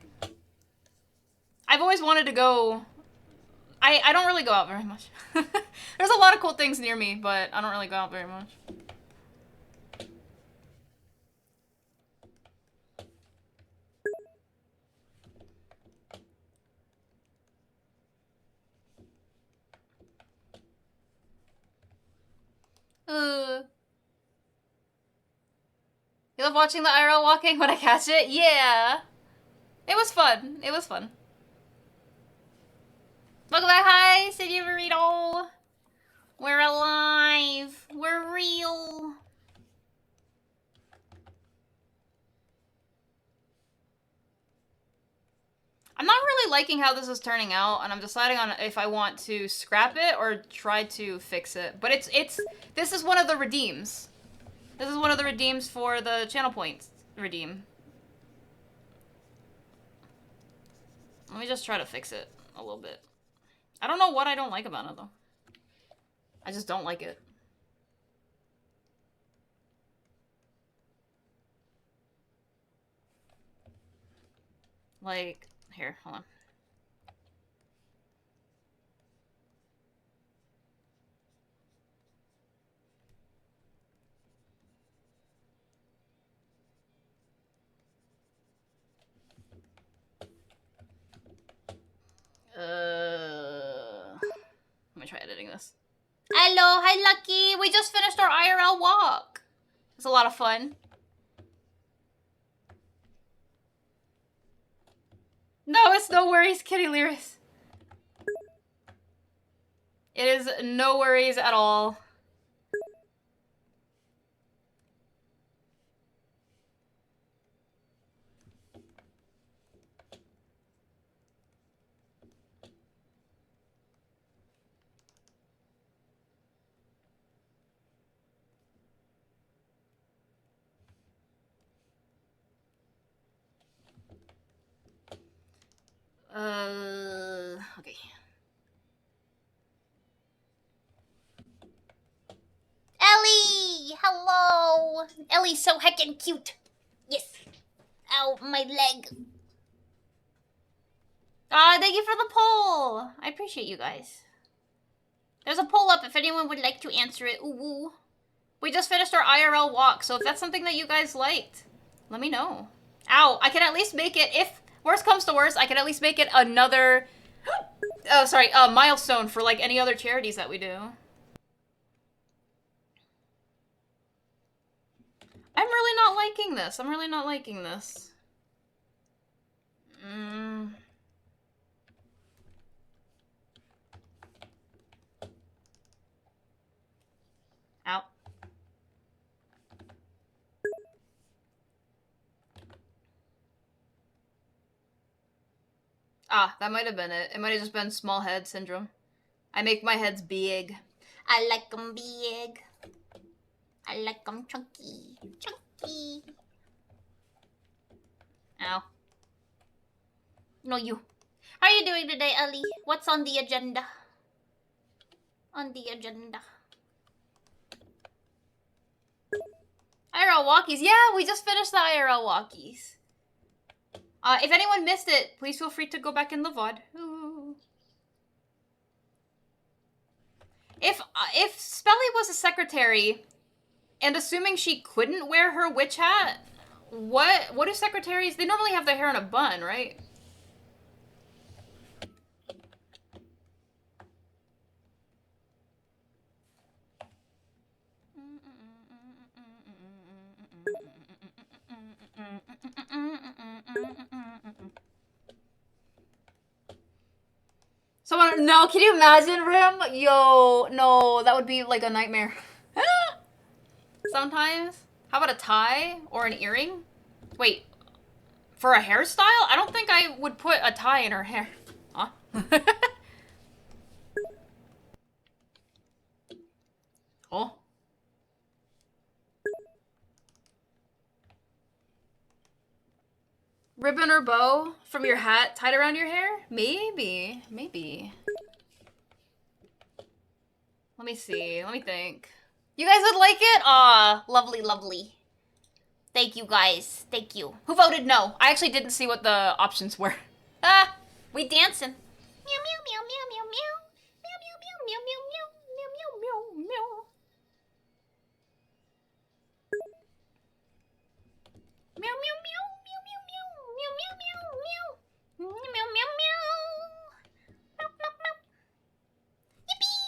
I've always wanted to go. I don't really go out very much. There's a lot of cool things near me, but I don't really go out very much. You love watching the IRL walking when I catch it? Yeah. It was fun. It was fun. Welcome back. Hi, City Burrito. We're alive. We're real. I'm not really liking how this is turning out, and I'm deciding on if I want to scrap it or try to fix it. But this is one of the redeems. This is one of the redeems for the channel points redeem. Let me just try to fix it a little bit. I don't know what I don't like about it, though. I just don't like it. Like, here, hold on. Let me try editing this. Hello, hi Lucky! We just finished our IRL walk! It was a lot of fun. No, it's no worries, Kitty Lyris. It is no worries at all. Okay. Ellie! Hello! Ellie's so heckin' cute. Yes. Ow, my leg. Thank you for the poll. I appreciate you guys. There's a poll up if anyone would like to answer it. Ooh, woo. We just finished our IRL walk, so if that's something that you guys liked, let me know. Ow, I can at least make it, if worst comes to worst, I can at least make it another, milestone for like any other charities that we do. I'm really not liking this. I'm really not liking this. Ow. Ah, that might have been it. It might have just been small head syndrome. I make my heads big. I like them big. I like them chunky. Chunky. Ow. No, you. How are you doing today, Ellie? What's on the agenda? On the agenda. IRL walkies. Yeah, we just finished the IRL walkies. If anyone missed it, please feel free to go back in the VOD. Ooh. If Spelly was a secretary, and assuming she couldn't wear her witch hat, what do secretaries? They normally have their hair in a bun, right? Someone, no, can you imagine, Rim? Yo, no, that would be like a nightmare. Sometimes. How about a tie or an earring? Wait, for a hairstyle? I don't think I would put a tie in her hair. Huh? Oh. ribbon or bow from your hat tied around your hair? Maybe. Maybe. Let me see. Let me think. You guys would like it? Aw, lovely, lovely. Thank you, guys. Thank you. Who voted no? I actually didn't see what the options were. Ah, we dancing. Meow, meow, meow, meow, meow, meow. Meow, meow, meow, meow, meow, meow. Meow, meow, meow, meow. Meow, meow, meow, meow, meow, meow. Meow, meow, meow, meow. Meow, meow, meow, meow. Meow, meow, meow. Yippee!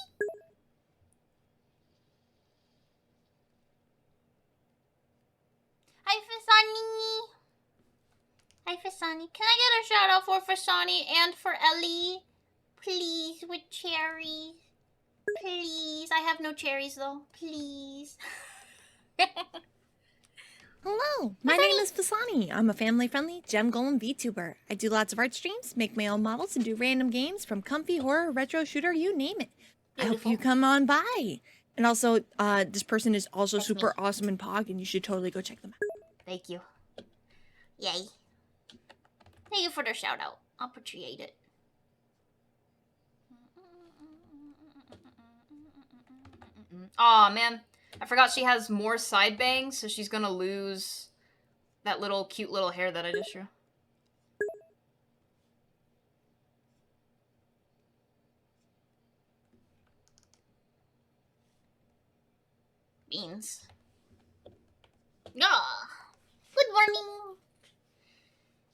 Hi, Fasani. Hi, Fasani. Can I get a shout out for Fasani and for Ellie? Please, with cherries. Please. I have no cherries though. Please. Hello, my name is Fasani. I'm a family-friendly gem golem VTuber. I do lots of art streams, make my own models, and do random games from comfy, horror, retro shooter, you name it. I hope you come on by. And also, this person is also That's super me. awesome in Pog, and you should totally go check them out. Thank you. Yay. Thank you for the shout out. I'll appreciate it. Aw, man. I forgot she has more side bangs, so she's gonna lose that little cute little hair that I just drew. Beans. Yeah. Good morning.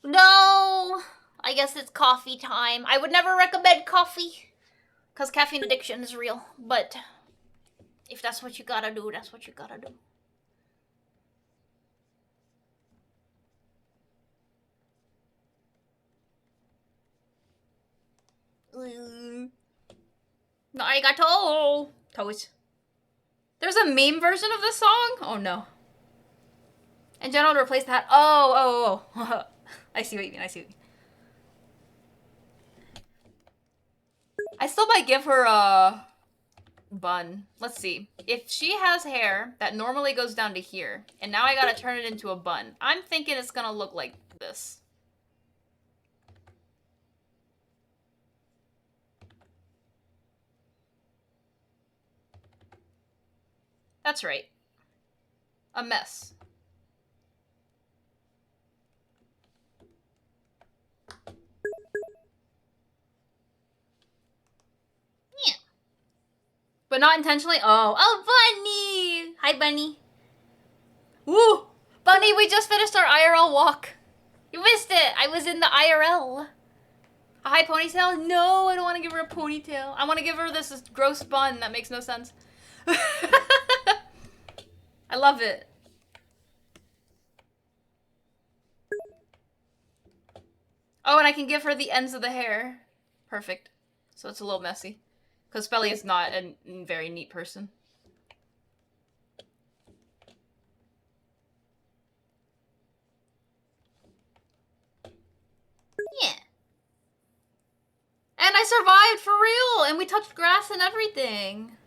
No. I guess it's coffee time. I would never recommend coffee. Because caffeine addiction is real. But if that's what you gotta do, that's what you gotta do. Arigato. Toes. There's a meme version of this song? Oh no. In general, to replace that. Oh. I see what you mean. I see what you mean. I still might give her a bun. Let's see. If she has hair that normally goes down to here, and now I gotta turn it into a bun, I'm thinking it's gonna look like this. That's right. A mess. Yeah. But not intentionally. Oh, Bunny! Hi, Bunny. Woo! Bunny, we just finished our IRL walk. You missed it. I was in the IRL. A high ponytail? No, I don't want to give her a ponytail. I want to give her this gross bun that makes no sense. I love it. Oh, and I can give her the ends of the hair. Perfect. So it's a little messy. Because Spelly is not a very neat person. Yeah. And I survived for real! And we touched grass and everything.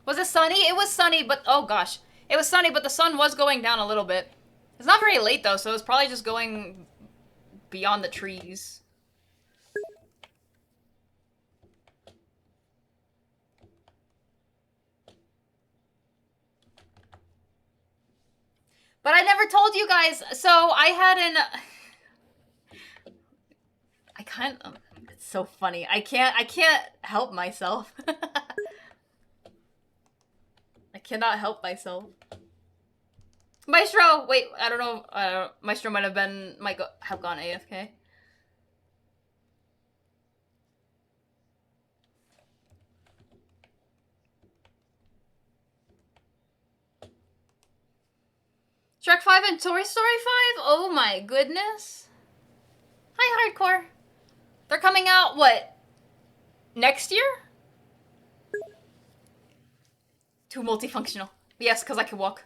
Was it sunny? It was sunny, but oh gosh. It was sunny, but the sun was going down a little bit. It's not very late though, so it's probably just going beyond the trees. But I never told you guys, so I had an... it's so funny. I can't help myself. I cannot help myself. Maestro! Wait, I don't know. Maestro might have gone AFK. Shrek 5 and Toy Story 5? Oh my goodness. Hi, Hardcore. They're coming out, what? Next year? Too multifunctional. Yes, because I can walk.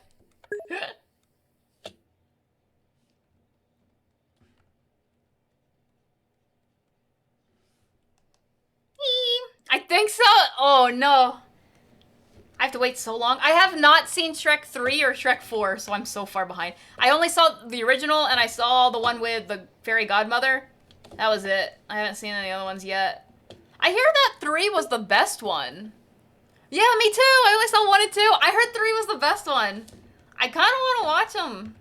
I think so. Oh no. I have to wait so long. I have not seen Shrek 3 or Shrek 4, so I'm so far behind. I only saw the original, and I saw the one with the fairy godmother. That was it. I haven't seen any other ones yet. I hear that 3 was the best one. Yeah, me too! I only saw 1 and 2. I heard 3 was the best one. I kind of want to watch them.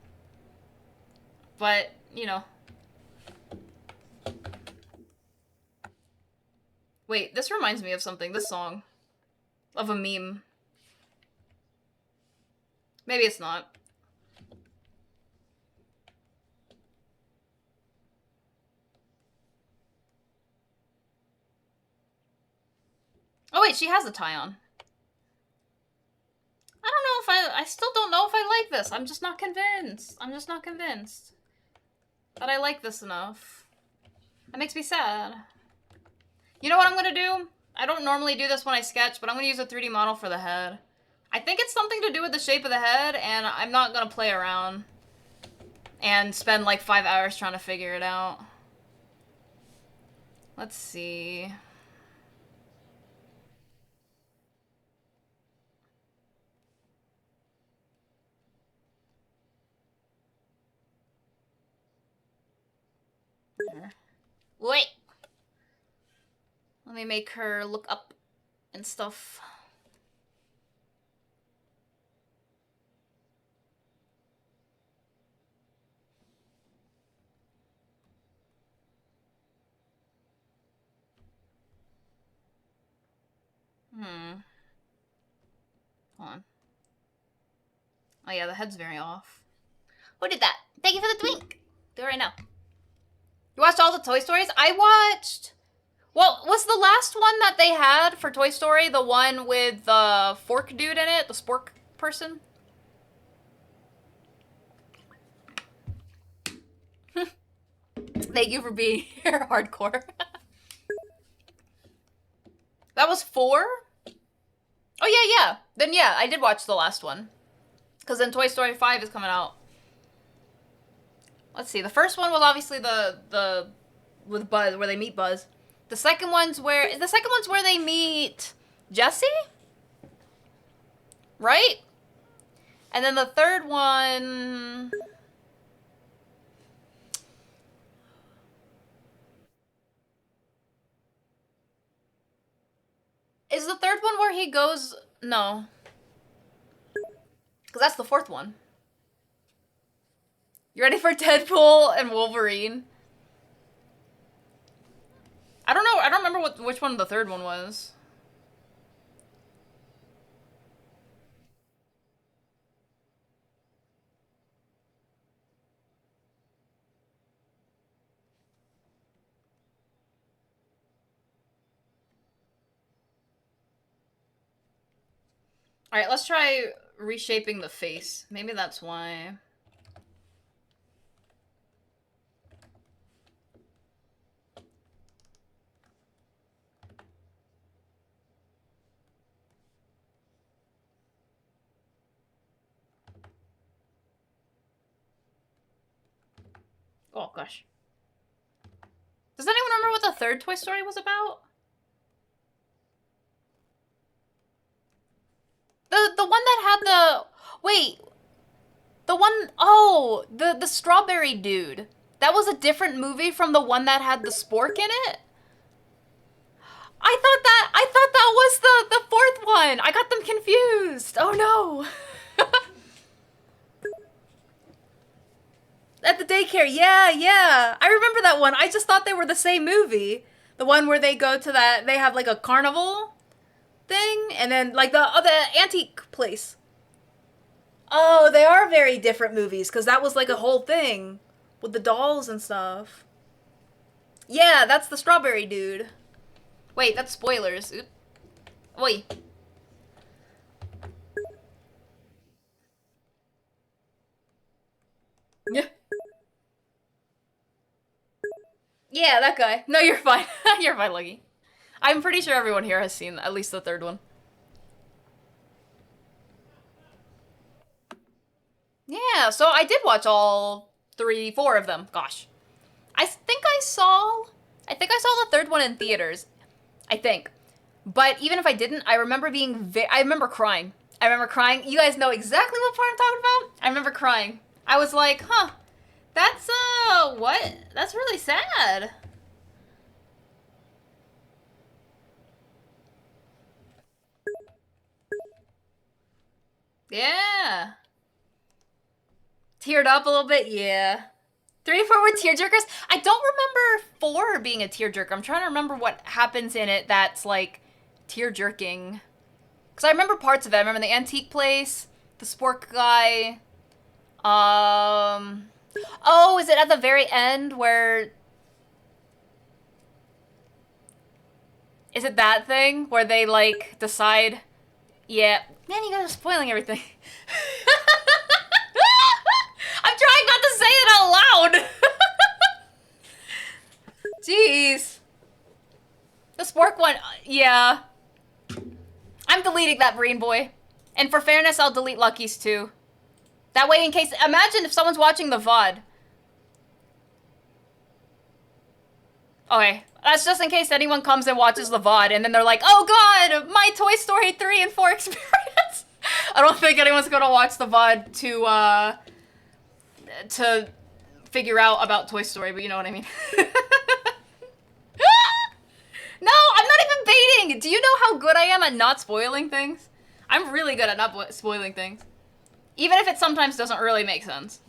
But, you know. Wait, this reminds me of something. This song. Of a meme. Maybe it's not. Oh wait, she has a tie on. I don't know if I still don't know if I like this. I'm just not convinced. I'm just not convinced that I like this enough. That makes me sad. You know what I'm gonna do? I don't normally do this when I sketch, but I'm gonna use a 3D model for the head. I think it's something to do with the shape of the head, and I'm not gonna play around and spend like 5 hours trying to figure it out. Let's see. Wait! Let me make her look up and stuff. Hold on. Oh yeah, the head's very off. Who did that? Thank you for the twink! Do it right now. You watched all the Toy Stories? I watched... What was the last one that they had for Toy Story? The one with the fork dude in it? The spork person? Thank you for being here, hardcore. That was 4? Oh, yeah. Then, yeah, I did watch the last one. Because then Toy Story 5 is coming out. Let's see. The first one was obviously the with Buzz, where they meet Buzz. The second one's where they meet Jessie? Right? And then the third one... Is the third one where he goes... No. Because that's the fourth one. You ready for Deadpool and Wolverine? I don't know. I don't remember which one the third one was. Alright, let's try reshaping the face. Maybe that's why. Oh, gosh. Does anyone remember what the third Toy Story was about? The one that had the... Wait. The one... Oh, the strawberry dude. That was a different movie from the one that had the spork in it? I thought that was the fourth one. I got them confused. Oh, no. At the daycare, yeah. I remember that one. I just thought they were the same movie. The one where they go to that, they have like a carnival thing, and then like the antique place. Oh, they are very different movies, because that was like a whole thing with the dolls and stuff. Yeah, that's the strawberry dude. Wait, that's spoilers. Oop. Wait. Yeah. Yeah, that guy. No, you're fine. You're fine, Lucky. I'm pretty sure everyone here has seen at least the third one. Yeah, so I did watch all 4 of them. Gosh. I think I saw the third one in theaters. I think. But even if I didn't, I remember I remember crying. I remember crying. You guys know exactly what part I'm talking about? I remember crying. I was like, huh, that's, what? That's really sad. Yeah. Teared up a little bit, yeah. 3 and 4 were tearjerkers. I don't remember 4 being a tearjerker. I'm trying to remember what happens in it that's like tearjerking. Because I remember parts of it. I remember the antique place, the spork guy. Oh, is it at the very end where... Is it that thing where they like decide... Yeah. Man, you guys are spoiling everything. I'm trying not to say it out loud. Jeez. The spork one, yeah. I'm deleting that Marine Boy. And for fairness, I'll delete Lucky's too. That way in case, imagine if someone's watching the VOD. Okay, that's just in case anyone comes and watches the VOD and then they're like, oh god, my Toy Story 3 and 4 experience. I don't think anyone's gonna watch the VOD to figure out about Toy Story, but you know what I mean. No, I'm not even baiting! Do you know how good I am at not spoiling things? I'm really good at not spoiling things. Even if it sometimes doesn't really make sense.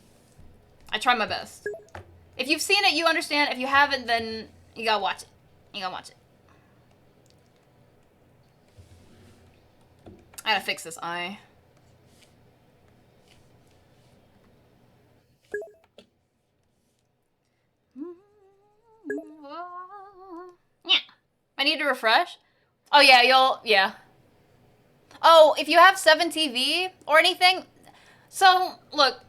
I try my best. If you've seen it, you understand. If you haven't, then you gotta watch it. You gotta watch it. I gotta fix this eye. Yeah. I need to refresh? Oh yeah, yeah. Oh, if you have 7TV or anything, so, look.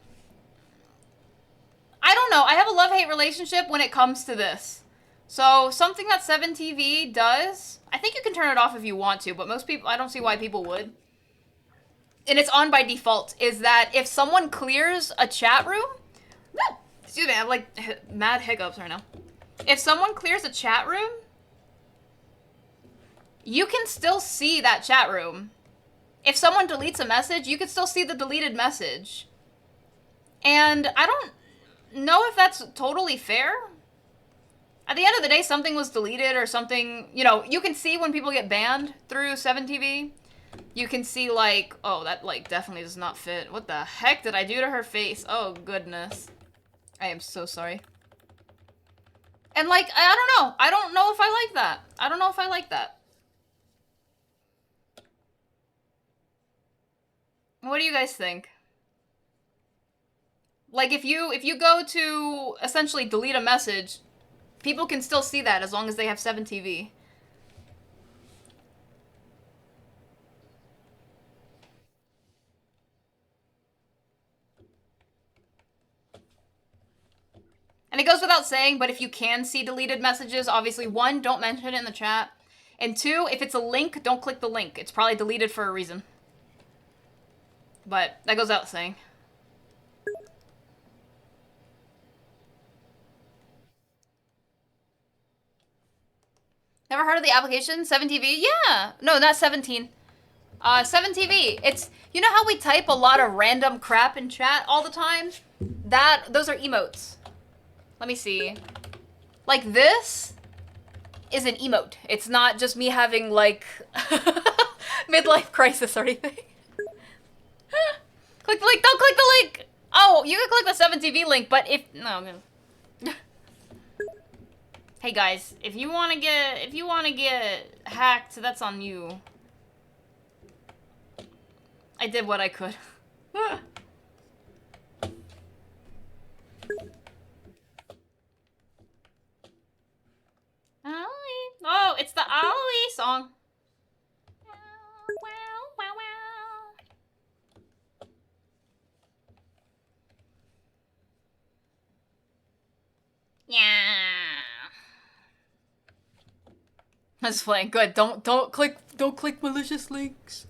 I don't know, I have a love-hate relationship when it comes to this. So, something that 7TV does, I think you can turn it off if you want to, but most people, I don't see why people would. And it's on by default, is that if someone clears a chat room, excuse me, I have like mad hiccups right now. If someone clears a chat room, you can still see that chat room. If someone deletes a message, you can still see the deleted message. And I don't know if that's totally fair. At the end of the day, something was deleted or something, you know, you can see when people get banned through 7TV. You can see like, oh, that like definitely does not fit. What the heck did I do to her face? Oh, goodness. I am so sorry. And like, I don't know. I don't know if I like that. I don't know if I like that. What do you guys think? Like, if you go to essentially delete a message, people can still see that as long as they have 7TV. And it goes without saying, but if you can see deleted messages, obviously, 1, don't mention it in the chat. And 2, if it's a link, don't click the link. It's probably deleted for a reason. But that goes without saying. Never heard of the application? 7TV? Yeah! No, not 17. 7TV. It's, you know how we type a lot of random crap in chat all the time? Those are emotes. Let me see. Like this is an emote. It's not just me having like midlife crisis or anything. Click the link, don't click the link! Oh, you can click the 7TV link, but if, no, I'm gonna... Hey guys, if you wanna get hacked, that's on you. I did what I could. Oh, it's the Ollie song. Yeah. That's playing. Good. Don't click malicious links.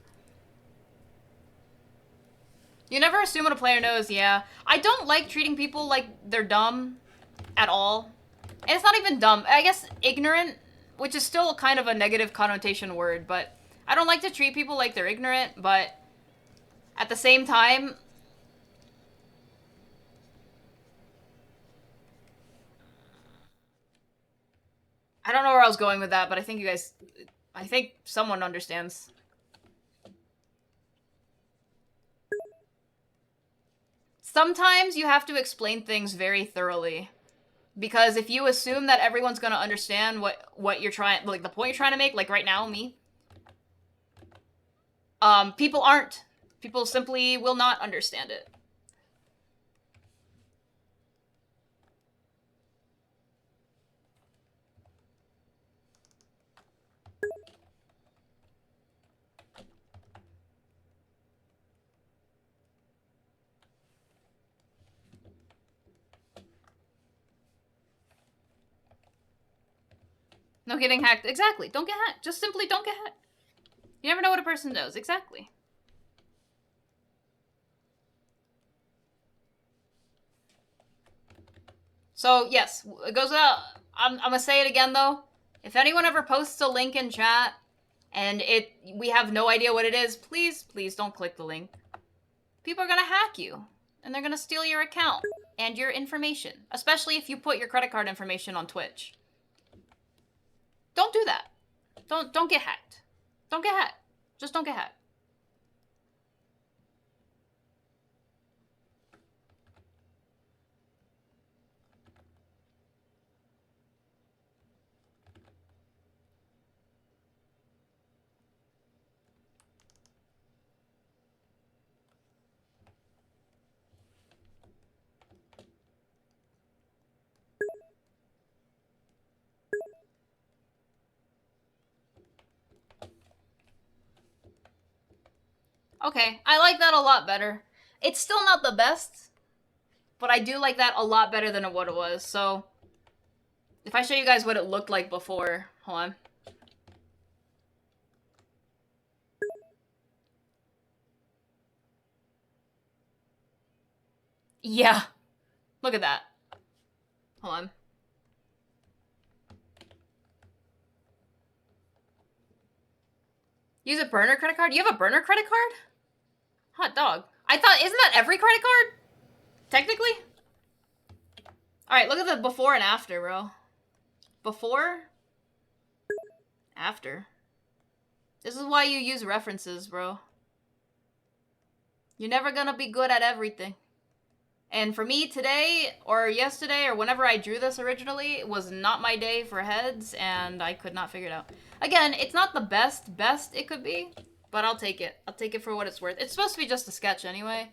You never assume what a player knows, yeah. I don't like treating people like they're dumb at all. And it's not even dumb. I guess ignorant, which is still kind of a negative connotation word, but I don't like to treat people like they're ignorant, but At the same time, I don't know where I was going with that, but I think you guys, I think someone understands. Sometimes you have to explain things very thoroughly. Because if you assume that everyone's gonna understand what you're trying, like the point you're trying to make, like right now, me, people aren't. People simply will not understand it. No getting hacked. Exactly. Don't get hacked. Just simply don't get hacked. You never know what a person does. Exactly. So, yes, it goes without... I'm gonna say it again, though. If anyone ever posts a link in chat, and we have no idea what it is, please don't click the link. People are gonna hack you, and they're gonna steal your account and your information, especially if you put your credit card information on Twitch. Don't do that. Don't get hacked. Don't get hacked. Just don't get hacked. Okay, I like that a lot better. It's still not the best, but I do like that a lot better than what it was. So, if I show you guys what it looked like before, hold on. Yeah, look at that. Hold on. Use a burner credit card? You have a burner credit card? Hot dog. I thought, isn't that every credit card? Technically? Alright, look at the before and after, bro. Before? After. This is why you use references, bro. You're never gonna be good at everything. And for me, today, or yesterday, or whenever I drew this originally, was not my day for heads, and I could not figure it out. Again, it's not the best it could be, but I'll take it. I'll take it for what it's worth. It's supposed to be just a sketch anyway.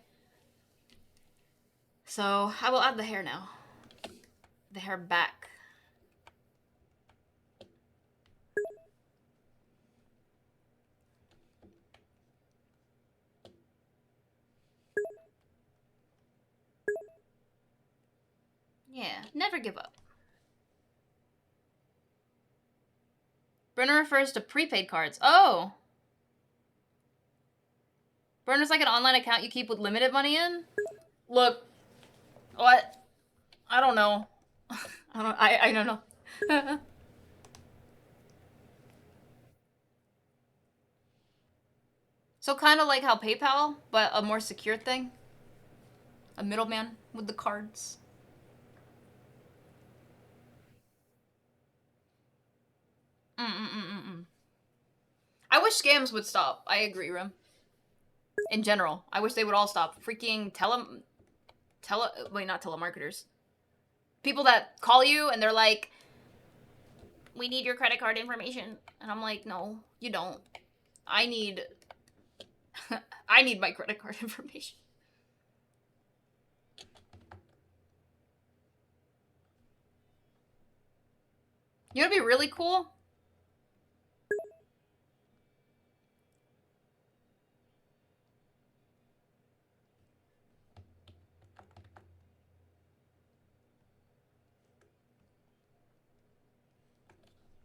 So, I will add the hair now. The hair back. Yeah, never give up. Burner refers to prepaid cards. Oh! Burner's like an online account you keep with limited money in? Look. What? I don't know. I don't know. So kind of like how PayPal, but a more secure thing. A middleman with the cards. I wish scams would stop. I agree, Rim. In general, I wish they would all stop. Freaking wait, not telemarketers. People that call you and they're like, we need your credit card information. And I'm like, no, you don't. I need my credit card information. You know what'd be really cool?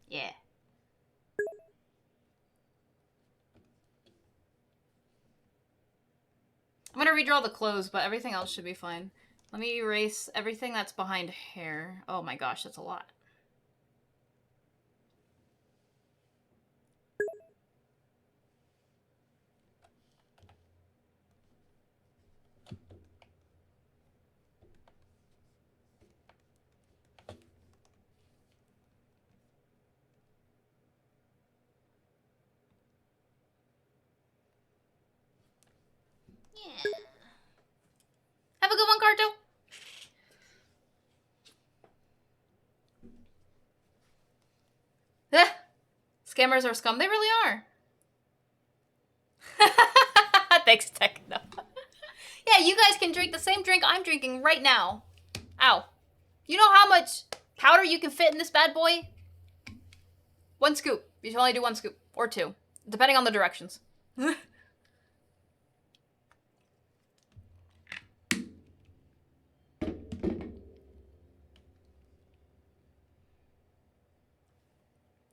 Yeah. I'm gonna redraw the clothes, but everything else should be fine. Let me erase everything that's behind hair. Oh my gosh, that's a lot. Yeah. Have a good one, Carto. Scammers are scum. They really are. Thanks, Techno. Yeah, you guys can drink the same drink I'm drinking right now. Ow. You know how much powder you can fit in this bad boy? 1 scoop. You should only do 1 scoop. Or 2. Depending on the directions.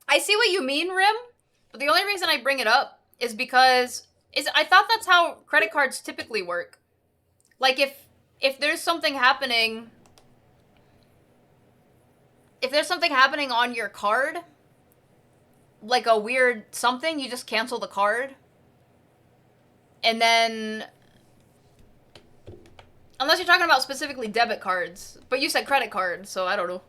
I see what you mean, Rim. But the only reason I bring it up is because I thought that's how credit cards typically work. Like if there's something happening, on your card, like a weird something, you just cancel the card. And then, unless you're talking about specifically debit cards, but you said credit cards, so I don't know.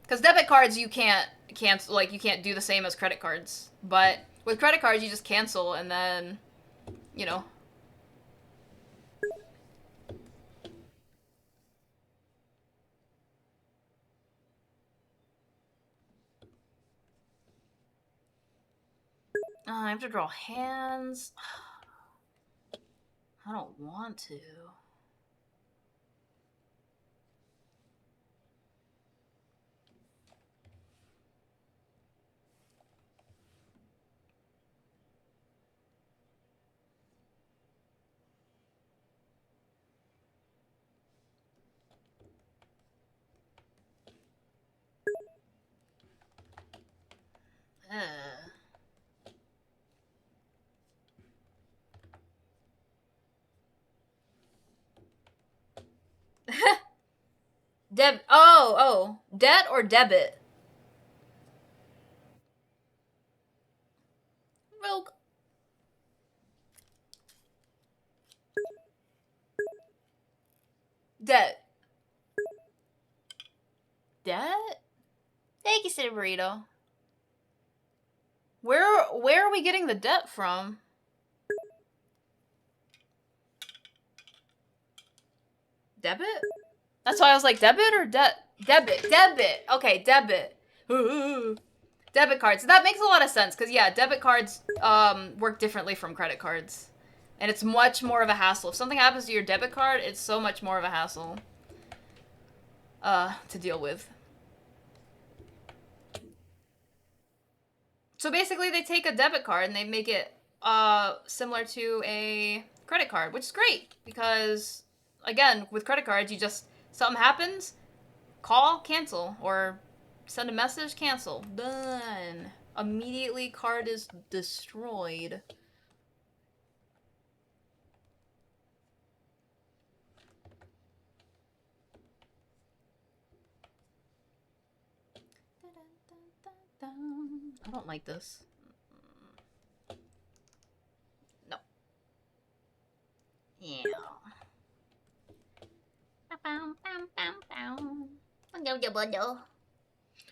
Because debit cards you can't cancel, like you can't do the same as credit cards. But with credit cards you just cancel and then, you know. I have to draw hands. I don't want to. Debt or debit? Rogue. Debt. Debt? Thank you, City Burrito. Where are we getting the debt from? Debit? That's why I was like, debit or debt? Debit. Okay, debit. Debit cards. That makes a lot of sense, because yeah, debit cards work differently from credit cards. And it's much more of a hassle. If something happens to your debit card, it's so much more of a hassle to deal with. So basically they take a debit card and they make it similar to a credit card, which is great, because again, with credit cards, you just, something happens, call, cancel, or send a message, cancel. Done. Immediately, card is destroyed. I don't like this. No. Yeah.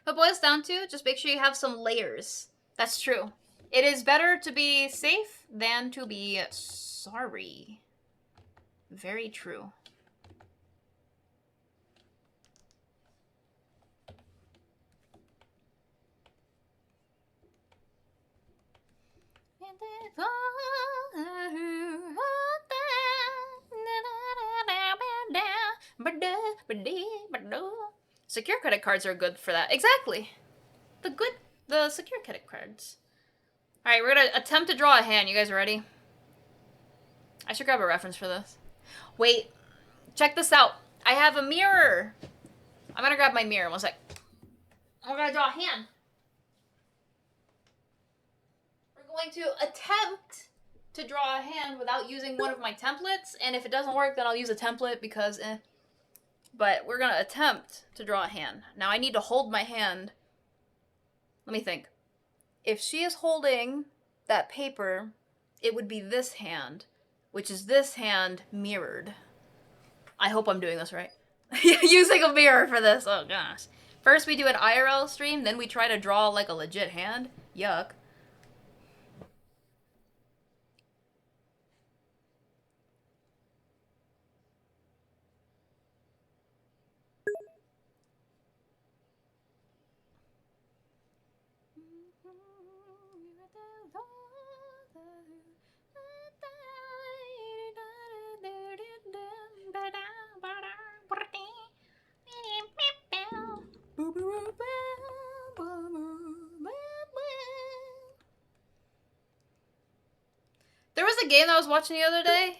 What it boils down to, just make sure you have some layers. That's true. It is better to be safe than to be sorry. Very true. Secure credit cards are good for that. Exactly. The secure credit cards. Alright, we're gonna attempt to draw a hand. You guys ready? I should grab a reference for this. Wait. Check this out. I have a mirror. I'm gonna grab my mirror. 1 sec. We're gonna draw a hand. We're going to attempt to draw a hand without using one of my templates. And if it doesn't work, then I'll use a template because But we're gonna attempt to draw a hand. Now I need to hold my hand. Let me think. If she is holding that paper, it would be this hand, which is this hand mirrored. I hope I'm doing this right. Using a mirror for this, oh gosh. First we do an IRL stream, then we try to draw like a legit hand. Yuck. There was a game that I was watching the other day,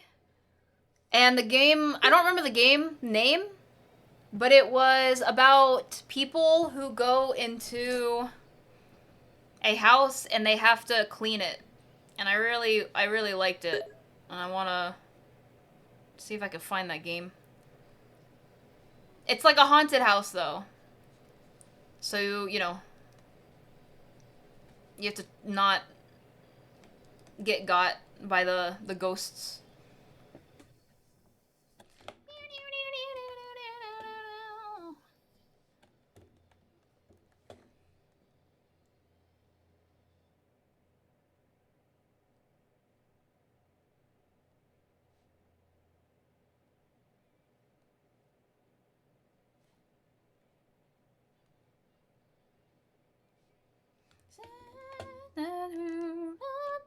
and the game, I don't remember the game name, but it was about people who go into a house and they have to clean it. And I really liked it. And I want to see if I can find that game. It's like a haunted house though. So, you know, you have to not get got by the ghosts.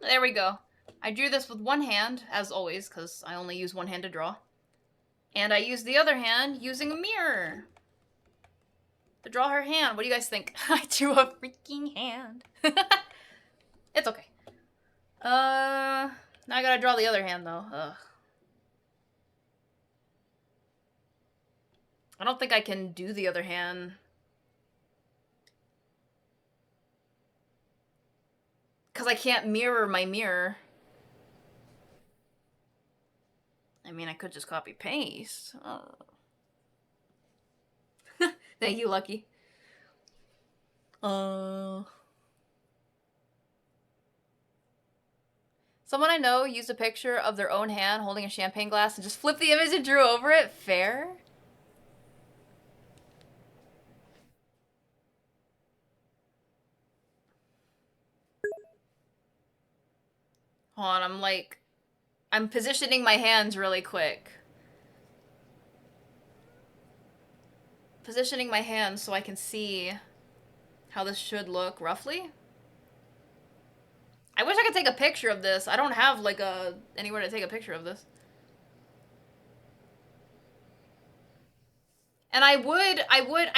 There we go. I drew this with one hand, as always, because I only use one hand to draw. And I used the other hand using a mirror to draw her hand. What do you guys think? I drew a freaking hand. It's okay. Now I gotta draw the other hand, though. Ugh. I don't think I can do the other hand. Because I can't mirror my mirror. I mean, I could just copy paste. Oh. Thank you, Lucky. Someone I know used a picture of their own hand holding a champagne glass and just flipped the image and drew over it. Fair? Hold on, I'm positioning my hands really quick. Positioning my hands so I can see how this should look, roughly. I wish I could take a picture of this. I don't have, like, anywhere to take a picture of this. And I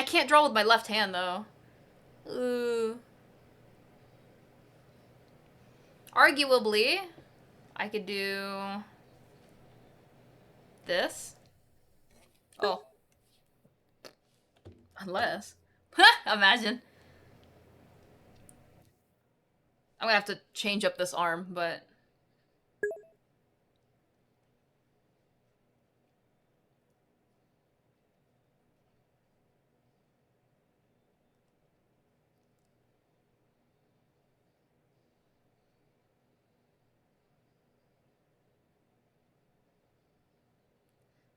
can't draw with my left hand, though. Ooh. Arguably, I could do this. Oh. Unless. Imagine. I'm gonna have to change up this arm, but...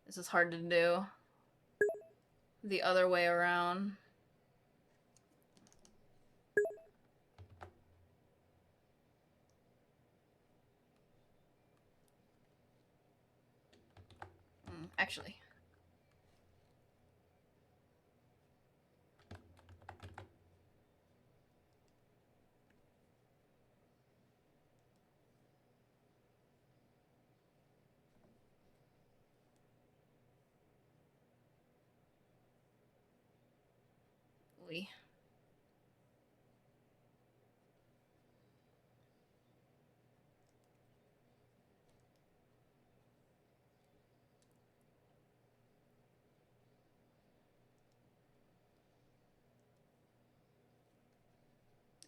This is hard to do. The other way around. Actually. Ooh.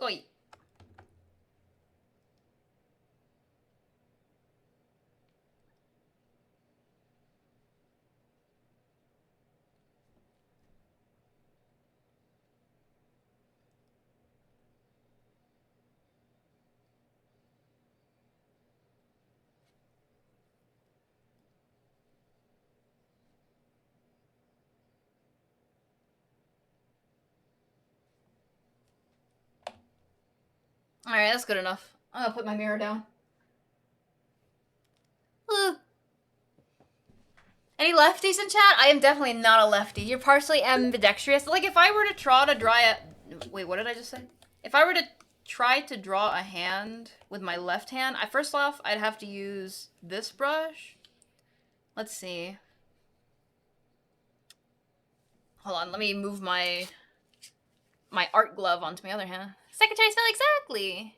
Oi. Alright, that's good enough. I'm gonna put my mirror down. Any lefties in chat? I am definitely not a lefty. You're partially ambidextrous. Like, if I were to try to draw a... Wait, what did I just say? If I were to try to draw a hand with my left hand, first off, I'd have to use this brush. Let's see. Hold on, let me move my art glove onto my other hand. Secretary spell exactly.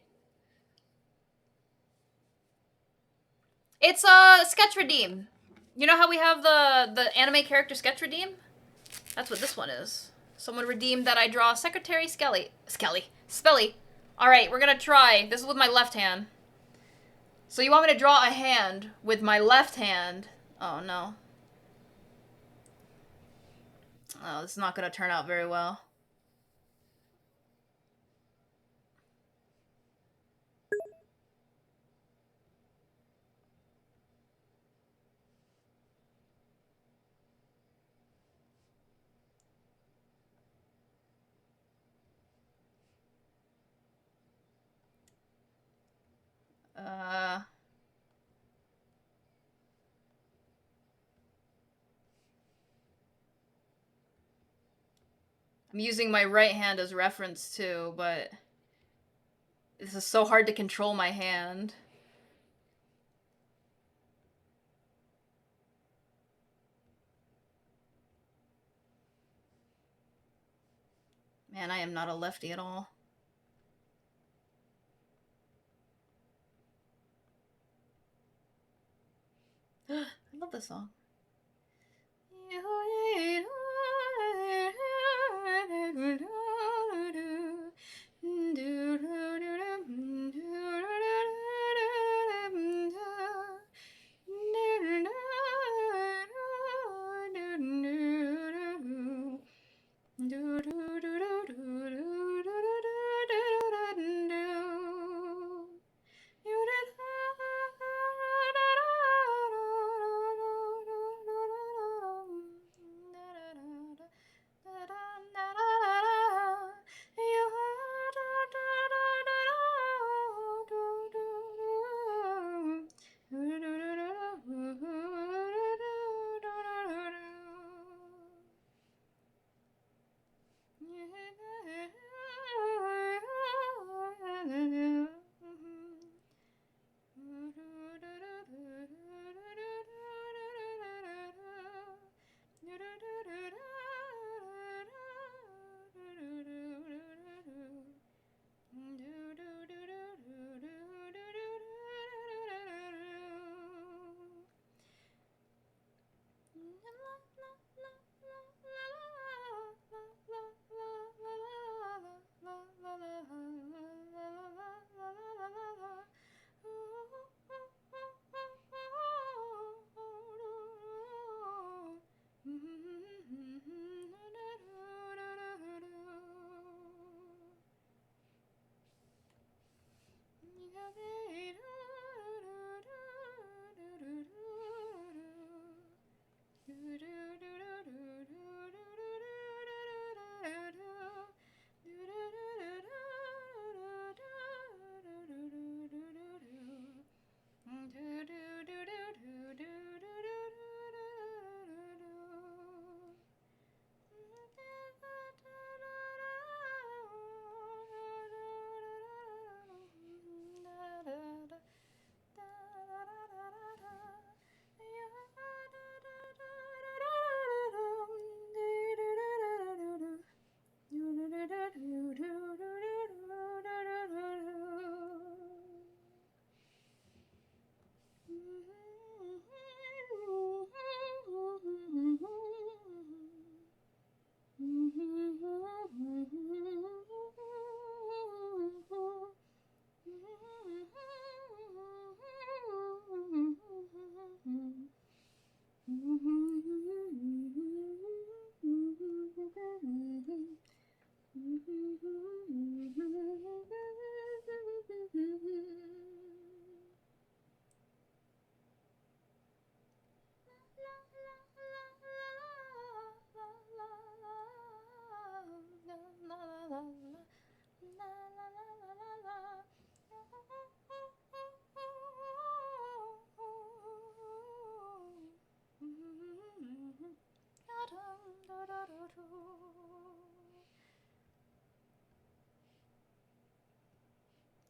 It's Sketch Redeem. You know how we have the anime character Sketch Redeem? That's what this one is. Someone redeemed that I draw Secretary Spelly. Alright, we're gonna try. This is with my left hand. So you want me to draw a hand with my left hand? Oh no. Oh, this is not gonna turn out very well. I'm using my right hand as reference too, but this is so hard to control my hand. Man, I am not a lefty at all. I love this song.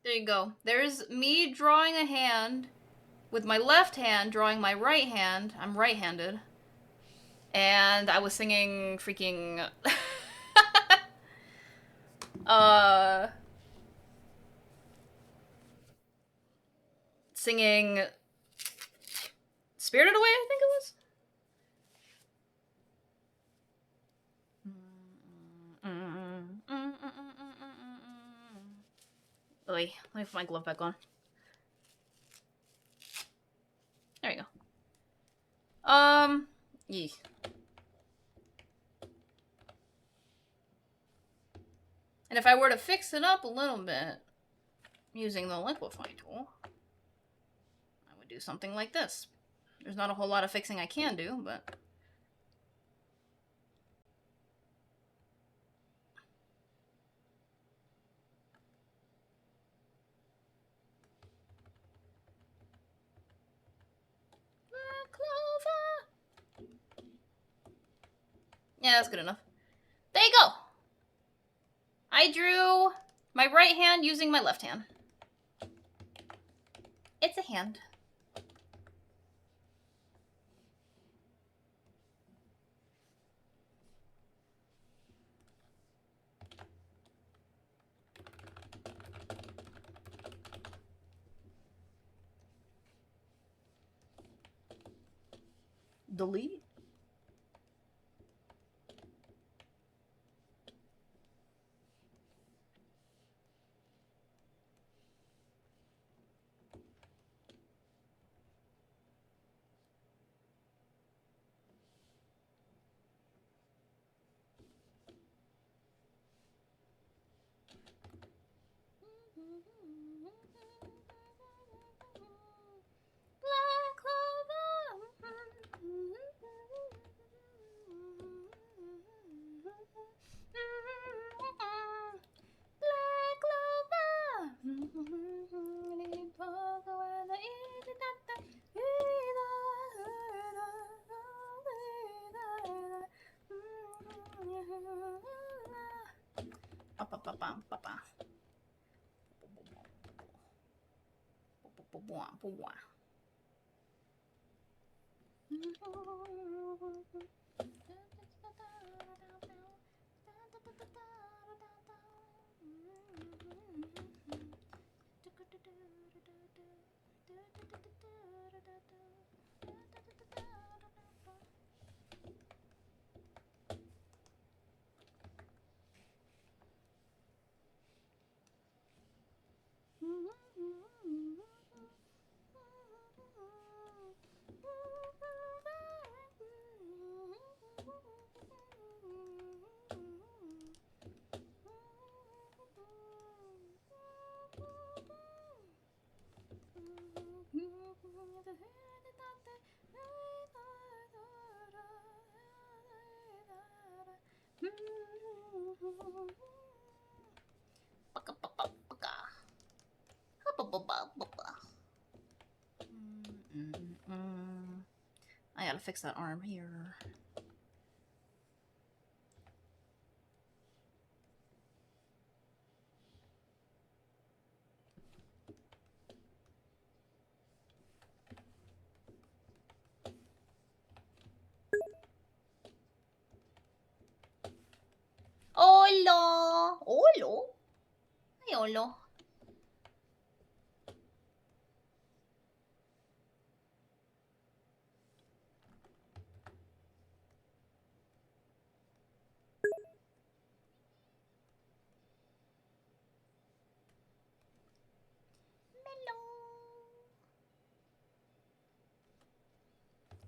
There you go. There's me drawing a hand with my left hand, drawing my right hand. I'm right-handed. And I was singing freaking... singing Spirited Away, I think it was? Wait, let me put my glove back on. There you go. Yeah. And if I were to fix it up a little bit using the liquefy tool, I would do something like this. There's not a whole lot of fixing I can do, but... Clover. Yeah, that's good enough. There you go. I drew my right hand using my left hand. It's a hand. Delete. Black Clover. Black Clover. I gotta fix that arm here. Hola. Hola. Hey, hola.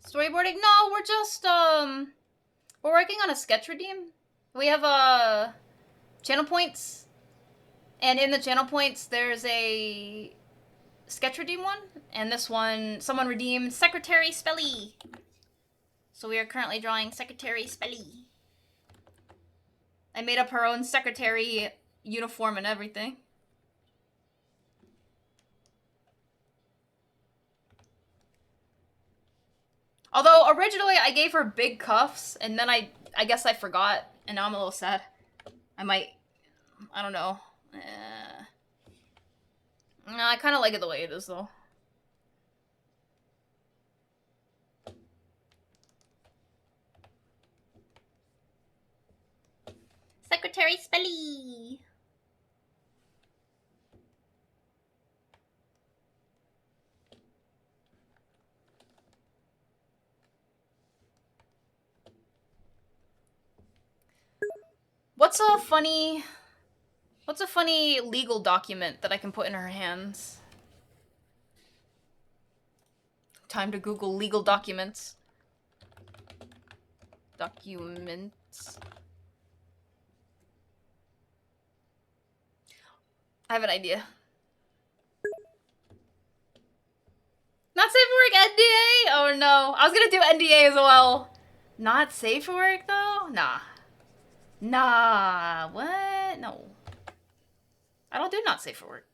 Storyboarding? No, we're just, we're working on a sketch redeem. We have, channel points. And in the channel points, there's a sketch redeem one. And this one, someone redeemed Secretary Spelly. So we are currently drawing Secretary Spelly. I made up her own secretary uniform and everything. Although, originally I gave her big cuffs, and then I guess I forgot, and now I'm a little sad. I don't know. No, I kind of like it the way it is, though. Secretary Spelly. What's a funny legal document that I can put in her hands? Time to Google legal documents. Documents. I have an idea. Not safe for work, NDA? Oh no. I was gonna do NDA as well. Not safe for work though? Nah. Nah. What? No. I don't do not safe for work.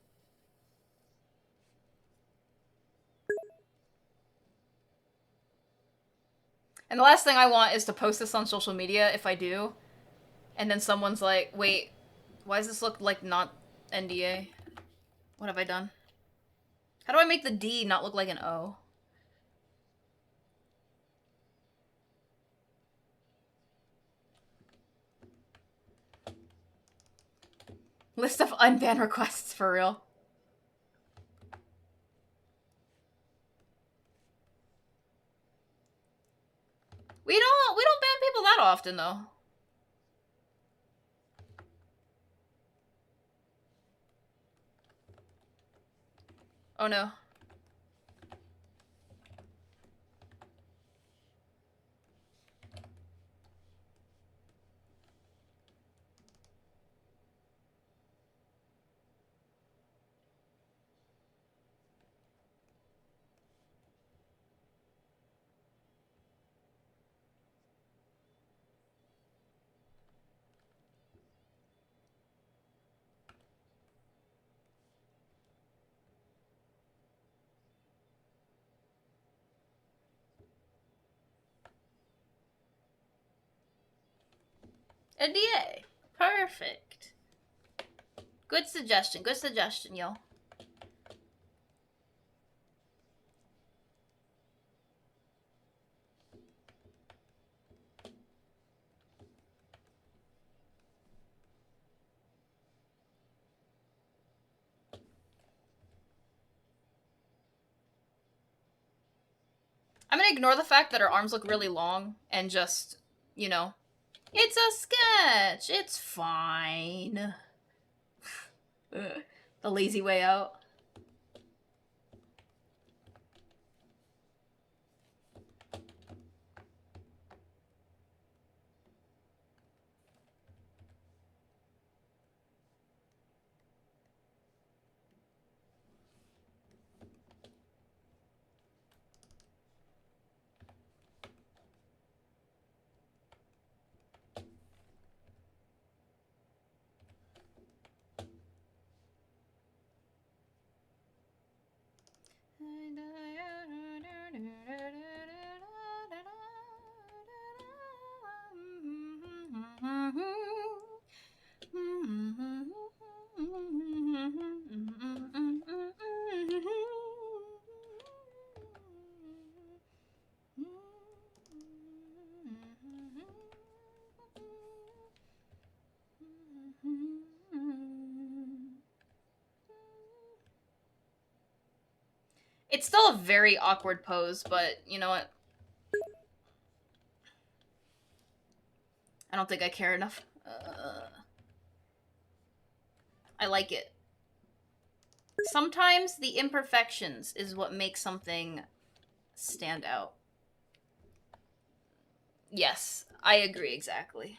And the last thing I want is to post this on social media if I do. And then someone's like, wait, why does this look like not NDA? What have I done? How do I make the D not look like an O? List of unbanned requests, for real. We don't ban people that often though. Oh no. NDA. Perfect. Good suggestion, yo. I'm gonna ignore the fact that her arms look really long and just, you know, it's a sketch. It's fine. The lazy way out. It's still a very awkward pose, but you know what? I don't think I care enough. I like it. Sometimes the imperfections is what makes something stand out. Yes, I agree exactly.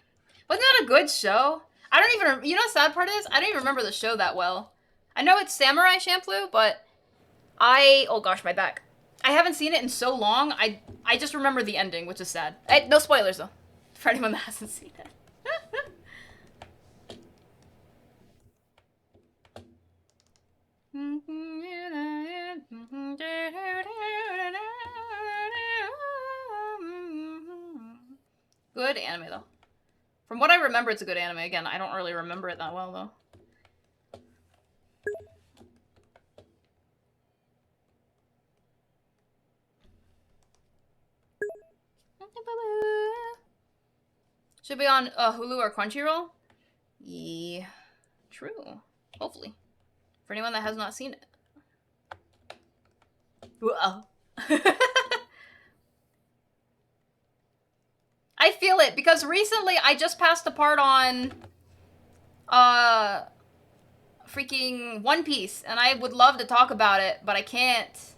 Wasn't that a good show? I don't even, you know what the sad part is? I don't even remember the show that well. I know it's Samurai Champloo, but oh gosh, my back. I haven't seen it in so long, I just remember the ending, which is sad. No spoilers though, for anyone that hasn't seen it. Good anime though. From what I remember, it's a good anime. Again, I don't really remember it that well though. Should be on Hulu or Crunchyroll? Yeah, true. Hopefully. For anyone that has not seen it. Whoa. I feel it because recently I just passed the part on freaking One Piece and I would love to talk about it, but I can't.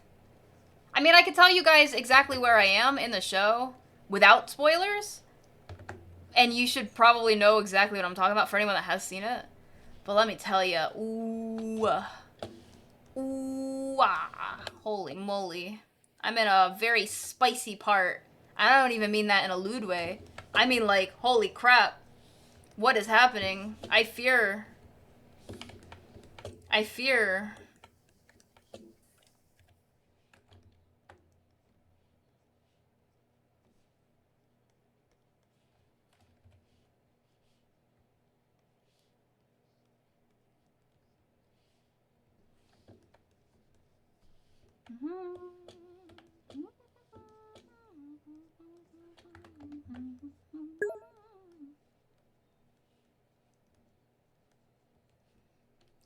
I mean, I can tell you guys exactly where I am in the show without spoilers. And you should probably know exactly what I'm talking about for anyone that has seen it. But let me tell you, ooh, holy moly. I'm in a very spicy part. I don't even mean that in a lewd way. I mean like, holy crap. What is happening? I fear.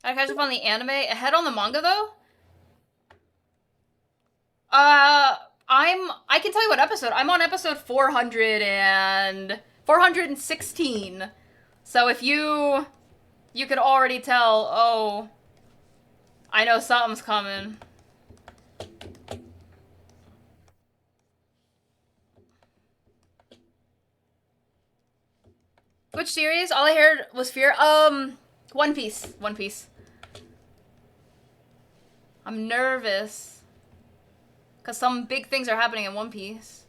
I catch up on the anime. Ahead on the manga though? I can tell you what episode. I'm on episode 416. So if you could already tell, oh, I know something's coming. Which series? All I heard was fear. One Piece. One Piece. I'm nervous. Because some big things are happening in One Piece.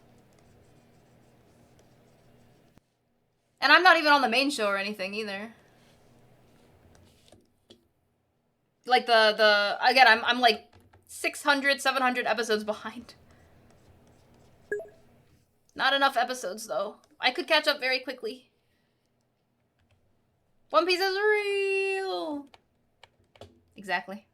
And I'm not even on the main show or anything either. Like again, I'm like 600, 700 episodes behind. Not enough episodes though. I could catch up very quickly. One Piece is real. Exactly.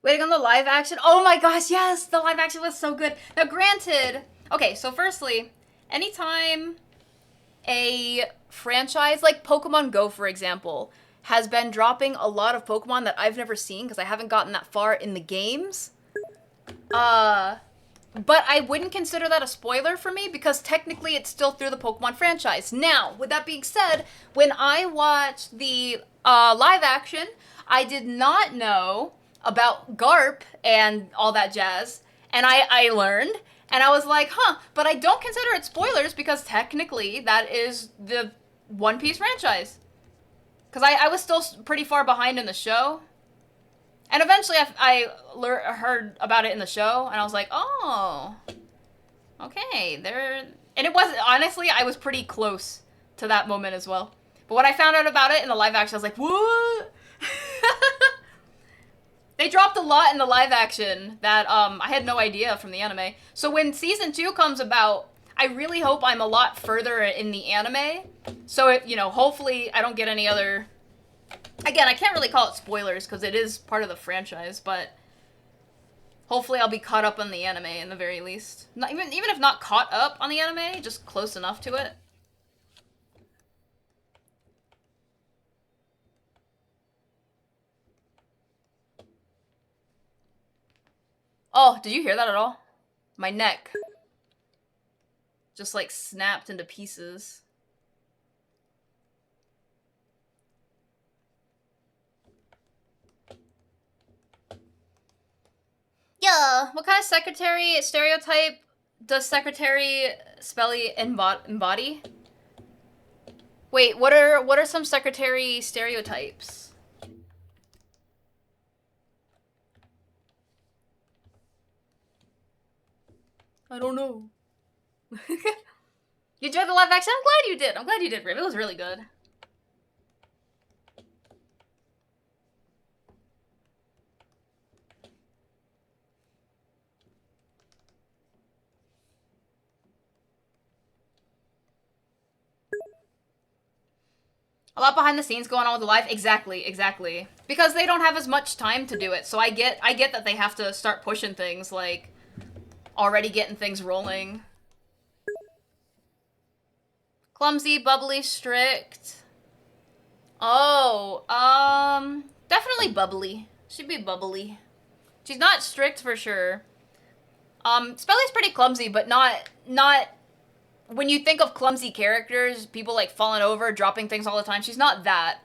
Waiting on the live action. Oh my gosh, yes! The live action was so good. Now granted, okay, so firstly, anytime a franchise like Pokemon Go, for example, has been dropping a lot of Pokemon that I've never seen because I haven't gotten that far in the games. But I wouldn't consider that a spoiler for me because technically it's still through the Pokemon franchise. Now, with that being said, when I watched the live action, I did not know about Garp and all that jazz, and I learned, and I was like, huh, but I don't consider it spoilers because technically that is the One Piece franchise. Because I was still pretty far behind in the show. And eventually I heard about it in the show, and I was like, oh, okay, there. And it was, honestly, I was pretty close to that moment as well. But when I found out about it in the live action, I was like, what? They dropped a lot in the live action that I had no idea from the anime. So when season 2 comes about, I really hope I'm a lot further in the anime. So, hopefully I don't get any other... Again, I can't really call it spoilers because it is part of the franchise, but hopefully I'll be caught up on the anime in the very least. Not, even if not caught up on the anime, just close enough to it. Oh, did you hear that at all? My neck just like snapped into pieces. Yeah, what kind of secretary stereotype does Secretary Spelly embody? Wait, what are some secretary stereotypes? I don't know. You enjoyed the live action? I'm glad you did. I'm glad you did, Rib. It was really good. A lot behind the scenes going on with the live. Exactly, exactly. Because they don't have as much time to do it. So I get that they have to start pushing things, like already getting things rolling. Clumsy, bubbly, strict. Oh, definitely bubbly. She'd be bubbly. She's not strict for sure. Spelly's pretty clumsy, but not when you think of clumsy characters, people like falling over, dropping things all the time. She's not that.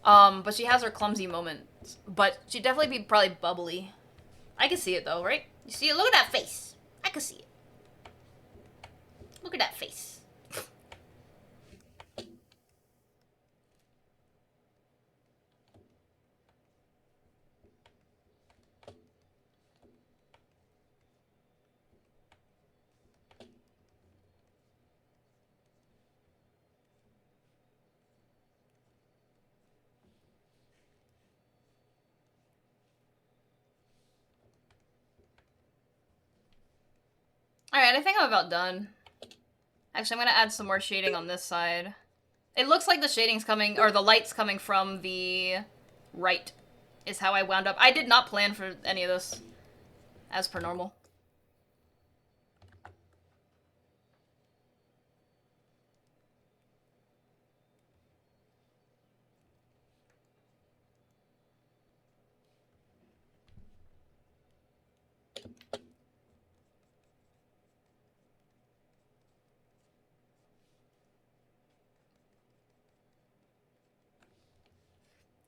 But she has her clumsy moments. But she'd definitely be probably bubbly. I can see it though, right? You see it? Look at that face. I can see it. Look at that face. Alright, I think I'm about done. Actually, I'm gonna add some more shading on this side. It looks like the shading's coming, or the light's coming from the right, is how I wound up. I did not plan for any of this, as per normal.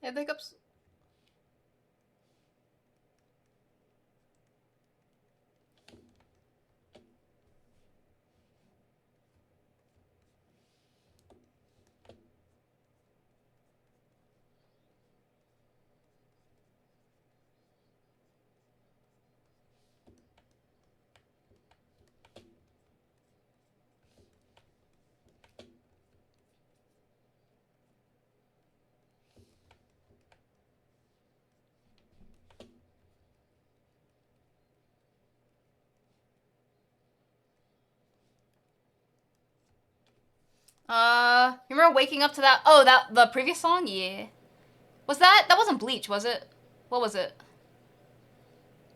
Yeah, hiccups. You remember waking up to that? Oh, the previous song? Yeah. Was that wasn't Bleach, was it? What was it?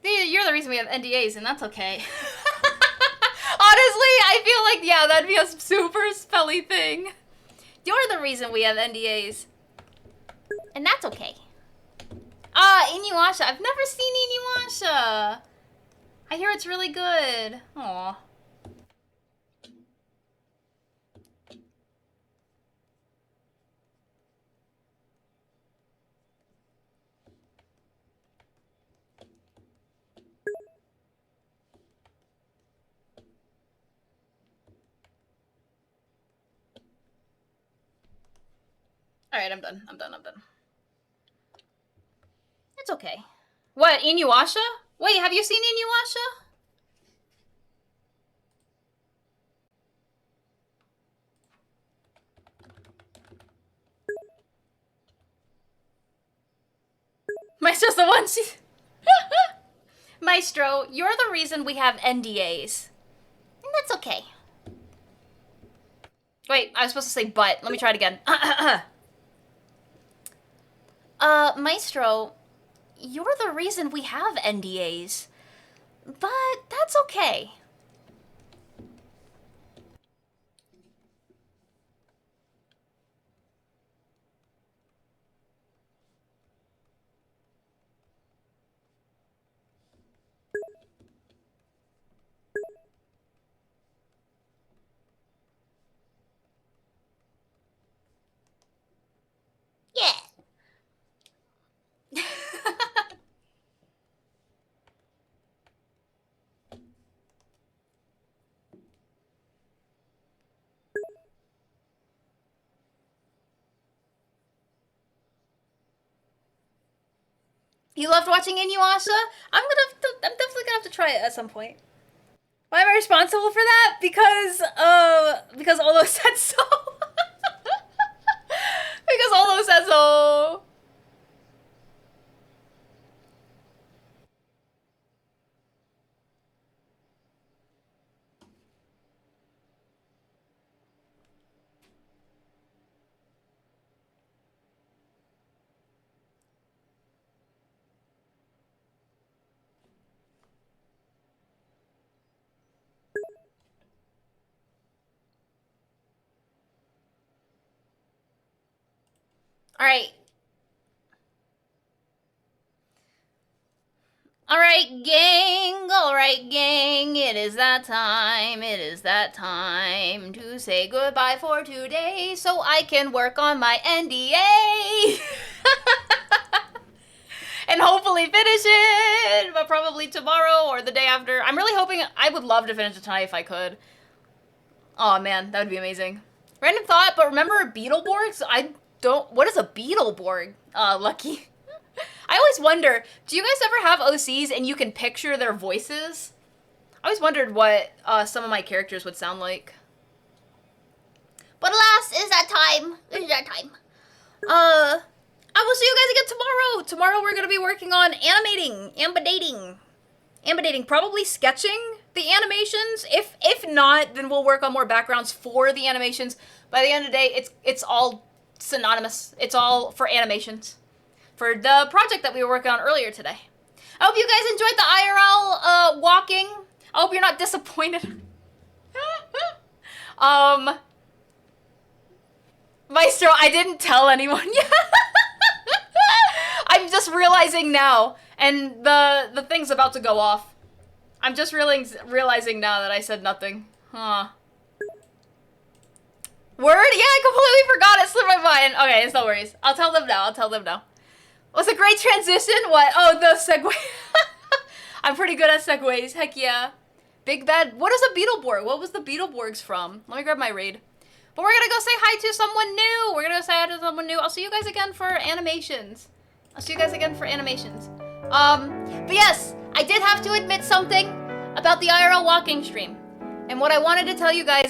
You're the reason we have NDAs, and that's okay. Honestly, I feel like, yeah, that'd be a super spelly thing. You're the reason we have NDAs. And that's okay. Inuyasha. I've never seen Inuyasha. I hear it's really good. Aw. Alright, I'm done. I'm done. It's okay. What, Inuyasha? Wait, have you seen Inuyasha? Maestro's the one she... Maestro, you're the reason we have NDAs. And that's okay. Wait, I was supposed to say but. Let me try it again. Maestro, you're the reason we have NDAs. But that's okay. Yeah. You loved watching Inuyasha? I'm definitely gonna have to try it at some point. Why am I responsible for that? Because Olo said so. Because Olo said so. Alright. Alright, gang, it is that time to say goodbye for today so I can work on my NDA and hopefully finish it, but probably tomorrow or the day after. I'm really hoping, I would love to finish it tonight if I could. Oh man, that would be amazing. Random thought, but remember Beetleborgs? What is a Beetleborg? Lucky. I always wonder, do you guys ever have OCs and you can picture their voices? I always wondered what some of my characters would sound like. But alas, it is that time. I will see you guys again tomorrow. Tomorrow we're going to be working on animating, probably sketching the animations. If not, then we'll work on more backgrounds for the animations. By the end of the day, it's all synonymous. It's all for animations. For the project that we were working on earlier today. I hope you guys enjoyed the IRL walking. I hope you're not disappointed. Maestro, I didn't tell anyone yet. I'm just realizing now, and the thing's about to go off. I'm just realizing now that I said nothing. Huh. Word? Yeah, I completely forgot. It slipped my mind. Okay, it's no worries. I'll tell them now. Was a great transition? What? Oh, the segue. I'm pretty good at segues. Heck yeah. Big Bad. What is a Beetleborg? What was the Beetleborgs from? Let me grab my raid. But we're gonna go say hi to someone new. I'll see you guys again for animations. But yes, I did have to admit something about the IRL walking stream. And what I wanted to tell you guys